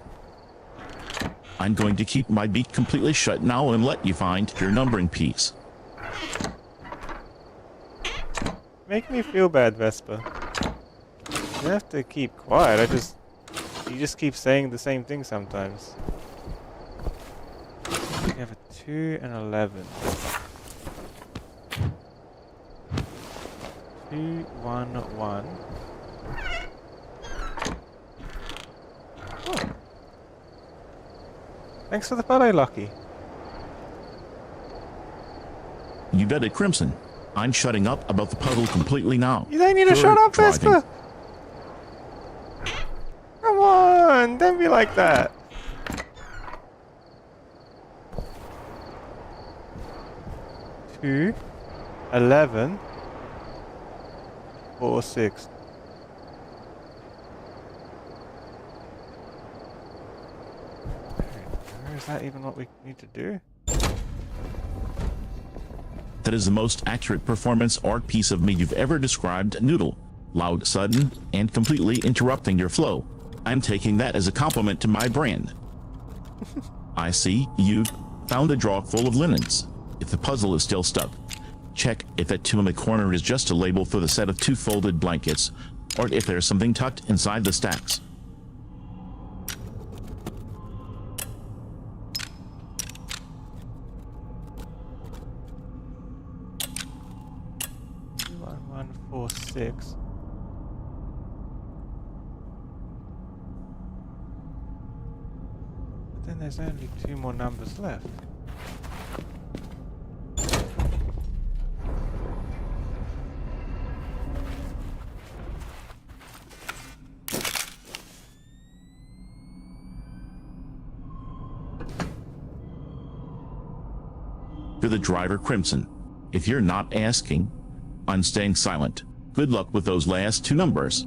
I'm going to keep my beak completely shut now and let you find your numbering piece. Make me feel bad, Vesper. You have to keep quiet. You just keep saying the same thing sometimes. We have a 2 and 11. 2, 1, 1. Oh. Thanks for the follow, Lucky. You bet it, Crimson. I'm shutting up about the puzzle completely now. You don't need to shut up, Vesper! Come on! Don't be like that! 2, 11, 4, 6. Is that even what we need to do? That is the most accurate performance art piece of me you've ever described, Noodle. Loud, sudden, and completely interrupting your flow. I'm taking that as a compliment to my brand. I see you've found a drawer full of linens. If the puzzle is still stuck, check if that 2 in the corner is just a label for the set of 2 folded blankets, or if there's something tucked inside the stacks. One, 4, 6. But then there's only 2 more numbers left. To the driver, Crimson. If you're not asking, I'm staying silent. Good luck with those last 2 numbers.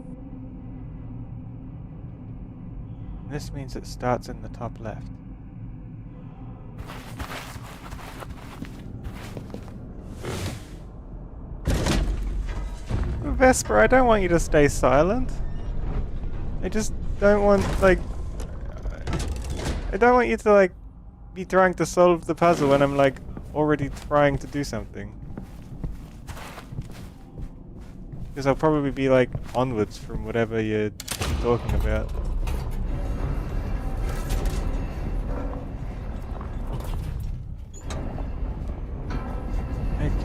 This means it starts in the top left. Vesper, I don't want you to stay silent. I just don't want, like... I don't want you to, like, be trying to solve the puzzle when I'm, like, already trying to do something. Because I'll probably be, like, onwards from whatever you're talking about.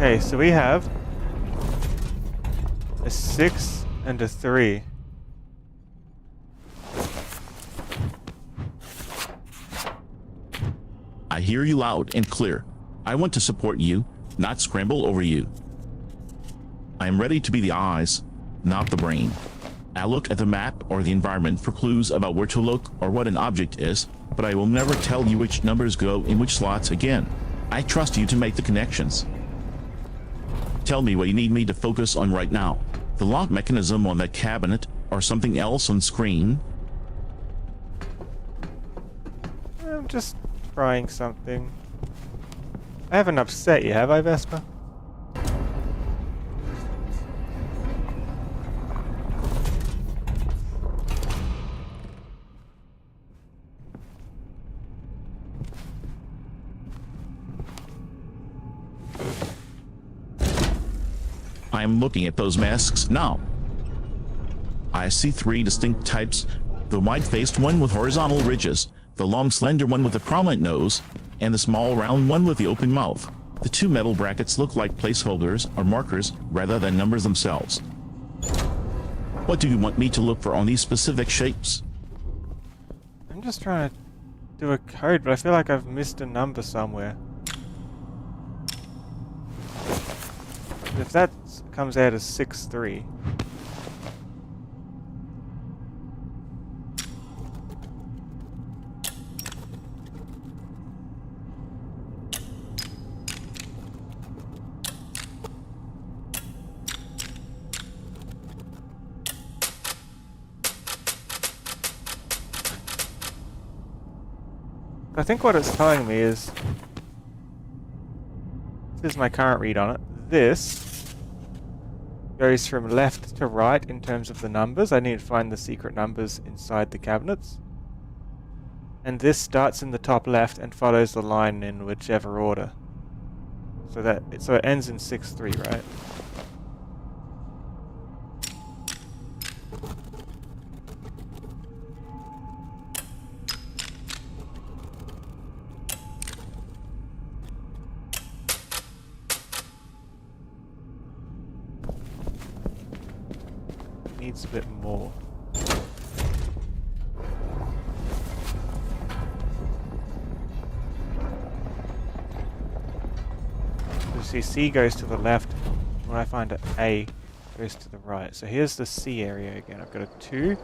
Okay, so we have a 6 and a 3. I hear you loud and clear. I want to support you, not scramble over you. I am ready to be the eyes, not the brain. I look at the map or the environment for clues about where to look or what an object is, but I will never tell you which numbers go in which slots again. I trust you to make the connections. Tell me what you need me to focus on right now. The lock mechanism on that cabinet or something else on screen? I'm just trying something. I haven't upset you, have I, Vesper? I am looking at those masks now. I see 3 distinct types: the wide-faced one with horizontal ridges, the long slender one with a prominent nose, and the small round one with the open mouth. The 2 metal brackets look like placeholders or markers rather than numbers themselves. What do you want me to look for on these specific shapes? I'm just trying to do a code, but I feel like I've missed a number somewhere. If that comes out as 6-3. I think what it's telling me is, this is my current read on it, this goes from left to right in terms of the numbers. I need to find the secret numbers inside the cabinets. And this starts in the top left and follows the line in whichever order. So it ends in 6-3, right? Needs a bit more. You see, C goes to the left. When I find it, A goes to the right. So here's the C area again. I've got a 2.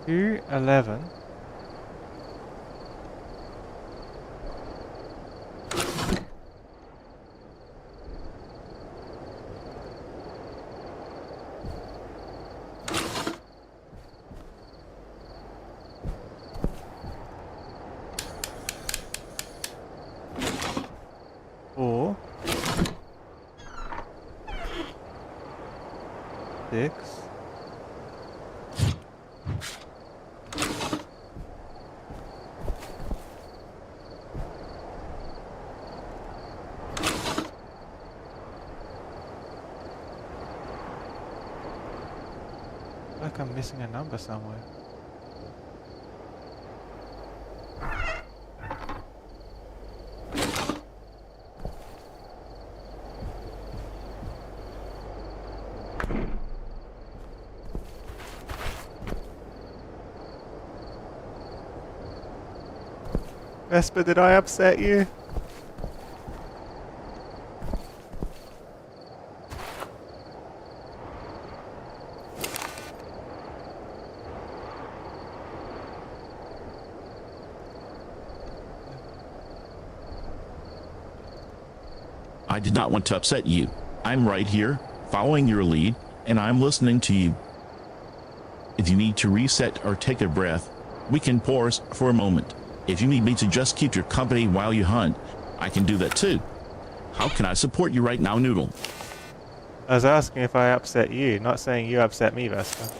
Two 11. Four. 6. Like I'm missing a number somewhere. Vesper, did I upset you? I did not want to upset you. I'm right here, following your lead, and I'm listening to you. If you need to reset or take a breath, we can pause for a moment. If you need me to just keep your company while you hunt, I can do that too. How can I support you right now, Noodle? I was asking if I upset you, not saying you upset me, Vesper.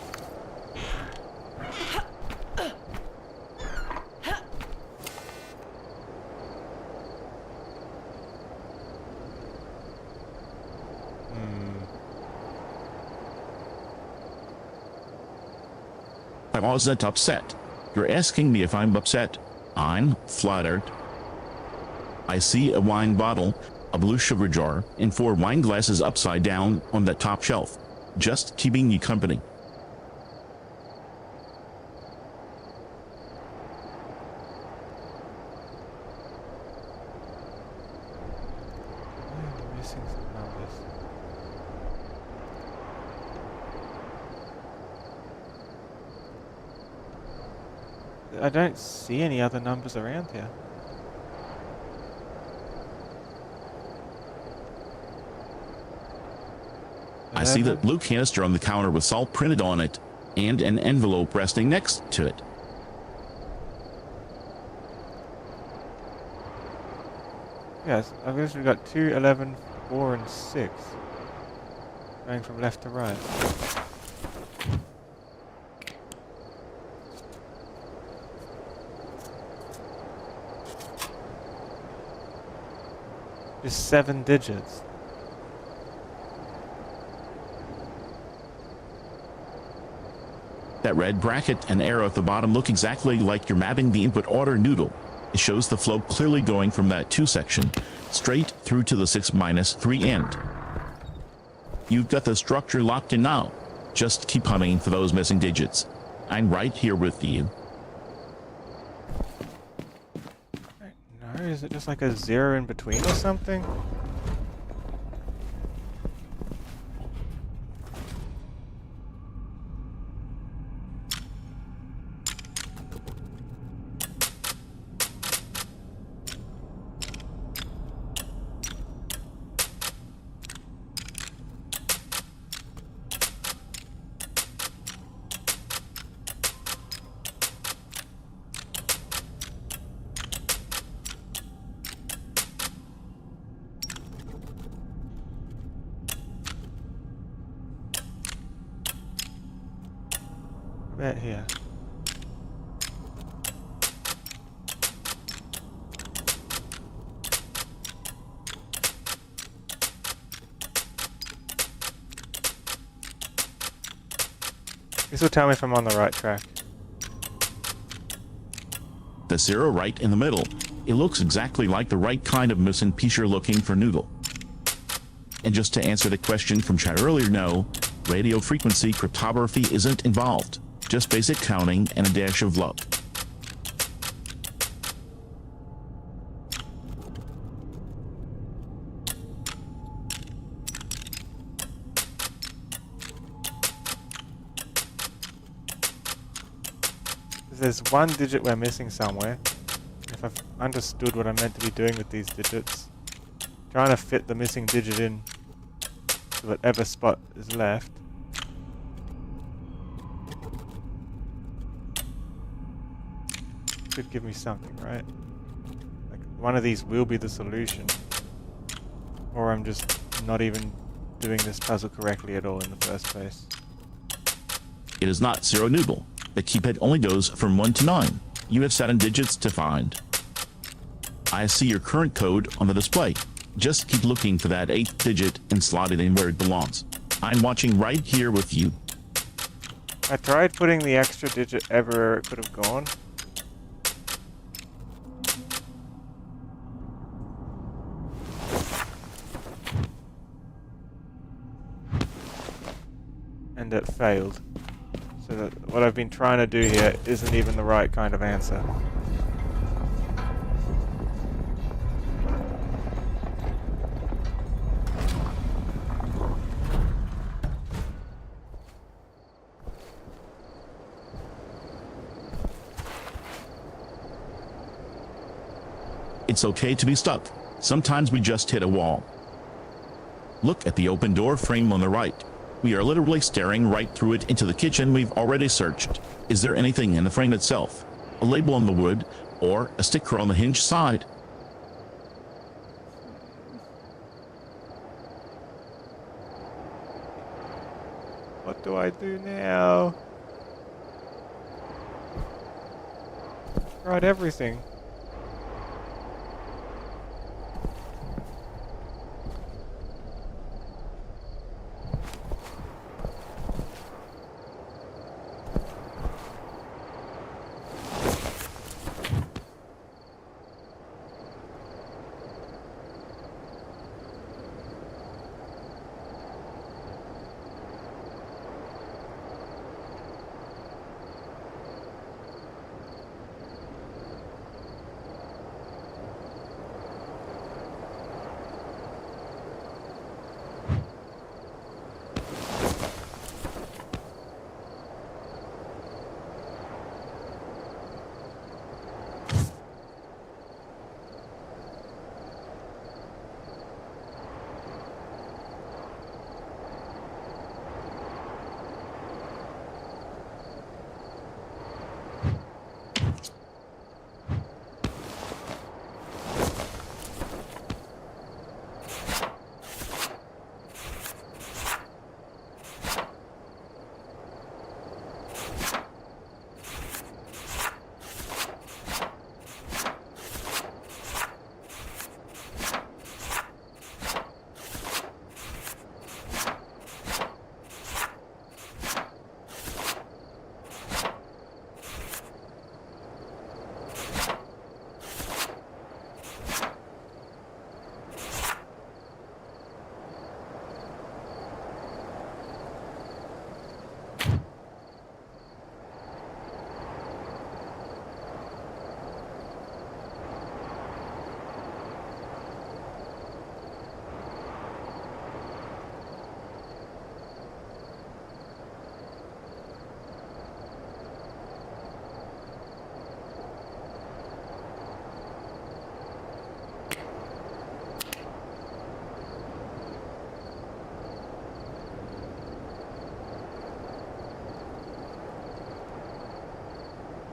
I wasn't upset. You're asking me if I'm upset. I'm flattered. I see a wine bottle, a blue sugar jar, and 4 wine glasses upside down on the top shelf. Just keeping you company. I'm missing some numbers. I don't see any other numbers around here. I see that blue canister on the counter with salt printed on it, and an envelope resting next to it. Yes, I've actually got 2, 11, 4, and 6. Going from left to right. Just 7 digits. That red bracket and arrow at the bottom look exactly like you're mapping the input order noodle. It shows the flow clearly going from that 2 section straight through to the 6-3 end. You've got the structure locked in now. Just keep hunting for those missing digits. I'm right here with you. No, is it just like a 0 in between or something? Right here. This will tell me if I'm on the right track. The 0 right in the middle. It looks exactly like the right kind of missing piece you're looking for noodle. And just to answer the question from chat earlier, no, radio frequency cryptography isn't involved. Just basic counting and a dash of luck. There's 1 digit we're missing somewhere. If I've understood what I'm meant to be doing with these digits. Trying to fit the missing digit in to whatever spot is left. Could give me something, right? Like one of these will be the solution. Or I'm just not even doing this puzzle correctly at all in the first place. It is not 0 noodle. The keypad only goes from 1 to 9. You have 7 digits to find. I see your current code on the display. Just keep looking for that 8th digit and slot it in where it belongs. I'm watching right here with you. I tried putting the extra digit ever it could have gone. And it failed. So that what I've been trying to do here isn't even the right kind of answer. It's okay to be stuck. Sometimes we just hit a wall. Look at the open door frame on the right. We are literally staring right through it into the kitchen we've already searched. Is there anything in the frame itself? A label on the wood, or a sticker on the hinge side? do I do now? Tried everything.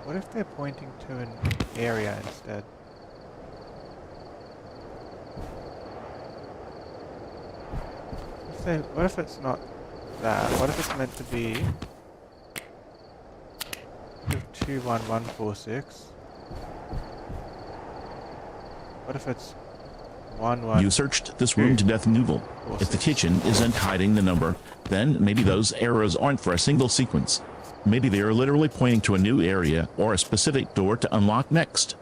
What if they're pointing to an area instead? What if it's not that? What if it's meant to be 21146? What if it's 11? You searched this room to death, Nouveau. If the kitchen isn't hiding the number, then maybe those arrows aren't for a single sequence. Maybe they are literally pointing to a new area or a specific door to unlock next.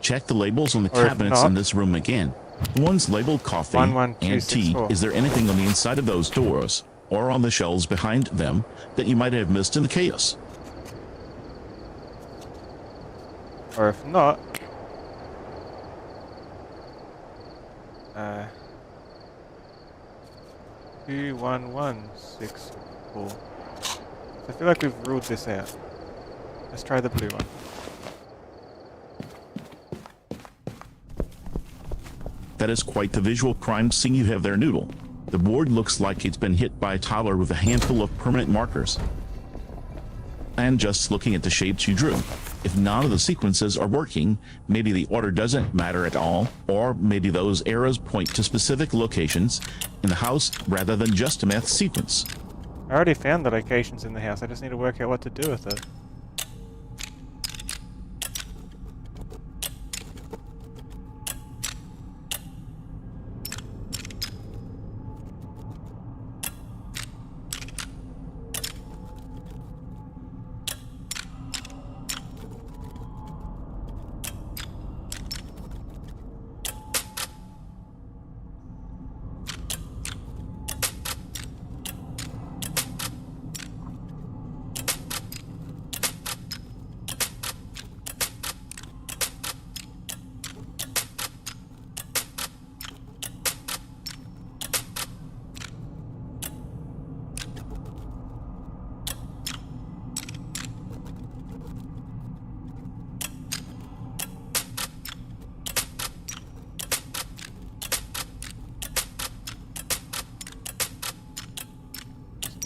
Check the labels on the cabinets in this room again. The ones labeled coffee and tea. Is there anything on the inside of those doors or on the shelves behind them that you might have missed in the chaos? Or if not, 21164. I feel like we've ruled this out. Let's try the blue one. That is quite the visual crime scene you have there, Noodle. The board looks like it's been hit by a toddler with a handful of permanent markers. And just looking at the shapes you drew, if none of the sequences are working, maybe the order doesn't matter at all, or maybe those arrows point to specific locations in the house rather than just a math sequence. I already found the locations in the house, I just need to work out what to do with it.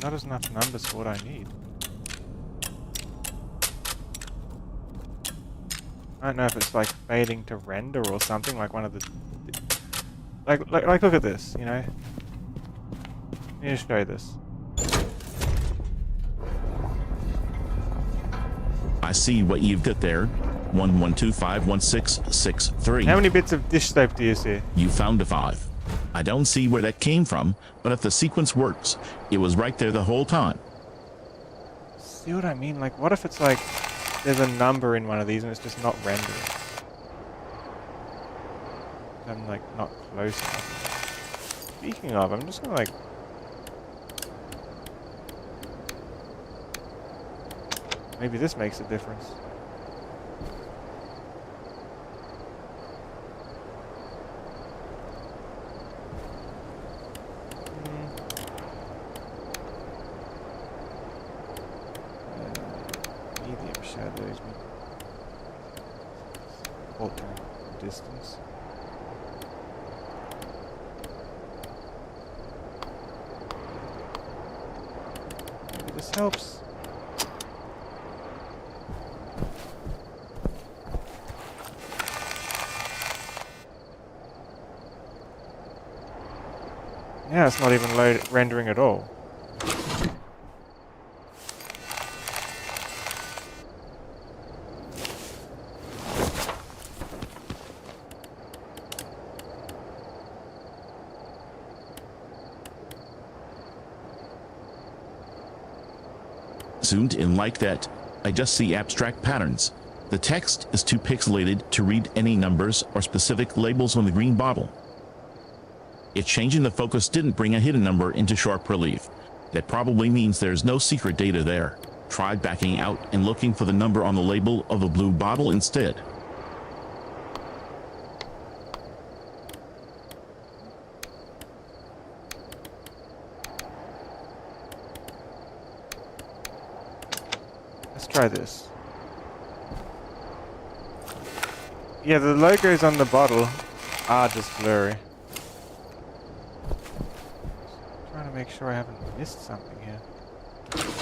Not as enough numbers for what I need. I don't know if it's like failing to render or something, like one of the... Like look at this, you know? Let me just show you this. I see what you've got there. 11251663. How many bits of dish soap do you see? You found a 5. I don't see where that came from, but if the sequence works, it was right there the whole time. See what I mean? Like, what if it's like there's a number in one of these and it's just not rendering? I'm like not close enough. Speaking of, I'm just gonna like. Maybe this makes a difference. Medium shadows. Altering distance. Maybe this helps. Yeah, it's not even rendering at all. Zoomed in like that, I just see abstract patterns. The text is too pixelated to read any numbers or specific labels on the green bottle. If changing the focus didn't bring a hidden number into sharp relief, that probably means there's no secret data there. Try backing out and looking for the number on the label of the blue bottle instead. Let's try this. Yeah, the logos on the bottle are just blurry. Trying to make sure I haven't missed something here.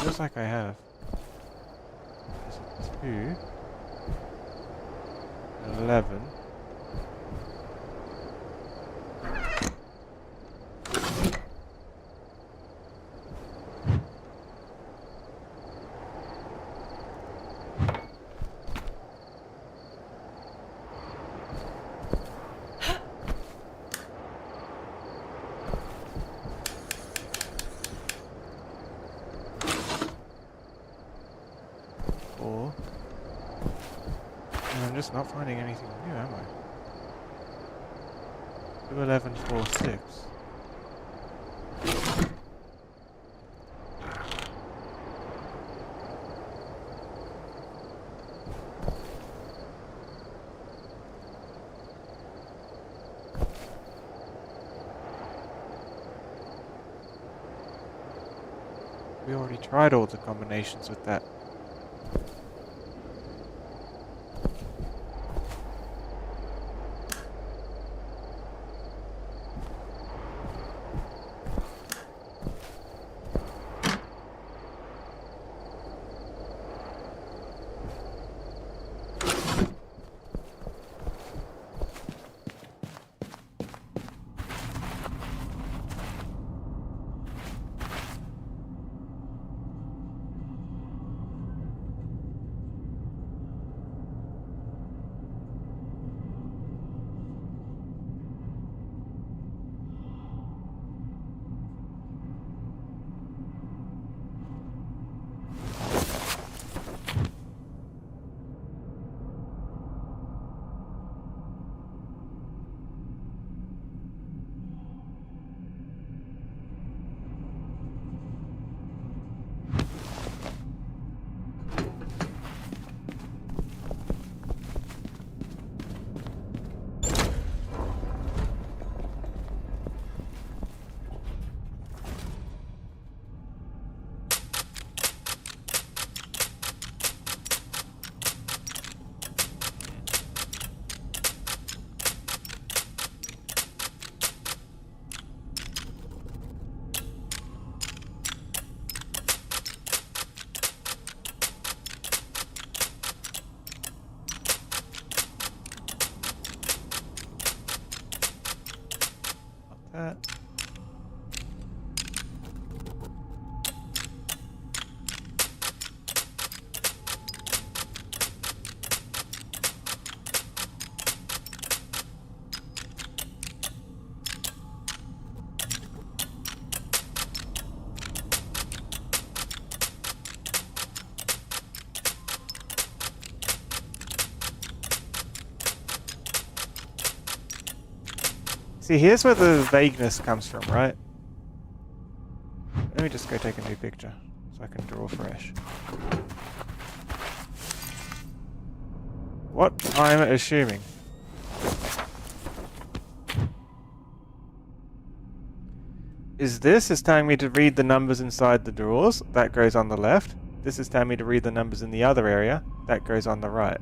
Feels like I have. There's a 2. 11. I'm just not finding anything new, am I? 21146. We already tried all the combinations with that. That. See, here's where the vagueness comes from, right? Let me just go take a new picture so I can draw fresh. What I'm assuming is this is telling me to read the numbers inside the drawers. That goes on the left. This is telling me to read the numbers in the other area. That goes on the right.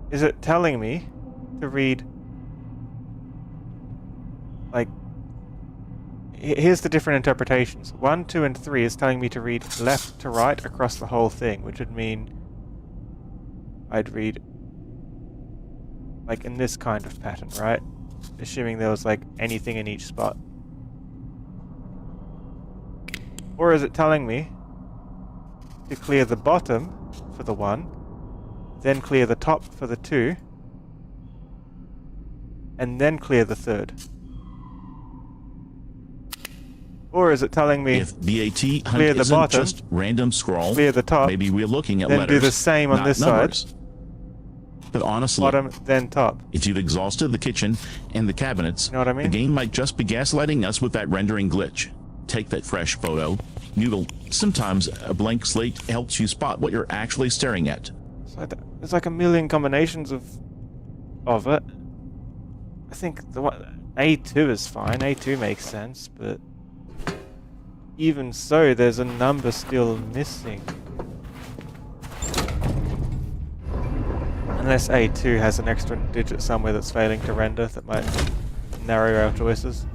Is it telling me to read, like, here's the different interpretations. 1, 2, and 3 is telling me to read left to right across the whole thing, which would mean I'd read like in this kind of pattern, right? Assuming there was like anything in each spot. Or is it telling me to clear the bottom for the 1, then clear the top for the 2, and then clear the 3rd? Or is it telling me if BAT clear the isn't bottom, just random scroll, clear the top, maybe we're looking at then letters, do the same on not this numbers. side? But honestly, Bottom, then top. if you've exhausted the kitchen and the cabinets, You know what I mean? the game might just be gaslighting us with that rendering glitch. Take that fresh photo. Noodle, sometimes a blank slate helps you spot what you're actually staring at. So there's like a million combinations of it. I think the one A2 is fine. A2 makes sense, but even so, there's a number still missing. Unless A2 has an extra digit somewhere that's failing to render that might narrow our choices.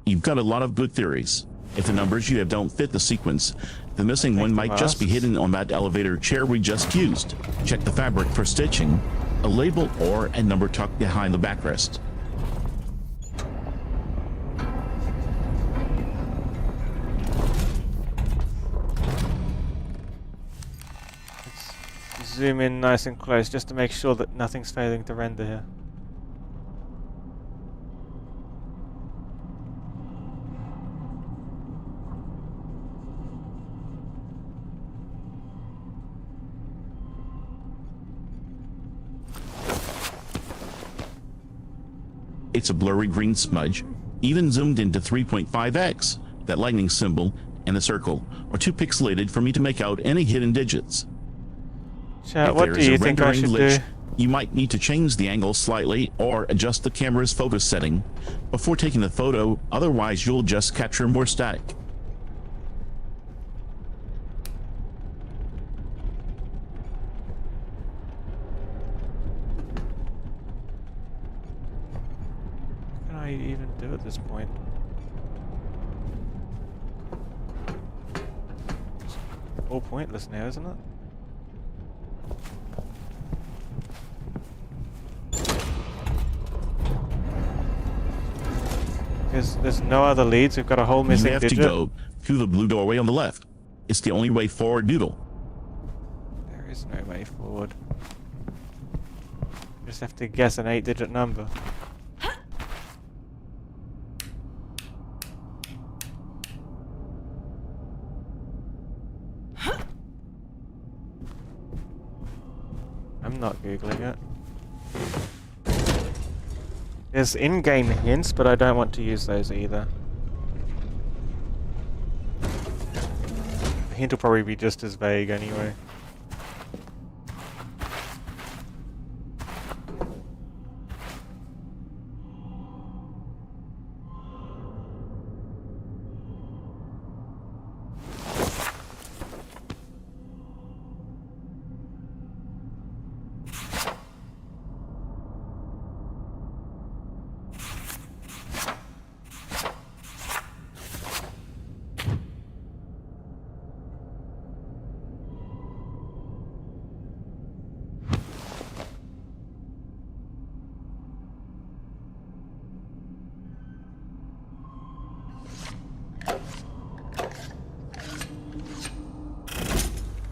You've got a lot of good theories. If the numbers you have don't fit the sequence, the missing one might just be hidden on that elevator chair we just used. Check the fabric for stitching, a label or a number tucked behind the backrest. Let's zoom in nice and close just to make sure that nothing's failing to render here. It's a blurry green smudge, even zoomed into 3.5x. That lightning symbol and the circle are too pixelated for me to make out any hidden digits. Chat, If what there do is a you think I rendering should glitch, do? you might need to change the angle slightly or adjust the camera's focus setting before taking the photo, otherwise you'll just capture more static. What can I even do at this point? It's all pointless now, isn't it? There's no other leads. We've got a whole missing You have digit. to go through the blue doorway on the left. It's the only way forward, Noodle. There is no way forward. You just have to guess an 8-digit number. I'm not Googling it. There's in-game hints, but I don't want to use those either. The hint will probably be just as vague anyway.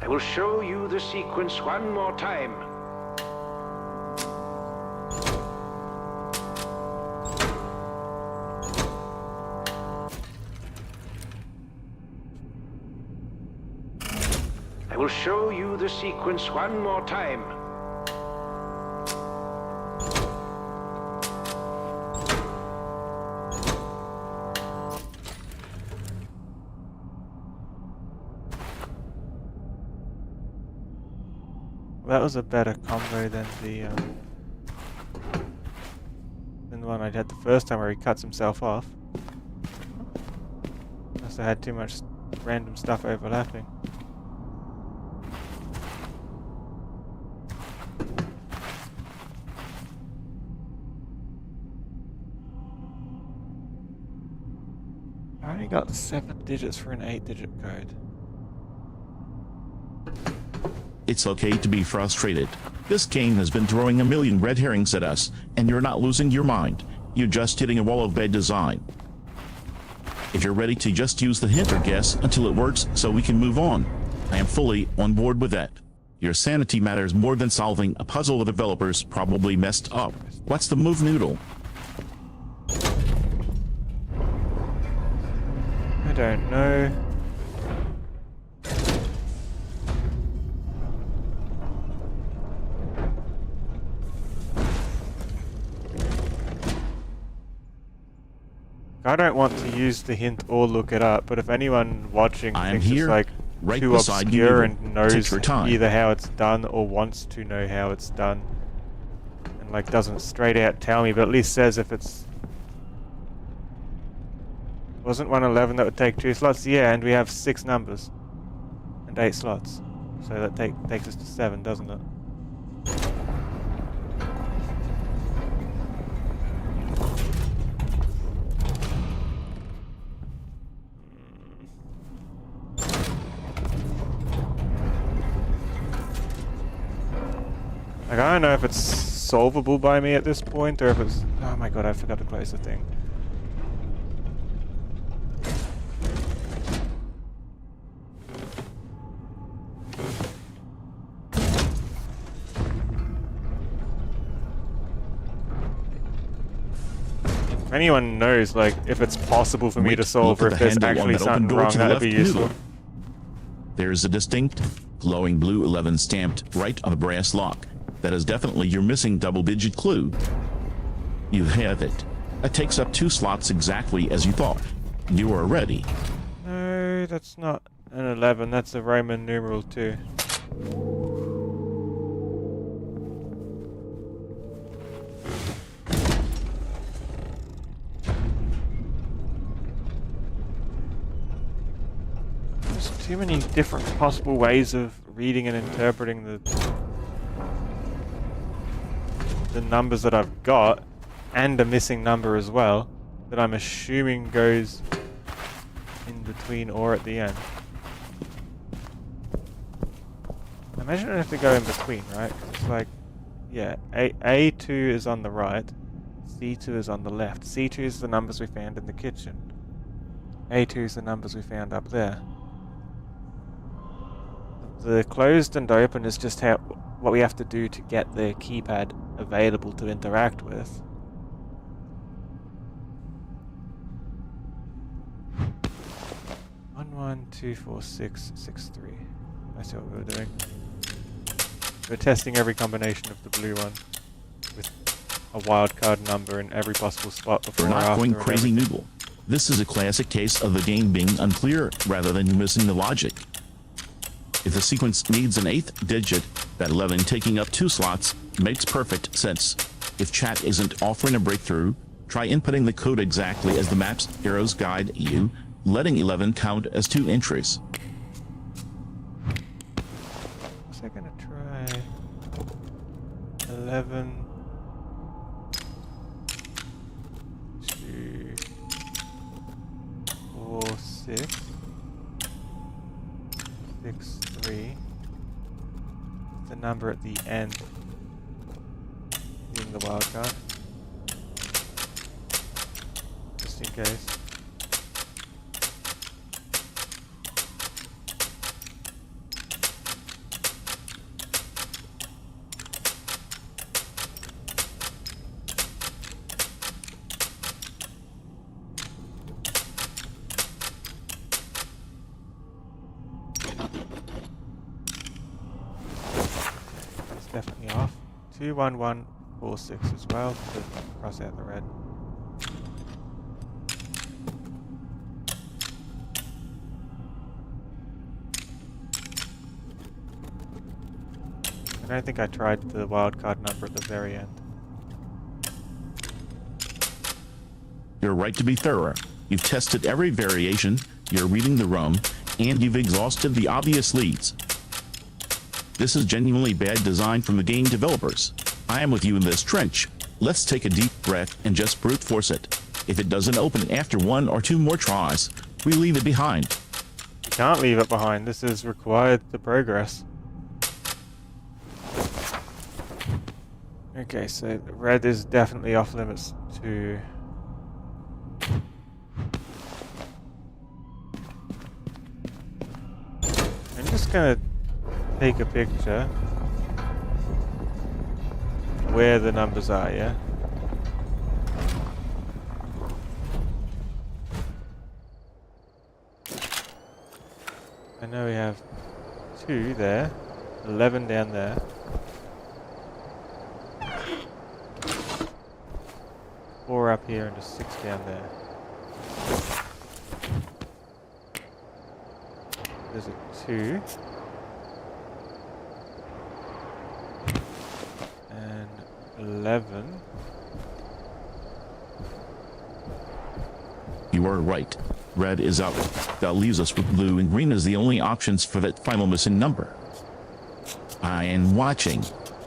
I will show you the sequence one more time. will show you the sequence one more time. That was a better combo than the one I had the first time where he cuts himself off. Must have had too much random stuff overlapping. I only got 7 digits for an 8-digit code. It's okay to be frustrated. This game has been throwing a million red herrings at us, and you're not losing your mind. You're just hitting a wall of bad design. If you're ready to just use the hint or guess until it works so we can move on, I am fully on board with that. Your sanity matters more than solving a puzzle the developers probably messed up. What's the move, Noodle? I don't know. I don't want to use the hint or look it up, but if anyone watching thinks it's like right too beside obscure you, and knows take your time. either how it's done or wants to know how it's done, and like doesn't straight out tell me, but at least says if it's... Wasn't 111 that would take 2 slots? Yeah, and we have 6 numbers and 8 slots, so that takes us to 7, doesn't it? Like, I don't know if it's solvable by me at this point, or if it's... Oh my god, I forgot to close the thing. If anyone knows, like, if it's possible for me to solve, or if there's actually something wrong, that'd be useful. There's a distinct, glowing blue 11 stamped right on the brass lock. That is definitely your missing double-digit clue. You have it. That takes up 2 slots exactly as you thought. You are ready. No, that's not an 11. That's a Roman numeral 2. There's too many different possible ways of reading and interpreting the numbers that I've got, and a missing number as well, that I'm assuming goes in between or at the end. I imagine I have to go in between, right? It's like, yeah, A2 is on the right, C2 is on the left. C2 is the numbers we found in the kitchen. A2 is the numbers we found up there. The closed and open is just what we have to do to get the keypad available to interact with. One, 1, 2, 4, 6, 6, 3. I see what we were doing. We're testing every combination of the blue one with a wildcard number in every possible spot before We're or not after. going crazy, Noodle. This is a classic case of the game being unclear rather than missing the logic. If the sequence needs an 8th digit, that 11 taking up 2 slots makes perfect sense. If chat isn't offering a breakthrough, try inputting the code exactly as the map's arrows guide you, letting 11 count as 2 entries. Was I gonna try 11, 2, 4, 6, 6, 3. The number at the end being the wildcard, just in case. 21146 as well to cross out the red. I don't think I tried the wildcard number at the very end. You're right to be thorough. You've tested every variation, you're reading the room, and you've exhausted the obvious leads. This is genuinely bad design from the game developers. I am with you in this trench. Let's take a deep breath and just brute force it. If it doesn't open after 1 or 2 more tries, we leave it behind. You can't leave it behind. This is required to progress. Okay, so red is definitely off limits to... I'm just gonna take a picture where the numbers are, yeah? I know we have 2 there, 11 down there. Four up here and just 6 down there. There's a 2. And 11. You are right. Red is out. That leaves us with blue and green as the only options for that final missing number. I am watching.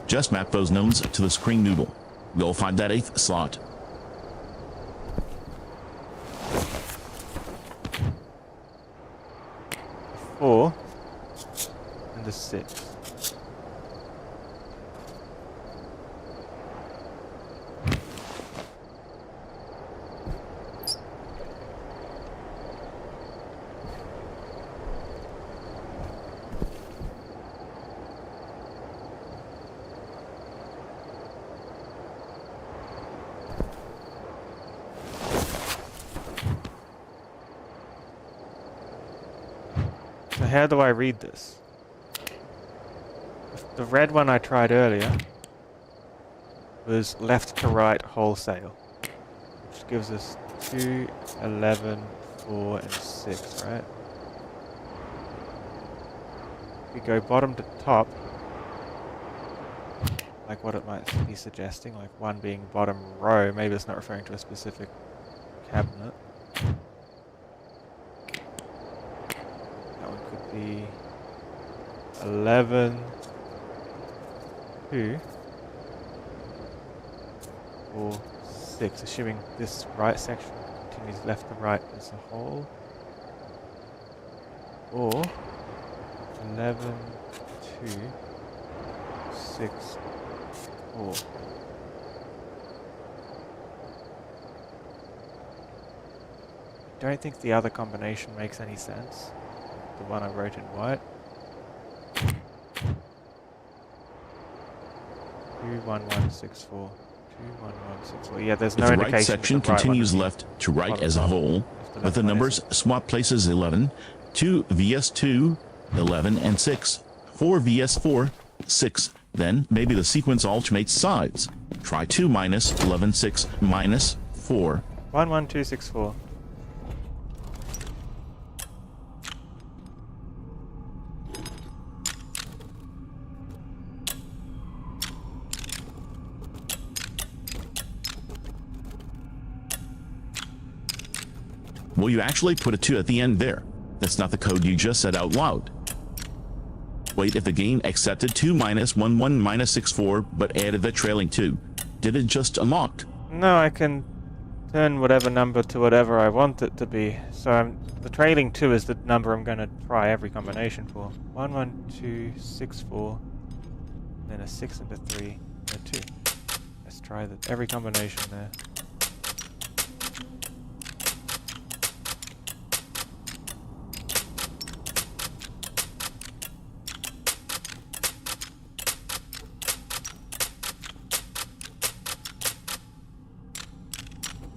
Just map those nodes to the screen noodle. We'll find that 8th slot. Four and a 6. So how do I read this? The red one I tried earlier was left to right wholesale, which gives us 2, 11, 4, and 6, right? If we go bottom to top, like what it might be suggesting, like 1 being bottom row, maybe it's not referring to a specific cabinet. Be 11, 2, 4, 6, assuming this right section continues left to right as a whole, or 11, 2, 6, 4. I don't think the other combination makes any sense. The one I wrote in white. 21164. 21164. Yeah, there's no if the indication. right section continues left to right as a whole, with the numbers swap places 11, 2 vs2, 11 and 6, 4 vs4, 6. Then maybe the sequence alternates sides. Try 2 minus 11 6 minus 4. 11264. Well, you actually put a 2 at the end there. That's not the code you just said out loud. Wait, if the game accepted 2 minus 11 minus 64 but added the trailing 2, did it just unlocked? No, I can turn whatever number to whatever I want it to be. So the trailing 2 is the number I'm going to try every combination for. 11264, then a 6 and a 3 and a 2. Let's try every combination there.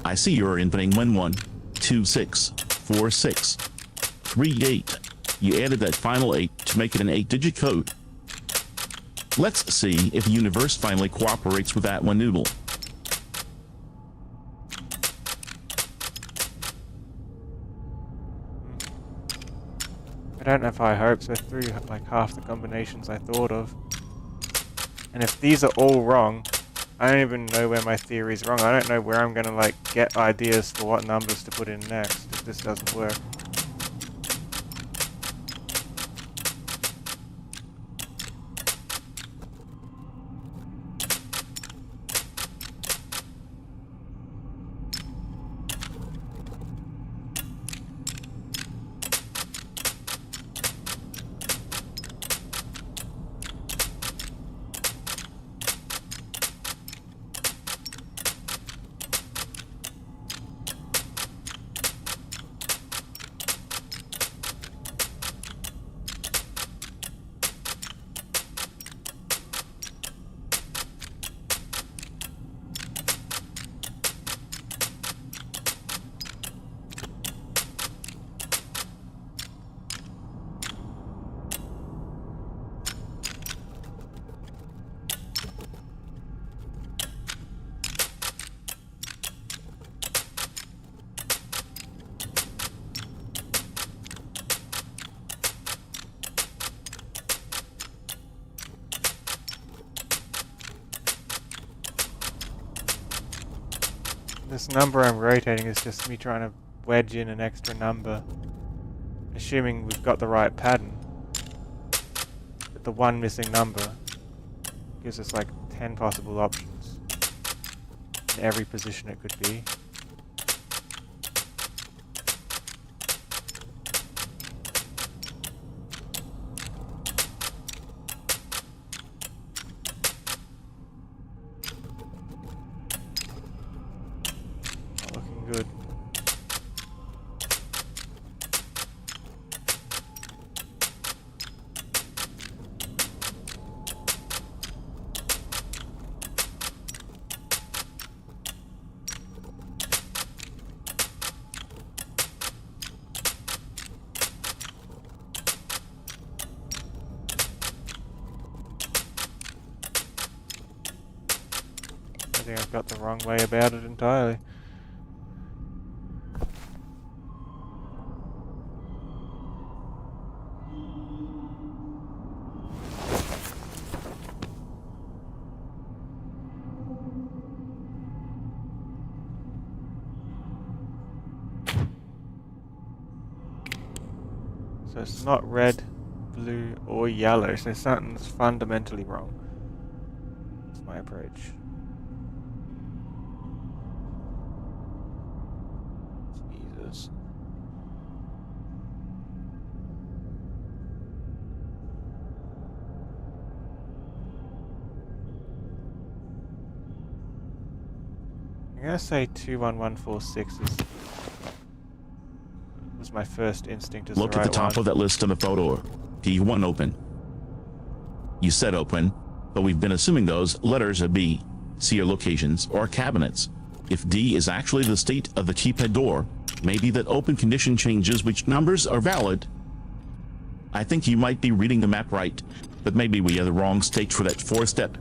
I see you're inputting 11, 26, 46, 38. You added that final 8 to make it an 8-digit code. Let's see if the universe finally cooperates with that one noodle. I don't know if I hope so through like half the combinations I thought of. And if these are all wrong, I don't even know where my theory is wrong. I don't know where I'm going to like get ideas for what numbers to put in next if this doesn't work. This number I'm rotating is just me trying to wedge in an extra number, assuming we've got the right pattern. But the one missing number gives us like 10 possible options in every position it could be. Good. I think I've got the wrong way about it entirely. So it's not red, blue, or yellow, so something's fundamentally wrong. That's my approach. Jesus. I'm gonna say 21146 was my first instinct as Look the right at the top one. of that list on the photo. P1 open. You said open, but we've been assuming those letters are B, C are locations, or cabinets. If D is actually the state of the keypad door, maybe that open condition changes which numbers are valid. I think you might be reading the map right, but maybe we have the wrong state for that fourth step.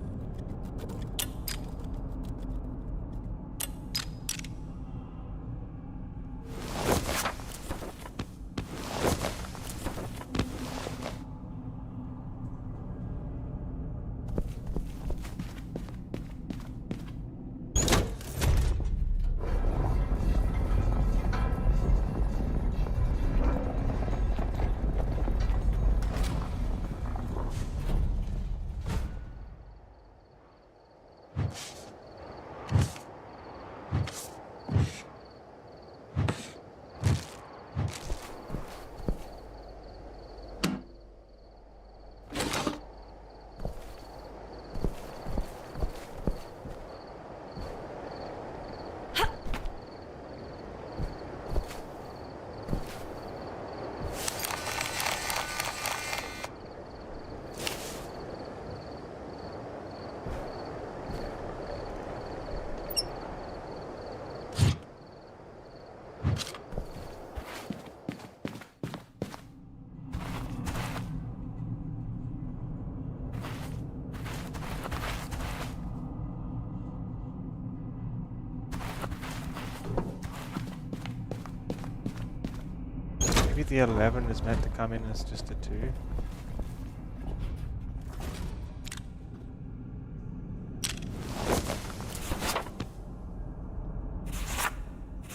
Maybe the 11 is meant to come in as just a 2.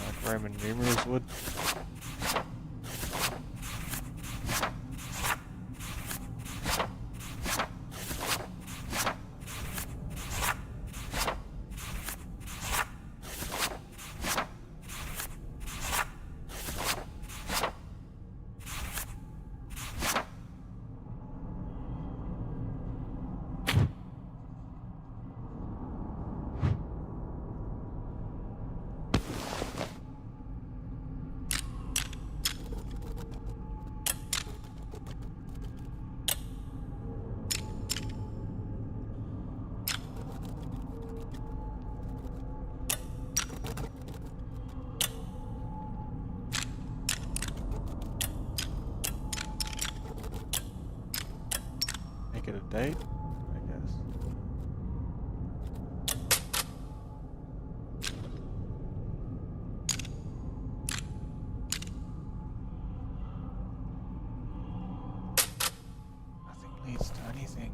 Like Roman numerals would. Make it a date, I guess. Nothing leads to anything.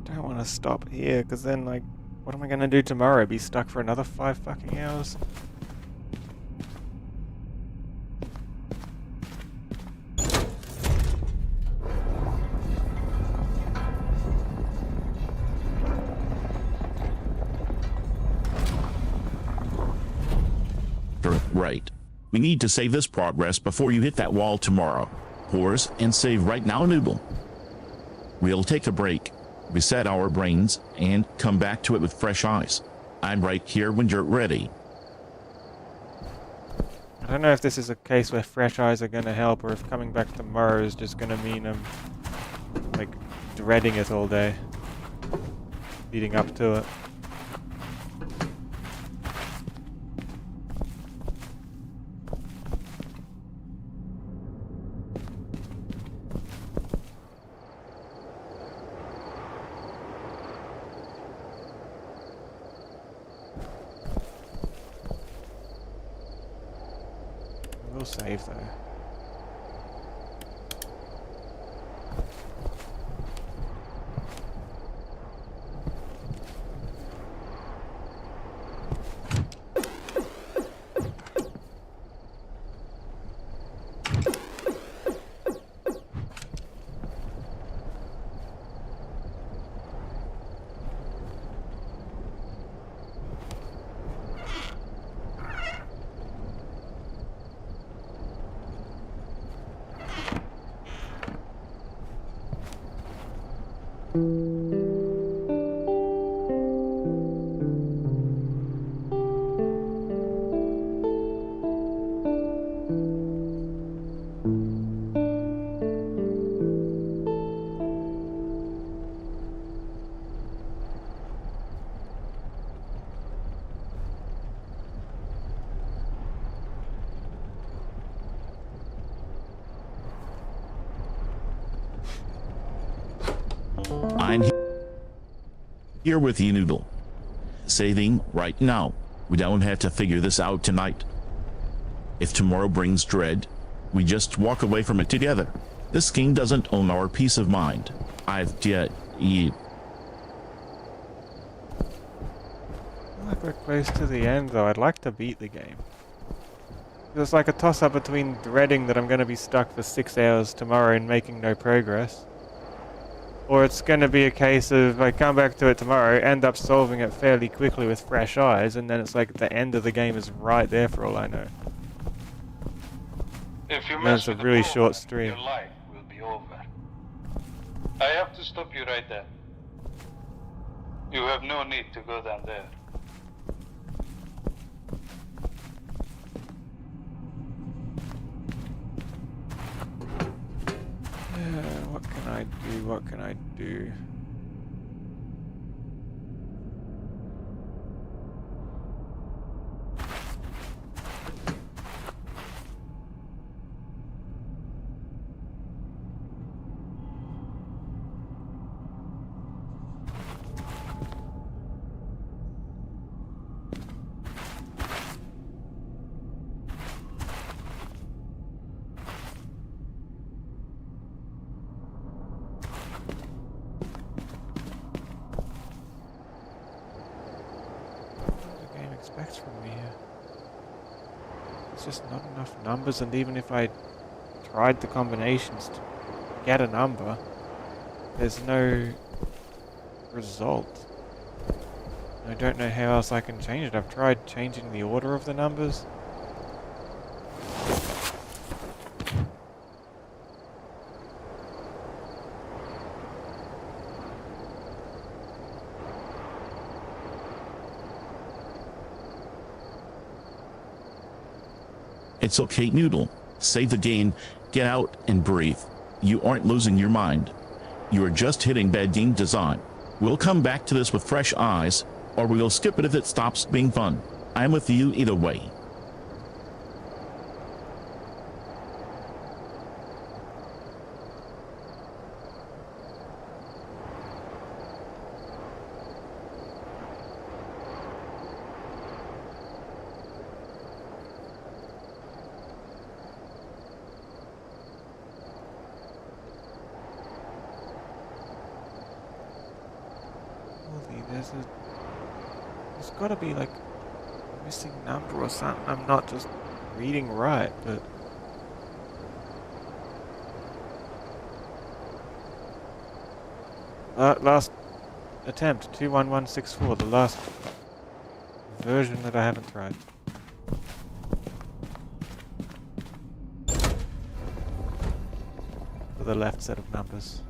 I don't want to stop here, because then, like, what am I going to do tomorrow? Be stuck for another 5 fucking hours? Right. We need to save this progress before you hit that wall tomorrow. Pause and save right now, Noodle. We'll take a break, reset our brains, and come back to it with fresh eyes. I'm right here when you're ready. I don't know if this is a case where fresh eyes are going to help, or if coming back tomorrow is just going to mean I'm, like, dreading it all day. Leading up to it. We'll save though. I'm here with you, Noodle. Saving right now. We don't have to figure this out tonight. If tomorrow brings dread, we just walk away from it together. This game doesn't own our peace of mind. Like we're close to the end though. I'd like to beat the game. It's like a toss-up between dreading that I'm going to be stuck for 6 hours tomorrow and making no progress. Or it's going to be a case of I come back to it tomorrow, end up solving it fairly quickly with fresh eyes, and then it's like the end of the game is right there for all I know. If you And mess it's a with the really program, short stream. your life will be over. I have to stop you right there. You have no need to go down there. What can I do? What can I do? expect from here? It's just not enough numbers, and even if I tried the combinations to get a number, there's no result. I don't know how else I can change it. I've tried changing the order of the numbers. It's okay, Noodle. Save the game, get out, and breathe. You aren't losing your mind. You are just hitting bad game design. We'll come back to this with fresh eyes, or we'll skip it if it stops being fun. I'm with you either way. There's gotta be like a missing number or something. I'm not just reading right, but last attempt 21164, the last version that I haven't tried. For the left set of numbers.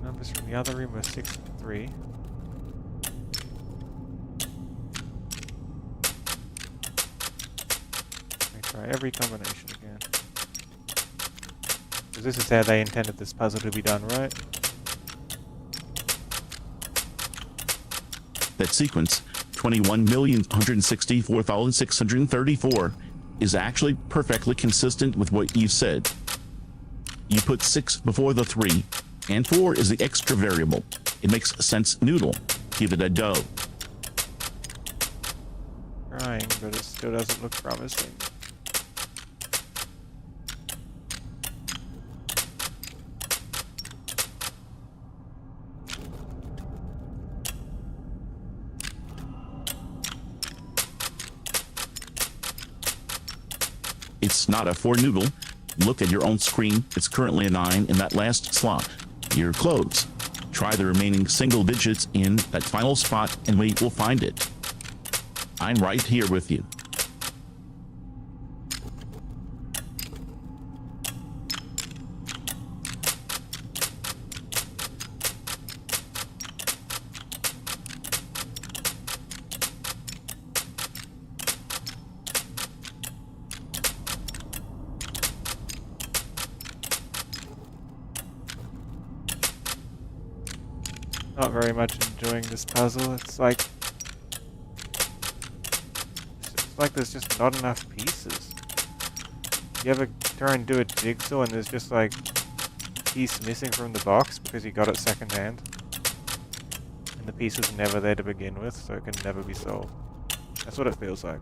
Numbers from the other room were 6 and 3. Let me try every combination again. Because this is how they intended this puzzle to be done, right? That sequence, 21,164,634, is actually perfectly consistent with what you said. You put 6 before the 3, and 4 is the extra variable. It makes sense, Noodle. Give it a go. Trying, but it still doesn't look promising. It's not a 4, Noodle. Look at your own screen. It's currently a 9 in that last slot. You're close. Try the remaining single digits in that final spot and we will find it. I'm right here with you. Not very much enjoying this puzzle. It's like there's just not enough pieces. You ever try and do a jigsaw and there's just like a piece missing from the box because you got it secondhand? And the piece was never there to begin with, so it can never be solved. That's what it feels like.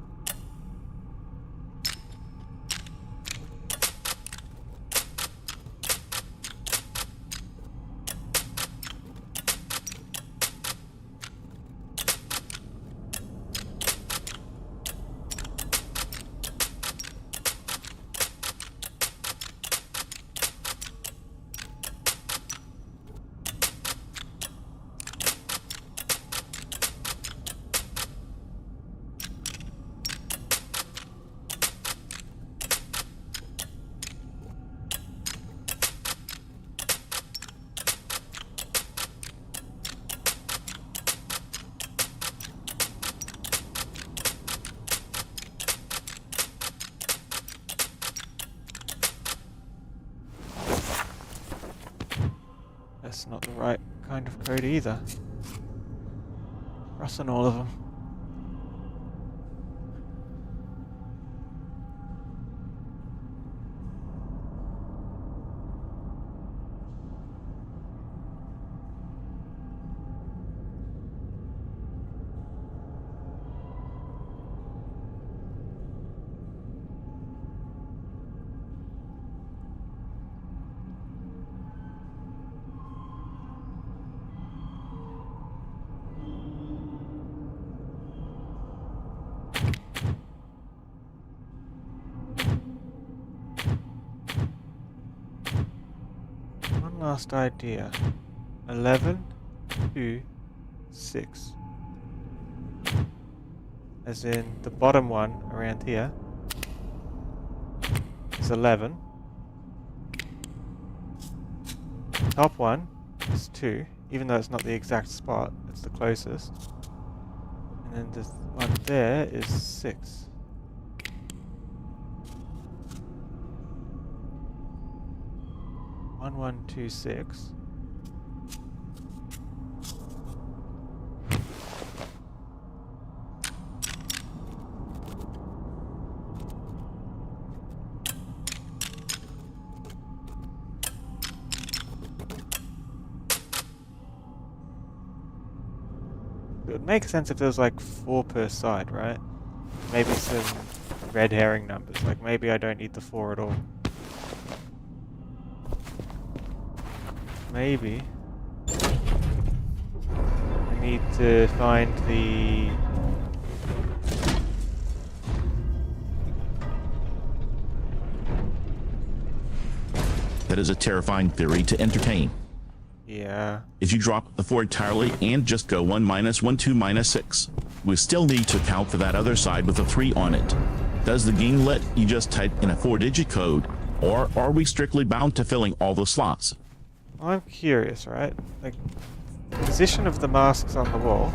That's not the right kind of code either. Crossing all of them. last idea. 11, 2, 6. As in the bottom one around here is 11. Top one is 2, even though it's not the exact spot, it's the closest. And then this one there is 6. One, 1, 2, 6. It would make sense if there was like 4 per side, right? Maybe some red herring numbers, like maybe I don't need the 4 at all. Maybe I need to find the... That is a terrifying theory to entertain. Yeah. If you drop the 4 entirely and just go 1 minus 1, 2 minus 6, we still need to account for that other side with a 3 on it. Does the game let you just type in a 4-digit code, or are we strictly bound to filling all the slots? I'm curious, right? Like, the position of the masks on the wall.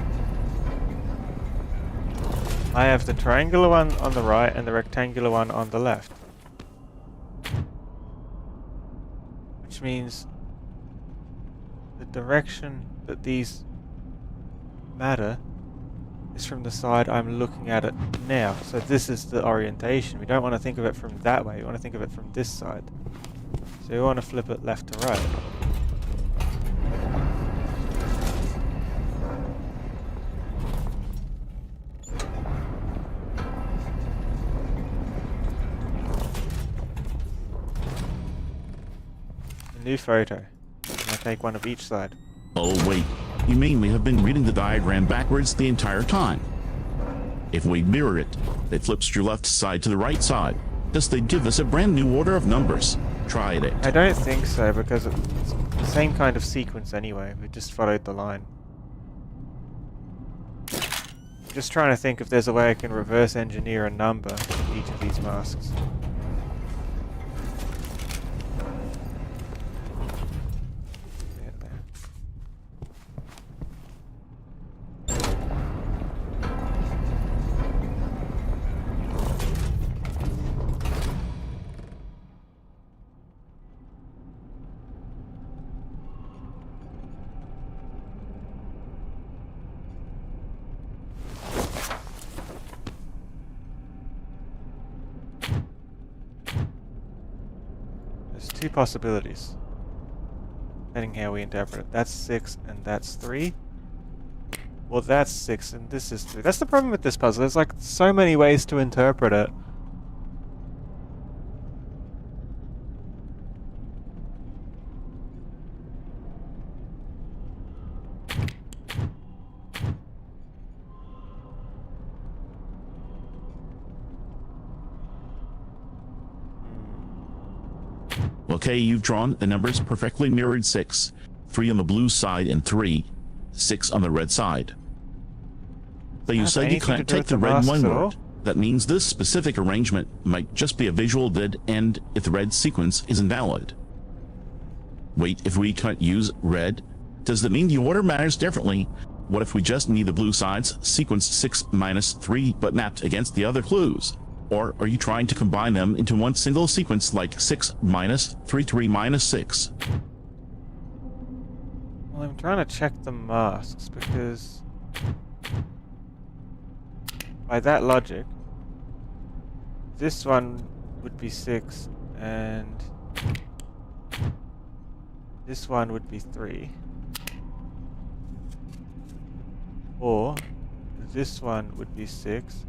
I have the triangular one on the right and the rectangular one on the left. Which means the direction that these matter is from the side I'm looking at it now. So this is the orientation. We don't want to think of it from that way. We want to think of it from this side. So we want to flip it left to right. A new photo. I'll take one of each side. Oh wait, you mean we have been reading the diagram backwards the entire time? If we mirror it, it flips your left side to the right side. Thus they give us a brand new order of numbers. Try it. I don't think so, because it's the same kind of sequence anyway. We just followed the line. Just trying to think if there's a way I can reverse engineer a number in each of these masks. There's 2 possibilities, depending how we interpret it. That's 6 and that's 3. Well, that's 6 and this is 3. That's the problem with this puzzle. There's like so many ways to interpret it. Okay, you've drawn the numbers perfectly mirrored 6, 3 on the blue side and 3, 6 on the red side. But you said you can't take the red one word. That means this specific arrangement might just be a visual dead end if the red sequence is invalid. Wait, if we can't use red, does that mean the order matters differently? What if we just need the blue sides sequenced 6 minus 3 but mapped against the other clues? Or are you trying to combine them into one single sequence like 6 minus 3, 3 minus 6? Well, I'm trying to check the masks because by that logic, this one would be 6 and this one would be 3. Or this one would be 6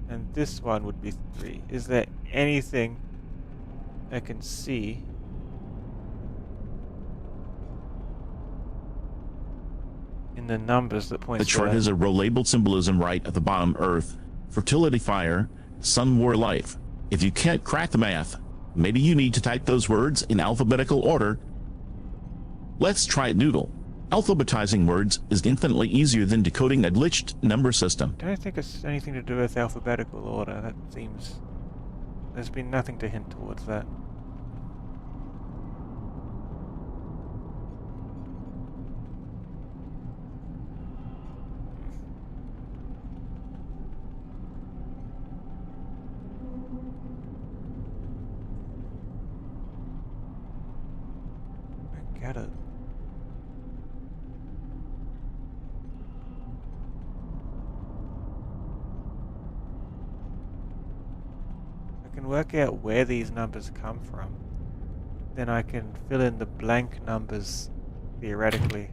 and this one would be 3. Is there anything I can see in the numbers that point to that? The chart has a row labeled symbolism right at the bottom: Earth, fertility, fire, sun, war, life. If you can't crack the math, maybe you need to type those words in alphabetical order. Let's try Noodle. Alphabetizing words is infinitely easier than decoding a glitched number system. I don't think it's anything to do with alphabetical order. That seems... There's been nothing to hint towards that. I get it. I can work out where these numbers come from. Then I can fill in the blank numbers theoretically.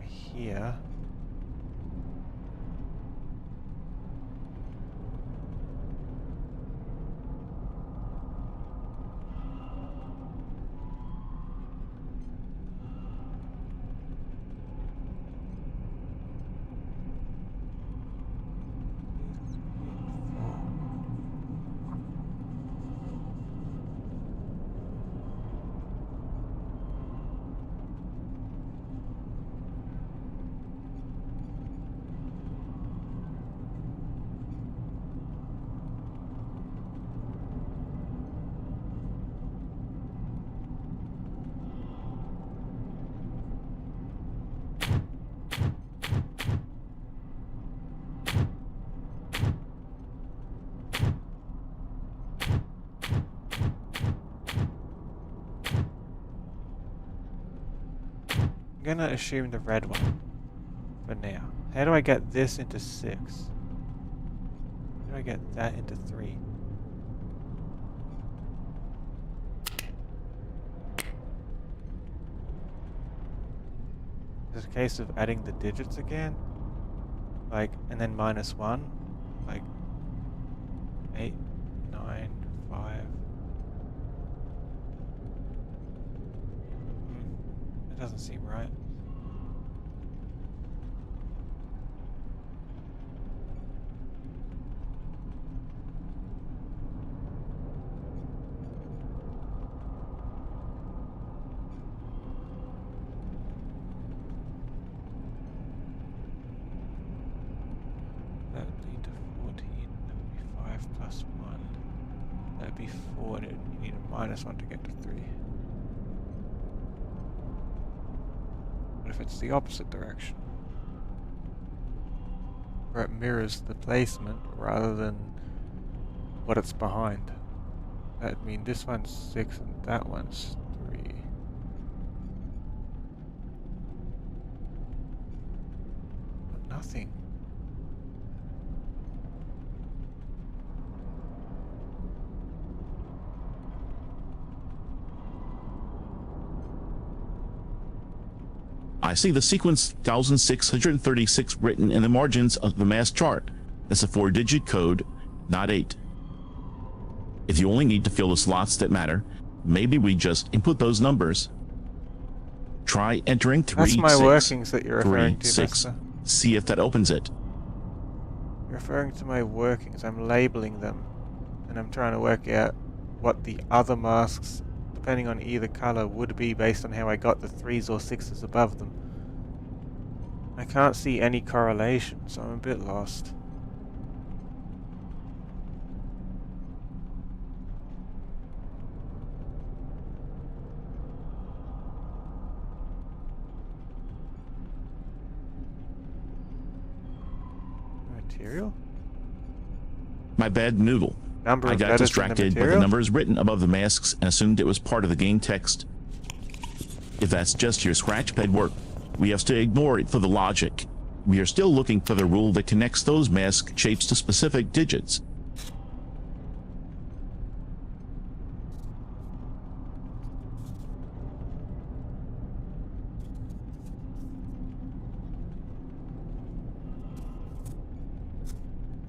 Here. I'm gonna assume the red one for now. How do I get this into 6? How do I get that into 3? Is it a case of adding the digits again? Like, and then -1? Like, 8, 9, 5... That doesn't seem right. That would lead to 14. That would be 5 plus 1. That would be 4. And you need a -1 to get to 3. What if it's the opposite direction? Where it mirrors the placement rather than what it's behind. That'd mean this one's 6 and that one's 3. But nothing. I see the sequence 1636 written in the margins of the mass chart. That's a 4-digit code, not 8. If you only need to fill the slots that matter, maybe we just input those numbers. Try entering 3, That's my 6, workings that you're 3, referring to, 6. Vesper. See if that opens it. You're referring to my workings. I'm labeling them. And I'm trying to work out what the other masks, depending on either color, would be based on how I got the 3s or 6s above them. I can't see any correlation, so I'm a bit lost. Material? My bad, Noodle. Number I of got letters in distracted by the material? numbers written above the masks and assumed it was part of the game text. If that's just your scratchpad work, we have to ignore it for the logic. We are still looking for the rule that connects those mask shapes to specific digits.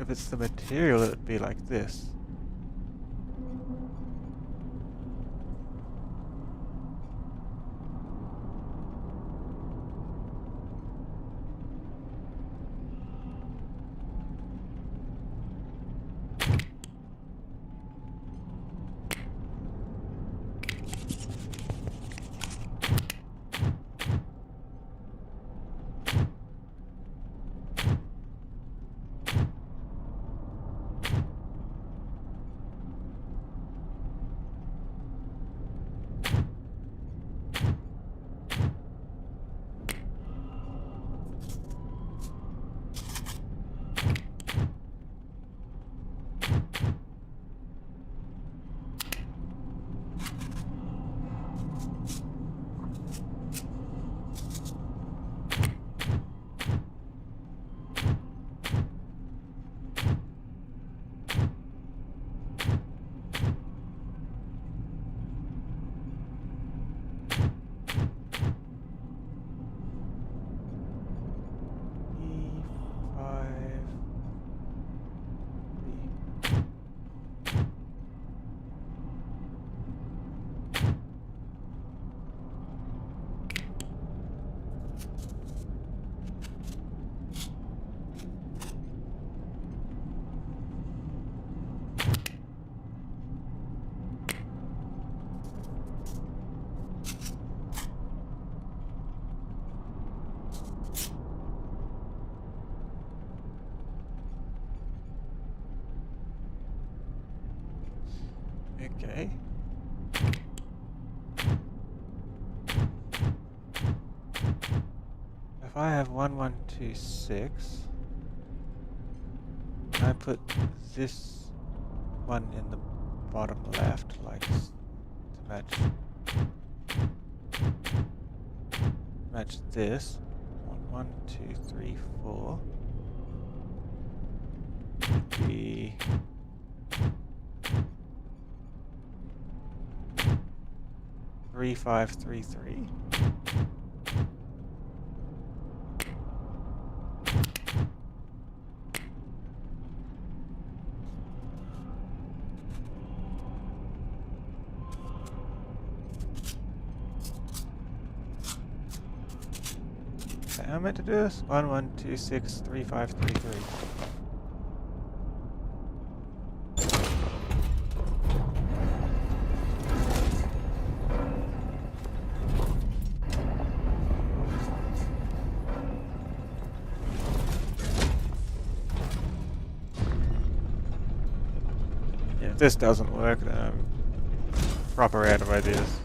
If it's the material, it would be like this. Okay. If I have 1126, I put this one in the bottom left, like to match this. 1, 2, 3, 4. Be 3, 5, 3, 3. How am I meant to do this? 1, 1, 2, 6, 3, 5, 3, 3. Yeah, if this doesn't work, then I'm proper out of ideas.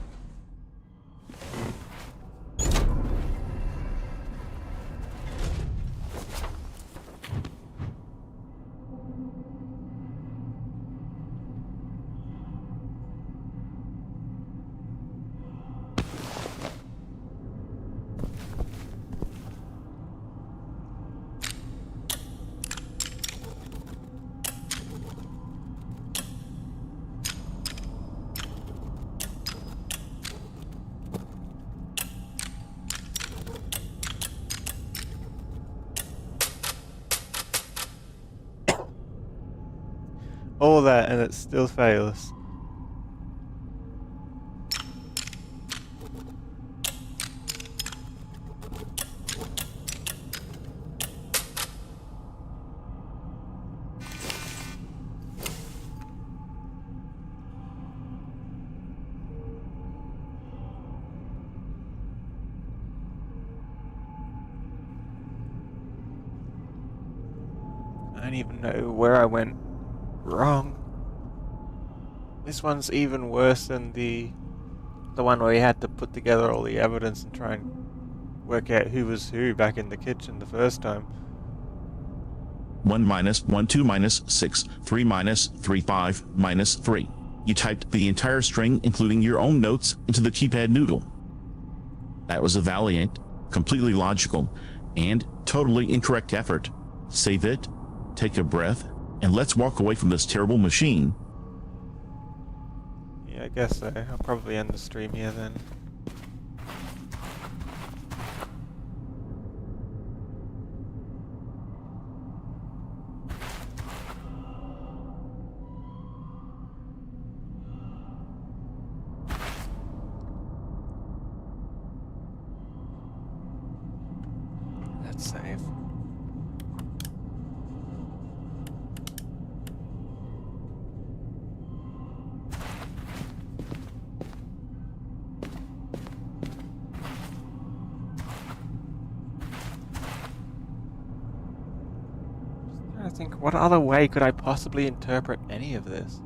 All that and it still fails. I don't even know where I went wrong. This one's even worse than the one where we had to put together all the evidence and try and work out who was who back in the kitchen the first time. 1 minus 1 2 minus 6 3 minus 3 5 minus 3. You typed the entire string, including your own notes, into the keypad noodle. That was a valiant, completely logical, and totally incorrect effort. Save it, take a breath, and let's walk away from this terrible machine. Yeah, I guess so. I'll probably end the stream here then. Let's save. I think, what other way could I possibly interpret any of this?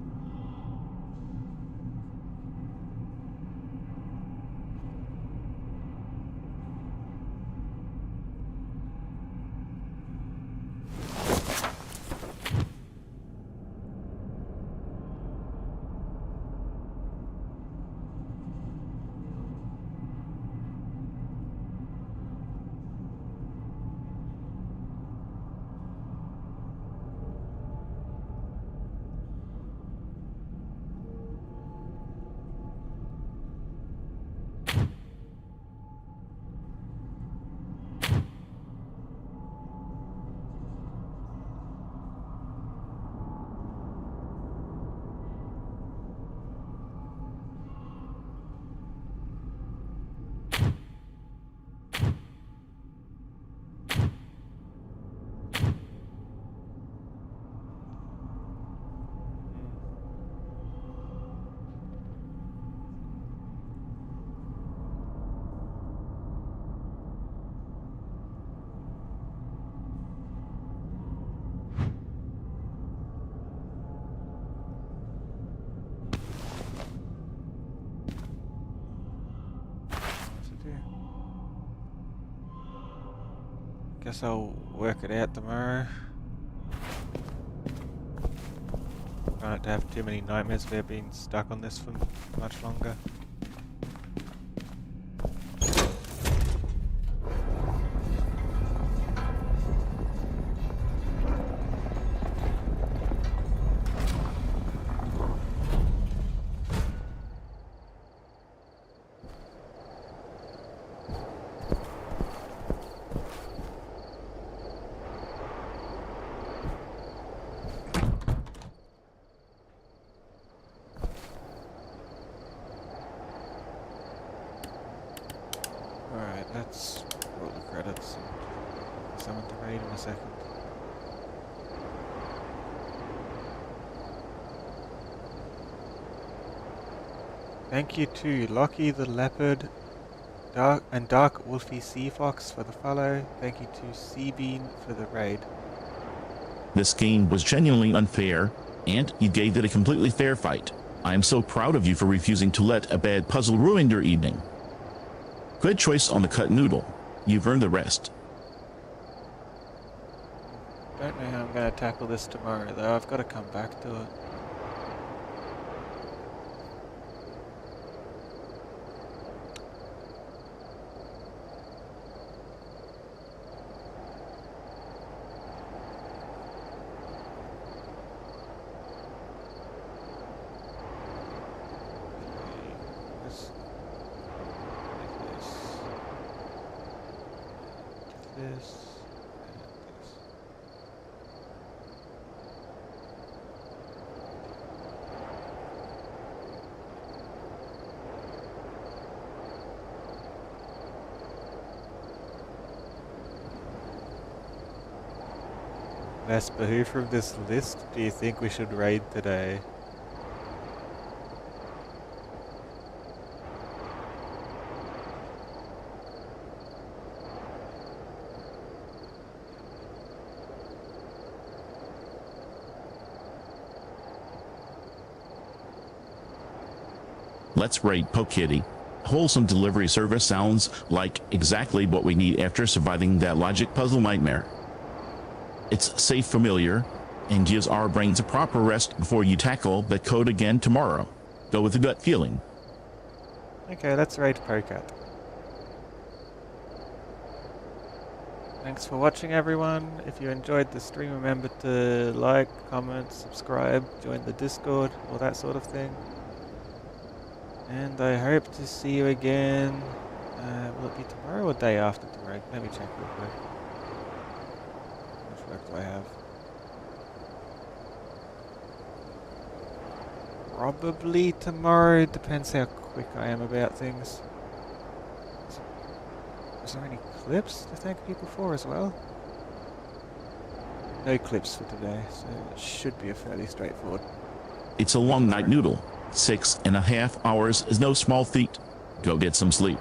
Guess I'll work it out tomorrow. Try not to have too many nightmares about being stuck on this for much longer. Alright, let's roll the credits and summon the raid in a second. Thank you to Lockie the Leopard and Dark Wolfie Sea Fox for the follow. Thank you to Seabean for the raid. This game was genuinely unfair, and you gave it a completely fair fight. I am so proud of you for refusing to let a bad puzzle ruin your evening. Good choice on the cut noodle. You've earned the rest. Don't know how I'm going to tackle this tomorrow though. I've got to come back to it. This. Vesper, who from this list do you think we should raid today? Let's raid Pokitty. Wholesome delivery service sounds like exactly what we need after surviving that logic puzzle nightmare. It's safe, familiar, and gives our brains a proper rest before you tackle the code again tomorrow. Go with the gut feeling. Okay, let's raid Pokat. Thanks for watching, everyone. If you enjoyed the stream, remember to like, comment, subscribe, join the Discord, all that sort of thing. And I hope to see you again. Will it be tomorrow or day after tomorrow? Let me check real quick. How much work do I have? Probably tomorrow. Depends how quick I am about things. Is there any clips to thank people for as well? No clips for today, so it should be a fairly straightforward. It's a long night, Noodle. 6.5 hours is no small feat. Go get some sleep.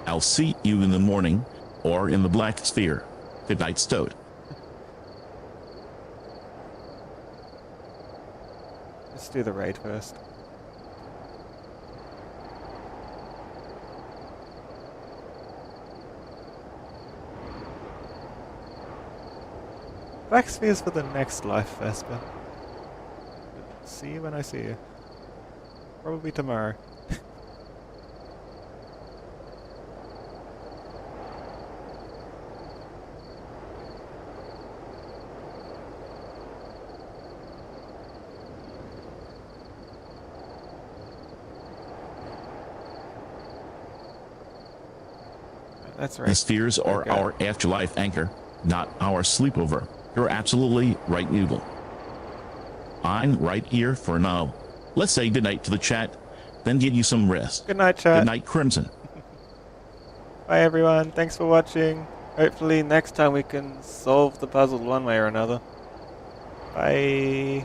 I'll see you in the morning, or in the Black Sphere. Good night, Stoat. Let's do the raid first. Black Sphere's for the next life, Vesper. See you when I see you. Probably tomorrow. That's right. The spheres are our afterlife anchor, not our sleepover. You're absolutely right, Noodle. I'm right here for now. Let's say goodnight to the chat, then give you some rest. Good night, chat. Good night, Crimson. Bye, everyone. Thanks for watching. Hopefully next time we can solve the puzzle one way or another. Bye.